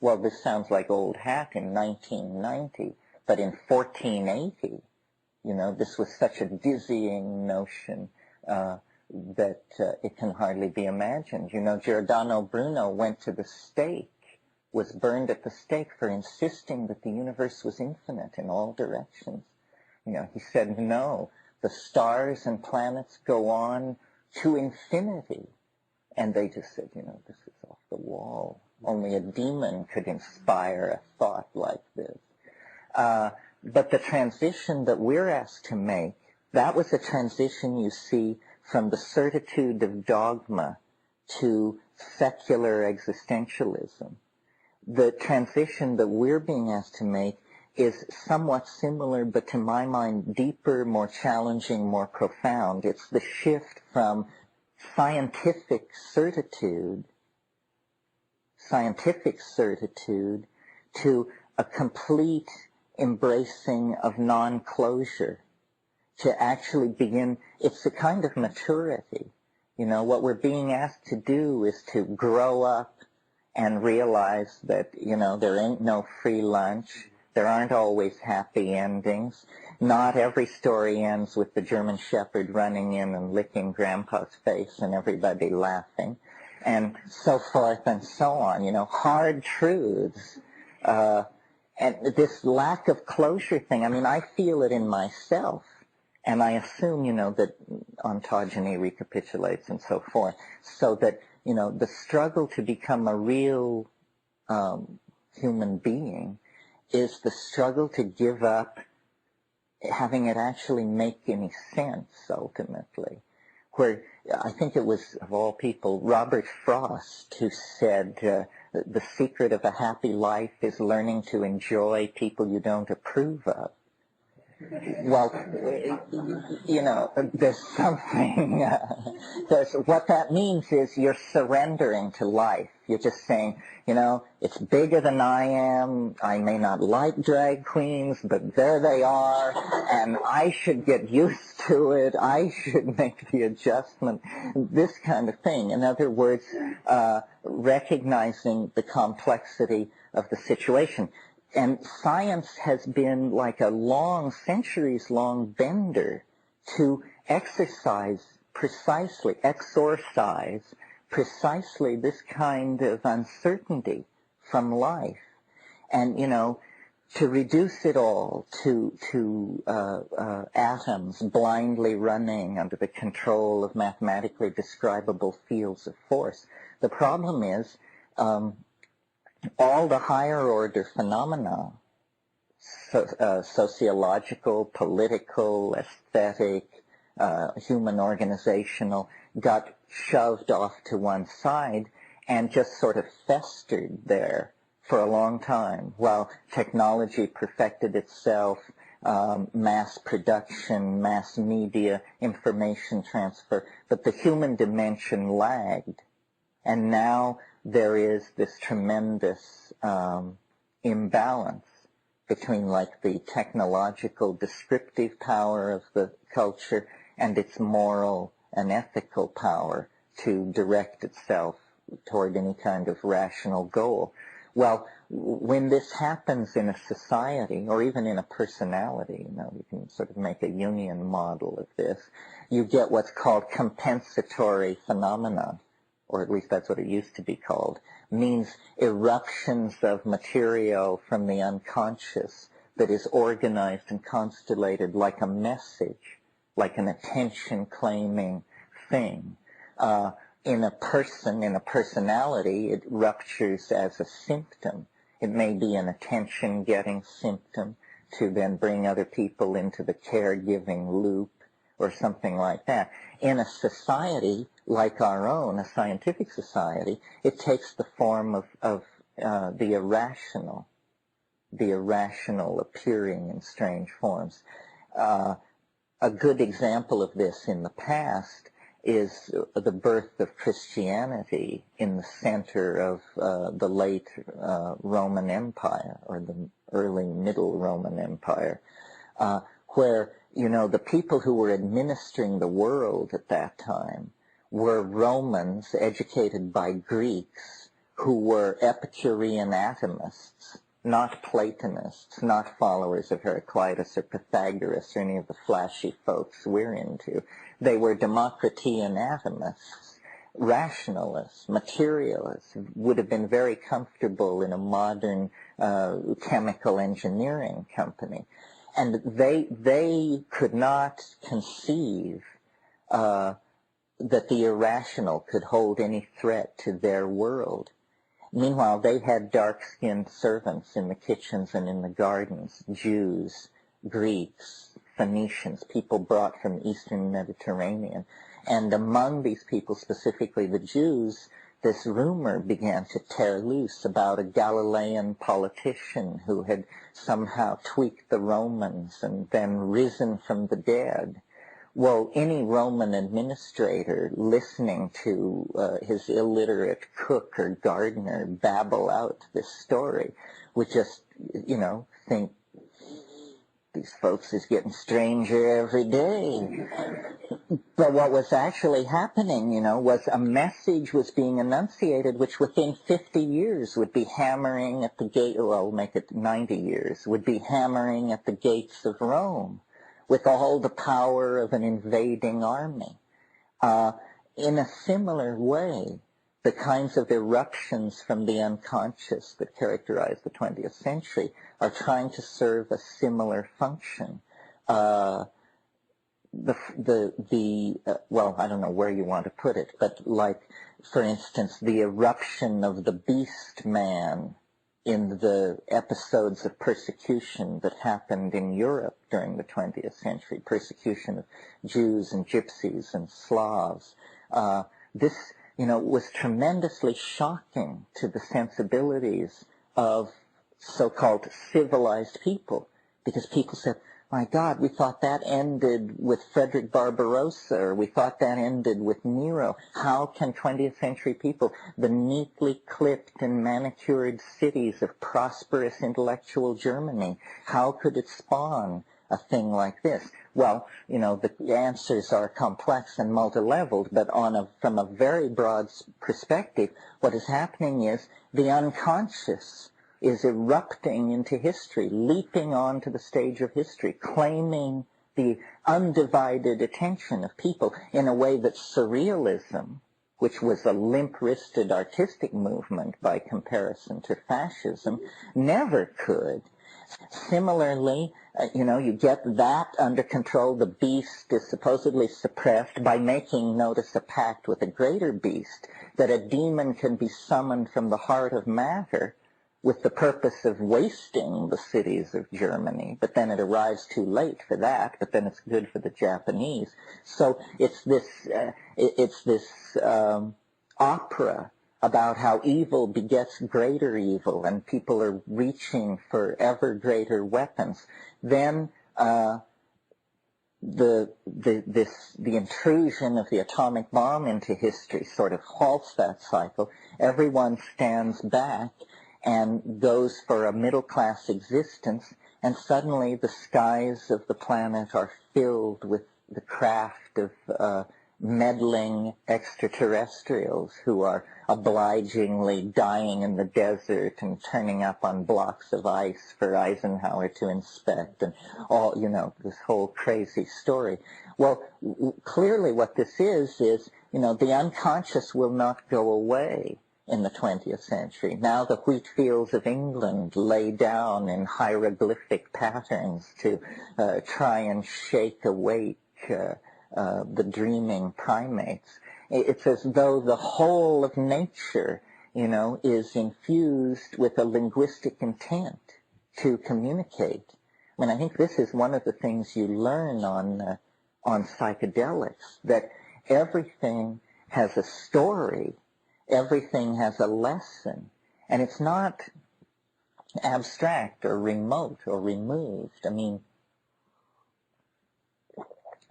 Well, this sounds like old hat in 1990, but in 1480, this was such a dizzying notion that it can hardly be imagined. Giordano Bruno went to the stake, was burned at the stake for insisting that the universe was infinite in all directions. He said, no, the stars and planets go on to infinity. And they just said, this is off the wall. Only a demon could inspire a thought like this. But the transition that we're asked to make, that was a transition, you see, from the certitude of dogma to secular existentialism. The transition that we're being asked to make is somewhat similar, but to my mind, deeper, more challenging, more profound. It's the shift from scientific certitude to a complete embracing of non-closure, to actually begin. It's a kind of maturity. What we're being asked to do is to grow up and realize that, there ain't no free lunch. There aren't always happy endings. Not every story ends with the German Shepherd running in and licking Grandpa's face and everybody laughing, and so forth and so on. Hard truths. And this lack of closure thing, I feel it in myself. And I assume, that ontogeny recapitulates and so forth. So that, the struggle to become a real human being is the struggle to give up having it actually make any sense, ultimately. Where I think it was, of all people, Robert Frost who said, the secret of a happy life is learning to enjoy people you don't approve of. Well, there's something, what that means is you're surrendering to life. You're just saying, it's bigger than I am. I may not like drag queens, but there they are, and I should get used to it. I should make the adjustment. This kind of thing. In other words, recognizing the complexity of the situation. And science has been like a centuries-long bender to exorcise precisely this kind of uncertainty from life. And, to reduce it all to atoms blindly running under the control of mathematically describable fields of force. The problem is, all the higher order phenomena, sociological, political, aesthetic, human organizational, got shoved off to one side and just sort of festered there for a long time while technology perfected itself, mass production, mass media, information transfer, but the human dimension lagged. And now there is this tremendous imbalance between the technological descriptive power of the culture and its moral and ethical power to direct itself toward any kind of rational goal. Well, when this happens in a society or even in a personality, you can sort of make a Jungian model of this, you get what's called compensatory phenomena, or at least that's what it used to be called, means eruptions of material from the unconscious that is organized and constellated like a message, like an attention-claiming thing, in a person, in a personality, it ruptures as a symptom. It may be an attention-getting symptom to then bring other people into the caregiving loop or something like that. In a society like our own, a scientific society, it takes the form of the irrational appearing in strange forms. A good example of this in the past is the birth of Christianity in the center of the late Roman Empire, or the early Middle Roman Empire, where, the people who were administering the world at that time were Romans educated by Greeks who were Epicurean atomists, not Platonists, not followers of Heraclitus or Pythagoras or any of the flashy folks we're into. They were Democritean atomists, rationalists, materialists, would have been very comfortable in a modern chemical engineering company. And they could not conceive that the irrational could hold any threat to their world. Meanwhile, they had dark-skinned servants in the kitchens and in the gardens, Jews, Greeks, Phoenicians, people brought from Eastern Mediterranean. And among these people, specifically the Jews, this rumor began to tear loose about a Galilean politician who had somehow tweaked the Romans and then risen from the dead. Well, any Roman administrator listening to his illiterate cook or gardener babble out this story would just, think, these folks is getting stranger every day. But what was actually happening, was a message was being enunciated which within 50 years would be hammering at the gate, well, make it 90 years, would be hammering at the gates of Rome with all the power of an invading army. In a similar way, the kinds of eruptions from the unconscious that characterize the 20th century are trying to serve a similar function. Well, I don't know where you want to put it, but like, for instance, the eruption of the beast man in the episodes of persecution that happened in Europe during the 20th century, persecution of Jews and Gypsies and Slavs. This, was tremendously shocking to the sensibilities of so-called civilized people, because people said, my God, we thought that ended with Frederick Barbarossa, or we thought that ended with Nero. How can 20th century people, the neatly clipped and manicured cities of prosperous intellectual Germany, how could it spawn a thing like this? Well, the answers are complex and multi-leveled, but from a very broad perspective, what is happening is the unconscious is erupting into history, leaping onto the stage of history, claiming the undivided attention of people in a way that surrealism, which was a limp-wristed artistic movement by comparison to fascism, never could. Similarly, you get that under control. The beast is supposedly suppressed by making, notice, a pact with a greater beast, that a demon can be summoned from the heart of matter with the purpose of wasting the cities of Germany, but then it arrives too late for that, but then it's good for the Japanese. So it's this opera about how evil begets greater evil, and people are reaching for ever greater weapons. Then the intrusion of the atomic bomb into history sort of halts that cycle. Everyone stands back and goes for a middle-class existence, and suddenly the skies of the planet are filled with the craft of meddling extraterrestrials who are obligingly dying in the desert and turning up on blocks of ice for Eisenhower to inspect, and all, this whole crazy story. Well, clearly what this is, the unconscious will not go away in the 20th century. Now the wheat fields of England lay down in hieroglyphic patterns to try and shake awake the dreaming primates. It's as though the whole of nature, is infused with a linguistic intent to communicate. I mean, I think this is one of the things you learn on psychedelics, that everything has a story, everything has a lesson, and it's not abstract or remote or removed. I mean,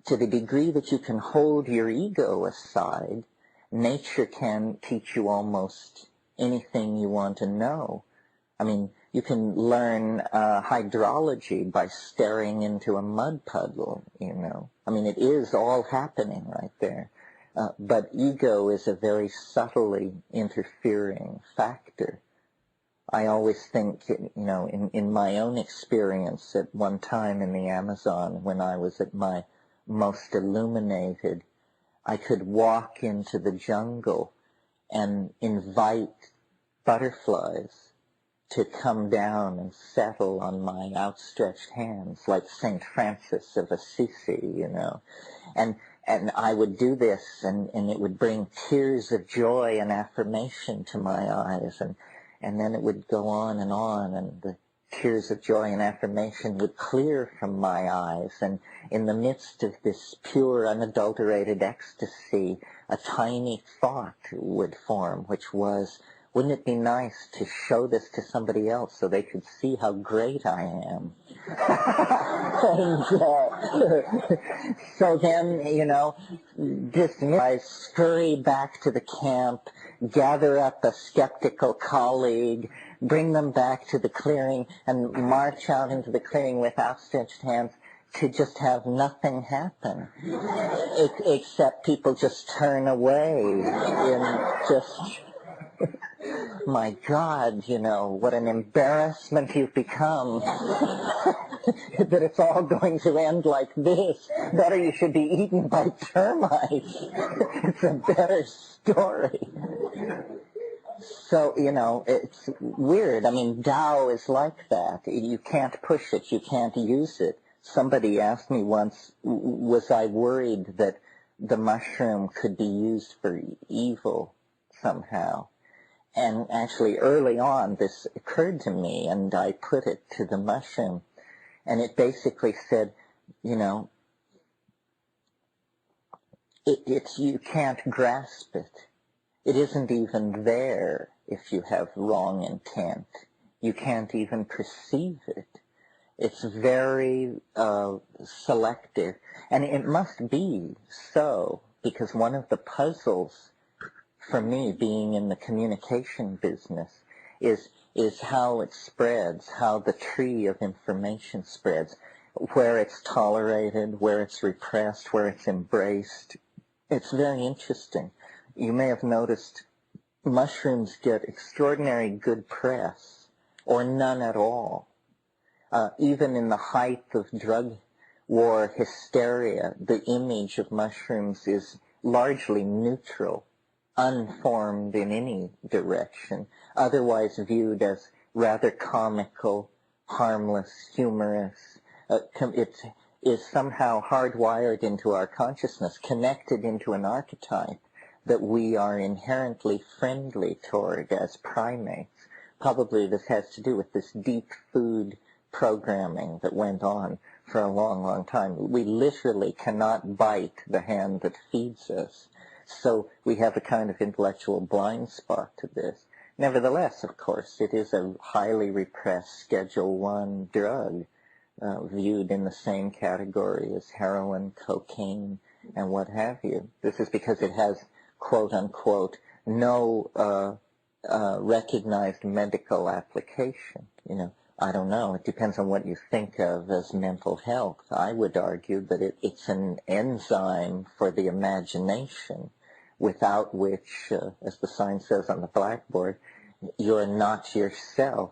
to the degree that you can hold your ego aside, nature can teach you almost anything you want to know. I mean, you can learn hydrology by staring into a mud puddle, I mean, it is all happening right there. But ego is a very subtly interfering factor. I always think, in my own experience at one time in the Amazon when I was at my most illuminated, I could walk into the jungle and invite butterflies to come down and settle on my outstretched hands, like St. Francis of Assisi, And I would do this, and it would bring tears of joy and affirmation to my eyes, and then it would go on, and the tears of joy and affirmation would clear from my eyes, and in the midst of this pure, unadulterated ecstasy, a tiny thought would form, which was, wouldn't it be nice to show this to somebody else so they could see how great I am? So then, I scurry back to the camp, gather up a skeptical colleague, bring them back to the clearing, and march out into the clearing with outstretched hands to just have nothing happen, except people just turn away and just... My God, what an embarrassment you've become. That it's all going to end like this. Better you should be eaten by termites. It's a better story. So, it's weird. I mean, Tao is like that. You can't push it. You can't use it. Somebody asked me once, was I worried that the mushroom could be used for evil somehow? And actually, early on, this occurred to me, and I put it to the mushroom. And it basically said, you can't grasp it. It isn't even there if you have wrong intent. You can't even perceive it. It's very selective. And it must be so, because one of the puzzles for me, being in the communication business, is how it spreads, how the tree of information spreads, where it's tolerated, where it's repressed, where it's embraced. It's very interesting. You may have noticed mushrooms get extraordinary good press, or none at all. Even in the height of drug war hysteria, the image of mushrooms is largely neutral, unformed in any direction, otherwise viewed as rather comical, harmless, humorous. It is somehow hardwired into our consciousness, connected into an archetype that we are inherently friendly toward as primates. Probably this has to do with this deep food programming that went on for a long, long time. We literally cannot bite the hand that feeds us. So we have a kind of intellectual blind spot to this. Nevertheless, of course, it is a highly repressed Schedule I drug, viewed in the same category as heroin, cocaine, and what have you. This is because it has, quote-unquote, no recognized medical application. I don't know. It depends on what you think of as mental health. I would argue that it's an enzyme for the imagination, without which, as the sign says on the blackboard, you're not yourself.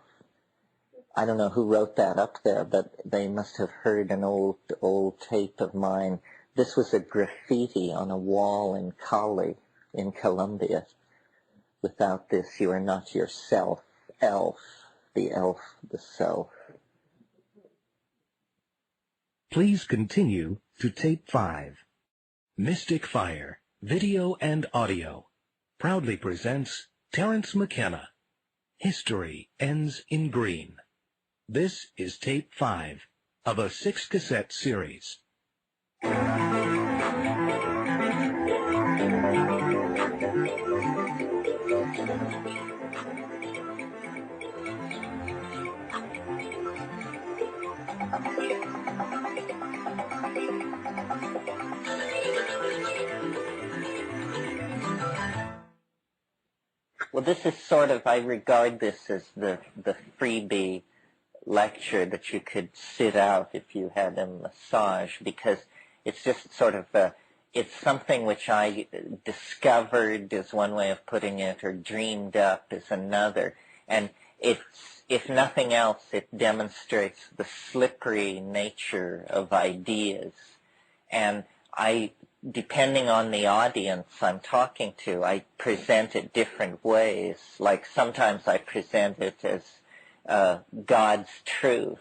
I don't know who wrote that up there, but they must have heard an old tape of mine. This was a graffiti on a wall in Cali, in Colombia. Without this, you are not yourself. Elf, the self. Please continue to tape 5. Mystic Fire, Video and Audio proudly presents Terence McKenna. History Ends in Green. This is tape 5 of a 6-cassette series. Well, this is sort of, I regard this as the freebie lecture that you could sit out if you had a massage, because it's just sort of it's something which I discovered is one way of putting it, or dreamed up is another. And it's, if nothing else, it demonstrates the slippery nature of ideas. And depending on the audience I'm talking to, I present it different ways. Like sometimes I present it as God's truth.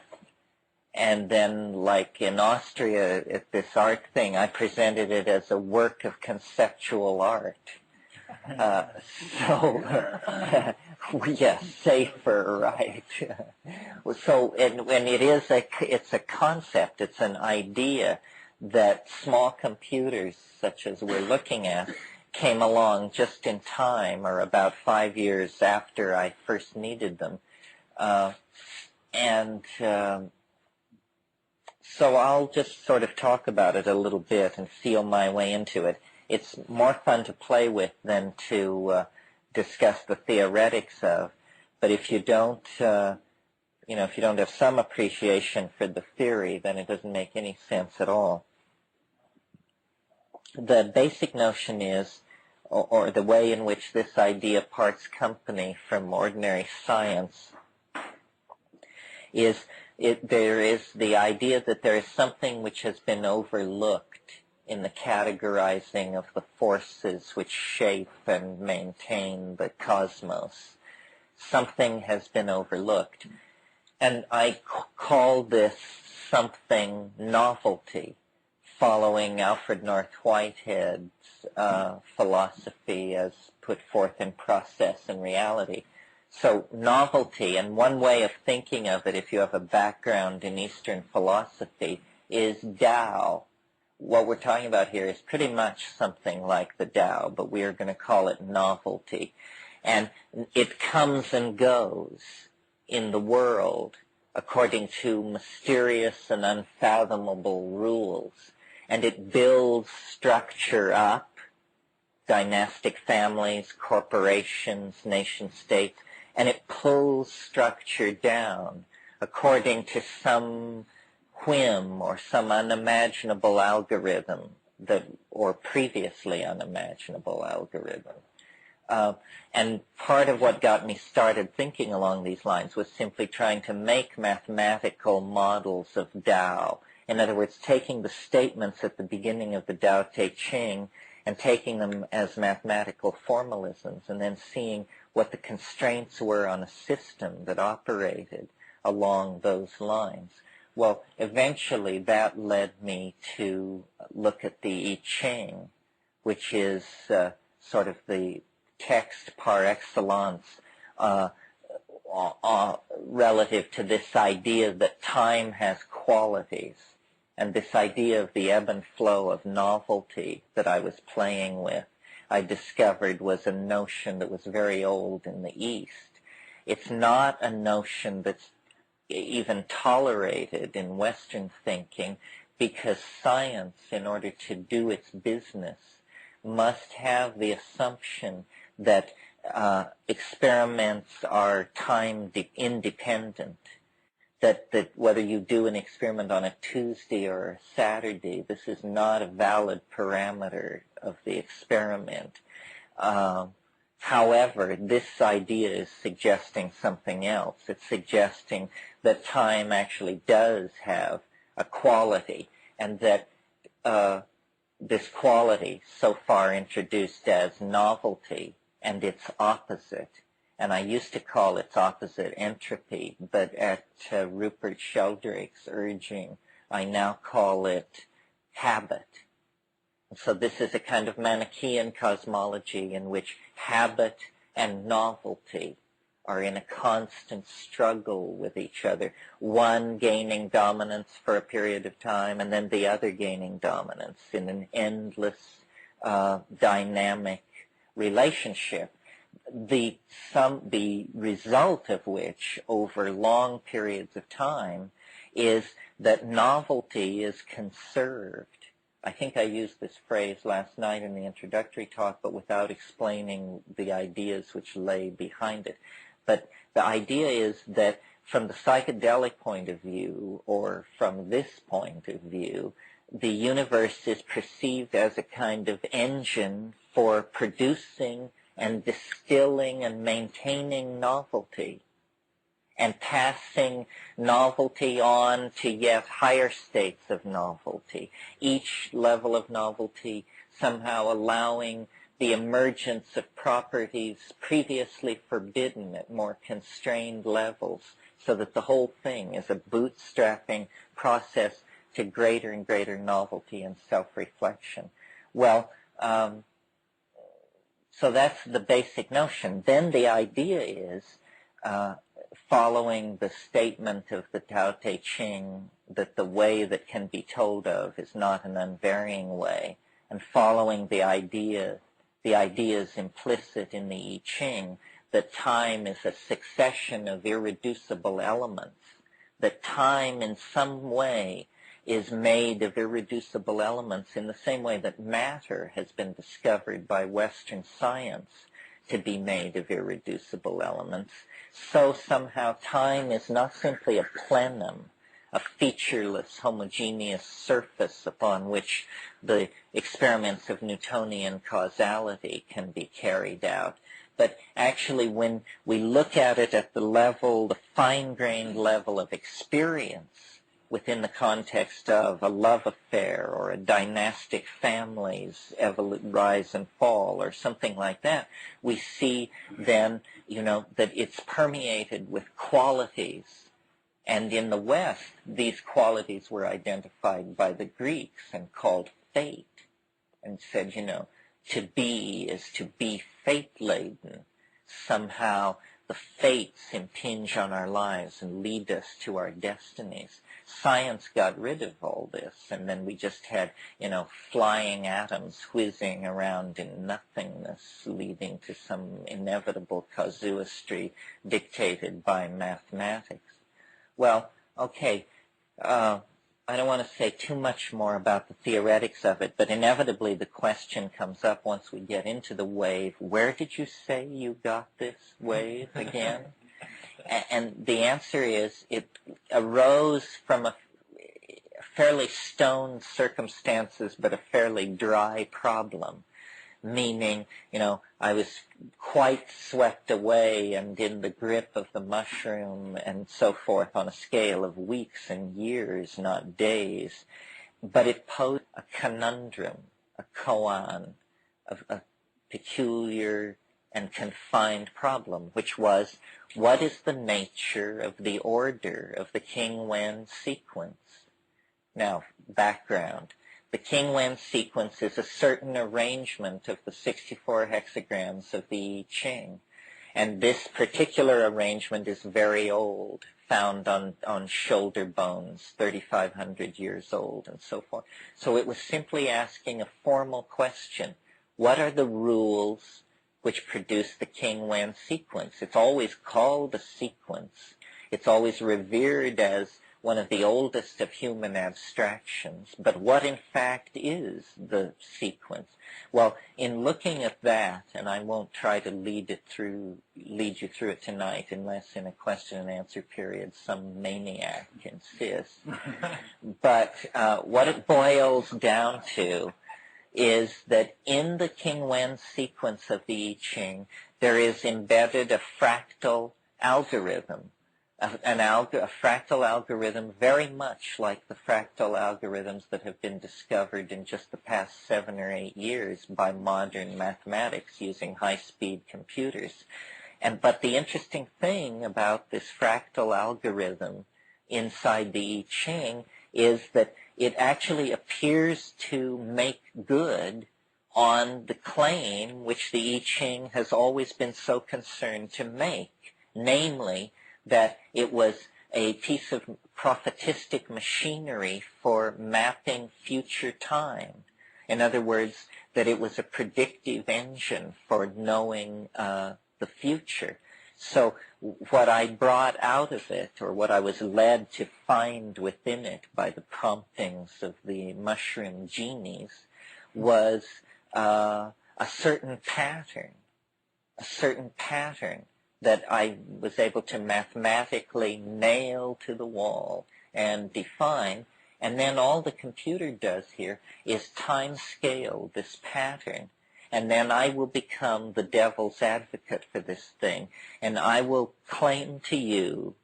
And then, like in Austria at this art thing, I presented it as a work of conceptual art. Yes, safer, right? So, and it's a concept, it's an idea that small computers, such as we're looking at, came along just in time, or about 5 years after I first needed them. So I'll just sort of talk about it a little bit and feel my way into it. It's more fun to play with than to discuss the theoretics of. But if you don't, if you don't have some appreciation for the theory, then it doesn't make any sense at all. The basic notion is, or the way in which this idea parts company from ordinary science, is there is the idea that there is something which has been overlooked in the categorizing of the forces which shape and maintain the cosmos. Something has been overlooked. And I call this something novelty, following Alfred North Whitehead's philosophy as put forth in Process and Reality. So novelty, and one way of thinking of it, if you have a background in Eastern philosophy, is Tao. What we're talking about here is pretty much something like the Tao, but we are going to call it novelty. And it comes and goes in the world according to mysterious and unfathomable rules. And it builds structure up, dynastic families, corporations, nation-states, and it pulls structure down according to some whim or some unimaginable algorithm, or previously unimaginable algorithm. And part of what got me started thinking along these lines was simply trying to make mathematical models of Tao. In other words, taking the statements at the beginning of the Tao Te Ching and taking them as mathematical formalisms, and then seeing what the constraints were on a system that operated along those lines. Well, eventually that led me to look at the I Ching, which is sort of the text par excellence relative to this idea that time has qualities. And this idea of the ebb and flow of novelty that I was playing with, I discovered was a notion that was very old in the East. It's not a notion that's even tolerated in Western thinking, because science, in order to do its business, must have the assumption that experiments are time independent. That whether you do an experiment on a Tuesday or a Saturday, this is not a valid parameter of the experiment. However, this idea is suggesting something else. It's suggesting that time actually does have a quality, and that this quality, so far introduced as novelty, and its opposite, and I used to call its opposite entropy, but at Rupert Sheldrake's urging, I now call it habit. So this is a kind of Manichaean cosmology in which habit and novelty are in a constant struggle with each other, one gaining dominance for a period of time and then the other gaining dominance in an endless dynamic relationship, the result of which over long periods of time is that novelty is conserved. I think I used this phrase last night in the introductory talk, but without explaining the ideas which lay behind it. But the idea is that from the psychedelic point of view, or from this point of view, the universe is perceived as a kind of engine for producing and distilling and maintaining novelty, and passing novelty on to yet higher states of novelty, each level of novelty somehow allowing the emergence of properties previously forbidden at more constrained levels, so that the whole thing is a bootstrapping process to greater and greater novelty and self-reflection. Well, so that's the basic notion. Then the idea is, following the statement of the Tao Te Ching, that the way that can be told of is not an unvarying way, and following the ideas implicit in the I Ching, that time is a succession of irreducible elements, that time in some way is made of irreducible elements in the same way that matter has been discovered by Western science to be made of irreducible elements. So somehow time is not simply a plenum, a featureless, homogeneous surface upon which the experiments of Newtonian causality can be carried out. But actually, when we look at it at the level, the fine-grained level of experience, within the context of a love affair or a dynastic family's rise and fall or something like that, we see then, that it's permeated with qualities. And in the West, these qualities were identified by the Greeks and called fate, and said, to be is to be fate-laden. Somehow the fates impinge on our lives and lead us to our destinies. Science got rid of all this, and then we just had, flying atoms whizzing around in nothingness, leading to some inevitable casuistry dictated by mathematics. Well, okay, I don't want to say too much more about the theoretics of it, but inevitably the question comes up once we get into the wave, where did you say you got this wave again? And the answer is it arose from a fairly stoned circumstances, but a fairly dry problem. Meaning, I was quite swept away and in the grip of the mushroom and so forth on a scale of weeks and years, not days. But it posed a conundrum, a koan, a peculiar and confined problem, which was, what is the nature of the order of the King Wen sequence? Now, background. The King Wen sequence is a certain arrangement of the 64 hexagrams of the I Ching. And this particular arrangement is very old, found on shoulder bones, 3,500 years old, and so forth. So it was simply asking a formal question. What are the rules which produce the King Wen sequence? It's always called a sequence. It's always revered as one of the oldest of human abstractions. But what in fact is the sequence? Well, in looking at that, and I won't try to lead you through it tonight unless in a question and answer period some maniac insists. But what it boils down to is that in the King Wen sequence of the I Ching, there is embedded a fractal algorithm, a fractal algorithm very much like the fractal algorithms that have been discovered in just the past 7 or 8 years by modern mathematics using high-speed computers. But the interesting thing about this fractal algorithm inside the I Ching is that it actually appears to make good on the claim which the I Ching has always been so concerned to make, namely that it was a piece of prophetistic machinery for mapping future time. In other words, that it was a predictive engine for knowing the future. So what I brought out of it, or what I was led to find within it by the promptings of the mushroom genies, was a certain pattern that I was able to mathematically nail to the wall and define. And then all the computer does here is time scale this pattern. And then I will become the devil's advocate for this thing. And I will claim to you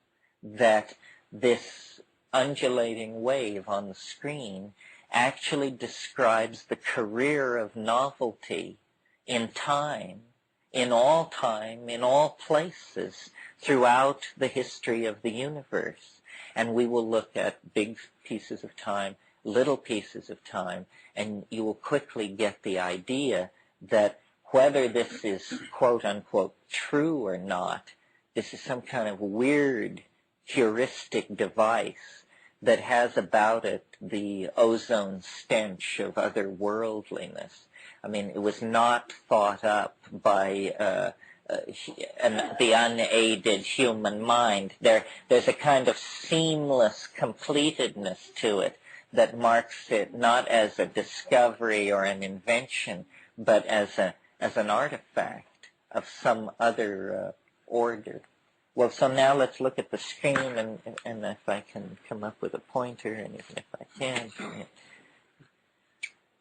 that this undulating wave on the screen actually describes the career of novelty in time, in all places, throughout the history of the universe. And we will look at big pieces of time, little pieces of time, and you will quickly get the idea that whether this is quote-unquote true or not, this is some kind of weird heuristic device that has about it the ozone stench of otherworldliness. I mean, it was not thought up by the unaided human mind. There's a kind of seamless completedness to it that marks it not as a discovery or an invention, but as an artifact of some other order. Well, so now let's look at the screen, and if I can come up with a pointer, and even if I can,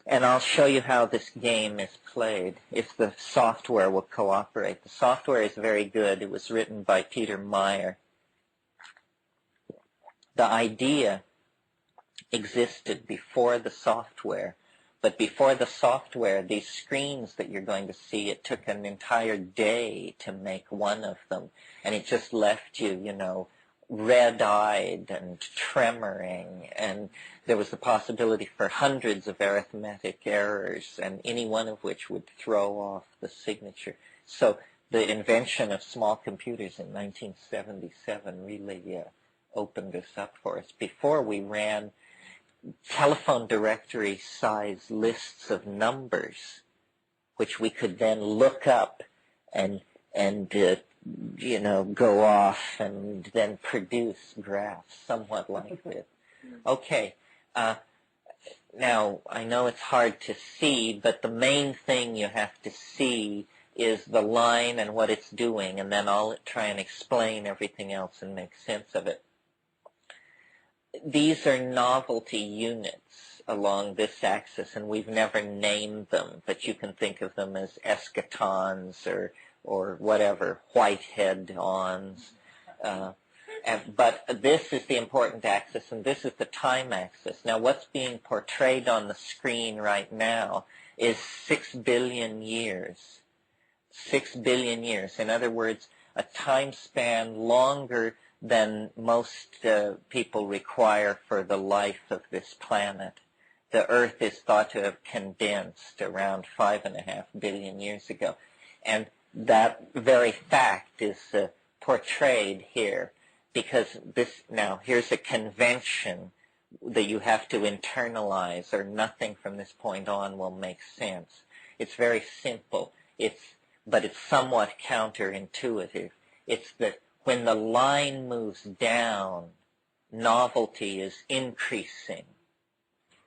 and I'll show you how this game is played, if the software will cooperate. The software is very good. It was written by Peter Meyer. The idea existed before the software, but before the software, these screens that you're going to see, it took an entire day to make one of them, and it just left you, red-eyed and tremoring, and there was the possibility for hundreds of arithmetic errors, and any one of which would throw off the signature. So the invention of small computers in 1977 really opened this up for us. Before, we ran telephone directory size lists of numbers, which we could then look up and go off and then produce graphs somewhat like this. Okay, now I know it's hard to see, but the main thing you have to see is the line and what it's doing, and then I'll try and explain everything else and make sense of it. These are novelty units along this axis, and we've never named them, but you can think of them as escatons or whatever, whitehead-ons. But this is the important axis, and this is the time axis. Now, what's being portrayed on the screen right now is 6 billion years. 6 billion years. In other words, a time span longer than most people require for the life of this planet. The Earth is thought to have condensed around 5.5 billion years ago. And that very fact is portrayed here, because here's a convention that you have to internalize, or nothing from this point on will make sense. It's very simple, but it's somewhat counterintuitive. It's that when the line moves down, novelty is increasing.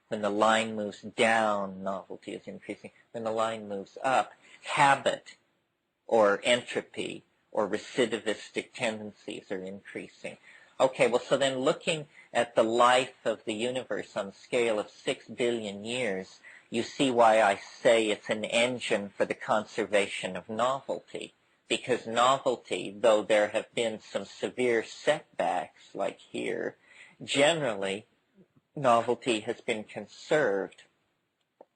When the line moves down, novelty is increasing. When the line moves up, habit or entropy or recidivistic tendencies are increasing. Okay, well, so then looking at the life of the universe on the scale of 6 billion years, you see why I say it's an engine for the conservation of novelty. Because novelty, though there have been some severe setbacks, like here, generally novelty has been conserved.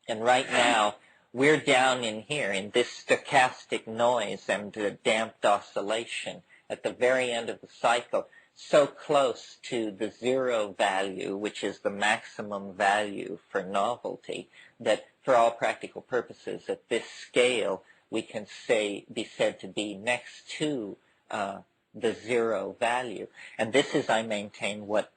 And right now, we're down in here in this stochastic noise and damped oscillation at the very end of the cycle. so close to the zero value, which is the maximum value for novelty, that for all practical purposes at this scale we can be said to be next to the zero value. And this is, I maintain, what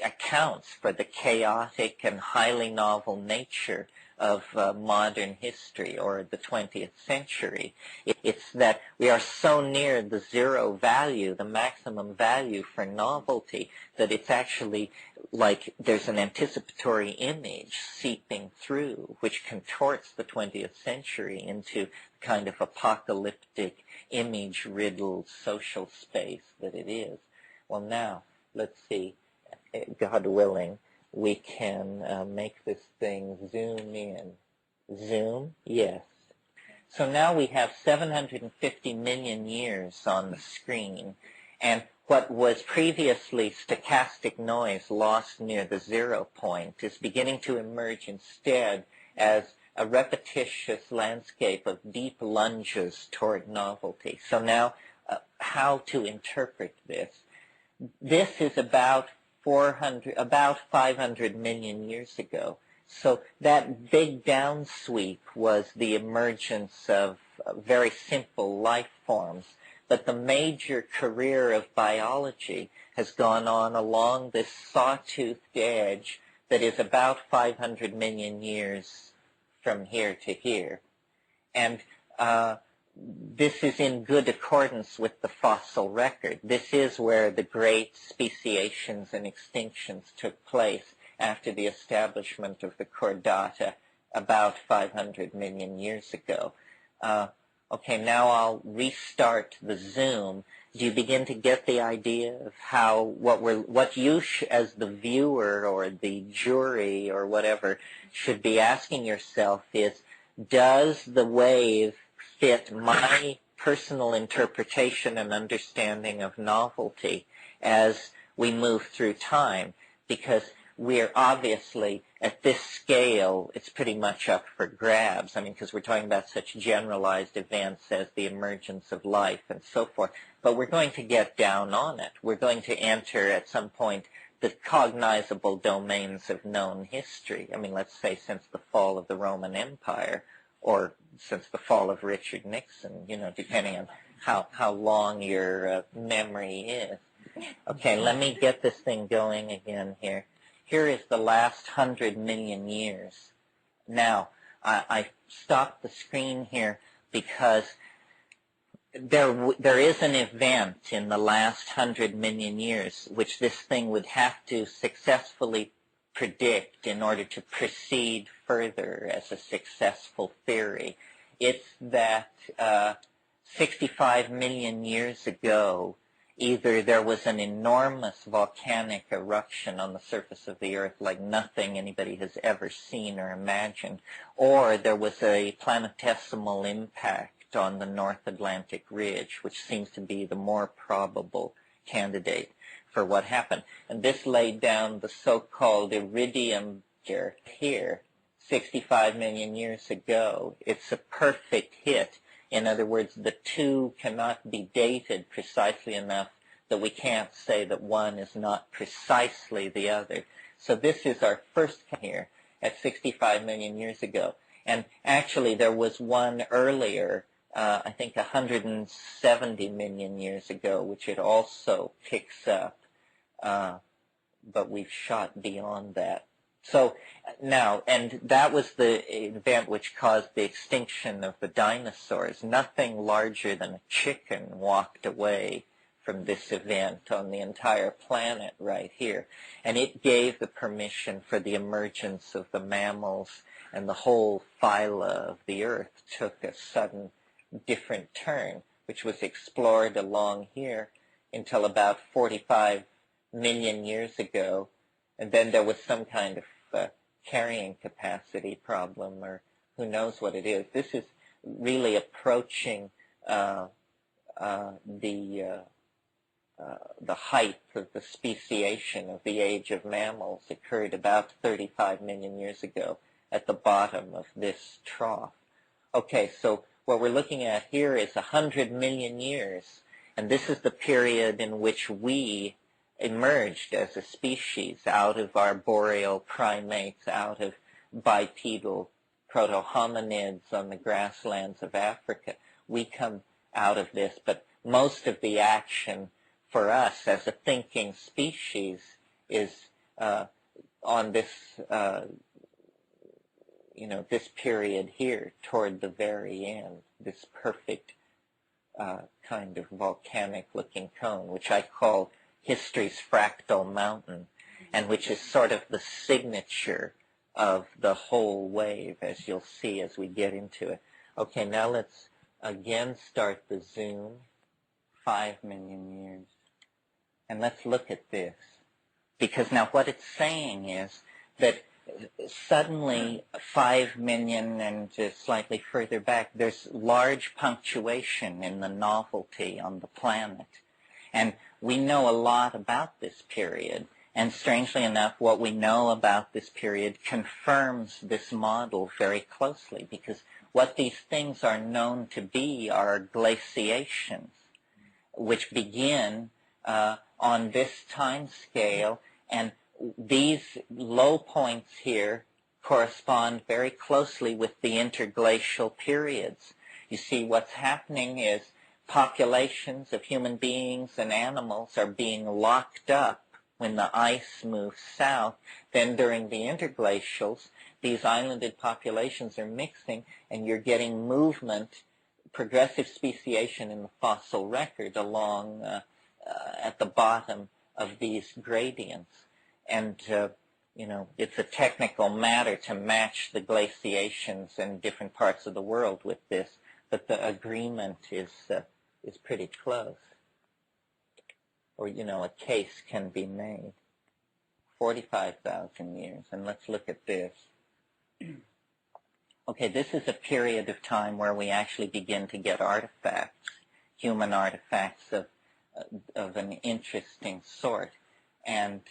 accounts for the chaotic and highly novel nature of modern history or the 20th century. It's that we are so near the zero value, the maximum value for novelty, that it's actually like there's an anticipatory image seeping through, which contorts the 20th century into kind of apocalyptic, image-riddled social space that it is. Well, now, let's see, God willing, we can make this thing zoom in. Zoom? Yes. So now we have 750 million years on the screen, and what was previously stochastic noise lost near the zero point is beginning to emerge instead as a repetitious landscape of deep lunges toward novelty. So now, how to interpret this? This is about 500 million years ago. So that big downsweep was the emergence of very simple life forms. But the major career of biology has gone on along this sawtoothed edge that is about 500 million years from here to here. And this is in good accordance with the fossil record. This is where the great speciations and extinctions took place after the establishment of the chordata about 500 million years ago. Okay, now I'll restart the zoom. Do you begin to get the idea of how, what you as the viewer or the jury or whatever should be asking yourself is, does the wave fit my personal interpretation and understanding of novelty as we move through time? Because we're obviously, at this scale, it's pretty much up for grabs. I mean, because we're talking about such generalized events as the emergence of life and so forth. But we're going to get down on it. We're going to enter at some point the cognizable domains of known history. I mean, let's say since the fall of the Roman Empire, or since the fall of Richard Nixon, depending on how long your memory is. Okay, let me get this thing going again here. Here is the last 100 million years. Now, I stopped the screen here because there is an event in the last 100 million years which this thing would have to successfully predict in order to proceed further as a successful theory. It's that 65 million years ago, either there was an enormous volcanic eruption on the surface of the Earth like nothing anybody has ever seen or imagined, or there was a planetesimal impact on the North Atlantic Ridge, which seems to be the more probable candidate for what happened. And this laid down the so-called iridium here 65 million years ago. It's a perfect hit. In other words, the two cannot be dated precisely enough that we can't say that one is not precisely the other. So this is our first here at 65 million years ago. And actually there was one earlier, I think 170 million years ago, which it also picks up. But we've shot beyond that. So now, and that was the event which caused the extinction of the dinosaurs. Nothing larger than a chicken walked away from this event on the entire planet right here. And it gave the permission for the emergence of the mammals, and the whole phyla of the Earth took a sudden different turn, which was explored along here until about 45 million years ago. And then there was some kind of carrying capacity problem, or who knows what it is. This is really approaching the height of the speciation of the age of mammals. Occurred about 35 million years ago at the bottom of this trough. Okay, so what we're looking at here is 100 million years, And this is the period in which we emerged as a species out of arboreal primates, out of bipedal proto-hominids on the grasslands of Africa. We come out of this, but most of the action for us as a thinking species is on this, this period here toward the very end, this perfect kind of volcanic-looking cone, which I call history's fractal mountain, and which is sort of the signature of the whole wave, as you'll see as we get into it. Okay, now let's again start the zoom, 5 million years. And let's look at this. Because now what it's saying is that suddenly 5 million and just slightly further back, there's large punctuation in the novelty on the planet. And we know a lot about this period. And strangely enough, what we know about this period confirms this model very closely, because what these things are known to be are glaciations, which begin on this time scale, and these low points here correspond very closely with the interglacial periods. You see, what's happening is populations of human beings and animals are being locked up when the ice moves south. Then during the interglacials, these islanded populations are mixing, and you're getting movement, progressive speciation in the fossil record along at the bottom of these gradients. And, it's a technical matter to match the glaciations in different parts of the world with this, but the agreement is pretty close. Or, a case can be made. 45,000 years, and let's look at this. Okay, this is a period of time where we actually begin to get artifacts, human artifacts of an interesting sort. And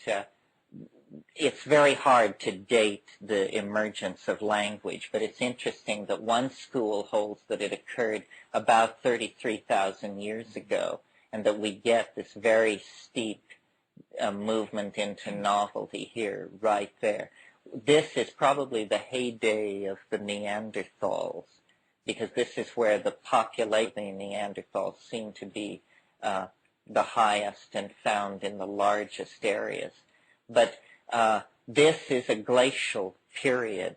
it's very hard to date the emergence of language, but it's interesting that one school holds that it occurred about 33,000 years ago, and that we get this very steep movement into novelty here, right there. This is probably the heyday of the Neanderthals, because this is where the population of Neanderthals seem to be the highest and found in the largest areas. But this is a glacial period,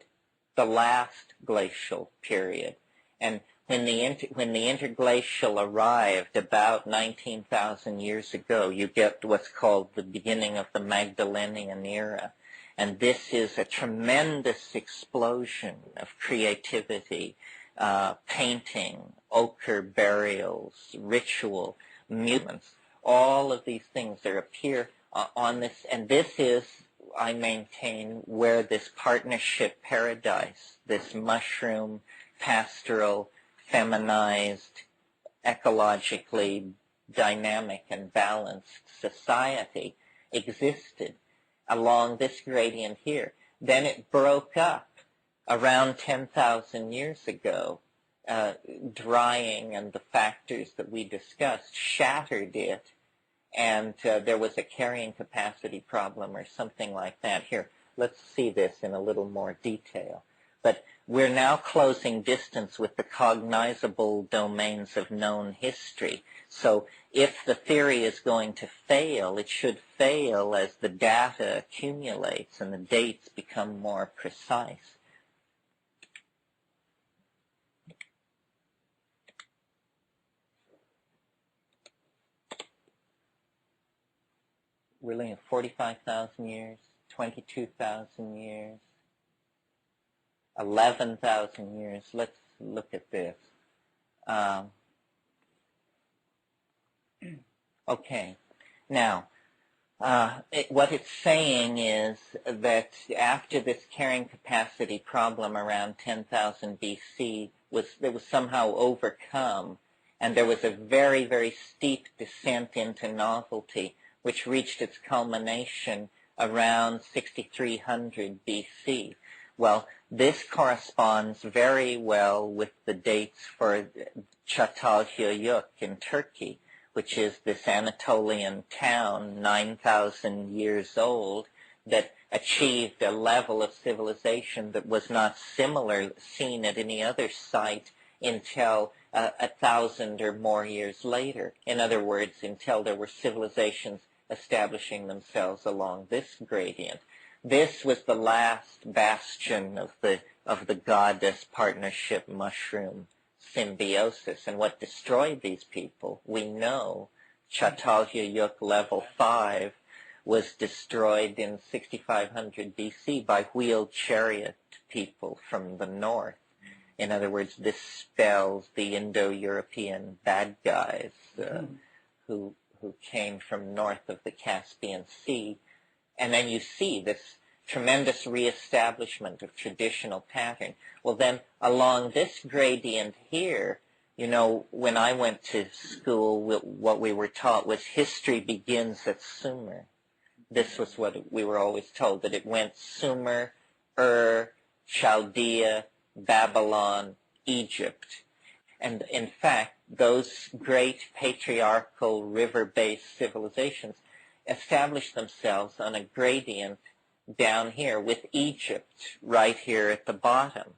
the last glacial period. And when the interglacial arrived about 19,000 years ago, you get what's called the beginning of the Magdalenian era. And this is a tremendous explosion of creativity, painting, ochre burials, ritual, movements. All of these things that appear on this, and this is, I maintain, where this partnership paradise, this mushroom, pastoral, feminized, ecologically dynamic and balanced society existed along this gradient here. Then it broke up around 10,000 years ago. Drying and the factors that we discussed shattered it, and there was a carrying capacity problem or something like that. Here, let's see this in a little more detail. But we're now closing distance with the cognizable domains of known history. So if the theory is going to fail, it should fail as the data accumulates and the dates become more precise. We're looking at 45,000 years, 22,000 years, 11,000 years. Let's look at this. Okay. Now, what it's saying is that after this carrying capacity problem around 10,000 BC was somehow overcome, and there was a very, very steep descent into novelty, which reached its culmination around 6300 BC. Well, this corresponds very well with the dates for Çatalhöyük in Turkey, which is this Anatolian town, 9,000 years old, that achieved a level of civilization that was not similar seen at any other site until 1,000 or more years later. In other words, until there were civilizations establishing themselves along this gradient. This was the last bastion of the goddess partnership mushroom symbiosis. And what destroyed these people, we know Çatalhöyük level 5 was destroyed in 6500 BC by wheeled chariot people from the north. In other words, this spells the Indo-European bad guys who came from north of the Caspian Sea. And then you see this tremendous reestablishment of traditional pattern. Well, then along this gradient here, you know, when I went to school, what we were taught was history begins at Sumer. This was what we were always told, that it went Sumer, Chaldea, Babylon, Egypt. And in fact, those great patriarchal river-based civilizations established themselves on a gradient down here with Egypt right here at the bottom,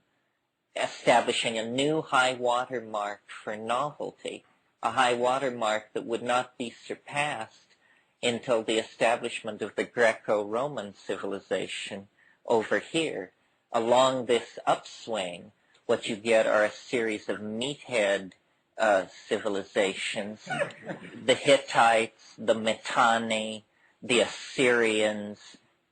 establishing a new high water mark for novelty, a high water mark that would not be surpassed until the establishment of the Greco-Roman civilization over here. Along this upswing, what you get are a series of meathead civilizations, the Hittites, the Mitanni, the Assyrians.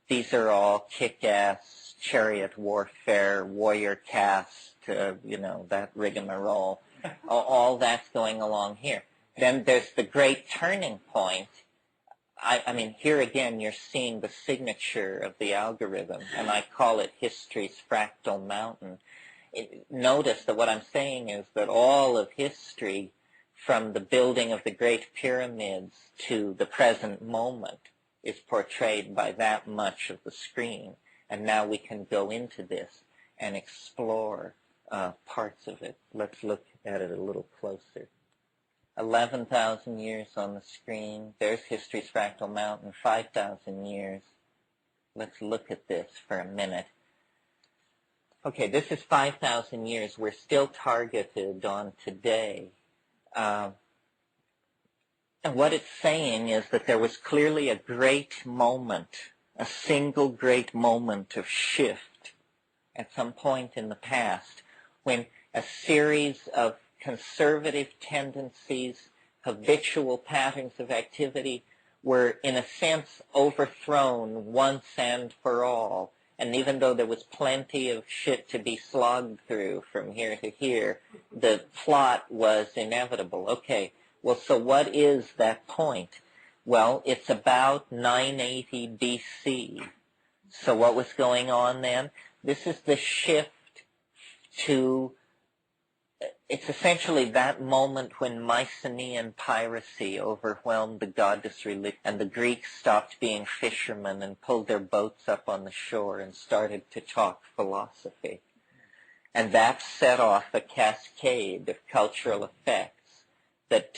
These are all kick-ass chariot warfare, warrior caste, that rigmarole. All that's going along here. Then there's the great turning point. I mean, here again, you're seeing the signature of the algorithm, and I call it history's fractal mountain. Notice that what I'm saying is that all of history, from the building of the Great Pyramids to the present moment, is portrayed by that much of the screen. And now we can go into this and explore parts of it. Let's look at it a little closer. 11,000 years on the screen. There's history's fractal mountain, 5,000 years. Let's look at this for a minute. Okay, this is 5,000 years. We're still targeted on today. And what it's saying is that there was clearly a great moment, a single great moment of shift at some point in the past when a series of conservative tendencies, habitual patterns of activity were, in a sense, overthrown once and for all. And even though there was plenty of shit to be slogged through from here to here, the plot was inevitable. Okay, well, so what is that point? Well, it's about 980 BC. So what was going on then? This is the shift to, it's essentially that moment when Mycenaean piracy overwhelmed the goddess religion, and the Greeks stopped being fishermen and pulled their boats up on the shore and started to talk philosophy. And that set off a cascade of cultural effects that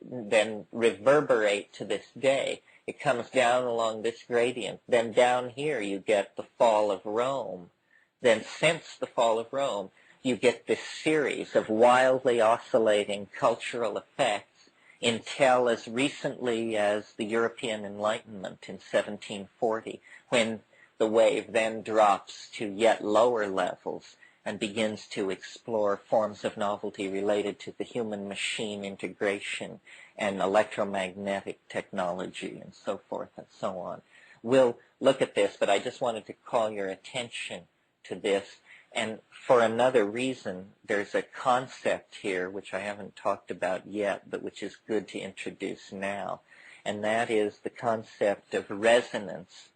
then reverberate to this day. It comes down along this gradient. Then down here you get the fall of Rome. Then since the fall of Rome, you get this series of wildly oscillating cultural effects until as recently as the European Enlightenment in 1740, when the wave then drops to yet lower levels and begins to explore forms of novelty related to the human-machine integration and electromagnetic technology and so forth and so on. We'll look at this, but I just wanted to call your attention to this. And for another reason, there's a concept here which I haven't talked about yet, but which is good to introduce now, and that is the concept of resonance.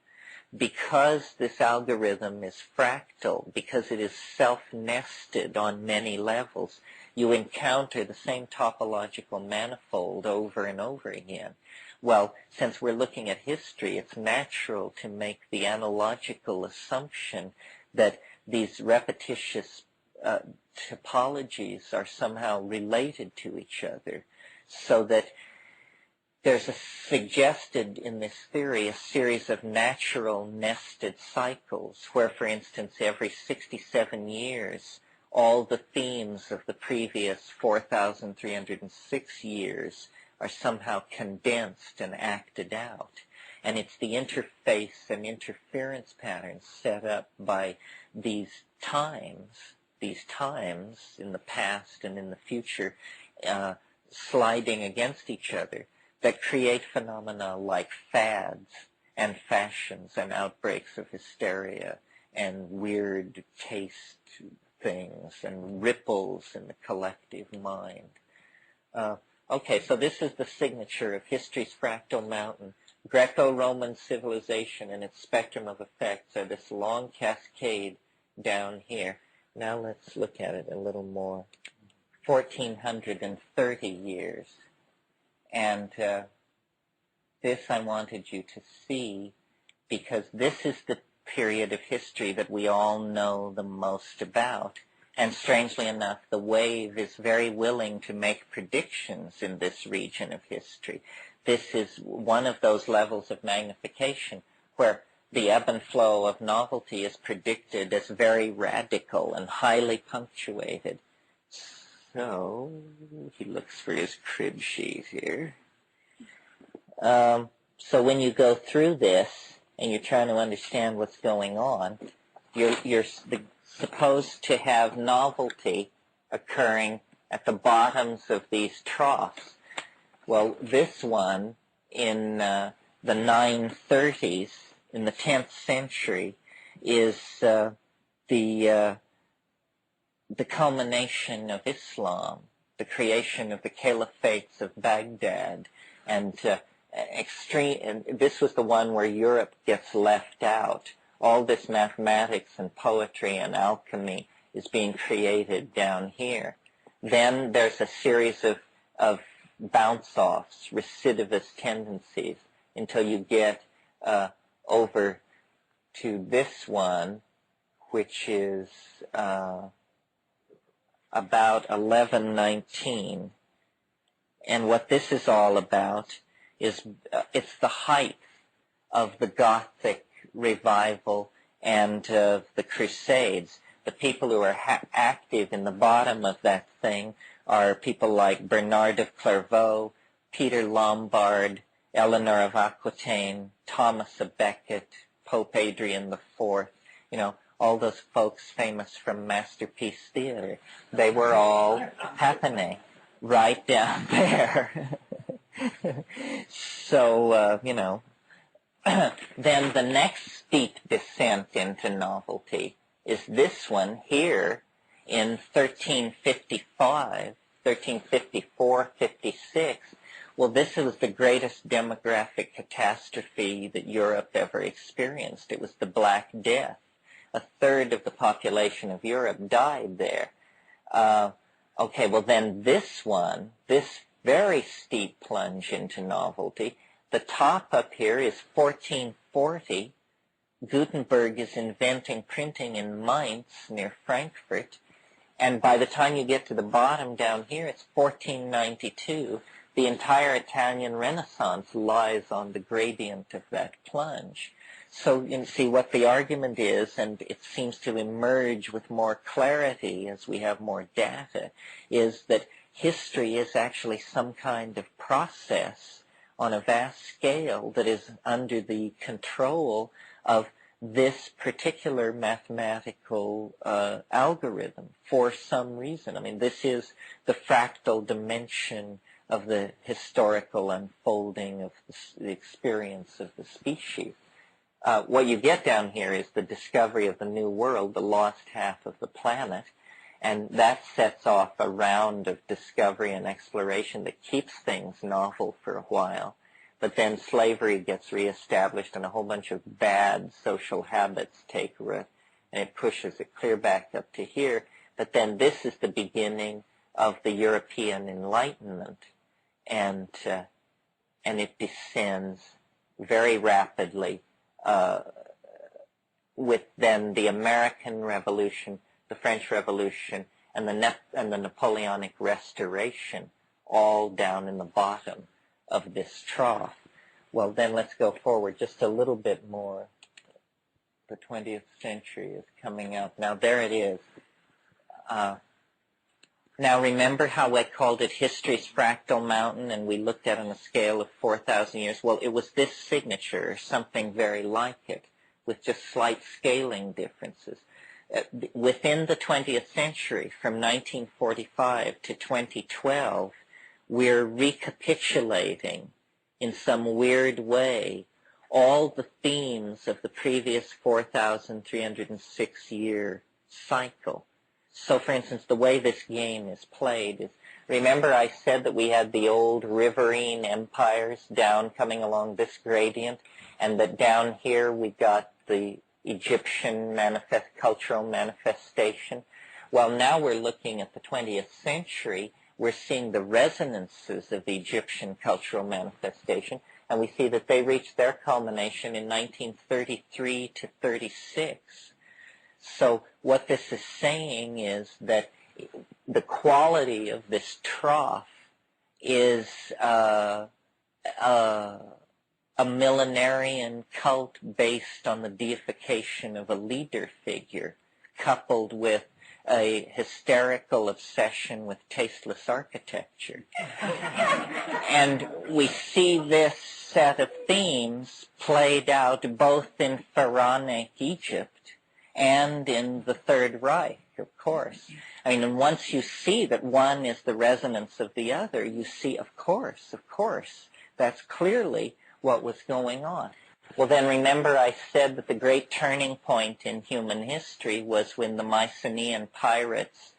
Because this algorithm is fractal, because it is self-nested on many levels, you encounter the same topological manifold over and over again. Well, since we're looking at history, it's natural to make the analogical assumption that these repetitious topologies are somehow related to each other, so that there's suggested in this theory a series of natural nested cycles where, for instance, every 67 years, all the themes of the previous 4,306 years are somehow condensed and acted out. And it's the interface and interference patterns set up by these times in the past and in the future, sliding against each other, that create phenomena like fads and fashions and outbreaks of hysteria and weird taste things and ripples in the collective mind. Okay, so this is the signature of history's fractal mountain. Greco-Roman civilization and its spectrum of effects are this long cascade down here. Now let's look at it a little more. 1,430 years. And this I wanted you to see because this is the period of history that we all know the most about. And strangely enough, the wave is very willing to make predictions in this region of history. This is one of those levels of magnification where the ebb and flow of novelty is predicted as very radical and highly punctuated. So, he looks for his crib sheet here. So when you go through this and you're trying to understand what's going on, you're supposed to have novelty occurring at the bottoms of these troughs. Well, this one in the 930s, in the 10th century, is the culmination of Islam, the creation of the caliphates of Baghdad, and this was the one where Europe gets left out. All this mathematics and poetry and alchemy is being created down here. Then there's a series of bounce-offs, recidivist tendencies, until you get over to this one, which is about 1119. And what this is all about is it's the height of the Gothic revival and of the Crusades. The people who are active in the bottom of that thing are people like Bernard of Clairvaux, Peter Lombard, Eleanor of Aquitaine, Thomas of Becket, Pope Adrian IV, all those folks famous from Masterpiece Theater. They were all happening right down there. So, then the next steep descent into novelty is this one here in 1354, 56. Well, this was the greatest demographic catastrophe that Europe ever experienced. It was the Black Death. A third of the population of Europe died there. Okay, well then this very steep plunge into novelty, the top up here is 1440. Gutenberg is inventing printing in Mainz near Frankfurt. And by the time you get to the bottom down here, it's 1492. The entire Italian Renaissance lies on the gradient of that plunge. So you see what the argument is, and it seems to emerge with more clarity as we have more data, is that history is actually some kind of process on a vast scale that is under the control of this particular mathematical algorithm for some reason. I mean, this is the fractal dimension of the historical unfolding of the experience of the species. What you get down here is the discovery of the New World, the lost half of the planet, and that sets off a round of discovery and exploration that keeps things novel for a while. But then slavery gets reestablished and a whole bunch of bad social habits take root, and it pushes it clear back up to here. But then this is the beginning of the European Enlightenment, and it descends very rapidly with then the American Revolution, the French Revolution, and the Napoleonic Restoration all down in the bottom. of this trough. Well, then let's go forward just a little bit more. The 20th century is coming up. Now, there it is. Now, remember how I called it history's fractal mountain, and we looked at it on a scale of 4,000 years? Well, it was this signature, or something very like it, with just slight scaling differences. Within the 20th century, from 1945 to 2012, we're recapitulating, in some weird way, all the themes of the previous 4,306-year cycle. So, for instance, the way this game is played is, remember I said that we had the old riverine empires down coming along this gradient, and that down here we got the Egyptian cultural manifestation? Well, now we're looking at the 20th century. We're seeing the resonances of the Egyptian cultural manifestation, and we see that they reached their culmination in 1933 to 36. So what this is saying is that the quality of this trough is a millenarian cult based on the deification of a leader figure, coupled with a hysterical obsession with tasteless architecture. And we see this set of themes played out both in Pharaonic Egypt and in the Third Reich, of course. I mean, and once you see that one is the resonance of the other, you see, of course, that's clearly what was going on. Well, then remember I said that the great turning point in human history was when the Mycenaean pirates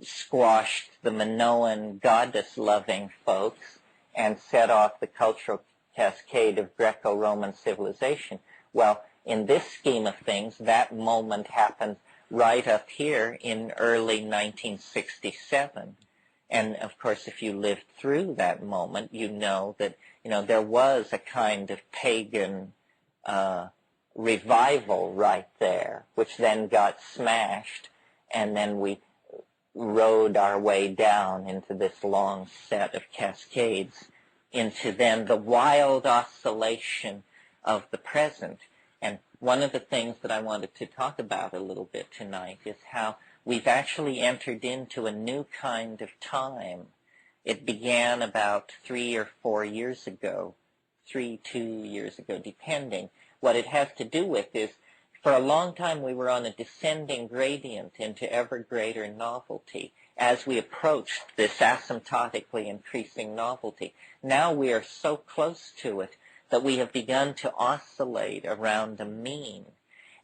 squashed the Minoan goddess-loving folks and set off the cultural cascade of Greco-Roman civilization. Well, in this scheme of things, that moment happened right up here in early 1967. And, of course, if you lived through that moment, you know that, there was a kind of pagan revival right there, which then got smashed, and then we rode our way down into this long set of cascades into then the wild oscillation of the present. And one of the things that I wanted to talk about a little bit tonight is how we've actually entered into a new kind of time. It began about 3 or 4 years ago, 2 years ago, depending. What it has to do with is, for a long time we were on a descending gradient into ever greater novelty as we approached this asymptotically increasing novelty. Now we are so close to it that we have begun to oscillate around a mean.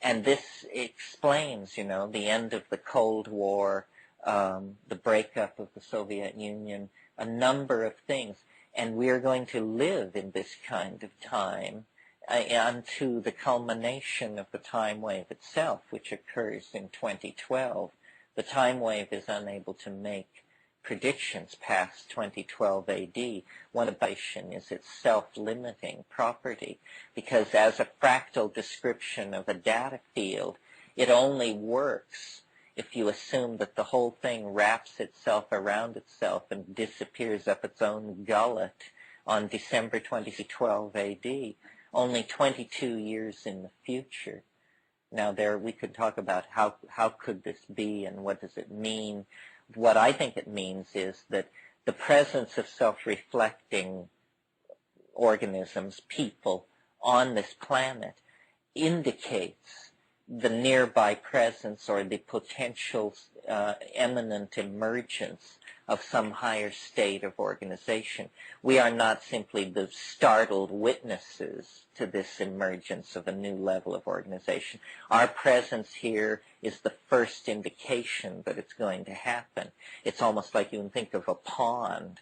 And this explains, the end of the Cold War, the breakup of the Soviet Union, a number of things. And we are going to live in this kind of time unto the culmination of the time wave itself, which occurs in 2012. The time wave is unable to make predictions past 2012 AD. One observation is its self-limiting property, because as a fractal description of a data field, it only works if you assume that the whole thing wraps itself around itself and disappears up its own gullet on December 2012 AD, only 22 years in the future. Now there we could talk about how could this be and what does it mean. What I think it means is that the presence of self-reflecting organisms, people, on this planet indicates the nearby presence or the potential imminent emergence of some higher state of organization. We are not simply the startled witnesses to this emergence of a new level of organization. Our presence here is the first indication that it's going to happen. It's almost like you can think of a pond.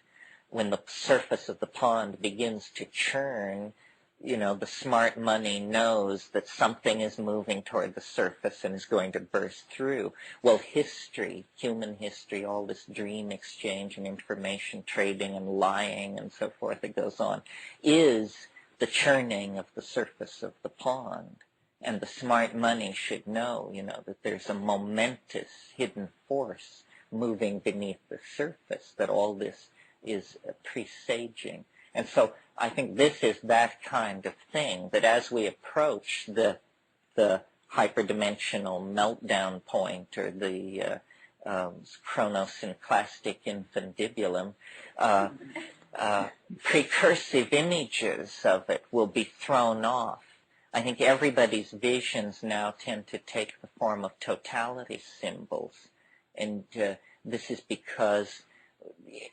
When the surface of the pond begins to churn, the smart money knows that something is moving toward the surface and is going to burst through. Well, history, human history, all this dream exchange and information trading and lying and so forth that goes on, is the churning of the surface of the pond. And the smart money should know, that there's a momentous hidden force moving beneath the surface, that all this is presaging. And so I think this is that kind of thing, that as we approach the hyperdimensional meltdown point, or the chronosynclastic infundibulum, precursive images of it will be thrown off. I think everybody's visions now tend to take the form of totality symbols, and this is because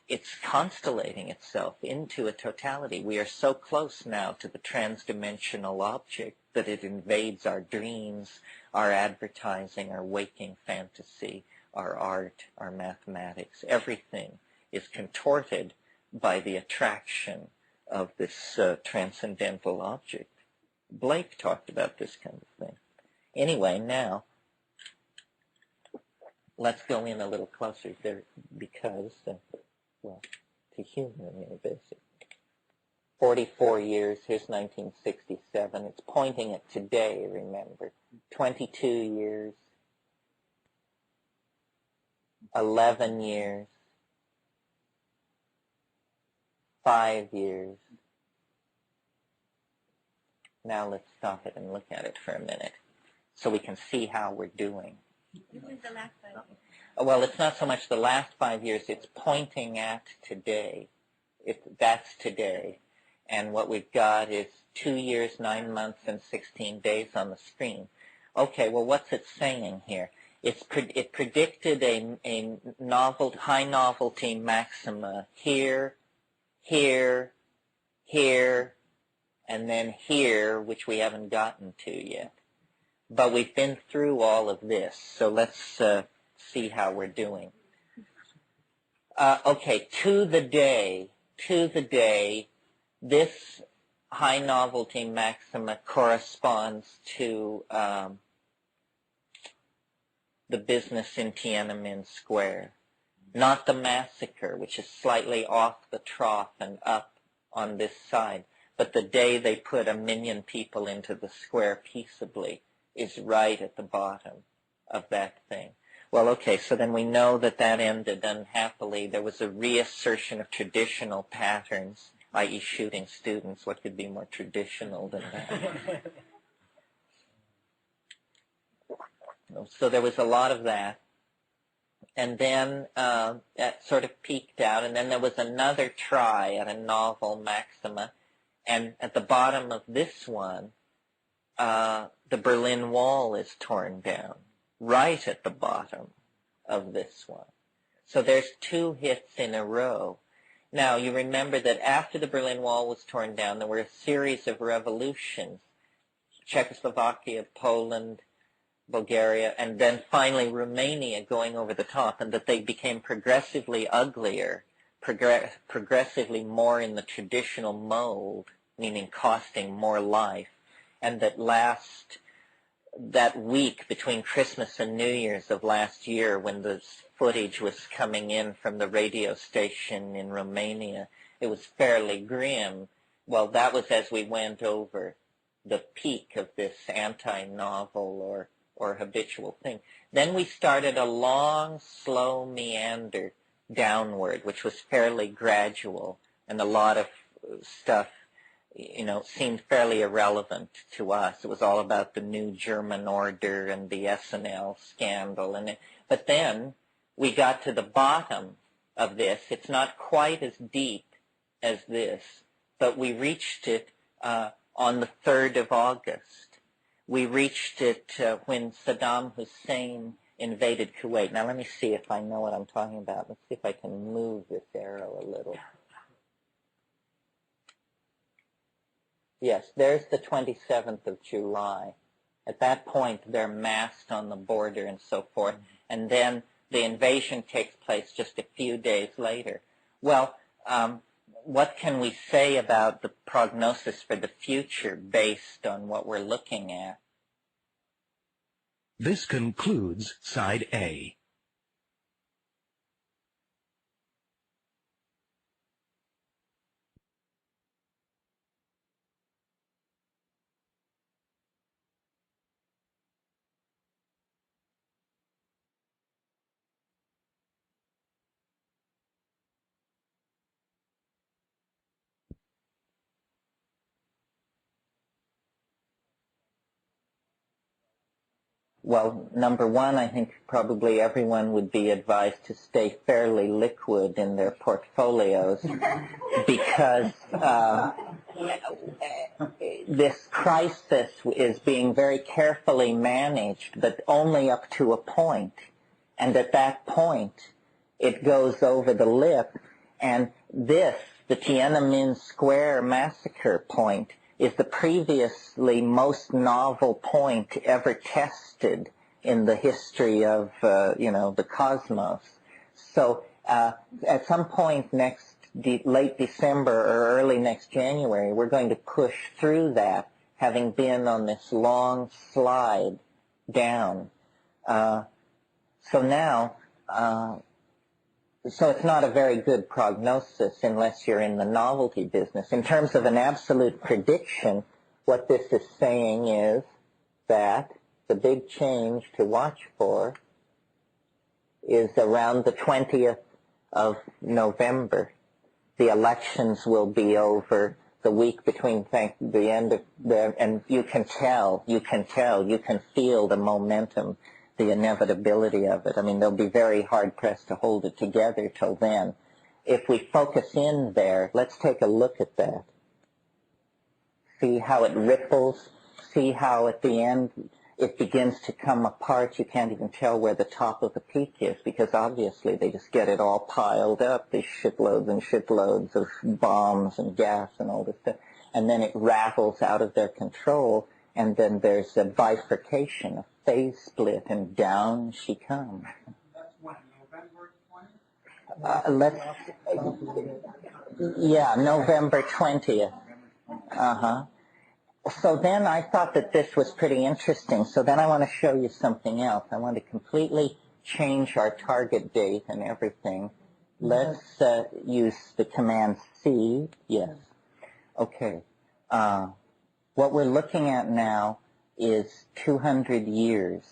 it's constellating itself into a totality. We are so close now to the transdimensional object that it invades our dreams, our advertising, our waking fantasy, our art, our mathematics. Everything is contorted by the attraction of this transcendental object. Blake talked about this kind of thing. Anyway, now, let's go in a little closer there, because, well, to humor me, basically. 44 years, here's 1967. It's pointing at today, remember. 22 years, 11 years, 5 years. Now let's stop it and look at it for a minute so we can see how we're doing. This is the last 5 years. Well, it's not so much the last 5 years, it's pointing at today. That's today. And what we've got is 2 years, 9 months, and 16 days on the screen. Okay, well, what's it saying here? It predicted a high novelty maxima here, here, here, and then here, which we haven't gotten to yet. But we've been through all of this, so let's see how we're doing. Okay, to the day, this high novelty maxima corresponds to the business in Tiananmen Square, not the massacre, which is slightly off the trough and up on this side, but the day they put 1 million people into the square peaceably is right at the bottom of that thing. Well, okay, so then we know that that ended unhappily. There was a reassertion of traditional patterns, i.e. shooting students. What could be more traditional than that? So there was a lot of that. And then that sort of peaked out, and then there was another try at a novel maxima. And at the bottom of this one, the Berlin Wall is torn down, right at the bottom of this one. So there's 2 hits in a row. Now, you remember that after the Berlin Wall was torn down, there were a series of revolutions. Czechoslovakia, Poland, Bulgaria, and then finally Romania going over the top, and that they became progressively uglier, progressively more in the traditional mold, meaning costing more life, and that week between Christmas and New Year's of last year, when the footage was coming in from the radio station in Romania, it was fairly grim. Well, that was as we went over the peak of this anti-novel or habitual thing. Then we started a long, slow meander downward, which was fairly gradual, and a lot of stuff, seemed fairly irrelevant to us. It was all about the new German order and the SNL scandal. But then we got to the bottom of this. It's not quite as deep as this, but we reached it on the 3rd of August. We reached it when Saddam Hussein invaded Kuwait. Now let me see if I know what I'm talking about. Let's see if I can move this arrow a little. Yes, there's the 27th of July. At that point, they're massed on the border and so forth, and then the invasion takes place just a few days later. Well, what can we say about the prognosis for the future based on what we're looking at? This concludes Side A. Well, number one, I think probably everyone would be advised to stay fairly liquid in their portfolios because this crisis is being very carefully managed, but only up to a point. And at that point, it goes over the lip. And this, the Tiananmen Square massacre point, is the previously most novel point ever tested in the history of, the cosmos. So at some point late December or early next January, we're going to push through that, having been on this long slide down. So now, so it's not a very good prognosis unless you're in the novelty business. In terms of an absolute prediction, what this is saying is that the big change to watch for is around the 20th of November. The elections will be over the week between the end of and you can feel the momentum, the inevitability of it. I mean, they'll be very hard-pressed to hold it together till then. If we focus in there, let's take a look at that. See how it ripples. See how at the end it begins to come apart. You can't even tell where the top of the peak is because obviously they just get it all piled up, these shitloads and shitloads of bombs and gas and all this stuff. And then it rattles out of their control, and then there's a bifurcation, a phase split, and down she comes. That's when, November 20th? November 20th. So then I thought that this was pretty interesting. So then I want to show you something else. I want to completely change our target date and everything. Let's use the command C. Yes. Okay. What we're looking at now is 200 years.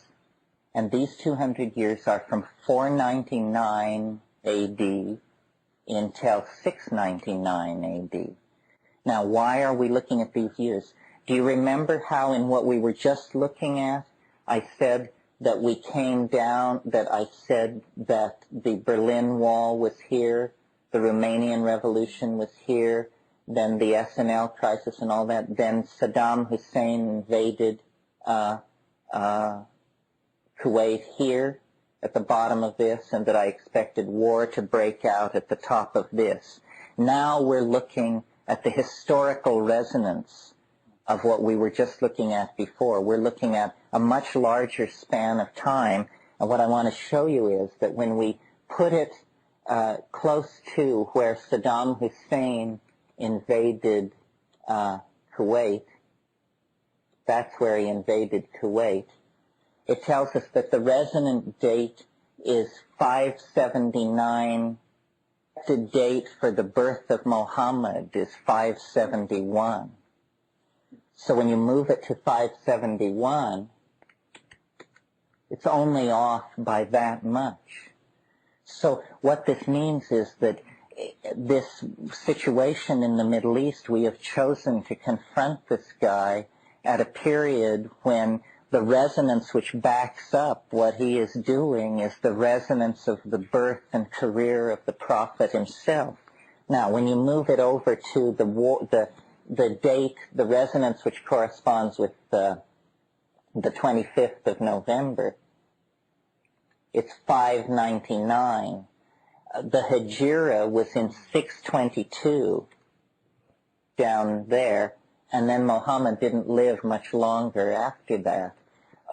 And these 200 years are from 499 AD until 699 AD. Now, why are we looking at these years? Do you remember how in what we were just looking at, I said that we came down, that I said that the Berlin Wall was here, the Romanian Revolution was here, then the SNL crisis and all that, then Saddam Hussein invaded Kuwait here at the bottom of this, and that I expected war to break out at the top of this. Now we're looking at the historical resonance of what we were just looking at before. We're looking at a much larger span of time, and what I want to show you is that when we put it close to where Saddam Hussein invaded Kuwait, that's where he invaded Kuwait, it tells us that the resonant date is 579. The date for the birth of Muhammad is 571. So when you move it to 571, it's only off by that much. So what this means is that this situation in the Middle East, we have chosen to confront this guy at a period when the resonance which backs up what he is doing is the resonance of the birth and career of the Prophet himself. Now, when you move it over to the date, the resonance which corresponds with the 25th of November, it's 599. The Hijra was in 622 down there, and then Muhammad didn't live much longer after that.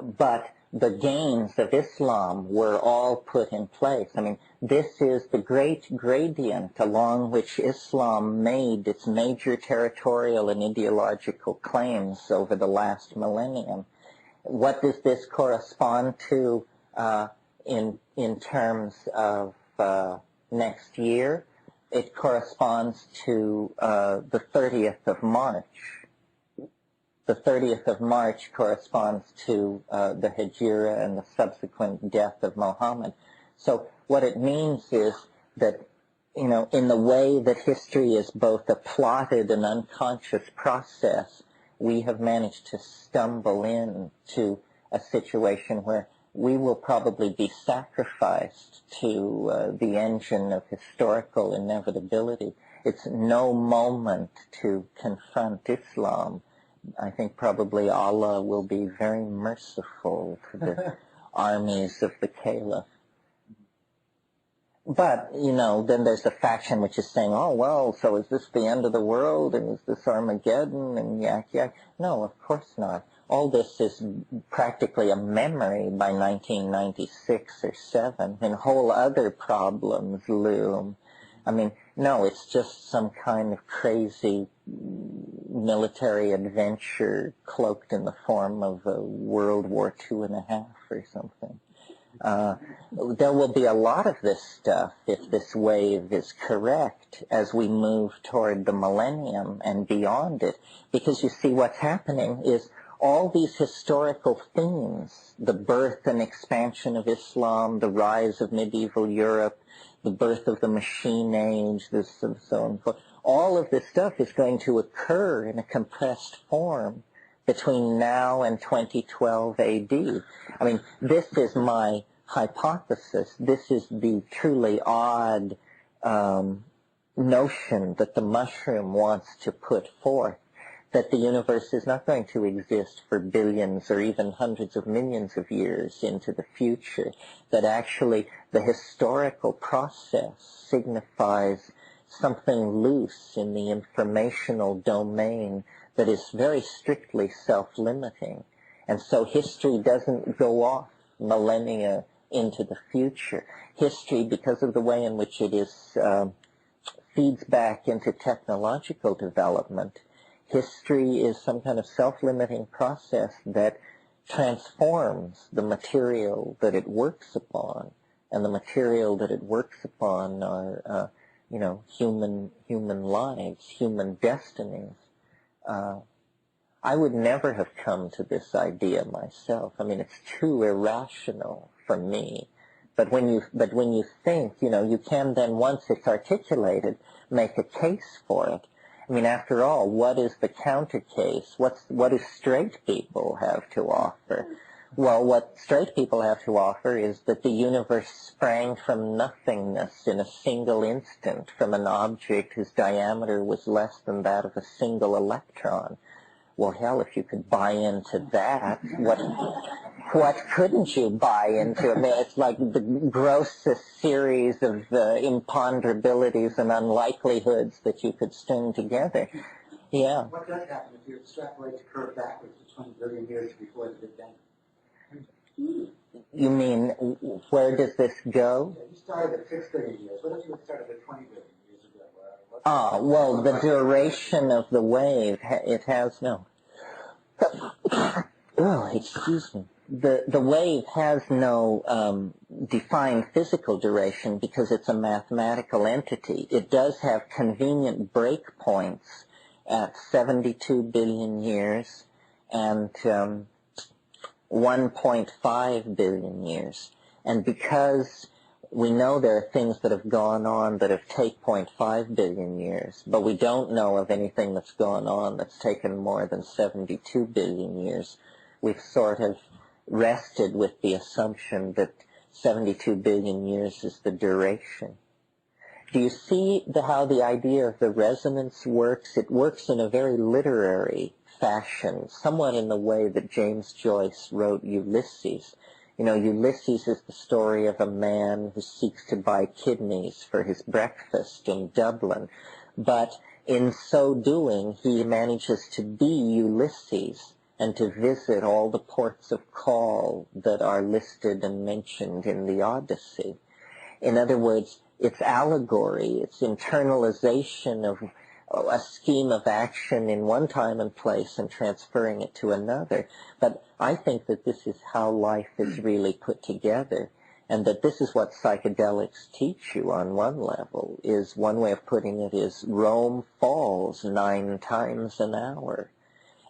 But the gains of Islam were all put in place. I mean, this is the great gradient along which Islam made its major territorial and ideological claims over the last millennium. What does this correspond to in terms of next year? It corresponds to the 30th of March. The 30th of March corresponds to the Hijra and the subsequent death of Muhammad. So what it means is that, in the way that history is both a plotted and unconscious process, we have managed to stumble into a situation where we will probably be sacrificed to the engine of historical inevitability. It's no moment to confront Islam. I think probably Allah will be very merciful to the armies of the Caliph. But, then there's the faction which is saying, oh, well, so is this the end of the world, and is this Armageddon, and yak. No, of course not. All this is practically a memory by 1996 or 7, and whole other problems loom. I mean, no, it's just some kind of crazy military adventure cloaked in the form of a World War II.5 or something. There will be a lot of this stuff, if this wave is correct, as we move toward the millennium and beyond it. Because you see, what's happening is all these historical themes, the birth and expansion of Islam, the rise of medieval Europe, the birth of the machine age, this and so on and so forth, all of this stuff is going to occur in a compressed form between now and 2012 AD. I mean, this is my hypothesis. This is the truly odd notion that the mushroom wants to put forth, that the universe is not going to exist for billions or even hundreds of millions of years into the future, that actually the historical process signifies something loose in the informational domain that is very strictly self-limiting. And so history doesn't go off millennia into the future. History, because of the way in which it is feeds back into technological development, history is some kind of self-limiting process that transforms the material that it works upon, and the material that it works upon are, human lives, human destinies. I would never have come to this idea myself. I mean, it's too irrational for me. But when you think, you can then, once it's articulated, make a case for it. I mean, after all, what is the counter case? What do straight people have to offer? Well, what straight people have to offer is that the universe sprang from nothingness in a single instant from an object whose diameter was less than that of a single electron. Well, hell, if you could buy into that, what couldn't you buy into? I mean, it's like the grossest series of imponderabilities and unlikelihoods that you could string together. Yeah. What does happen if you extrapolate the curve backwards to 20 billion years before the Big Bang? You mean, where does this go? Yeah, you started at 6 billion years. What if you had started at 20 billion years ago? Well, the duration of the wave, it has no... Oh, excuse me. The wave has no defined physical duration because it's a mathematical entity. It does have convenient breakpoints at 72 billion years and 1.5 billion years. And because we know there are things that have gone on that have taken 0.5 billion years, but we don't know of anything that's gone on that's taken more than 72 billion years, we've sort of rested with the assumption that 72 billion years is the duration. Do you see how the idea of the resonance works? It works in a very literary fashion, somewhat in the way that James Joyce wrote Ulysses. Ulysses is the story of a man who seeks to buy kidneys for his breakfast in Dublin. But in so doing, he manages to be Ulysses and to visit all the ports of call that are listed and mentioned in the Odyssey. In other words, it's allegory, it's internalization of a scheme of action in one time and place and transferring it to another. But I think that this is how life is really put together, and that this is what psychedelics teach you on one level. Is one way of putting it is Rome falls 9 times an hour,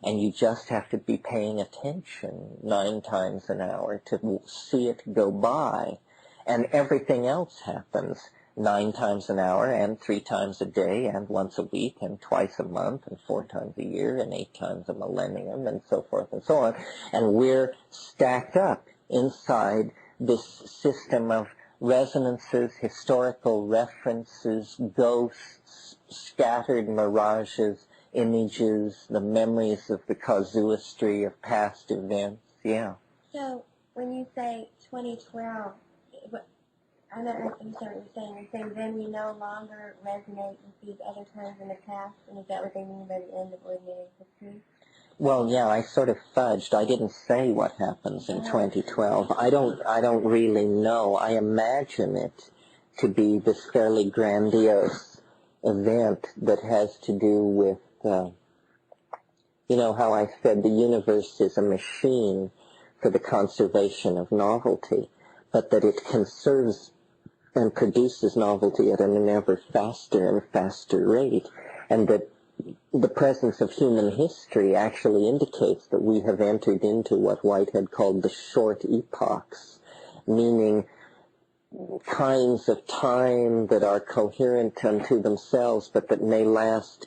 and you just have to be paying attention 9 times an hour to see it go by, and everything else happens 9 times an hour and 3 times a day and once a week and twice a month and 4 times a year and 8 times a millennium and so forth and so on. And we're stacked up inside this system of resonances, historical references, ghosts, scattered mirages, images, the memories of the casuistry of past events. Yeah. So when you say 2012, I'm not understanding what you're saying. You're saying then we no longer resonate with these other times in the past, and is that what they mean by the end of ordinary history? Well, yeah, I sort of fudged. I didn't say what happens in 2012. I don't really know. I imagine it to be this fairly grandiose event that has to do with, you know how I said the universe is a machine for the conservation of novelty, but that it conserves and produces novelty at an ever faster and faster rate, and that the presence of human history actually indicates that we have entered into what Whitehead called the short epochs, meaning kinds of time that are coherent unto themselves, but that may last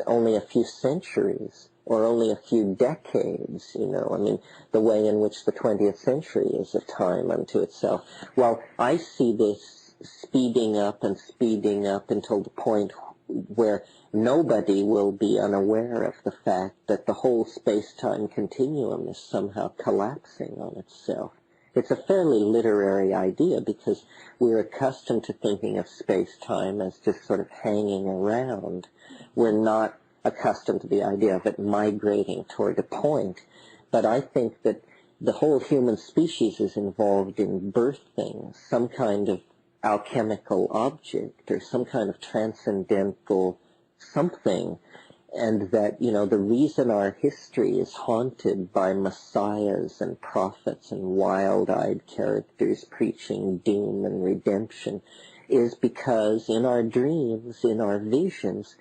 only a few centuries or only a few decades, you know. I mean, the way in which the 20th century is a time unto itself. Well, I see this speeding up until the point where nobody will be unaware of the fact that the whole space-time continuum is somehow collapsing on itself. It's a fairly literary idea because we're accustomed to thinking of space-time as just sort of hanging around. We're not accustomed to the idea of it migrating toward a point. But I think that the whole human species is involved in birthing some kind of alchemical object or some kind of transcendental something, and that, you know, the reason our history is haunted by messiahs and prophets and wild-eyed characters preaching doom and redemption is because in our dreams, in our visions,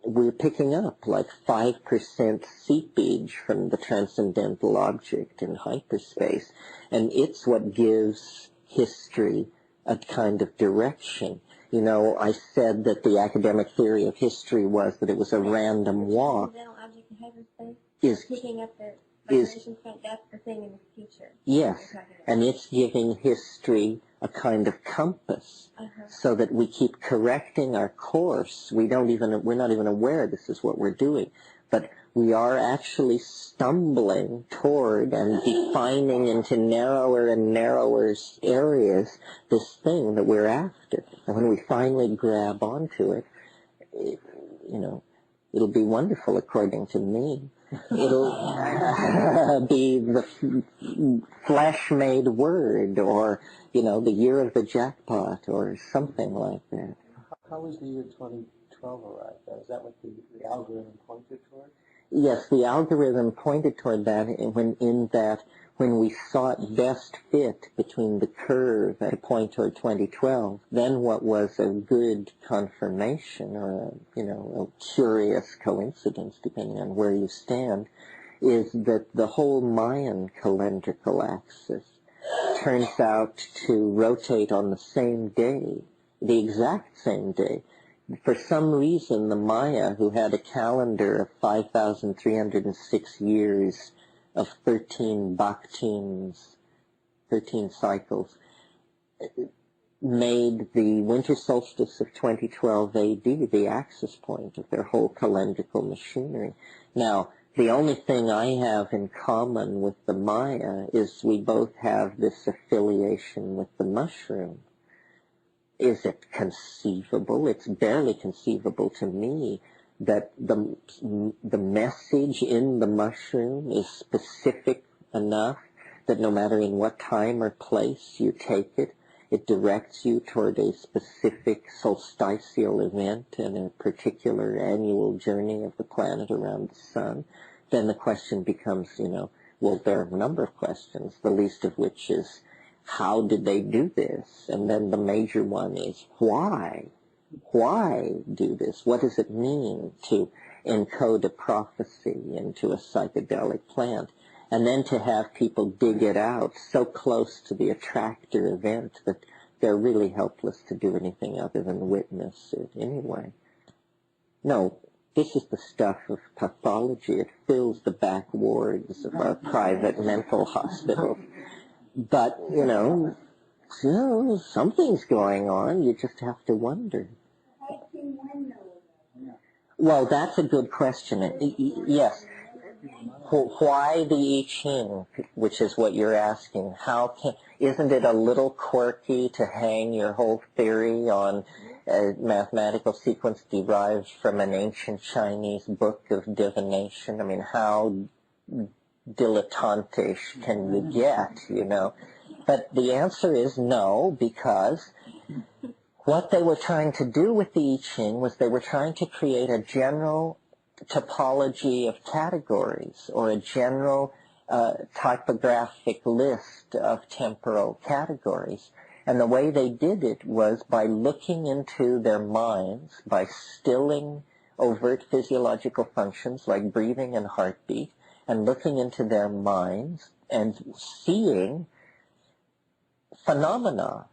we're picking up like 5% seepage from the transcendental object in hyperspace, and it's what gives history a kind of direction. You know, I said that the academic theory of history was that it was a random walk. The object in hyperspace is picking up the vibration point. That's the thing in the future. Yes, and it's giving history a kind of compass, so that we keep correcting our course. We're not even aware this is what we're doing, but we are actually stumbling toward and defining into narrower and narrower areas this thing that we're after. And when we finally grab onto it, you know, it'll be wonderful according to me. It'll be the flesh-made word, or, you know, the year of the jackpot, or something like that. How was the year 2012 arrived at? Is that what the algorithm pointed toward? Yes, the algorithm pointed toward that when we sought best fit between the curve at a point toward 2012, then what was a good confirmation or a curious coincidence, depending on where you stand, is that the whole Mayan calendrical axis turns out to rotate on the same day, the exact same day. For some reason, the Maya, who had a calendar of 5,306 years of 13 baktins, 13 cycles, made the winter solstice of 2012 AD the axis point of their whole calendrical machinery. Now, the only thing I have in common with the Maya is we both have this affiliation with the mushroom. Is it conceivable? It's barely conceivable to me that the message in the mushroom is specific enough that no matter in what time or place you take it, it directs you toward a specific solstitial event in a particular annual journey of the planet around the sun. Then the question becomes, well, there are a number of questions, the least of which is, how did they do this? And then the major one is, why? Why do this? What does it mean to encode a prophecy into a psychedelic plant? And then to have people dig it out so close to the attractor event that they're really helpless to do anything other than witness it anyway. No, this is the stuff of pathology. It fills the back wards of our private mental hospitals. But, something's going on. You just have to wonder. Well, that's a good question. Yes. Why the I Ching, which is what you're asking? Isn't it a little quirky to hang your whole theory on a mathematical sequence derived from an ancient Chinese book of divination? I mean, how dilettantish can you get, But the answer is no, because what they were trying to do with the I Ching was they were trying to create a general topology of categories, or a general typographic list of temporal categories. And the way they did it was by looking into their minds, by stilling overt physiological functions like breathing and heartbeat, and looking into their minds and seeing phenomena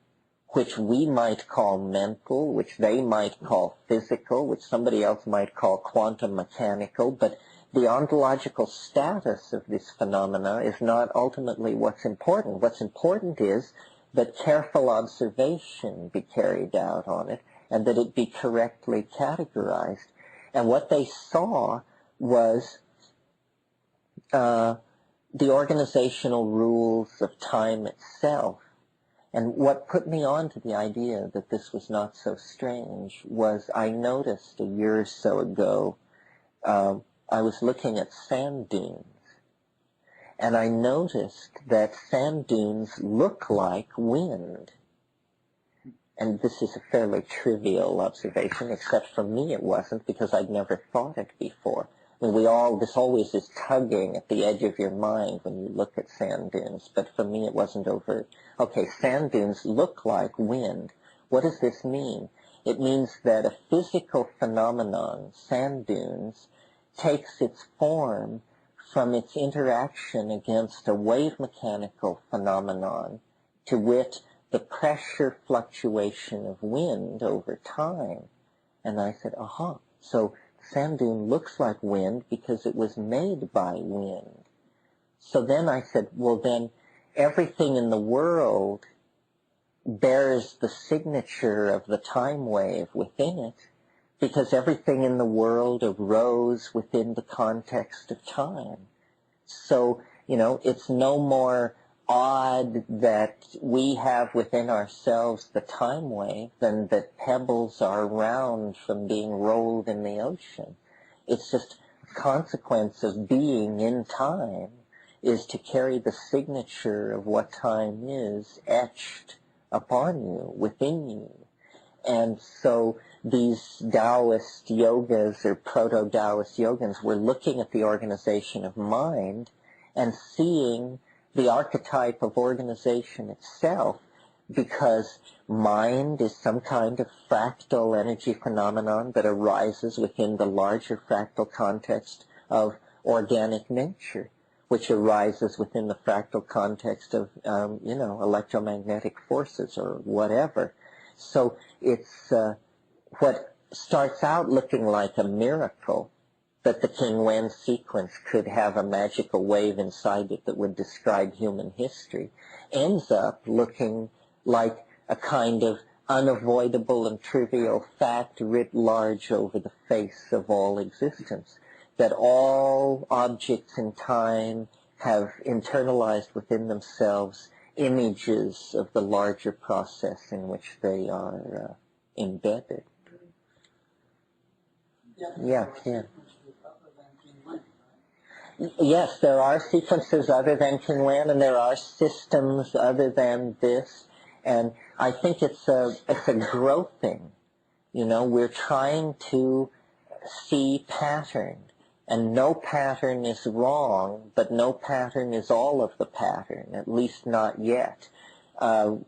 which we might call mental, which they might call physical, which somebody else might call quantum mechanical, but the ontological status of this phenomena is not ultimately what's important. What's important is that careful observation be carried out on it, and that it be correctly categorized. And what they saw was the organizational rules of time itself. And what put me on to the idea that this was not so strange was I noticed a year or so ago, I was looking at sand dunes. And I noticed that sand dunes look like wind. And this is a fairly trivial observation, except for me it wasn't, because I'd never thought it before. I mean, this always is tugging at the edge of your mind when you look at sand dunes, but for me it wasn't overt. Okay, sand dunes look like wind. What does this mean? It means that a physical phenomenon, sand dunes, takes its form from its interaction against a wave mechanical phenomenon, to wit, the pressure fluctuation of wind over time. And I said, so sand dune looks like wind because it was made by wind. So then I said, well then, everything in the world bears the signature of the time wave within it, because everything in the world arose within the context of time. So, it's no more odd that we have within ourselves the time wave than that pebbles are round from being rolled in the ocean. It's just a consequence of being in time is to carry the signature of what time is etched upon you, within you. And so these Taoist yogas or proto-Taoist yogans were looking at the organization of mind and seeing the archetype of organization itself, because mind is some kind of fractal energy phenomenon that arises within the larger fractal context of organic nature, which arises within the fractal context of, electromagnetic forces or whatever. So it's what starts out looking like a miracle, that the King Wen sequence could have a magical wave inside it that would describe human history, ends up looking like a kind of unavoidable and trivial fact writ large over the face of all existence, that all objects in time have internalized within themselves images of the larger process in which they are embedded. Yeah. Yes, there are sequences other than King Wen, and there are systems other than this, and I think it's a growth thing. We're trying to see pattern, and no pattern is wrong, but no pattern is all of the pattern, at least not yet. One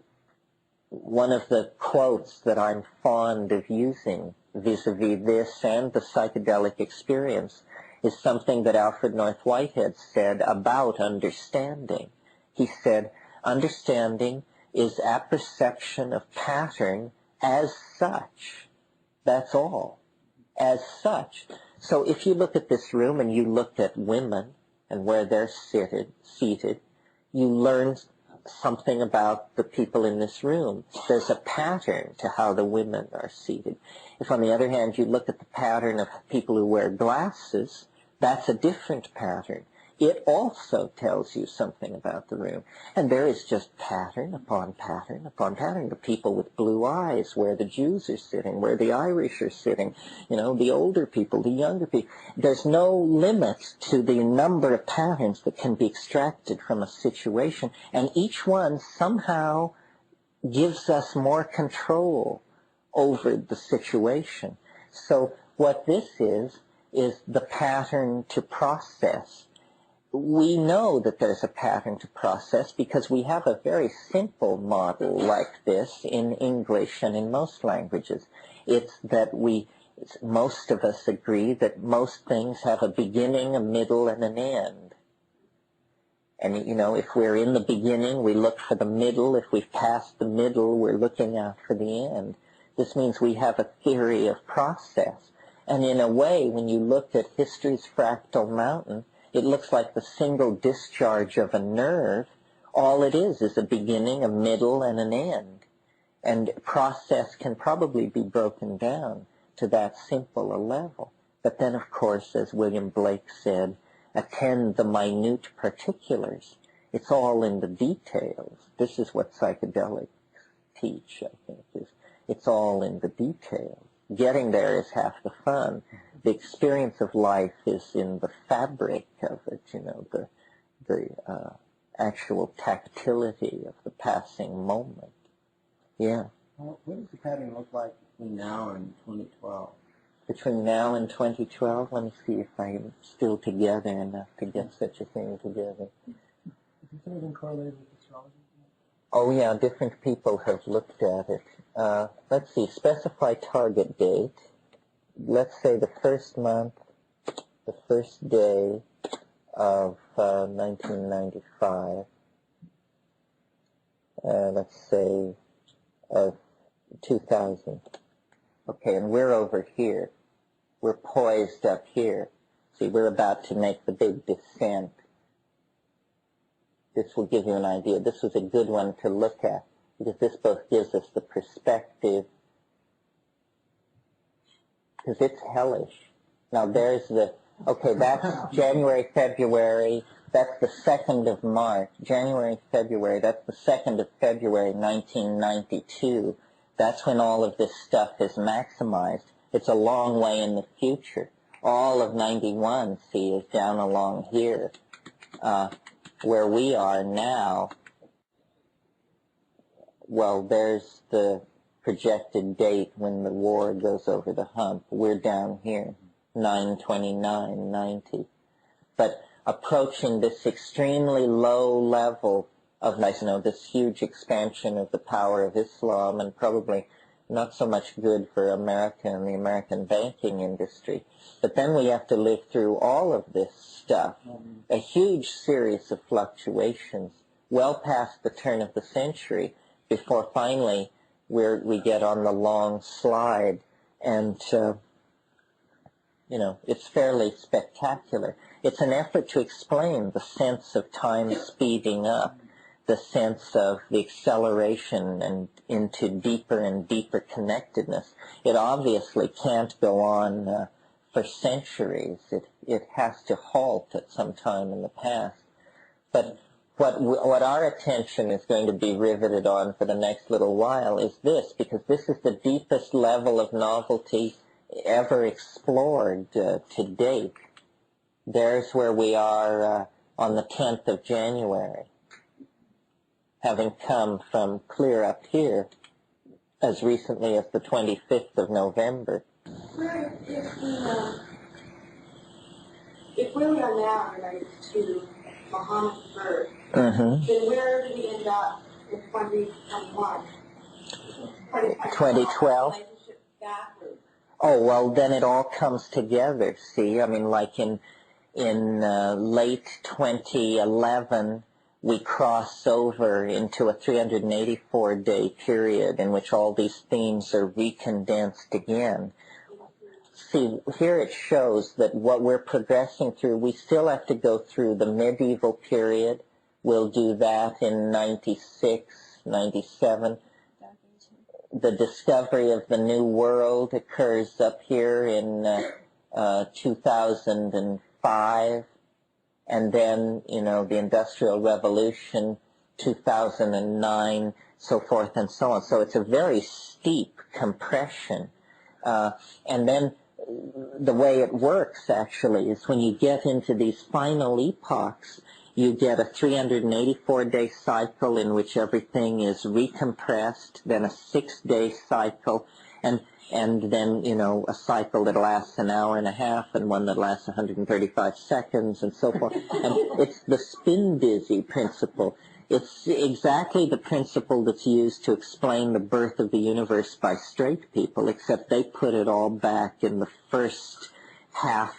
of the quotes that I'm fond of using vis-a-vis this and the psychedelic experience is something that Alfred North Whitehead said about understanding. He said, understanding is apperception of pattern as such. That's all. As such. So if you look at this room and you look at women and where they're seated, you learn something about the people in this room. There's a pattern to how the women are seated. If, on the other hand, you look at the pattern of people who wear glasses, that's a different pattern. It also tells you something about the room. And there is just pattern upon pattern upon pattern. The people with blue eyes, where the Jews are sitting, where the Irish are sitting, the older people, the younger people. There's no limit to the number of patterns that can be extracted from a situation, and each one somehow gives us more control over the situation. So what this is the pattern to process. We know that there's a pattern to process because we have a very simple model like this in English and in most languages. It's that most of us agree that most things have a beginning, a middle, and an end. And, if we're in the beginning, we look for the middle. If we've passed the middle, we're looking out for the end. This means we have a theory of process. And in a way, when you look at history's fractal mountain, it looks like the single discharge of a nerve. All it is a beginning, a middle, and an end. And process can probably be broken down to that simple a level. But then, of course, as William Blake said, attend the minute particulars. It's all in the details. This is what psychedelics teach, I think. It's all in the details. Getting there is half the fun. The experience of life is in the fabric of it, the actual tactility of the passing moment. Yeah. Well, what does the pattern look like between now and 2012? Between now and 2012, let me see if I'm still together enough to get such a thing together. Is anything correlated with astrology? Oh yeah, different people have looked at it. Let's see, specify target date. Let's say the first month, the first day of 1995. Let's say 2000. Okay, and we're over here. We're poised up here. See, we're about to make the big descent. This will give you an idea. This was a good one to look at because this both gives us the perspective, because it's hellish. Now there's that's January, February, that's the 2nd of March. January, February, that's the 2nd of February, 1992. That's when all of this stuff is maximized. It's a long way in the future. All of 91, see, is down along here. Where we are now, well, there's the projected date when the war goes over the hump. We're down here, 9/29/90. But approaching this extremely low level of, this huge expansion of the power of Islam, and probably not so much good for America and the American banking industry. But then we have to live through all of this stuff, a huge series of fluctuations, well past the turn of the century, before finally we get on the long slide. And, it's fairly spectacular. It's an effort to explain the sense of time speeding up, the sense of the acceleration and into deeper and deeper connectedness. It obviously can't go on for centuries. It has to halt at some time in the past. But what our attention is going to be riveted on for the next little while is this, because this is the deepest level of novelty ever explored to date. There's where we are on the 10th of January, having come from clear up here as recently as the 25th of November. Where if where we are now relates to Muhammad's birth, then where do we end up in 2021? 2012? Oh, well, then it all comes together, see? I mean, like in late 2011, we cross over into a 384-day period in which all these themes are recondensed again. See, here it shows that what we're progressing through, we still have to go through the medieval period. We'll do that in 96, 97. The discovery of the New World occurs up here in 2005. And then, the Industrial Revolution, 2009, so forth and so on. So it's a very steep compression. And then the way it works, actually, is when you get into these final epochs, you get a 384-day cycle in which everything is recompressed, then a 6-day cycle, and then, a cycle that lasts an hour and a half and one that lasts 135 seconds and so forth. And it's the spin-busy principle. It's exactly the principle that's used to explain the birth of the universe by straight people, except they put it all back in the first half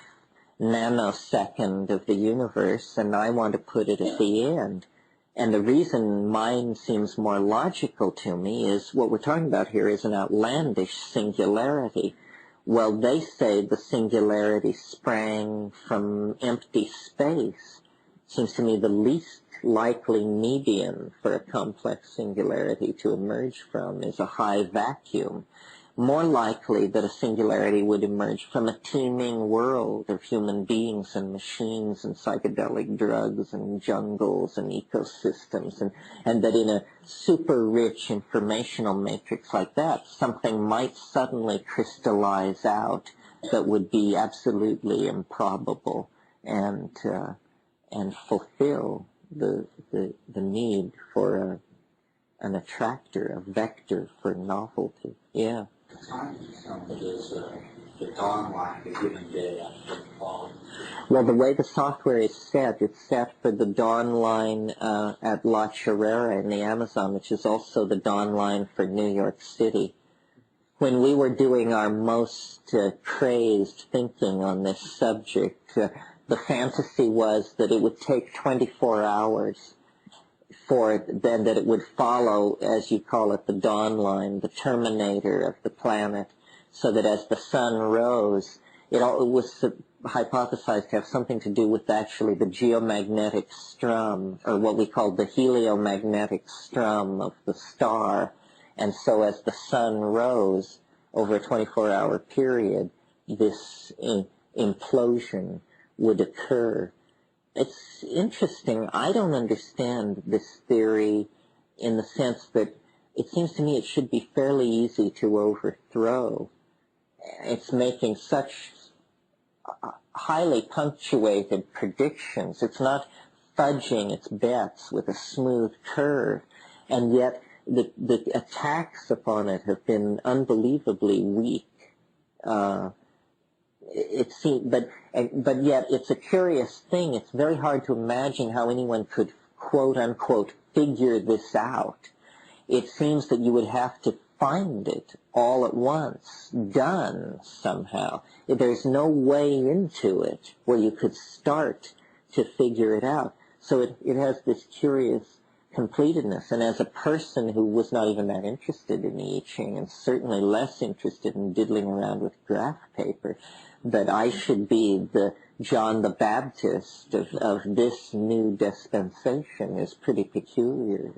nanosecond of the universe, and I want to put it at the end. And the reason mine seems more logical to me is what we're talking about here is an outlandish singularity. Well, they say the singularity sprang from empty space. Seems to me the least likely medium for a complex singularity to emerge from is a high vacuum. More likely that a singularity would emerge from a teeming world of human beings and machines and psychedelic drugs and jungles and ecosystems, and that in a super rich informational matrix like that, something might suddenly crystallize out that would be absolutely improbable and fulfill the need for an attractor, a vector for novelty. Yeah. Time is the dawn line, the given day after the fall. Well, the way the software is set, it's set for the dawn line at La Chorrera in the Amazon, which is also the dawn line for New York City. When we were doing our most crazed thinking on this subject, the fantasy was that it would take 24 hours for it, then that it would follow, as you call it, the dawn line, the terminator of the planet, so that as the sun rose, it was hypothesized to have something to do with actually the geomagnetic strum, or what we call the heliomagnetic strum of the star. And so as the sun rose over a 24-hour period, this implosion would occur. It's interesting. I don't understand this theory in the sense that it seems to me it should be fairly easy to overthrow. It's making such highly punctuated predictions. It's not fudging its bets with a smooth curve, and yet the attacks upon it have been unbelievably weak. It seems, but yet it's a curious thing. It's very hard to imagine how anyone could, quote unquote, figure this out. It seems that you would have to find it all at once, done somehow. There's no way into it where you could start to figure it out. So it has this curious completedness. And as a person who was not even that interested in the I Ching, and certainly less interested in diddling around with graph paper, that I should be the John the Baptist of this new dispensation is pretty peculiar.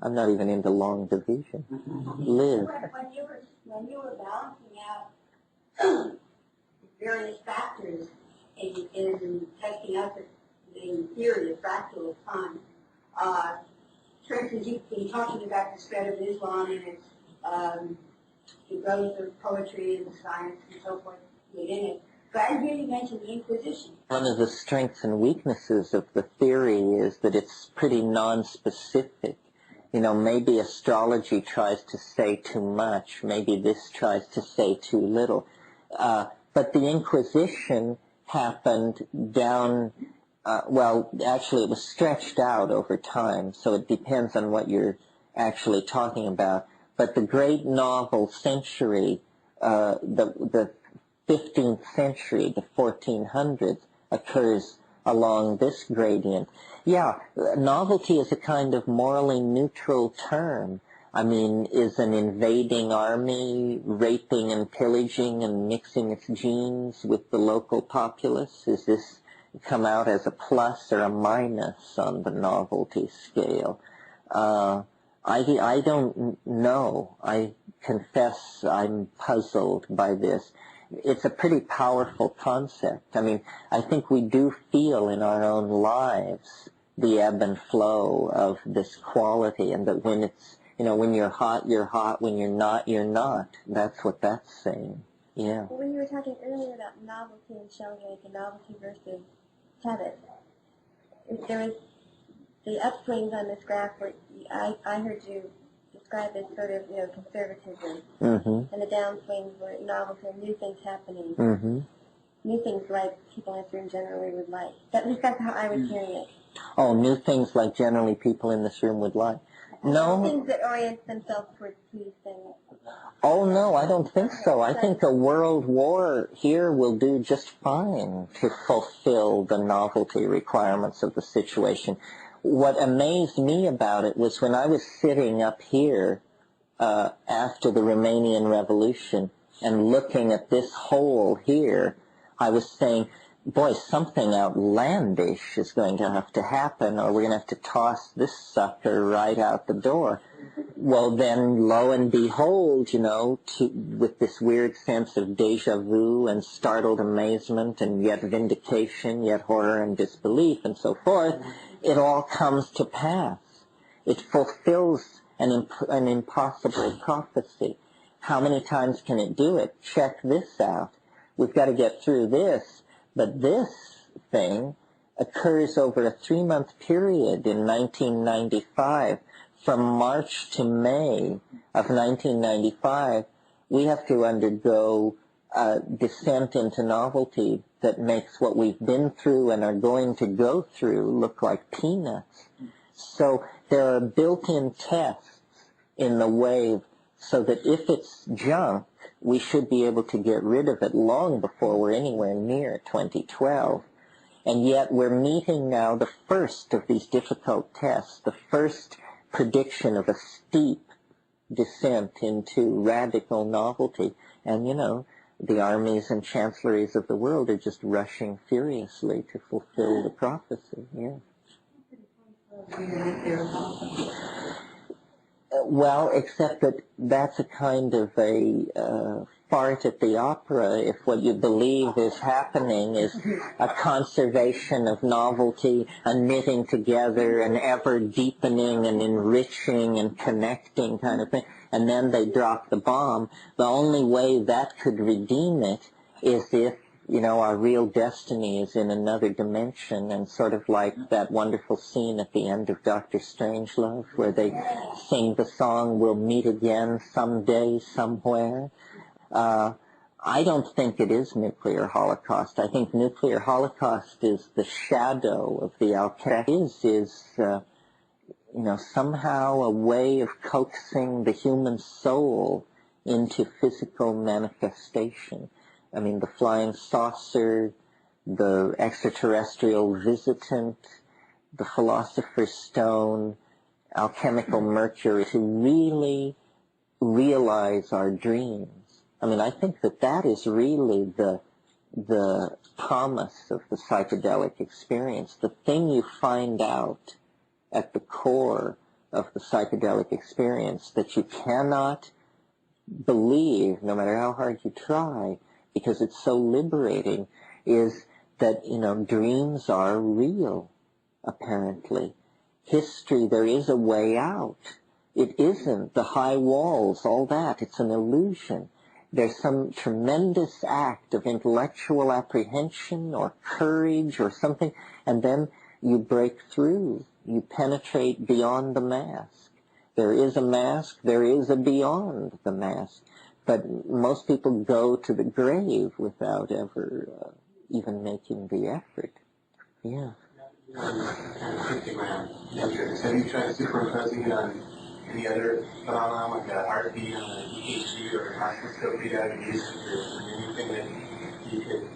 I'm not even into long division. Live. When you were balancing out various factors in testing out the theory of fractal time, for instance, you've been talking about the spread of Islam and its the growth of poetry and science and so forth within it. But I really mentioned the Inquisition. One of the strengths and weaknesses of the theory is that it's pretty non-specific. Maybe astrology tries to say too much. Maybe this tries to say too little. But the Inquisition happened down, actually it was stretched out over time, so it depends on what you're actually talking about. But the great novel century, the 15th century, the 1400s, occurs along this gradient. Yeah, novelty is a kind of morally neutral term. I mean, is an invading army raping and pillaging and mixing its genes with the local populace? Is this come out as a plus or a minus on the novelty scale? I don't know. I confess I'm puzzled by this. It's a pretty powerful concept. I mean, I think we do feel in our own lives the ebb and flow of this quality, and that when it's, when you're hot, when you're not, you're not. That's what that's saying. Yeah. Well, when you were talking earlier about novelty and shelldrake and novelty versus habit, there was the upswings on this graph where I heard you describe as sort of, conservatism, and the downswings were novelty and new things happening, new things like people in this room generally would like. At least that's how I was hearing it. Oh, new things like generally people in this room would like. No. Things that orient themselves towards peace and... Oh, no, I don't think so. I think a world war here will do just fine to fulfill the novelty requirements of the situation. What amazed me about it was when I was sitting up here after the Romanian Revolution and looking at this hole here, I was saying, boy, something outlandish is going to have to happen, or we're going to have to toss this sucker right out the door. Well, then, lo and behold, with this weird sense of déjà vu and startled amazement and yet vindication, yet horror and disbelief and so forth, it all comes to pass. It fulfills an impossible prophecy. How many times can it do it? Check this out. We've got to get through this. But this thing occurs over a 3-month period in 1995. From March to May of 1995, we have to undergo a descent into novelty that makes what we've been through and are going to go through look like peanuts. So there are built-in tests in the wave so that if it's junk, we should be able to get rid of it long before we're anywhere near 2012. And yet we're meeting now the first of these difficult tests, the first prediction of a steep descent into radical novelty. And, the armies and chancelleries of the world are just rushing furiously to fulfill the prophecy. Yeah. Well, except that that's a kind of a fart at the opera if what you believe is happening is a conservation of novelty, a knitting together, an ever deepening and enriching and connecting kind of thing, and then they drop the bomb. The only way that could redeem it is if our real destiny is in another dimension, and sort of like that wonderful scene at the end of Dr. Strangelove where they sing the song, "We'll meet again someday, somewhere." I don't think it is nuclear holocaust. I think nuclear holocaust is the shadow of the Al-Qaeda. Is somehow a way of coaxing the human soul into physical manifestation. I mean, the flying saucer, the extraterrestrial visitant, the philosopher's stone, alchemical mercury, to really realize our dreams. I mean, I think that is really the promise of the psychedelic experience. The thing you find out at the core of the psychedelic experience that you cannot believe, no matter how hard you try, because it's so liberating, is that, dreams are real, apparently. History, there is a way out. It isn't the high walls, all that. It's an illusion. There's some tremendous act of intellectual apprehension or courage or something, and then you break through. You penetrate beyond the mask. There is a mask, there is a beyond the mask. But most people go to the grave without ever even making the effort. Yeah. Have you tried superimposing it on any other phenomenon, like a heartbeat on an EKG or a microscope readout of music or anything that you could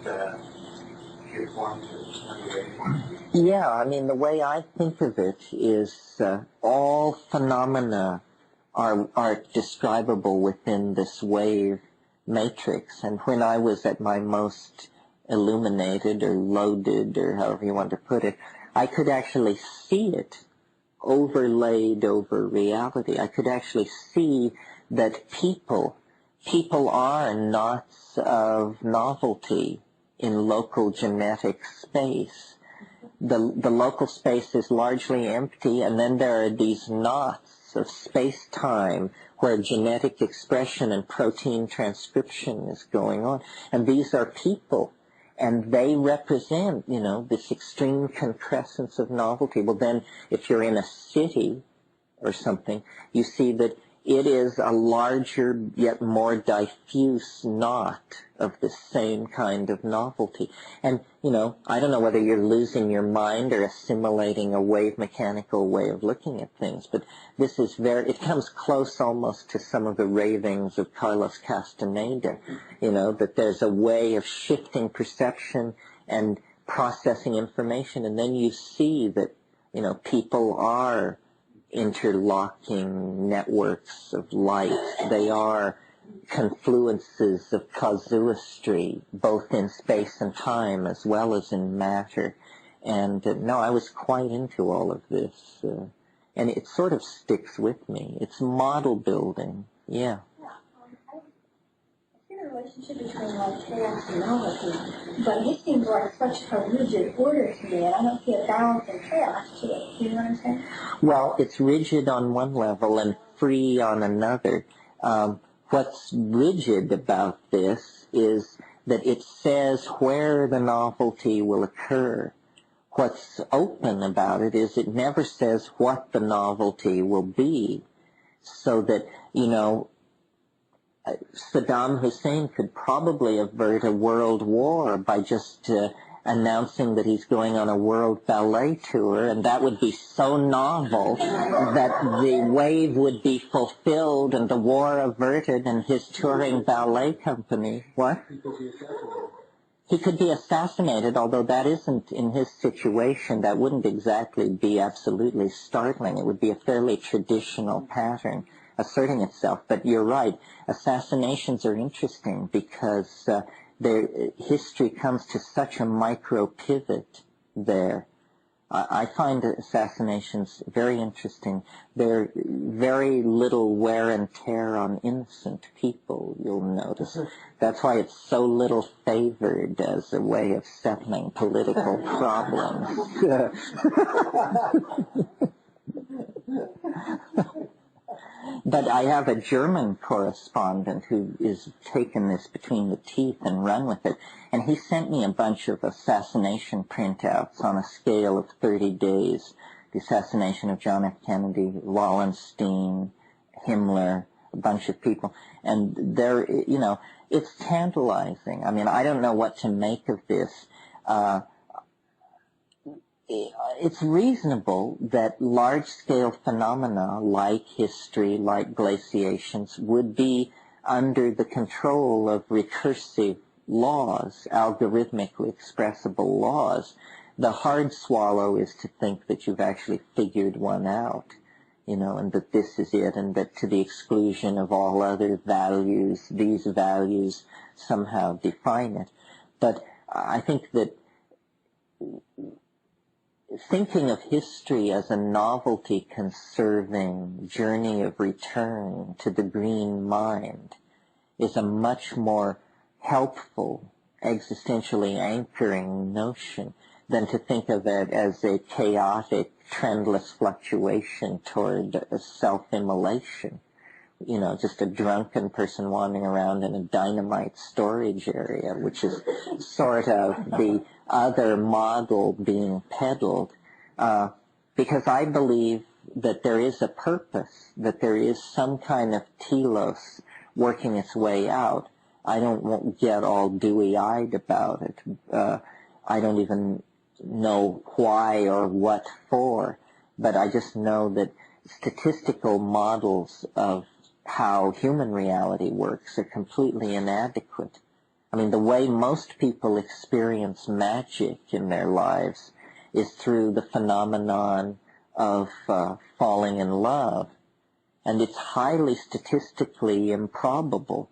get formed to underway? Yeah, I mean, the way I think of it is all phenomena are describable within this wave matrix. And when I was at my most illuminated or loaded, or however you want to put it, I could actually see it overlaid over reality. I could actually see that people are knots of novelty in local genetic space. The local space is largely empty, and then there are these knots of space-time where genetic expression and protein transcription is going on. And these are people, and they represent, this extreme concrescence of novelty. Well, then, if you're in a city or something, you see that it is a larger yet more diffuse knot of the same kind of novelty. And, I don't know whether you're losing your mind or assimilating a wave mechanical way of looking at things, but this is it comes close almost to some of the ravings of Carlos Castaneda, that there's a way of shifting perception and processing information, and then you see that, people are interlocking networks of light. They are confluences of casuistry, both in space and time as well as in matter. And no, I was quite into all of this. And it sort of sticks with me. It's model building. Yeah. I see the relationship between like chaos and novelty, but this seems like such a rigid order to me, and I don't see a balance and chaos to it. Do you know what I'm saying? Well, it's rigid on one level and free on another. What's rigid about this is that it says where the novelty will occur. What's open about it is it never says what the novelty will be. So that, Saddam Hussein could probably avert a world war by just announcing that he's going on a world ballet tour, and that would be so novel that the wave would be fulfilled and the war averted and his touring ballet company. What? He could be assassinated, although that isn't in his situation. That wouldn't exactly be absolutely startling. It would be a fairly traditional pattern asserting itself. But you're right, assassinations are interesting because history comes to such a micro pivot there. I find assassinations very interesting. They're very little wear and tear on innocent people, you'll notice. That's why it's so little favored as a way of settling political problems. But I have a German correspondent who is taken this between the teeth and run with it, and he sent me a bunch of assassination printouts on a scale of 30 days. The assassination of John F. Kennedy, Wallenstein, Himmler, a bunch of people. And they're, it's tantalizing. I mean, I don't know what to make of this. It's reasonable that large-scale phenomena like history, like glaciations, would be under the control of recursive laws, algorithmically expressible laws. The hard swallow is to think that you've actually figured one out, and that this is it, and that to the exclusion of all other values, these values somehow define it. But I think that thinking of history as a novelty-conserving journey of return to the green mind is a much more helpful, existentially anchoring notion than to think of it as a chaotic, trendless fluctuation toward self-immolation. Just a drunken person wandering around in a dynamite storage area, which is sort of the other model being peddled. Because I believe that there is a purpose, that there is some kind of telos working its way out. I don't get all dewy-eyed about it. I don't even know why or what for, but I just know that statistical models of how human reality works are completely inadequate. I mean, the way most people experience magic in their lives is through the phenomenon of falling in love. And it's highly statistically improbable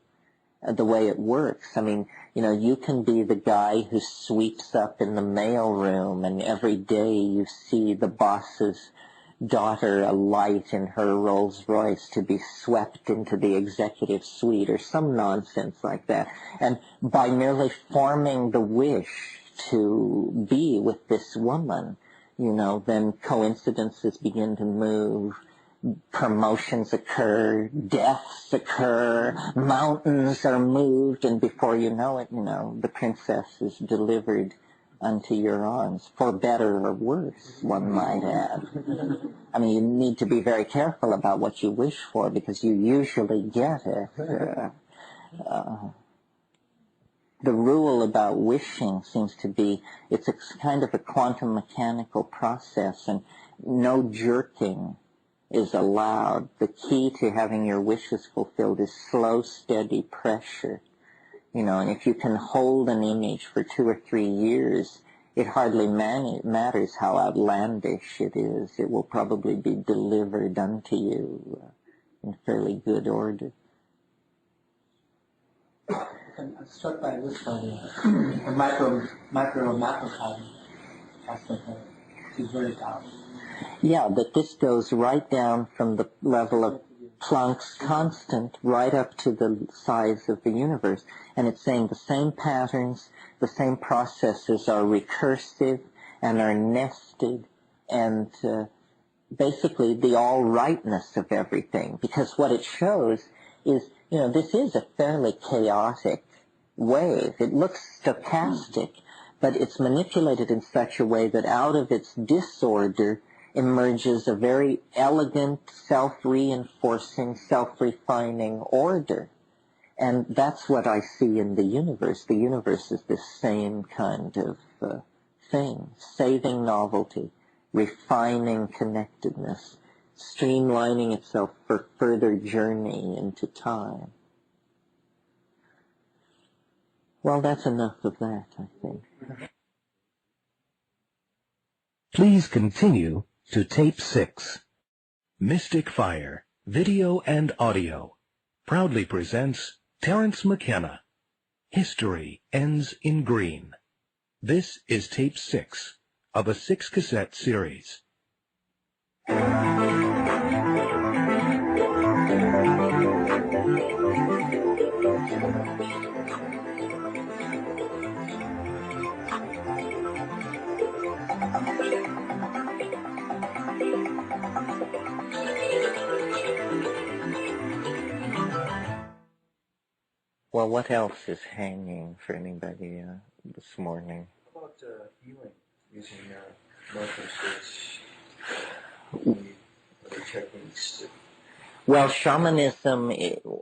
the way it works. I mean, you can be the guy who sweeps up in the mailroom, and every day you see the boss's daughter alight in her Rolls Royce to be swept into the executive suite or some nonsense like that. And by merely forming the wish to be with this woman, then coincidences begin to move, promotions occur, deaths occur, mountains are moved, and before you know it, the princess is delivered unto your arms, for better or worse, one might add. I mean, you need to be very careful about what you wish for, because you usually get it. The rule about wishing seems to be, it's a kind of a quantum mechanical process, and no jerking is allowed. The key to having your wishes fulfilled is slow, steady pressure. And if you can hold an image for 2 or 3 years, it hardly matters how outlandish it is. It will probably be delivered unto you in fairly good order. I'm struck by this, by the macrocosm aspect of it. It's very powerful. Yeah, but this goes right down from the level of Planck's constant right up to the size of the universe. And it's saying the same patterns, the same processes are recursive and are nested, and basically the all-rightness of everything. Because what it shows is, this is a fairly chaotic wave. It looks stochastic, but it's manipulated in such a way that out of its disorder emerges a very elegant, self-reinforcing, self-refining order. And that's what I see in the universe. The universe is the same kind of thing. Saving novelty, refining connectedness, streamlining itself for further journey into time. Well, that's enough of that, I think. Please continue to tape 6. Mystic Fire, Video and Audio, proudly presents Terence McKenna. History Ends in Green. This is tape 6 of a 6-cassette series. Well, what else is hanging for anybody this morning? How about healing using motion states, other techniques? Well, shamanism,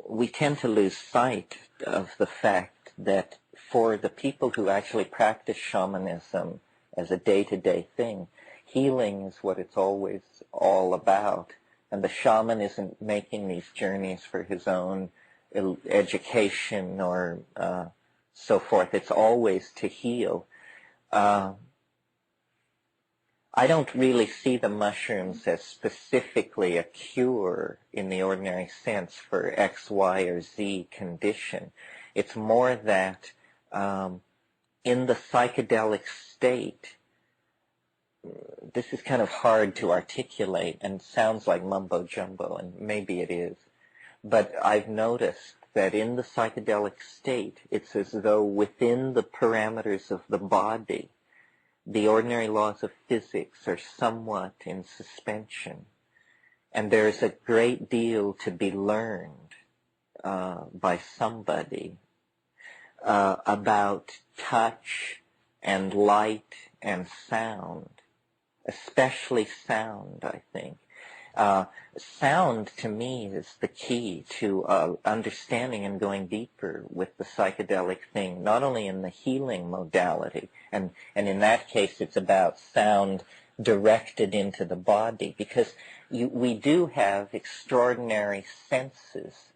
we tend to lose sight of the fact that for the people who actually practice shamanism as a day-to-day thing, healing is what it's always all about. And the shaman isn't making these journeys for his own education or so forth. It's always to heal. I don't really see the mushrooms as specifically a cure in the ordinary sense for X, Y, or Z condition. It's more that in the psychedelic state, this is kind of hard to articulate and sounds like mumbo-jumbo, and maybe it is. But I've noticed that in the psychedelic state, it's as though within the parameters of the body, the ordinary laws of physics are somewhat in suspension. And there's a great deal to be learned by somebody about touch and light and sound, especially sound, I think. Sound, to me, is the key to understanding and going deeper with the psychedelic thing, not only in the healing modality, and in that case it's about sound directed into the body, because we do have extraordinary senses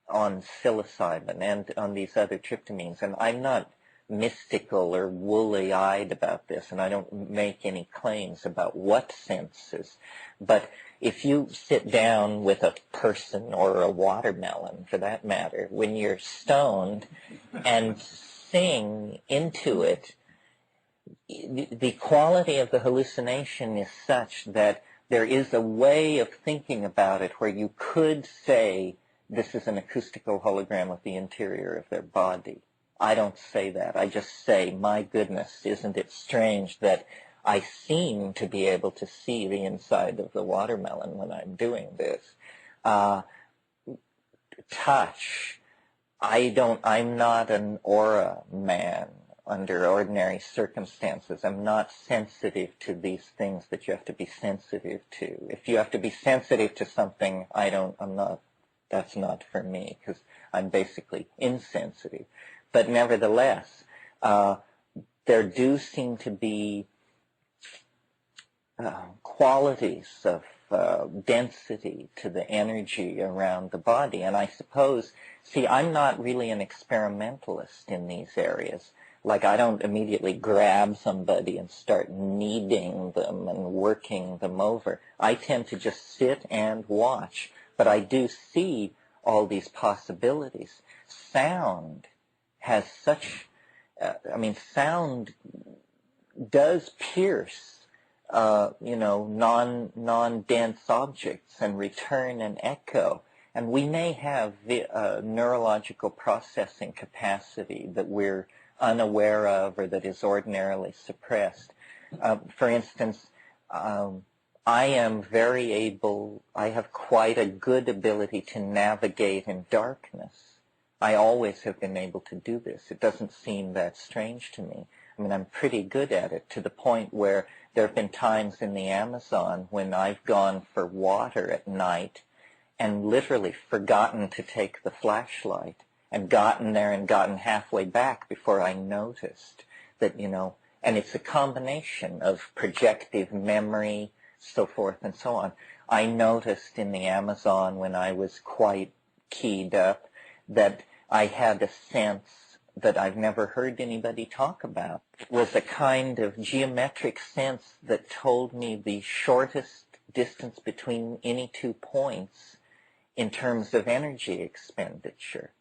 on psilocybin and on these other tryptamines, and I'm not mystical or woolly-eyed about this, and I don't make any claims about what senses, but if you sit down with a person or a watermelon, for that matter, when you're stoned and sing into it, the quality of the hallucination is such that there is a way of thinking about it where you could say this is an acoustical hologram of the interior of their body. I don't say that. I just say, my goodness, isn't it strange that I seem to be able to see the inside of the watermelon when I'm doing this. Touch. I'm not an aura man under ordinary circumstances. I'm not sensitive to these things that you have to be sensitive to. If you have to be sensitive to something, that's not for me, because I'm basically insensitive. But nevertheless, there do seem to be qualities of density to the energy around the body. And I suppose, I'm not really an experimentalist in these areas. Like, I don't immediately grab somebody and start kneading them and working them over. I tend to just sit and watch. But I do see all these possibilities. Sound has such, sound does pierce, non-dense objects and return an echo. And we may have the neurological processing capacity that we're unaware of or that is ordinarily suppressed. For instance, I have quite a good ability to navigate in darkness. I always have been able to do this. It doesn't seem that strange to me. I'm pretty good at it, to the point where there have been times in the Amazon when I've gone for water at night and literally forgotten to take the flashlight and gotten there and gotten halfway back before I noticed that, and it's a combination of projective memory, so forth and so on. I noticed in the Amazon when I was quite keyed up that I had a sense that I've never heard anybody talk about. It was a kind of geometric sense that told me the shortest distance between any 2 points in terms of energy expenditure.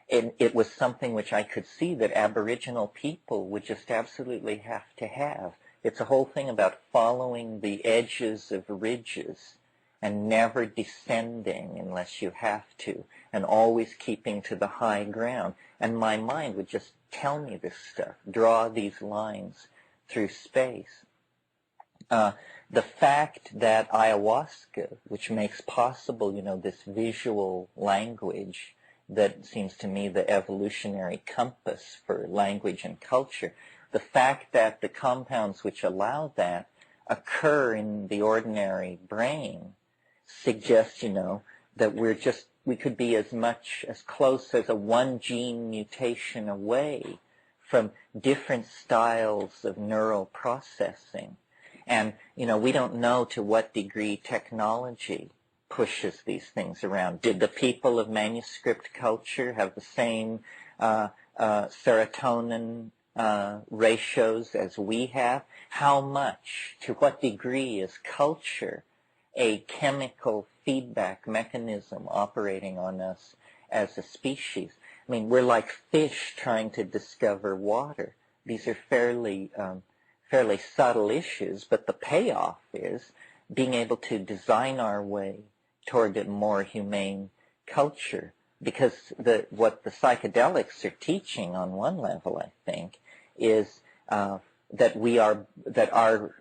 It was something which I could see that Aboriginal people would just absolutely have to have. It's a whole thing about following the edges of ridges and never descending unless you have to, and always keeping to the high ground. And my mind would just tell me this stuff, draw these lines through space. The fact that ayahuasca, which makes possible, this visual language that seems to me the evolutionary compass for language and culture, the fact that the compounds which allow that occur in the ordinary brain suggests, that we could be as close as a 1 gene mutation away from different styles of neural processing. And, we don't know to what degree technology pushes these things around. Did the people of manuscript culture have the same serotonin ratios as we have? How much, to what degree is culture a chemical feedback mechanism operating on us as a species? We're like fish trying to discover water. These are fairly subtle issues, but the payoff is being able to design our way toward a more humane culture. Because what the psychedelics are teaching on one level, I think, is that our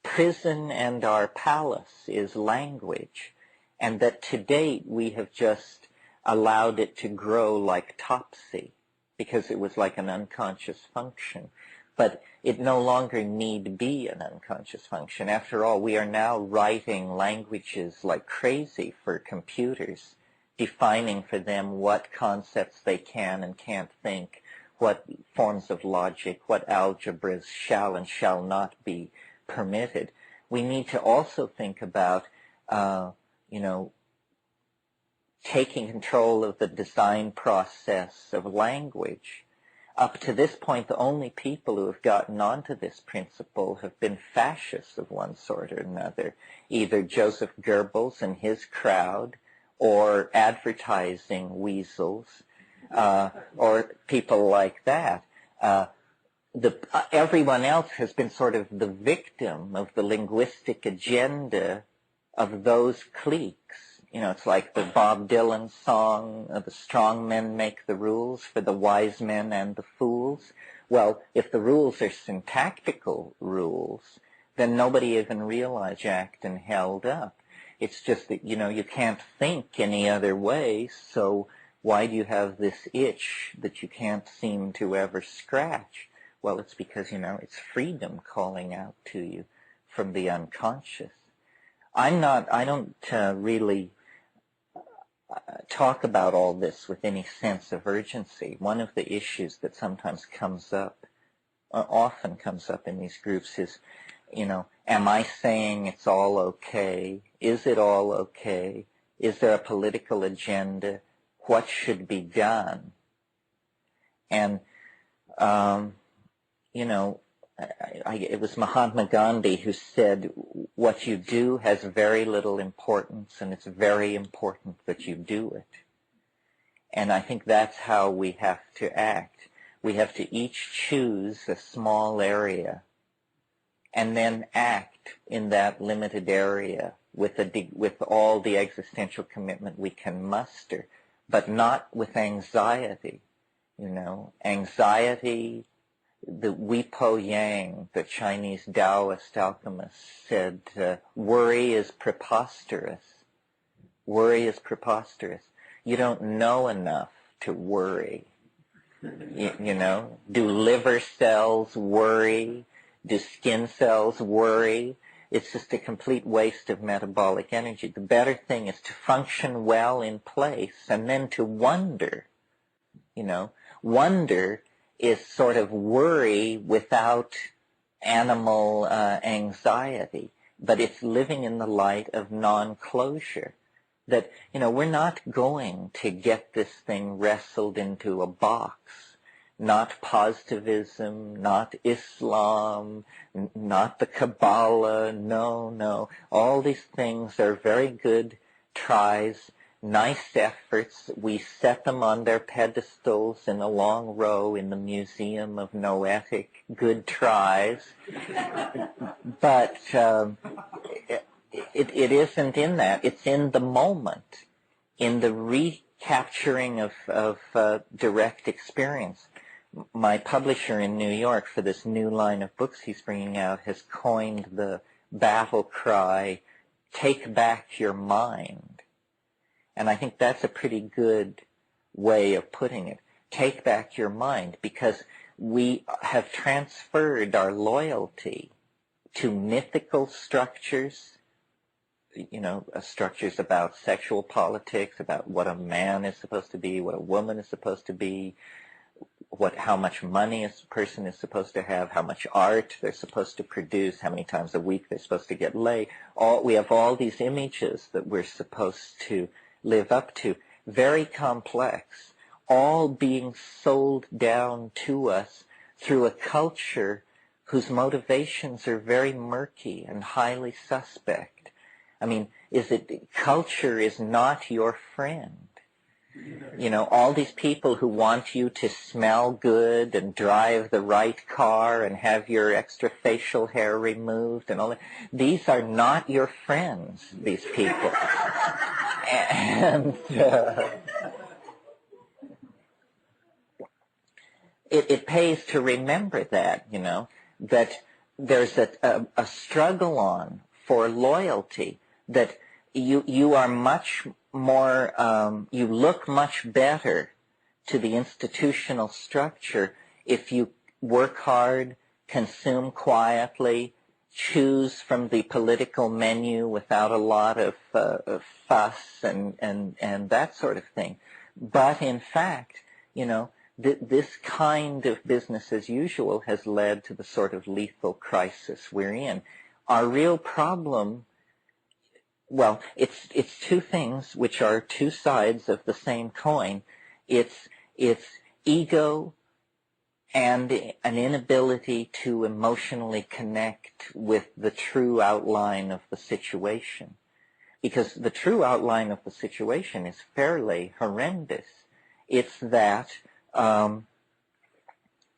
prison and our palace is language, and that to date we have just allowed it to grow like topsy because it was like an unconscious function. But it no longer need be an unconscious function. After all, we are now writing languages like crazy for computers, defining for them what concepts they can and can't think, what forms of logic, what algebras shall and shall not be permitted. We need to also think about, taking control of the design process of language. Up to this point, the only people who have gotten onto this principle have been fascists of one sort or another, either Joseph Goebbels and his crowd, or advertising weasels, or people like that. Everyone else has been sort of the victim of the linguistic agenda of those cliques. You know, it's like the Bob Dylan song, the strong men make the rules for the wise men and the fools. Well, if the rules are syntactical rules, then nobody even realized Acton held up. It's just that, you know, you can't think any other way, so why do you have this itch that you can't seem to ever scratch? Well, it's because, you know, it's freedom calling out to you from the unconscious. I don't really talk about all this with any sense of urgency. One of the issues that sometimes comes up, or often comes up in these groups is, you know, am I saying it's all okay? Is it all okay? Is there a political agenda? What should be done? And, you know, it was Mahatma Gandhi who said, what you do has very little importance, and it's very important that you do it. And I think that's how we have to act. We have to each choose a small area and then act in that limited area with all the existential commitment we can muster, but not with anxiety. You know, anxiety, the Wi-Po Yang, the Chinese Taoist alchemist, said, worry is preposterous. Worry is preposterous. You don't know enough to worry. You know, do liver cells worry? Do skin cells worry? It's just a complete waste of metabolic energy. The better thing is to function well in place and then to wonder. You know, wonder is sort of worry without animal anxiety, but it's living in the light of non-closure. That, you know, we're not going to get this thing wrestled into a box. Not positivism, not Islam, not the Kabbalah, no. All these things are very good tries, nice efforts. We set them on their pedestals in a long row in the Museum of Noetic good tries. But it isn't in that. It's in the moment, in the recapturing of direct experience. My publisher in New York, for this new line of books he's bringing out, has coined the battle cry, take back your mind. And I think that's a pretty good way of putting it. Take back your mind, because we have transferred our loyalty to mythical structures, you know, structures about sexual politics, about what a man is supposed to be, what a woman is supposed to be, how much money a person is supposed to have, how much art they're supposed to produce, how many times a week they're supposed to get laid. We have all these images that we're supposed to live up to, very complex, all being sold down to us through a culture whose motivations are very murky and highly suspect. I mean, culture is not your friend. You know, all these people who want you to smell good and drive the right car and have your extra facial hair removed and all that, these are not your friends, these people. And it pays to remember that, you know, that there's a struggle on for loyalty, that you are much more, you look much better to the institutional structure if you work hard, consume quietly, choose from the political menu without a lot of fuss and that sort of thing. But in fact, you know, this kind of business as usual has led to the sort of lethal crisis we're in. Our real problem Well, it's two things which are two sides of the same coin. It's ego and an inability to emotionally connect with the true outline of the situation. Because the true outline of the situation is fairly horrendous. It's that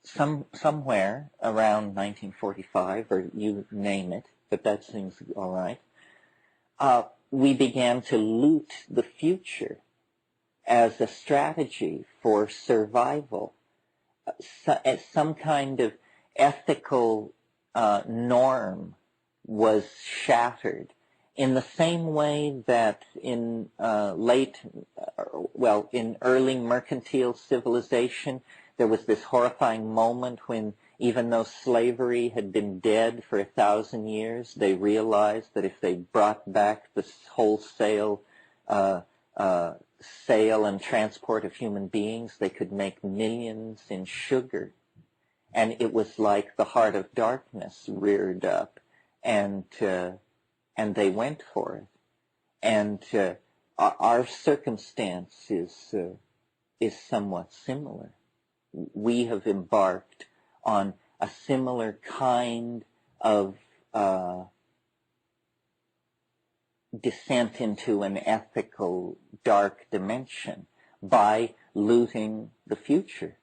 somewhere around 1945, or you name it, but that seems all right, we began to loot the future as a strategy for survival. As some kind of ethical norm was shattered in the same way that in in early mercantile civilization, there was this horrifying moment when, even though slavery had been dead for 1,000 years, they realized that if they brought back the wholesale sale and transport of human beings, they could make millions in sugar. And it was like the heart of darkness reared up, and they went for it. And our circumstance is somewhat similar. We have embarked on a similar kind of descent into an ethical dark dimension by looting the future.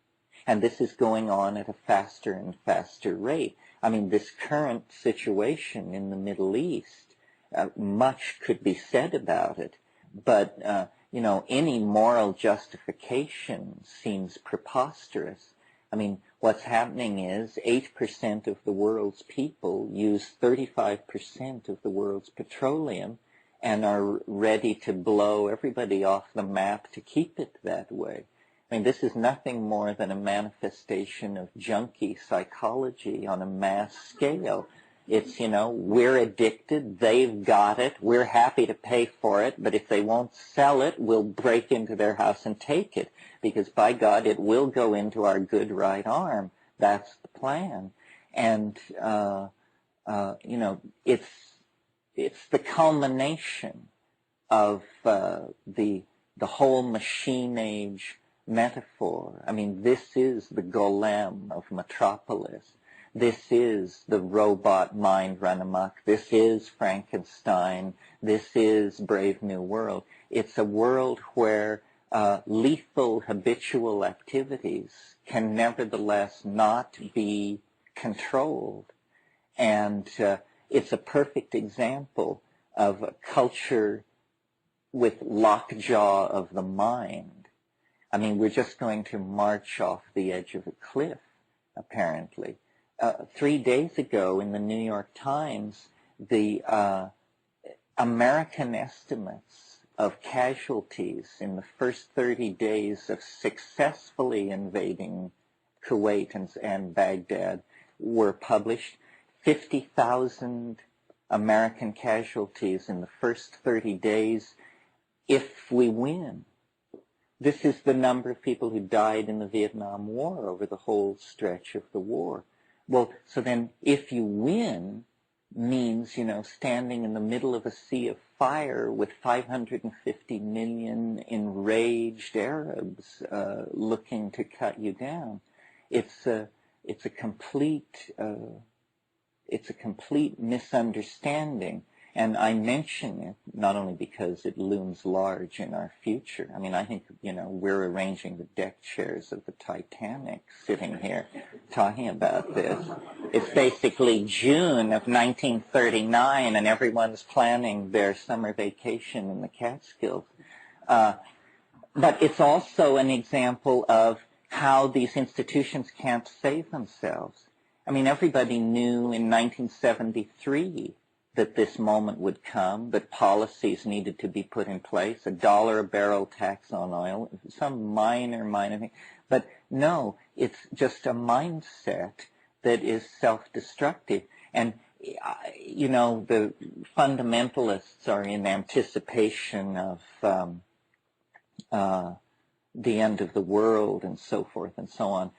And this is going on at a faster and faster rate. I mean, this current situation in the Middle East, much could be said about it, but any moral justification seems preposterous. I mean, what's happening is 8% of the world's people use 35% of the world's petroleum and are ready to blow everybody off the map to keep it that way. I mean, this is nothing more than a manifestation of junkie psychology on a mass scale. It's, we're addicted, they've got it, we're happy to pay for it, but if they won't sell it, we'll break into their house and take it, because by God, it will go into our good right arm. That's the plan. And, it's the culmination of the whole machine age metaphor. I mean, this is the golem of Metropolis. This is the robot mind run amok. This is Frankenstein. This is Brave New World. It's a world where lethal habitual activities can nevertheless not be controlled. And it's a perfect example of a culture with lockjaw of the mind. I mean, we're just going to march off the edge of a cliff, apparently. 3 days ago in the New York Times, the American estimates of casualties in the first 30 days of successfully invading Kuwait and Baghdad were published. 50,000 American casualties in the first 30 days if we win. This is the number of people who died in the Vietnam War over the whole stretch of the war. Well, so then if you win means, standing in the middle of a sea of fire with 550 million enraged Arabs looking to cut you down. It's a complete misunderstanding. And I mention it not only because it looms large in our future. I mean, I think, we're arranging the deck chairs of the Titanic sitting here talking about this. It's basically June of 1939 and everyone's planning their summer vacation in the Catskills. But it's also an example of how these institutions can't save themselves. I mean, everybody knew in 1973 that this moment would come, that policies needed to be put in place, $1 a barrel tax on oil, some minor thing. But no, it's just a mindset that is self-destructive. And, the fundamentalists are in anticipation of the end of the world and so forth and so on.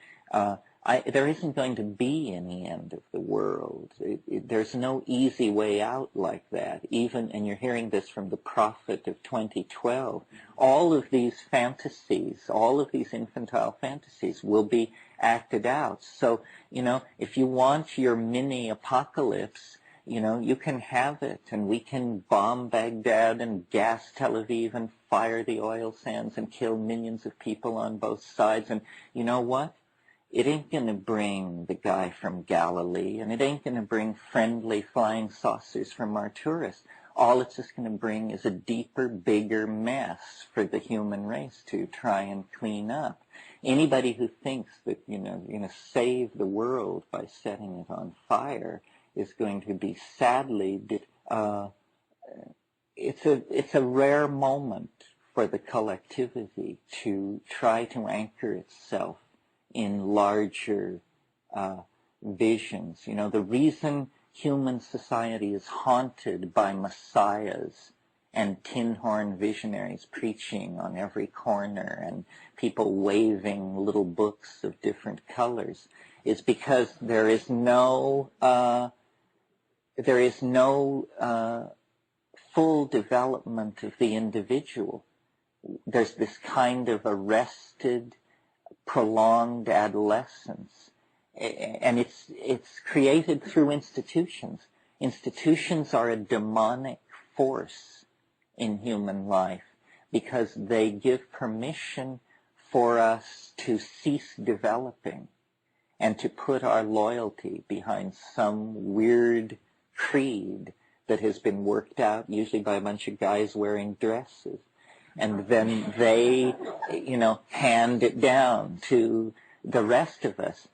there isn't going to be any end of the world. There's no easy way out like that. And you're hearing this from the prophet of 2012. All of these fantasies, all of these infantile fantasies will be acted out. So, if you want your mini apocalypse, you can have it, and we can bomb Baghdad and gas Tel Aviv and fire the oil sands and kill millions of people on both sides. And you know what? It ain't going to bring the guy from Galilee, and it ain't going to bring friendly flying saucers from Arcturus. All it's just going to bring is a deeper, bigger mess for the human race to try and clean up. Anybody who thinks that, you're going to save the world by setting it on fire is going to be sadly, it's a rare moment for the collectivity to try to anchor itself in larger visions. The reason human society is haunted by messiahs and tin horn visionaries preaching on every corner and people waving little books of different colors is because there is no full development of the individual. There's this kind of arrested, prolonged adolescence, and it's created through institutions. Institutions are a demonic force in human life because they give permission for us to cease developing and to put our loyalty behind some weird creed that has been worked out, usually by a bunch of guys wearing dresses. And then they, hand it down to the rest of us.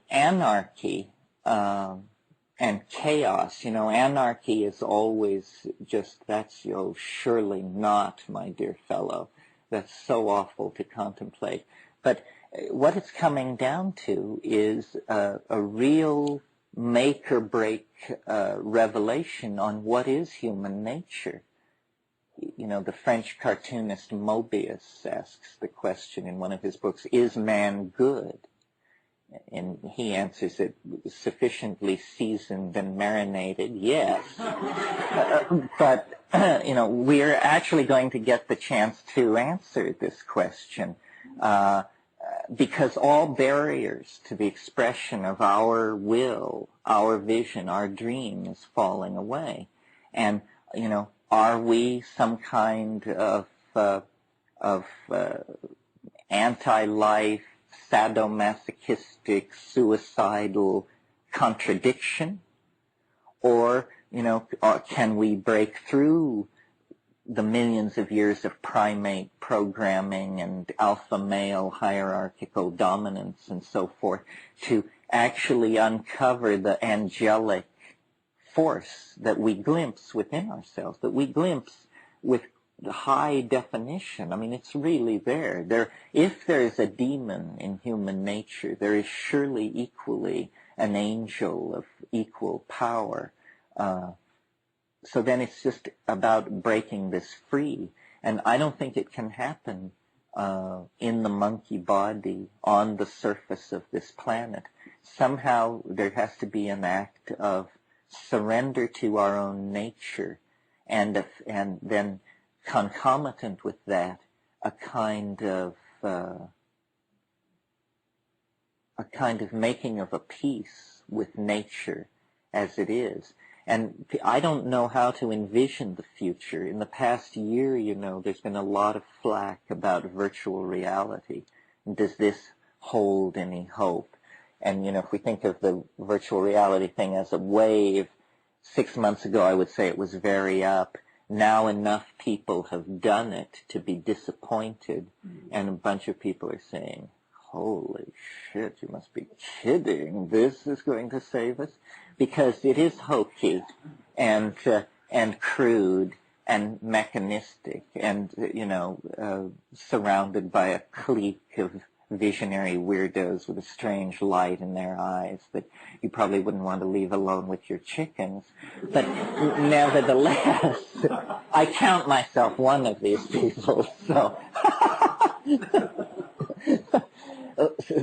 Anarchy and chaos, anarchy is always just, that's, surely not, my dear fellow. That's so awful to contemplate. But what it's coming down to is a real make-or-break revelation on what is human nature. The French cartoonist Mobius asks the question in one of his books, is man good? And he answers it, sufficiently seasoned and marinated, yes. But, we're actually going to get the chance to answer this question because all barriers to the expression of our will, our vision, our dream is falling away. And, are we some kind of anti-life, sadomasochistic, suicidal contradiction? Or, can we break through the millions of years of primate programming and alpha male hierarchical dominance and so forth to actually uncover the angelic force that we glimpse within ourselves, that we glimpse with high definition? I mean, it's really there. If there is a demon in human nature, there is surely equally an angel of equal power. So then it's just about breaking this free. And I don't think it can happen in the monkey body on the surface of this planet. Somehow there has to be an act of surrender to our own nature, and then concomitant with that, a kind of making of a peace with nature as it is. And I don't know how to envision the future. In the past year, there's been a lot of flack about virtual reality. Does this hold any hope? And, if we think of the virtual reality thing as a wave, 6 months ago I would say it was very up. Now enough people have done it to be disappointed, and a bunch of people are saying, holy shit, you must be kidding. This is going to save us? Because it is hokey and crude and mechanistic and, surrounded by a clique of visionary weirdos with a strange light in their eyes that you probably wouldn't want to leave alone with your chickens. But nevertheless, I count myself one of these people, so.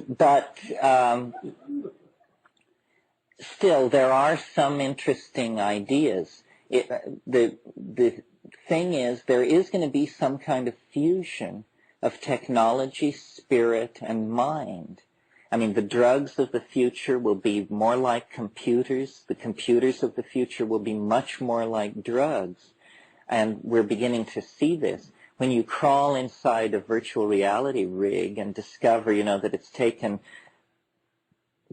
but still, there are some interesting ideas. The thing is, there is going to be some kind of fusion of technology, spirit, and mind. I mean, the drugs of the future will be more like computers. The computers of the future will be much more like drugs. And we're beginning to see this. When you crawl inside a virtual reality rig and discover, that it's taken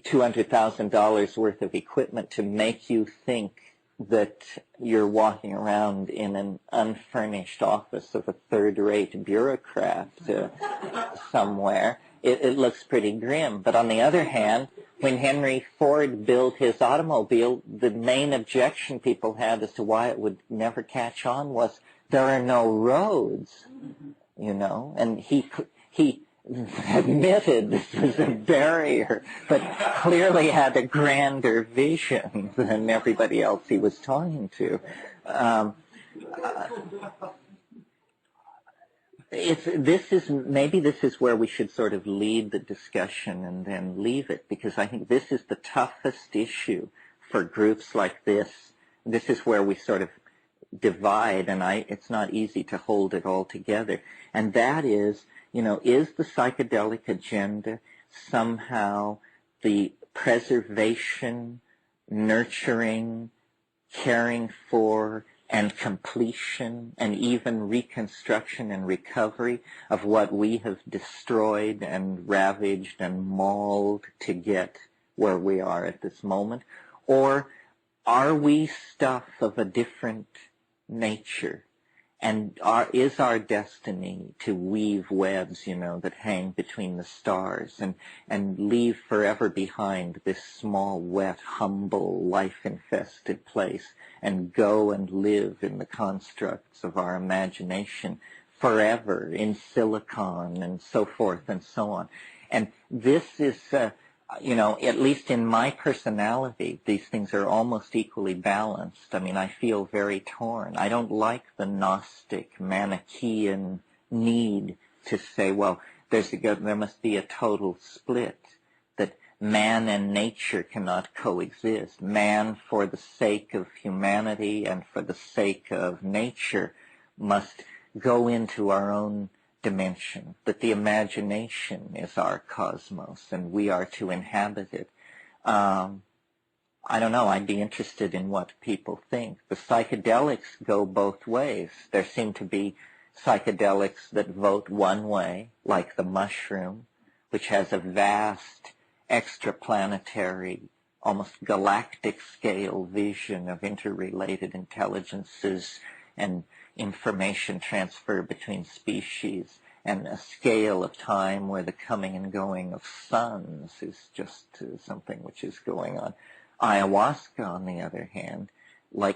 $200,000 worth of equipment to make you think that you're walking around in an unfurnished office of a third-rate bureaucrat somewhere, it looks pretty grim. But on the other hand, when Henry Ford built his automobile, the main objection people had as to why it would never catch on was there are no roads, and he admitted this was a barrier, but clearly had a grander vision than everybody else he was talking to. Maybe this is where we should sort of lead the discussion and then leave it, because I think this is the toughest issue for groups like this. This is where we sort of divide, and it's not easy to hold it all together. And that is, is the psychedelic agenda somehow the preservation, nurturing, caring for, and completion, and even reconstruction and recovery of what we have destroyed and ravaged and mauled to get where we are at this moment? Or are we stuff of a different nature? And is our destiny to weave webs, that hang between the stars and leave forever behind this small, wet, humble, life-infested place and go and live in the constructs of our imagination forever in silicon and so forth and so on? And this is, at least in my personality, these things are almost equally balanced. I mean, I feel very torn. I don't like the Gnostic, Manichaean need to say, well, there must be a total split, that man and nature cannot coexist. Man, for the sake of humanity and for the sake of nature, must go into our own dimension, that the imagination is our cosmos and we are to inhabit it. I don't know. I'd be interested in what people think. The psychedelics go both ways. There seem to be psychedelics that vote one way, like the mushroom, which has a vast extraplanetary, almost galactic scale vision of interrelated intelligences and information transfer between species, and a scale of time where the coming and going of suns is just something which is going on. Ayahuasca, on the other hand,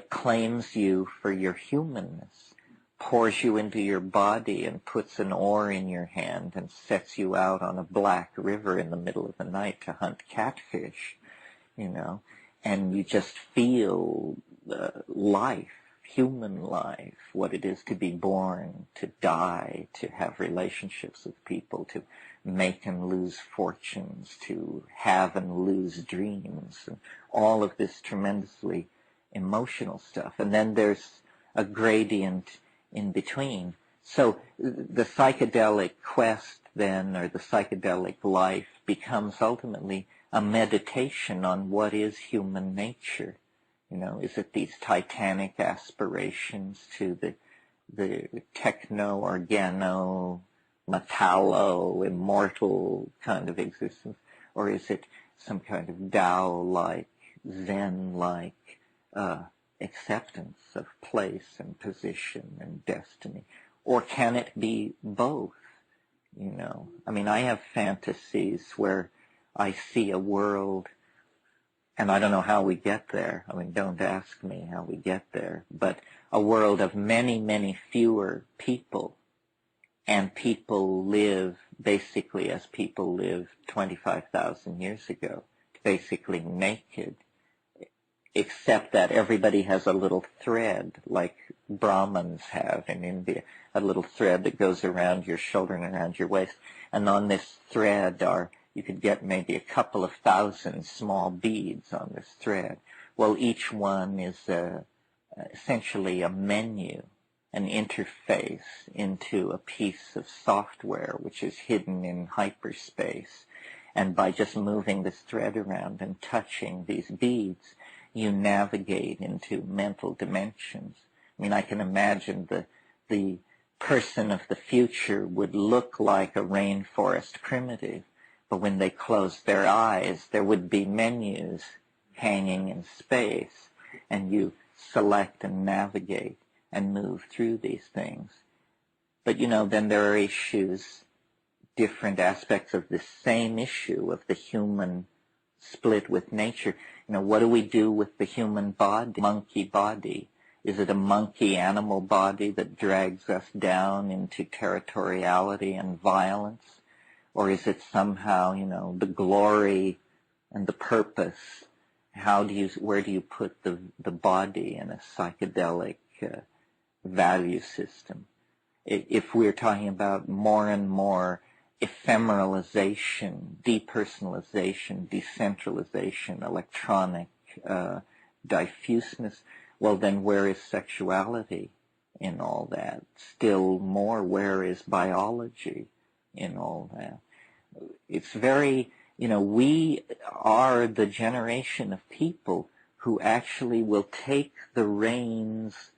claims you for your humanness, pours you into your body and puts an oar in your hand and sets you out on a black river in the middle of the night to hunt catfish, and you just feel life, human life, what it is to be born, to die, to have relationships with people, to make and lose fortunes, to have and lose dreams, and all of this tremendously emotional stuff. And then there's a gradient in between. So the psychedelic quest then, or the psychedelic life, becomes ultimately a meditation on what is human nature. Is it these titanic aspirations to the techno-organo, metallo, immortal kind of existence? Or is it some kind of Tao-like, Zen-like acceptance of place and position and destiny? Or can it be both? I mean, I have fantasies where I see a world, and I don't know how we get there. I mean, don't ask me how we get there. But a world of many, many fewer people. And people live basically as people lived 25,000 years ago, basically naked, except that everybody has a little thread, like Brahmins have in India, a little thread that goes around your shoulder and around your waist. And on this thread you could get maybe a couple of thousand small beads on this thread. Well, each one is essentially a menu, an interface into a piece of software which is hidden in hyperspace. And by just moving this thread around and touching these beads, you navigate into mental dimensions. I mean, I can imagine the person of the future would look like a rainforest primitive, but when they closed their eyes, there would be menus hanging in space, and you select and navigate and move through these things. But, then there are issues, different aspects of this same issue of the human split with nature. What do we do with the human body, monkey body? Is it a monkey animal body that drags us down into territoriality and violence? Or is it somehow, the glory and the purpose? Where do you put the body in a psychedelic value system? If we're talking about more and more ephemeralization, depersonalization, decentralization, electronic diffuseness, well, then where is sexuality in all that? Still more, where is biology in all that? It's very, we are the generation of people who actually will take the reins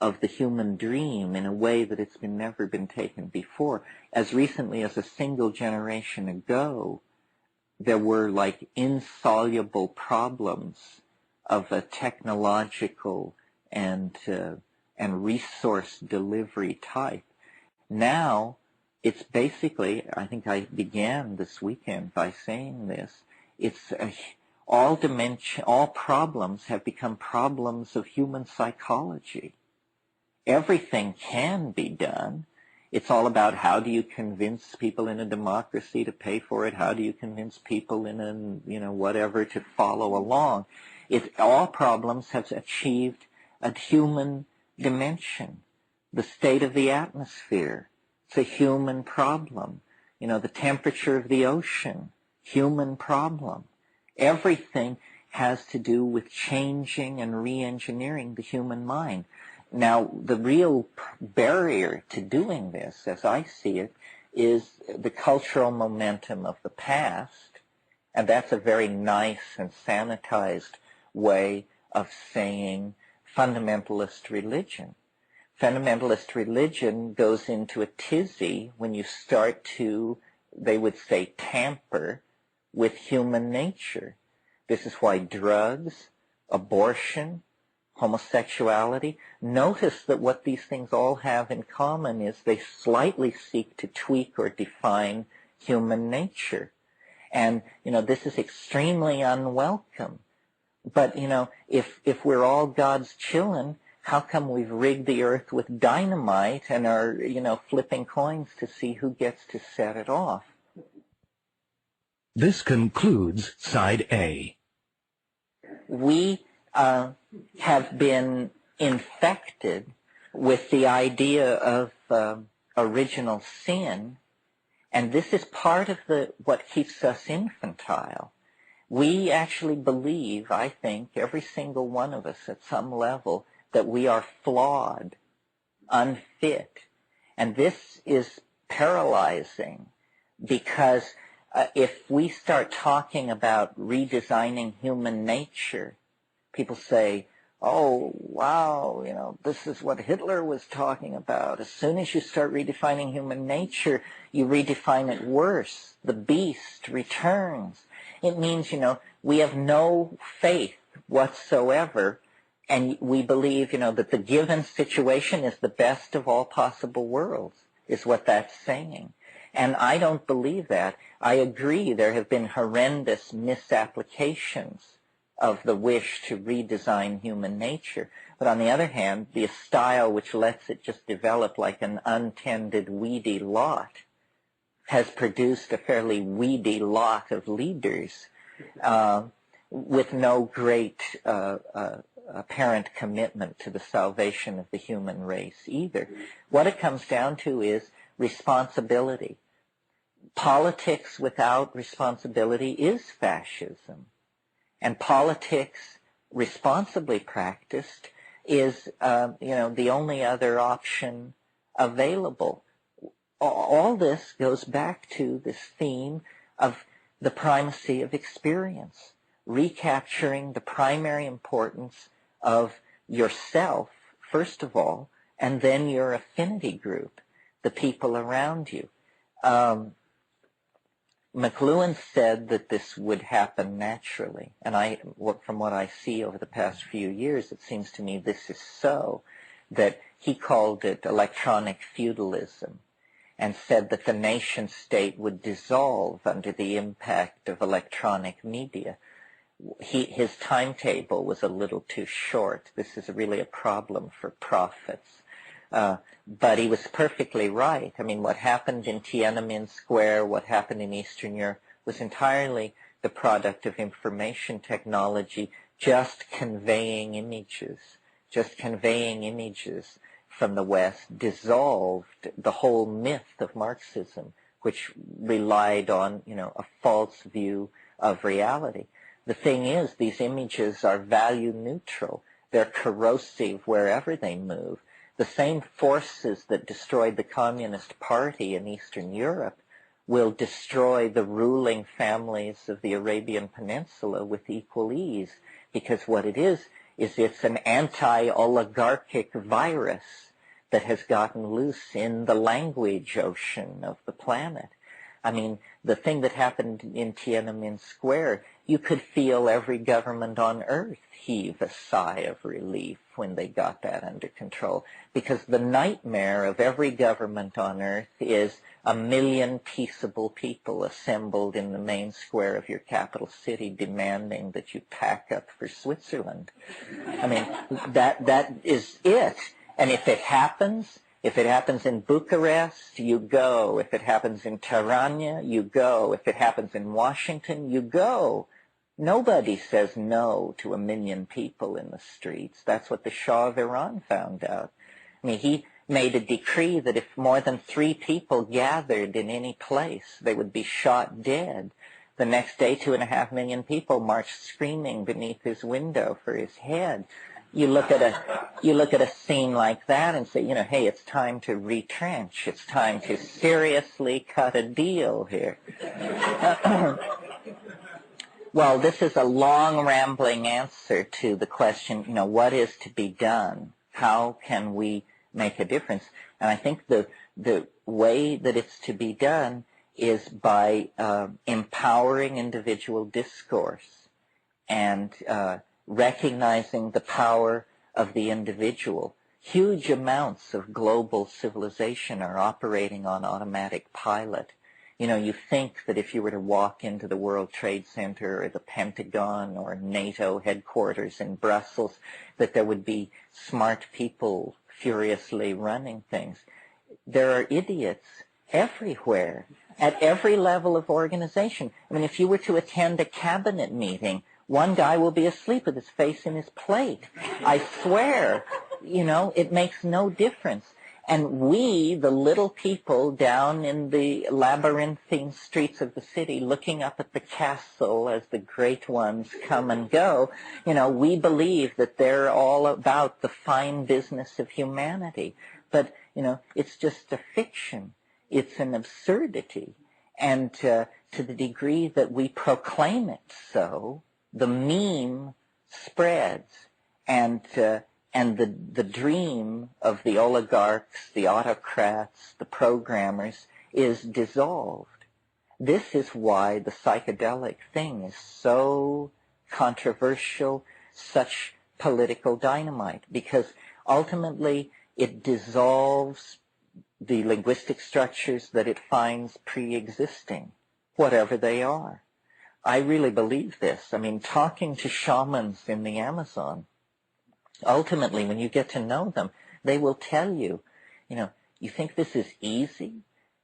of the human dream in a way that it's never been taken before. As recently as a single generation ago, there were like insoluble problems of a technological and resource delivery type. Now, it's basically, I think I began this weekend by saying this, it's all problems have become problems of human psychology. Everything can be done. It's all about how do you convince people in a democracy to pay for it? How do you convince people in a, whatever to follow along? All problems have achieved a human dimension. The state of the atmosphere, it's a human problem. The temperature of the ocean, human problem. Everything has to do with changing and re-engineering the human mind. Now, the real barrier to doing this, as I see it, is the cultural momentum of the past, and that's a very nice and sanitized way of saying fundamentalist religion. Fundamentalist religion goes into a tizzy when you start to, they would say, tamper with human nature. This is why drugs, abortion, homosexuality, notice that what these things all have in common is they slightly seek to tweak or define human nature. And, this is extremely unwelcome. But, if we're all God's children, how come we've rigged the earth with dynamite and are, flipping coins to see who gets to set it off? This concludes Side A. We have been infected with the idea of original sin, and this is part of what keeps us infantile. We actually believe, I think, every single one of us at some level, that we are flawed, unfit, and this is paralyzing because if we start talking about redesigning human nature, people say, oh, wow, this is what Hitler was talking about. As soon as you start redefining human nature, you redefine it worse. The beast returns. It means, we have no faith whatsoever, and we believe, that the given situation is the best of all possible worlds, is what that's saying. And I don't believe that. I agree there have been horrendous misapplications of the wish to redesign human nature. But on the other hand, the style which lets it just develop like an untended, weedy lot has produced a fairly weedy lot of leaders. with no great apparent commitment to the salvation of the human race either. What it comes down to is responsibility. Politics without responsibility is fascism. And politics responsibly practiced is, the only other option available. All this goes back to this theme of the primacy of experience, recapturing the primary importance of yourself, first of all, and then your affinity group, the people around you. McLuhan said that this would happen naturally, and from what I see over the past few years, it seems to me this is so, that he called it electronic feudalism, and said that the nation-state would dissolve under the impact of electronic media. His timetable was a little too short. This is really a problem for prophets. But he was perfectly right. I mean, what happened in Tiananmen Square, what happened in Eastern Europe, was entirely the product of information technology, just conveying images from the West, dissolved the whole myth of Marxism, which relied on, a false view of reality. The thing is, these images are value neutral. They're corrosive wherever they move. The same forces that destroyed the Communist Party in Eastern Europe will destroy the ruling families of the Arabian Peninsula with equal ease, because what it is it's an anti-oligarchic virus that has gotten loose in the language ocean of the planet. I mean, the thing that happened in Tiananmen Square, you could feel every government on earth heave a sigh of relief when they got that under control, because the nightmare of every government on earth is 1 million peaceable people assembled in the main square of your capital city demanding that you pack up for Switzerland. I mean, that is it. And if it happens in Bucharest, you go. If it happens in Tirana, you go. If it happens in Washington, you go. Nobody says no to 1 million people in the streets. That's what the Shah of Iran found out. I mean, he made a decree that if more than 3 people gathered in any place, they would be shot dead. The next day, 2.5 million people marched screaming beneath his window for his head. You look at a scene like that and say, hey, it's time to retrench. It's time to seriously cut a deal here. Well, this is a long, rambling answer to the question, what is to be done? How can we make a difference? And I think the way that it's to be done is by empowering individual discourse and recognizing the power of the individual. Huge amounts of global civilization are operating on automatic pilot. You think that if you were to walk into the World Trade Center or the Pentagon or NATO headquarters in Brussels, that there would be smart people furiously running things. There are idiots everywhere, at every level of organization. I mean, if you were to attend a cabinet meeting, one guy will be asleep with his face in his plate. I swear, it makes no difference. And we, the little people down in the labyrinthine streets of the city, looking up at the castle as the great ones come and go, we believe that they're all about the fine business of humanity. But, it's just a fiction. It's an absurdity. And to the degree that we proclaim it so, the meme spreads, and the dream of the oligarchs, the autocrats, the programmers is dissolved. This is why the psychedelic thing is so controversial, such political dynamite, because ultimately it dissolves the linguistic structures that it finds pre-existing, whatever they are. I really believe this. I mean, talking to shamans in the Amazon, ultimately, when you get to know them, they will tell you, you think this is easy?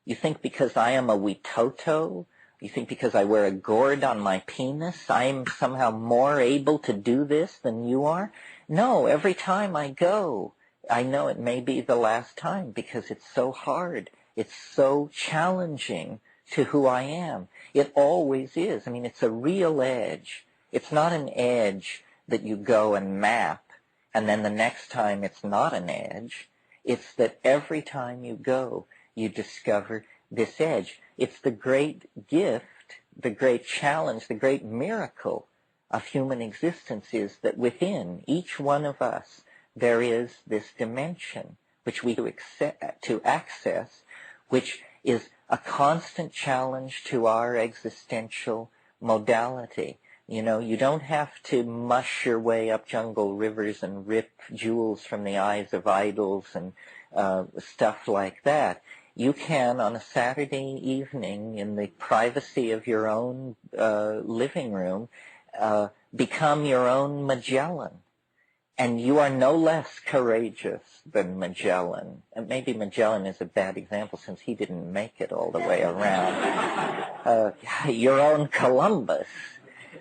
You think because I am a Witoto, You think because I wear a gourd on my penis, I'm somehow more able to do this than you are? No, every time I go, I know it may be the last time because it's so hard. It's so challenging to who I am. It always is. I mean, it's a real edge. It's not an edge that you go and map, and then the next time it's not an edge. It's that every time you go, you discover this edge. It's the great gift, the great challenge, the great miracle of human existence is that within each one of us there is this dimension which we to access, which is a constant challenge to our existential modality. You know, you don't have to mush your way up jungle rivers and rip jewels from the eyes of idols and stuff like that. You can, on a Saturday evening in the privacy of your own living room, become your own Magellan. And you are no less courageous than Magellan. And maybe Magellan is a bad example since he didn't make it all the way around. Your own Columbus.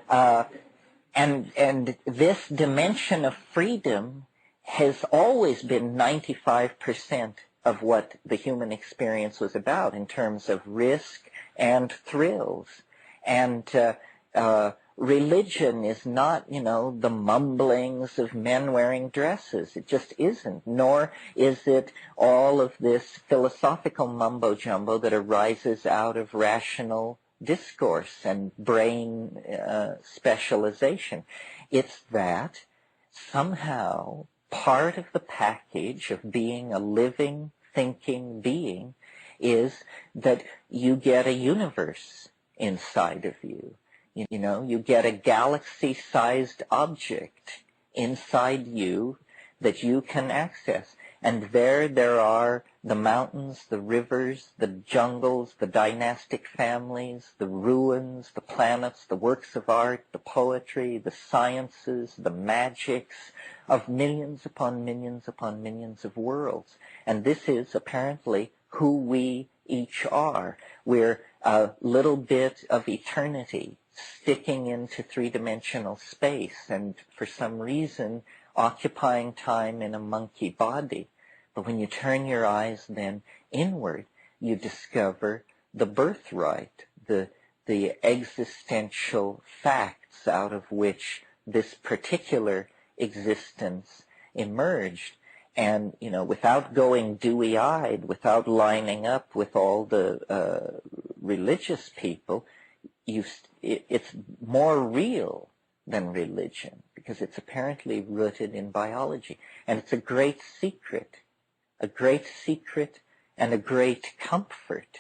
And this dimension of freedom has always been 95% of what the human experience was about in terms of risk and thrills. And religion is not, you know, the mumblings of men wearing dresses. It just isn't. Nor is it all of this philosophical mumbo-jumbo that arises out of rational discourse and brain specialization. It's that somehow part of the package of being a living, thinking being is that you get a universe inside of you. You know, you get a galaxy-sized object inside you that you can access. And there are the mountains, the rivers, the jungles, the dynastic families, the ruins, the planets, the works of art, the poetry, the sciences, the magics of millions upon millions upon millions of worlds. And this is apparently who we each are. We're a little bit of eternity sticking into three-dimensional space and for some reason occupying time in a monkey body. But when you turn your eyes then inward, you discover the birthright, the existential facts out of which this particular existence emerged. And, you know, without going dewy-eyed, without lining up with all the religious people, it's more real than religion because it's apparently rooted in biology. And it's a great secret and a great comfort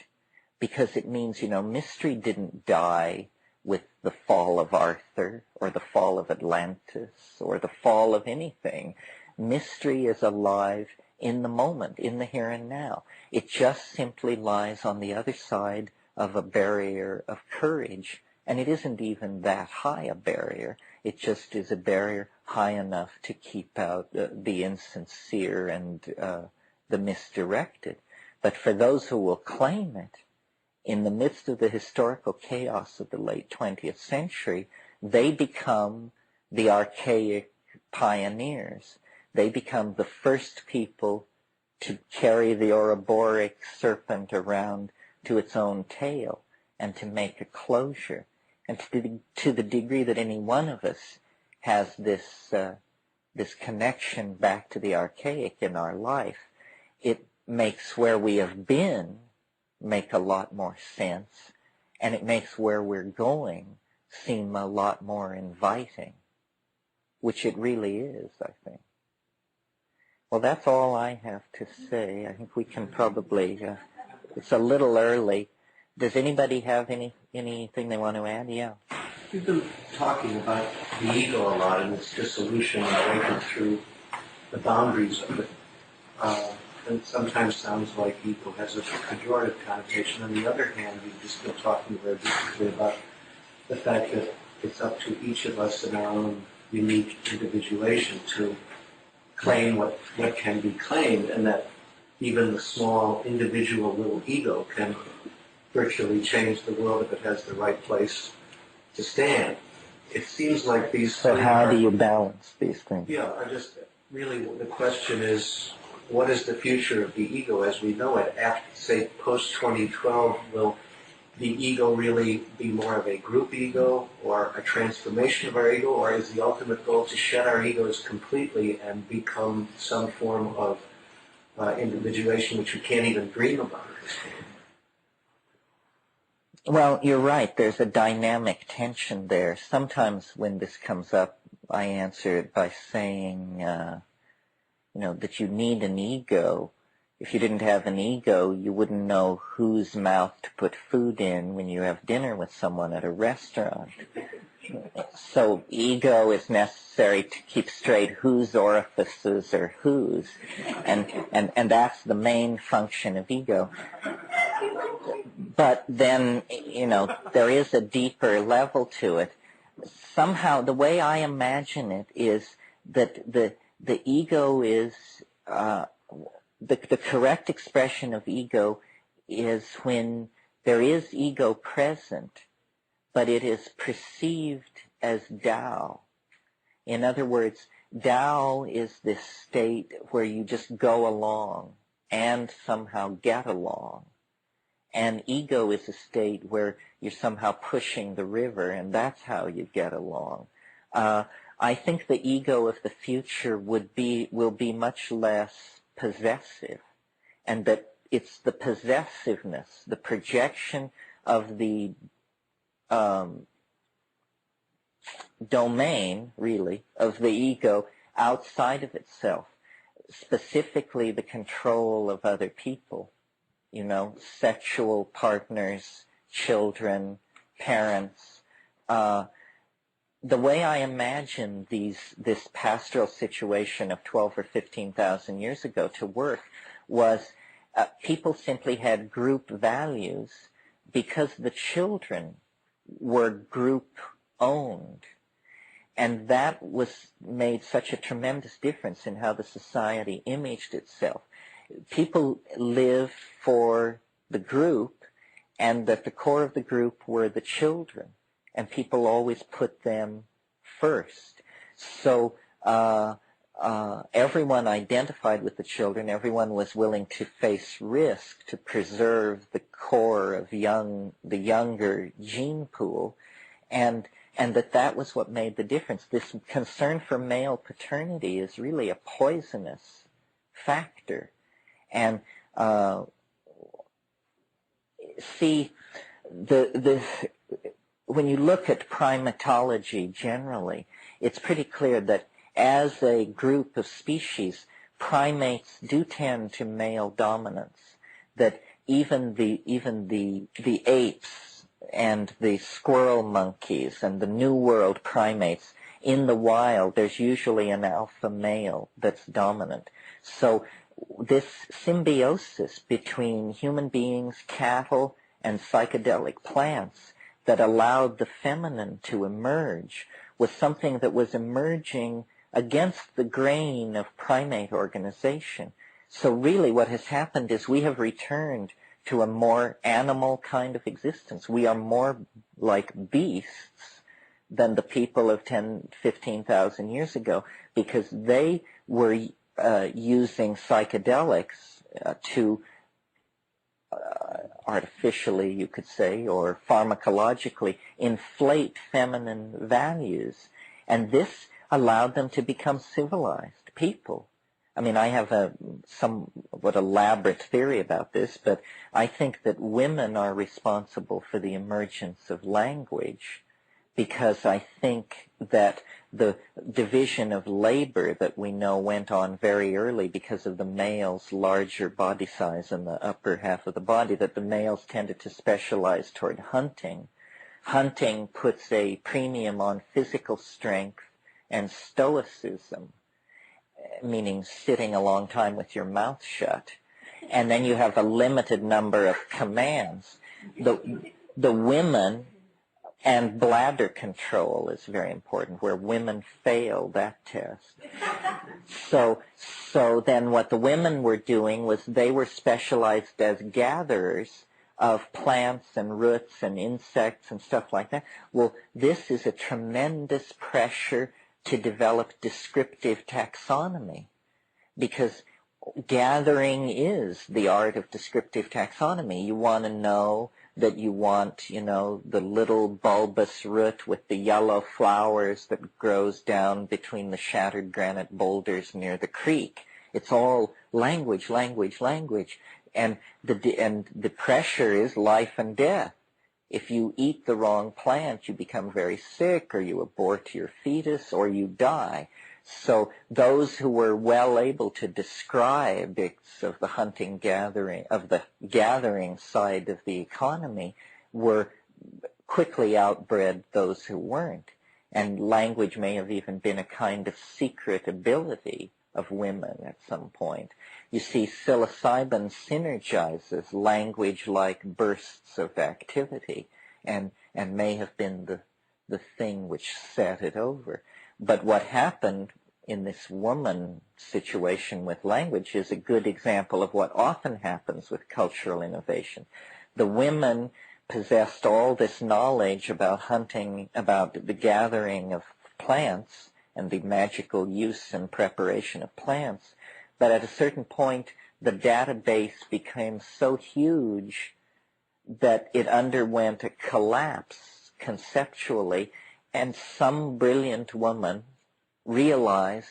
because it means, you know, mystery didn't die with the fall of Arthur or the fall of Atlantis or the fall of anything. Mystery is alive in the moment, in the here and now. It just simply lies on the other side of a barrier of courage, and it isn't even that high a barrier. It just is a barrier high enough to keep out the insincere and the misdirected. But for those who will claim it, in the midst of the historical chaos of the late 20th century, they become the archaic pioneers. They become the first people to carry the Ouroboros serpent around to its own tail and to make a closure. And to the degree that any one of us has this connection back to the archaic in our life, it makes where we have been make a lot more sense, and it makes where we're going seem a lot more inviting, which it really is, I think. Well, that's all I have to say. I think we can probably, it's a little early. Does anybody have anything they want to add? Yeah. We've been talking about the ego a lot and its dissolution and breaking through the boundaries of it. And it sometimes sounds like ego has a pejorative connotation. On the other hand, we've just been talking very briefly about the fact that it's up to each of us in our own unique individuation to claim what can be claimed, and that even the small individual little ego can virtually change the world if it has the right place to stand. It seems like these So three how are, do you balance these things? Yeah, really the question is, what is the future of the ego as we know it? After, say, post-2012, will the ego really be more of a group ego or a transformation of our ego, or is the ultimate goal to shed our egos completely and become some form of individuation which we can't even dream about at this point? Well, you're right. There's a dynamic tension there. Sometimes when this comes up, I answer it by saying, that you need an ego. If you didn't have an ego, you wouldn't know whose mouth to put food in when you have dinner with someone at a restaurant. So ego is necessary to keep straight whose orifices are whose, and that's the main function of ego. But then, there is a deeper level to it. Somehow, the way I imagine it is that the ego is, the correct expression of ego is when there is ego present, but it is perceived as Tao. In other words, Tao is this state where you just go along and somehow get along. And ego is a state where you're somehow pushing the river, and that's how you get along. I think the ego of the future will be much less possessive, and that it's the possessiveness, the projection of the domain, really, of the ego outside of itself, specifically the control of other people. Sexual partners, children, parents. The way I imagine this pastoral situation of 12 or 15,000 years ago to work was people simply had group values because the children were group-owned. And that made such a tremendous difference in how the society imaged itself. People lived for the group, and at the core of the group were the children, and people always put them first. So everyone identified with the children. Everyone was willing to face risk to preserve the core of the younger gene pool, and that was what made the difference. This concern for male paternity is really a poisonous factor. And see, when you look at primatology generally, it's pretty clear that as a group of species, primates do tend to male dominance. That even the apes and the squirrel monkeys and the New World primates, in the wild, there's usually an alpha male that's dominant. So this symbiosis between human beings, cattle, and psychedelic plants that allowed the feminine to emerge was something that was emerging against the grain of primate organization. So really what has happened is we have returned to a more animal kind of existence. We are more like beasts than the people of 10, 15,000 years ago, because they were using psychedelics to artificially, you could say, or pharmacologically inflate feminine values. And this allowed them to become civilized people. I mean, I have a somewhat elaborate theory about this, but I think that women are responsible for the emergence of language, because I think that the division of labor that we know went on very early because of the male's larger body size in the upper half of the body, that the males tended to specialize toward hunting. Hunting puts a premium on physical strength and stoicism, meaning sitting a long time with your mouth shut. And then you have a limited number of commands. The women, and bladder control is very important, where women fail that test. So then what the women were doing was they were specialized as gatherers, of plants and roots and insects and stuff like that. Well, this is a tremendous pressure to develop descriptive taxonomy, because gathering is the art of descriptive taxonomy. You want to know that you want, the little bulbous root with the yellow flowers that grows down between the shattered granite boulders near the creek. It's all language, language, language. And the pressure is life and death. If you eat the wrong plant, you become very sick, or you abort your fetus, or you die. So those who were well able to describe bits of the hunting gathering, of the gathering side of the economy, were quickly outbred those who weren't. And language may have even been a kind of secret ability of women at some point. You see, psilocybin synergizes language-like bursts of activity, and may have been the thing which set it over. But what happened in this woman situation with language is a good example of what often happens with cultural innovation. The women possessed all this knowledge about hunting, about the gathering of plants and the magical use and preparation of plants, but at a certain point the database became so huge that it underwent a collapse conceptually, and some brilliant woman realized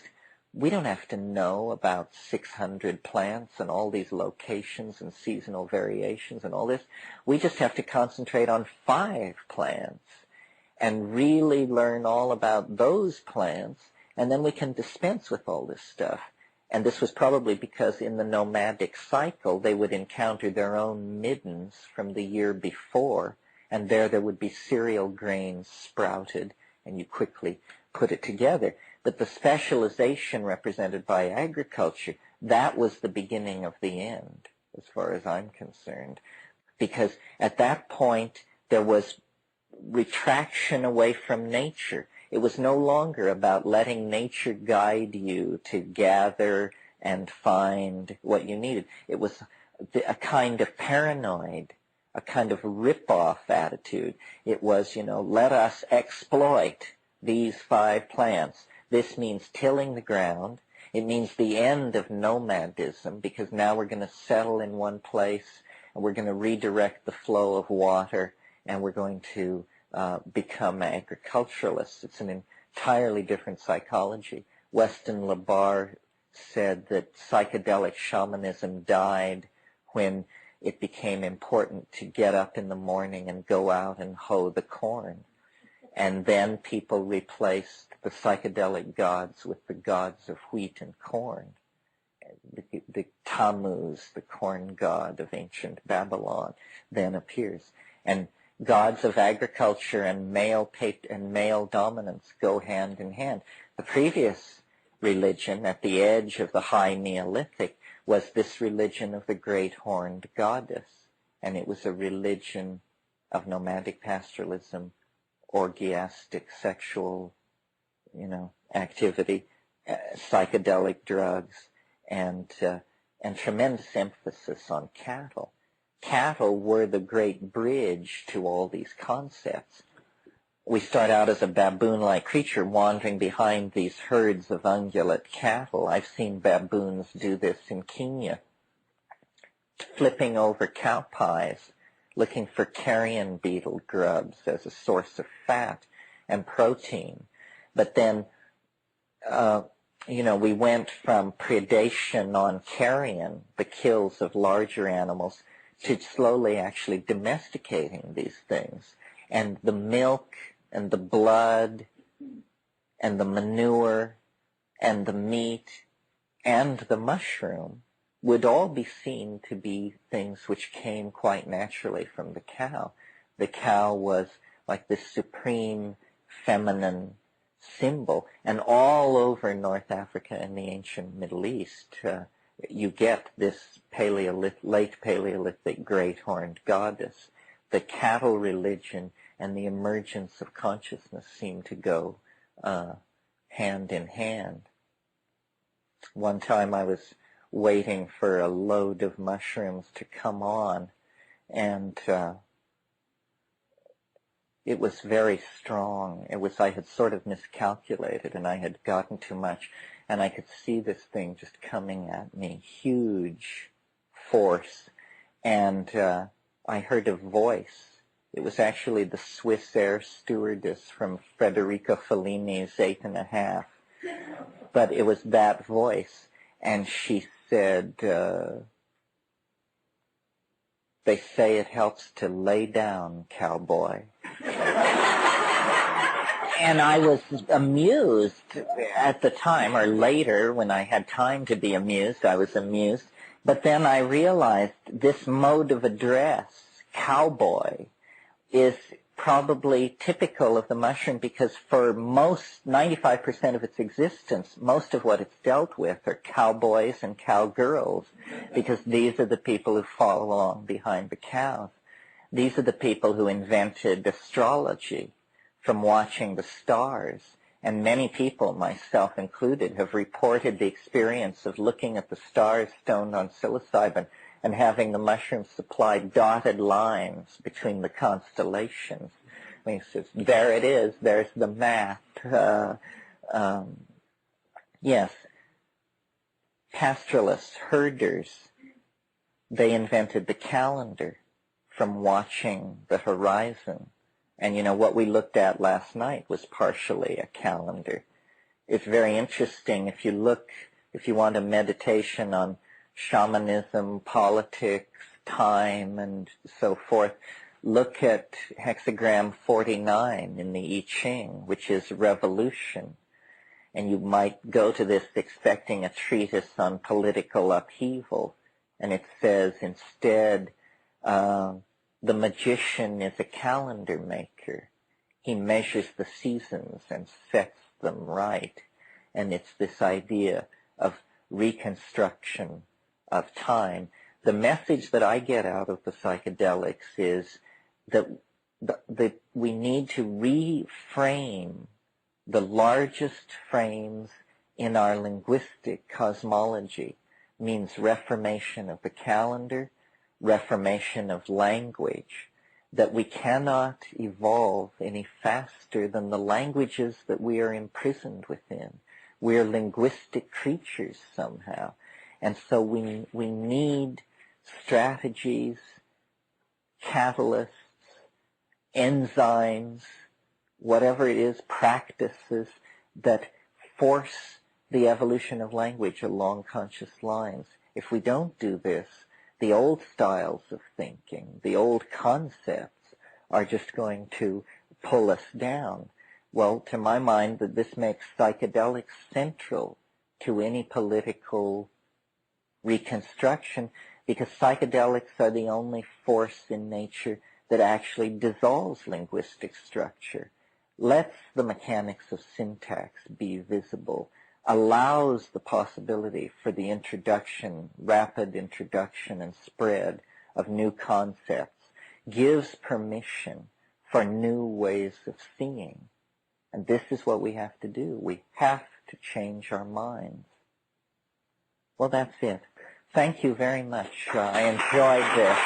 we don't have to know about 600 plants and all these locations and seasonal variations and all this. We just have to concentrate on 5 plants and really learn all about those plants, and then we can dispense with all this stuff. And this was probably because in the nomadic cycle they would encounter their own middens from the year before, and there would be cereal grains sprouted, and you quickly put it together. But the specialization represented by agriculture, that was the beginning of the end, as far as I'm concerned. Because at that point, there was retraction away from nature. It was no longer about letting nature guide you to gather and find what you needed. It was a kind of paranoid, a kind of rip-off attitude. It was, let us exploit these 5 plants. This means tilling the ground. It means the end of nomadism, because now we're going to settle in one place, and we're going to redirect the flow of water, and we're going to become agriculturalists. It's an entirely different psychology. Weston LeBar said that psychedelic shamanism died when it became important to get up in the morning and go out and hoe the corn. And then people replaced the psychedelic gods with the gods of wheat and corn. The Tammuz, the corn god of ancient Babylon, then appears. And gods of agriculture and male dominance go hand in hand. The previous religion at the edge of the high Neolithic was this religion of the great horned goddess, and it was a religion of nomadic pastoralism, orgiastic sexual, activity, psychedelic drugs, and tremendous emphasis on cattle. Cattle were the great bridge to all these concepts. We start out as a baboon-like creature wandering behind these herds of ungulate cattle. I've seen baboons do this in Kenya, flipping over cow pies, looking for carrion beetle grubs as a source of fat and protein. But then, we went from predation on carrion, the kills of larger animals, to slowly actually domesticating these things. And the milk and the blood and the manure and the meat and the mushroom would all be seen to be things which came quite naturally from the cow. The cow was like this supreme feminine symbol, and all over North Africa and the ancient Middle East, you get this late Paleolithic great horned goddess. The cattle religion and the emergence of consciousness seem to go hand in hand. One time I was waiting for a load of mushrooms to come on, And it was very strong. I had sort of miscalculated, and I had gotten too much, and I could see this thing just coming at me, huge force. And I heard a voice. It was actually the Swiss air stewardess from Federico Fellini's 8½. But it was that voice, and she said, they say it helps to lay down, cowboy. And I was amused at the time, or later when I had time to be amused, I was amused. But then I realized this mode of address, cowboy, is probably typical of the mushroom, because for 95% of its existence, most of what it's dealt with are cowboys and cowgirls, because these are the people who follow along behind the cows. These are the people who invented astrology from watching the stars. And many people, myself included, have reported the experience of looking at the stars stoned on psilocybin and having the mushrooms supply dotted lines between the constellations. I mean, there it is. There's the math. Yes. Pastoralists, herders, they invented the calendar from watching the horizon. And, you know, what we looked at last night was partially a calendar. It's very interesting if you want a meditation on shamanism, politics, time, and so forth, look at hexagram 49 in the I Ching, which is revolution. And you might go to this expecting a treatise on political upheaval, and it says instead, the magician is a calendar maker. He measures the seasons and sets them right. And it's this idea of reconstruction of time. The message that I get out of the psychedelics is that we need to reframe the largest frames in our linguistic cosmology. Means reformation of the calendar, reformation of language, that we cannot evolve any faster than the languages that we are imprisoned within. We are linguistic creatures somehow. And so we need strategies, catalysts, enzymes, whatever it is, practices that force the evolution of language along conscious lines. If we don't do this, the old styles of thinking, the old concepts are just going to pull us down. Well, to my mind, that this makes psychedelics central to any political reconstruction, because psychedelics are the only force in nature that actually dissolves linguistic structure, lets the mechanics of syntax be visible, allows the possibility for the introduction, rapid introduction and spread of new concepts, gives permission for new ways of seeing. And this is what we have to do. We have to change our minds. Well, that's it. Thank you very much. I enjoyed this.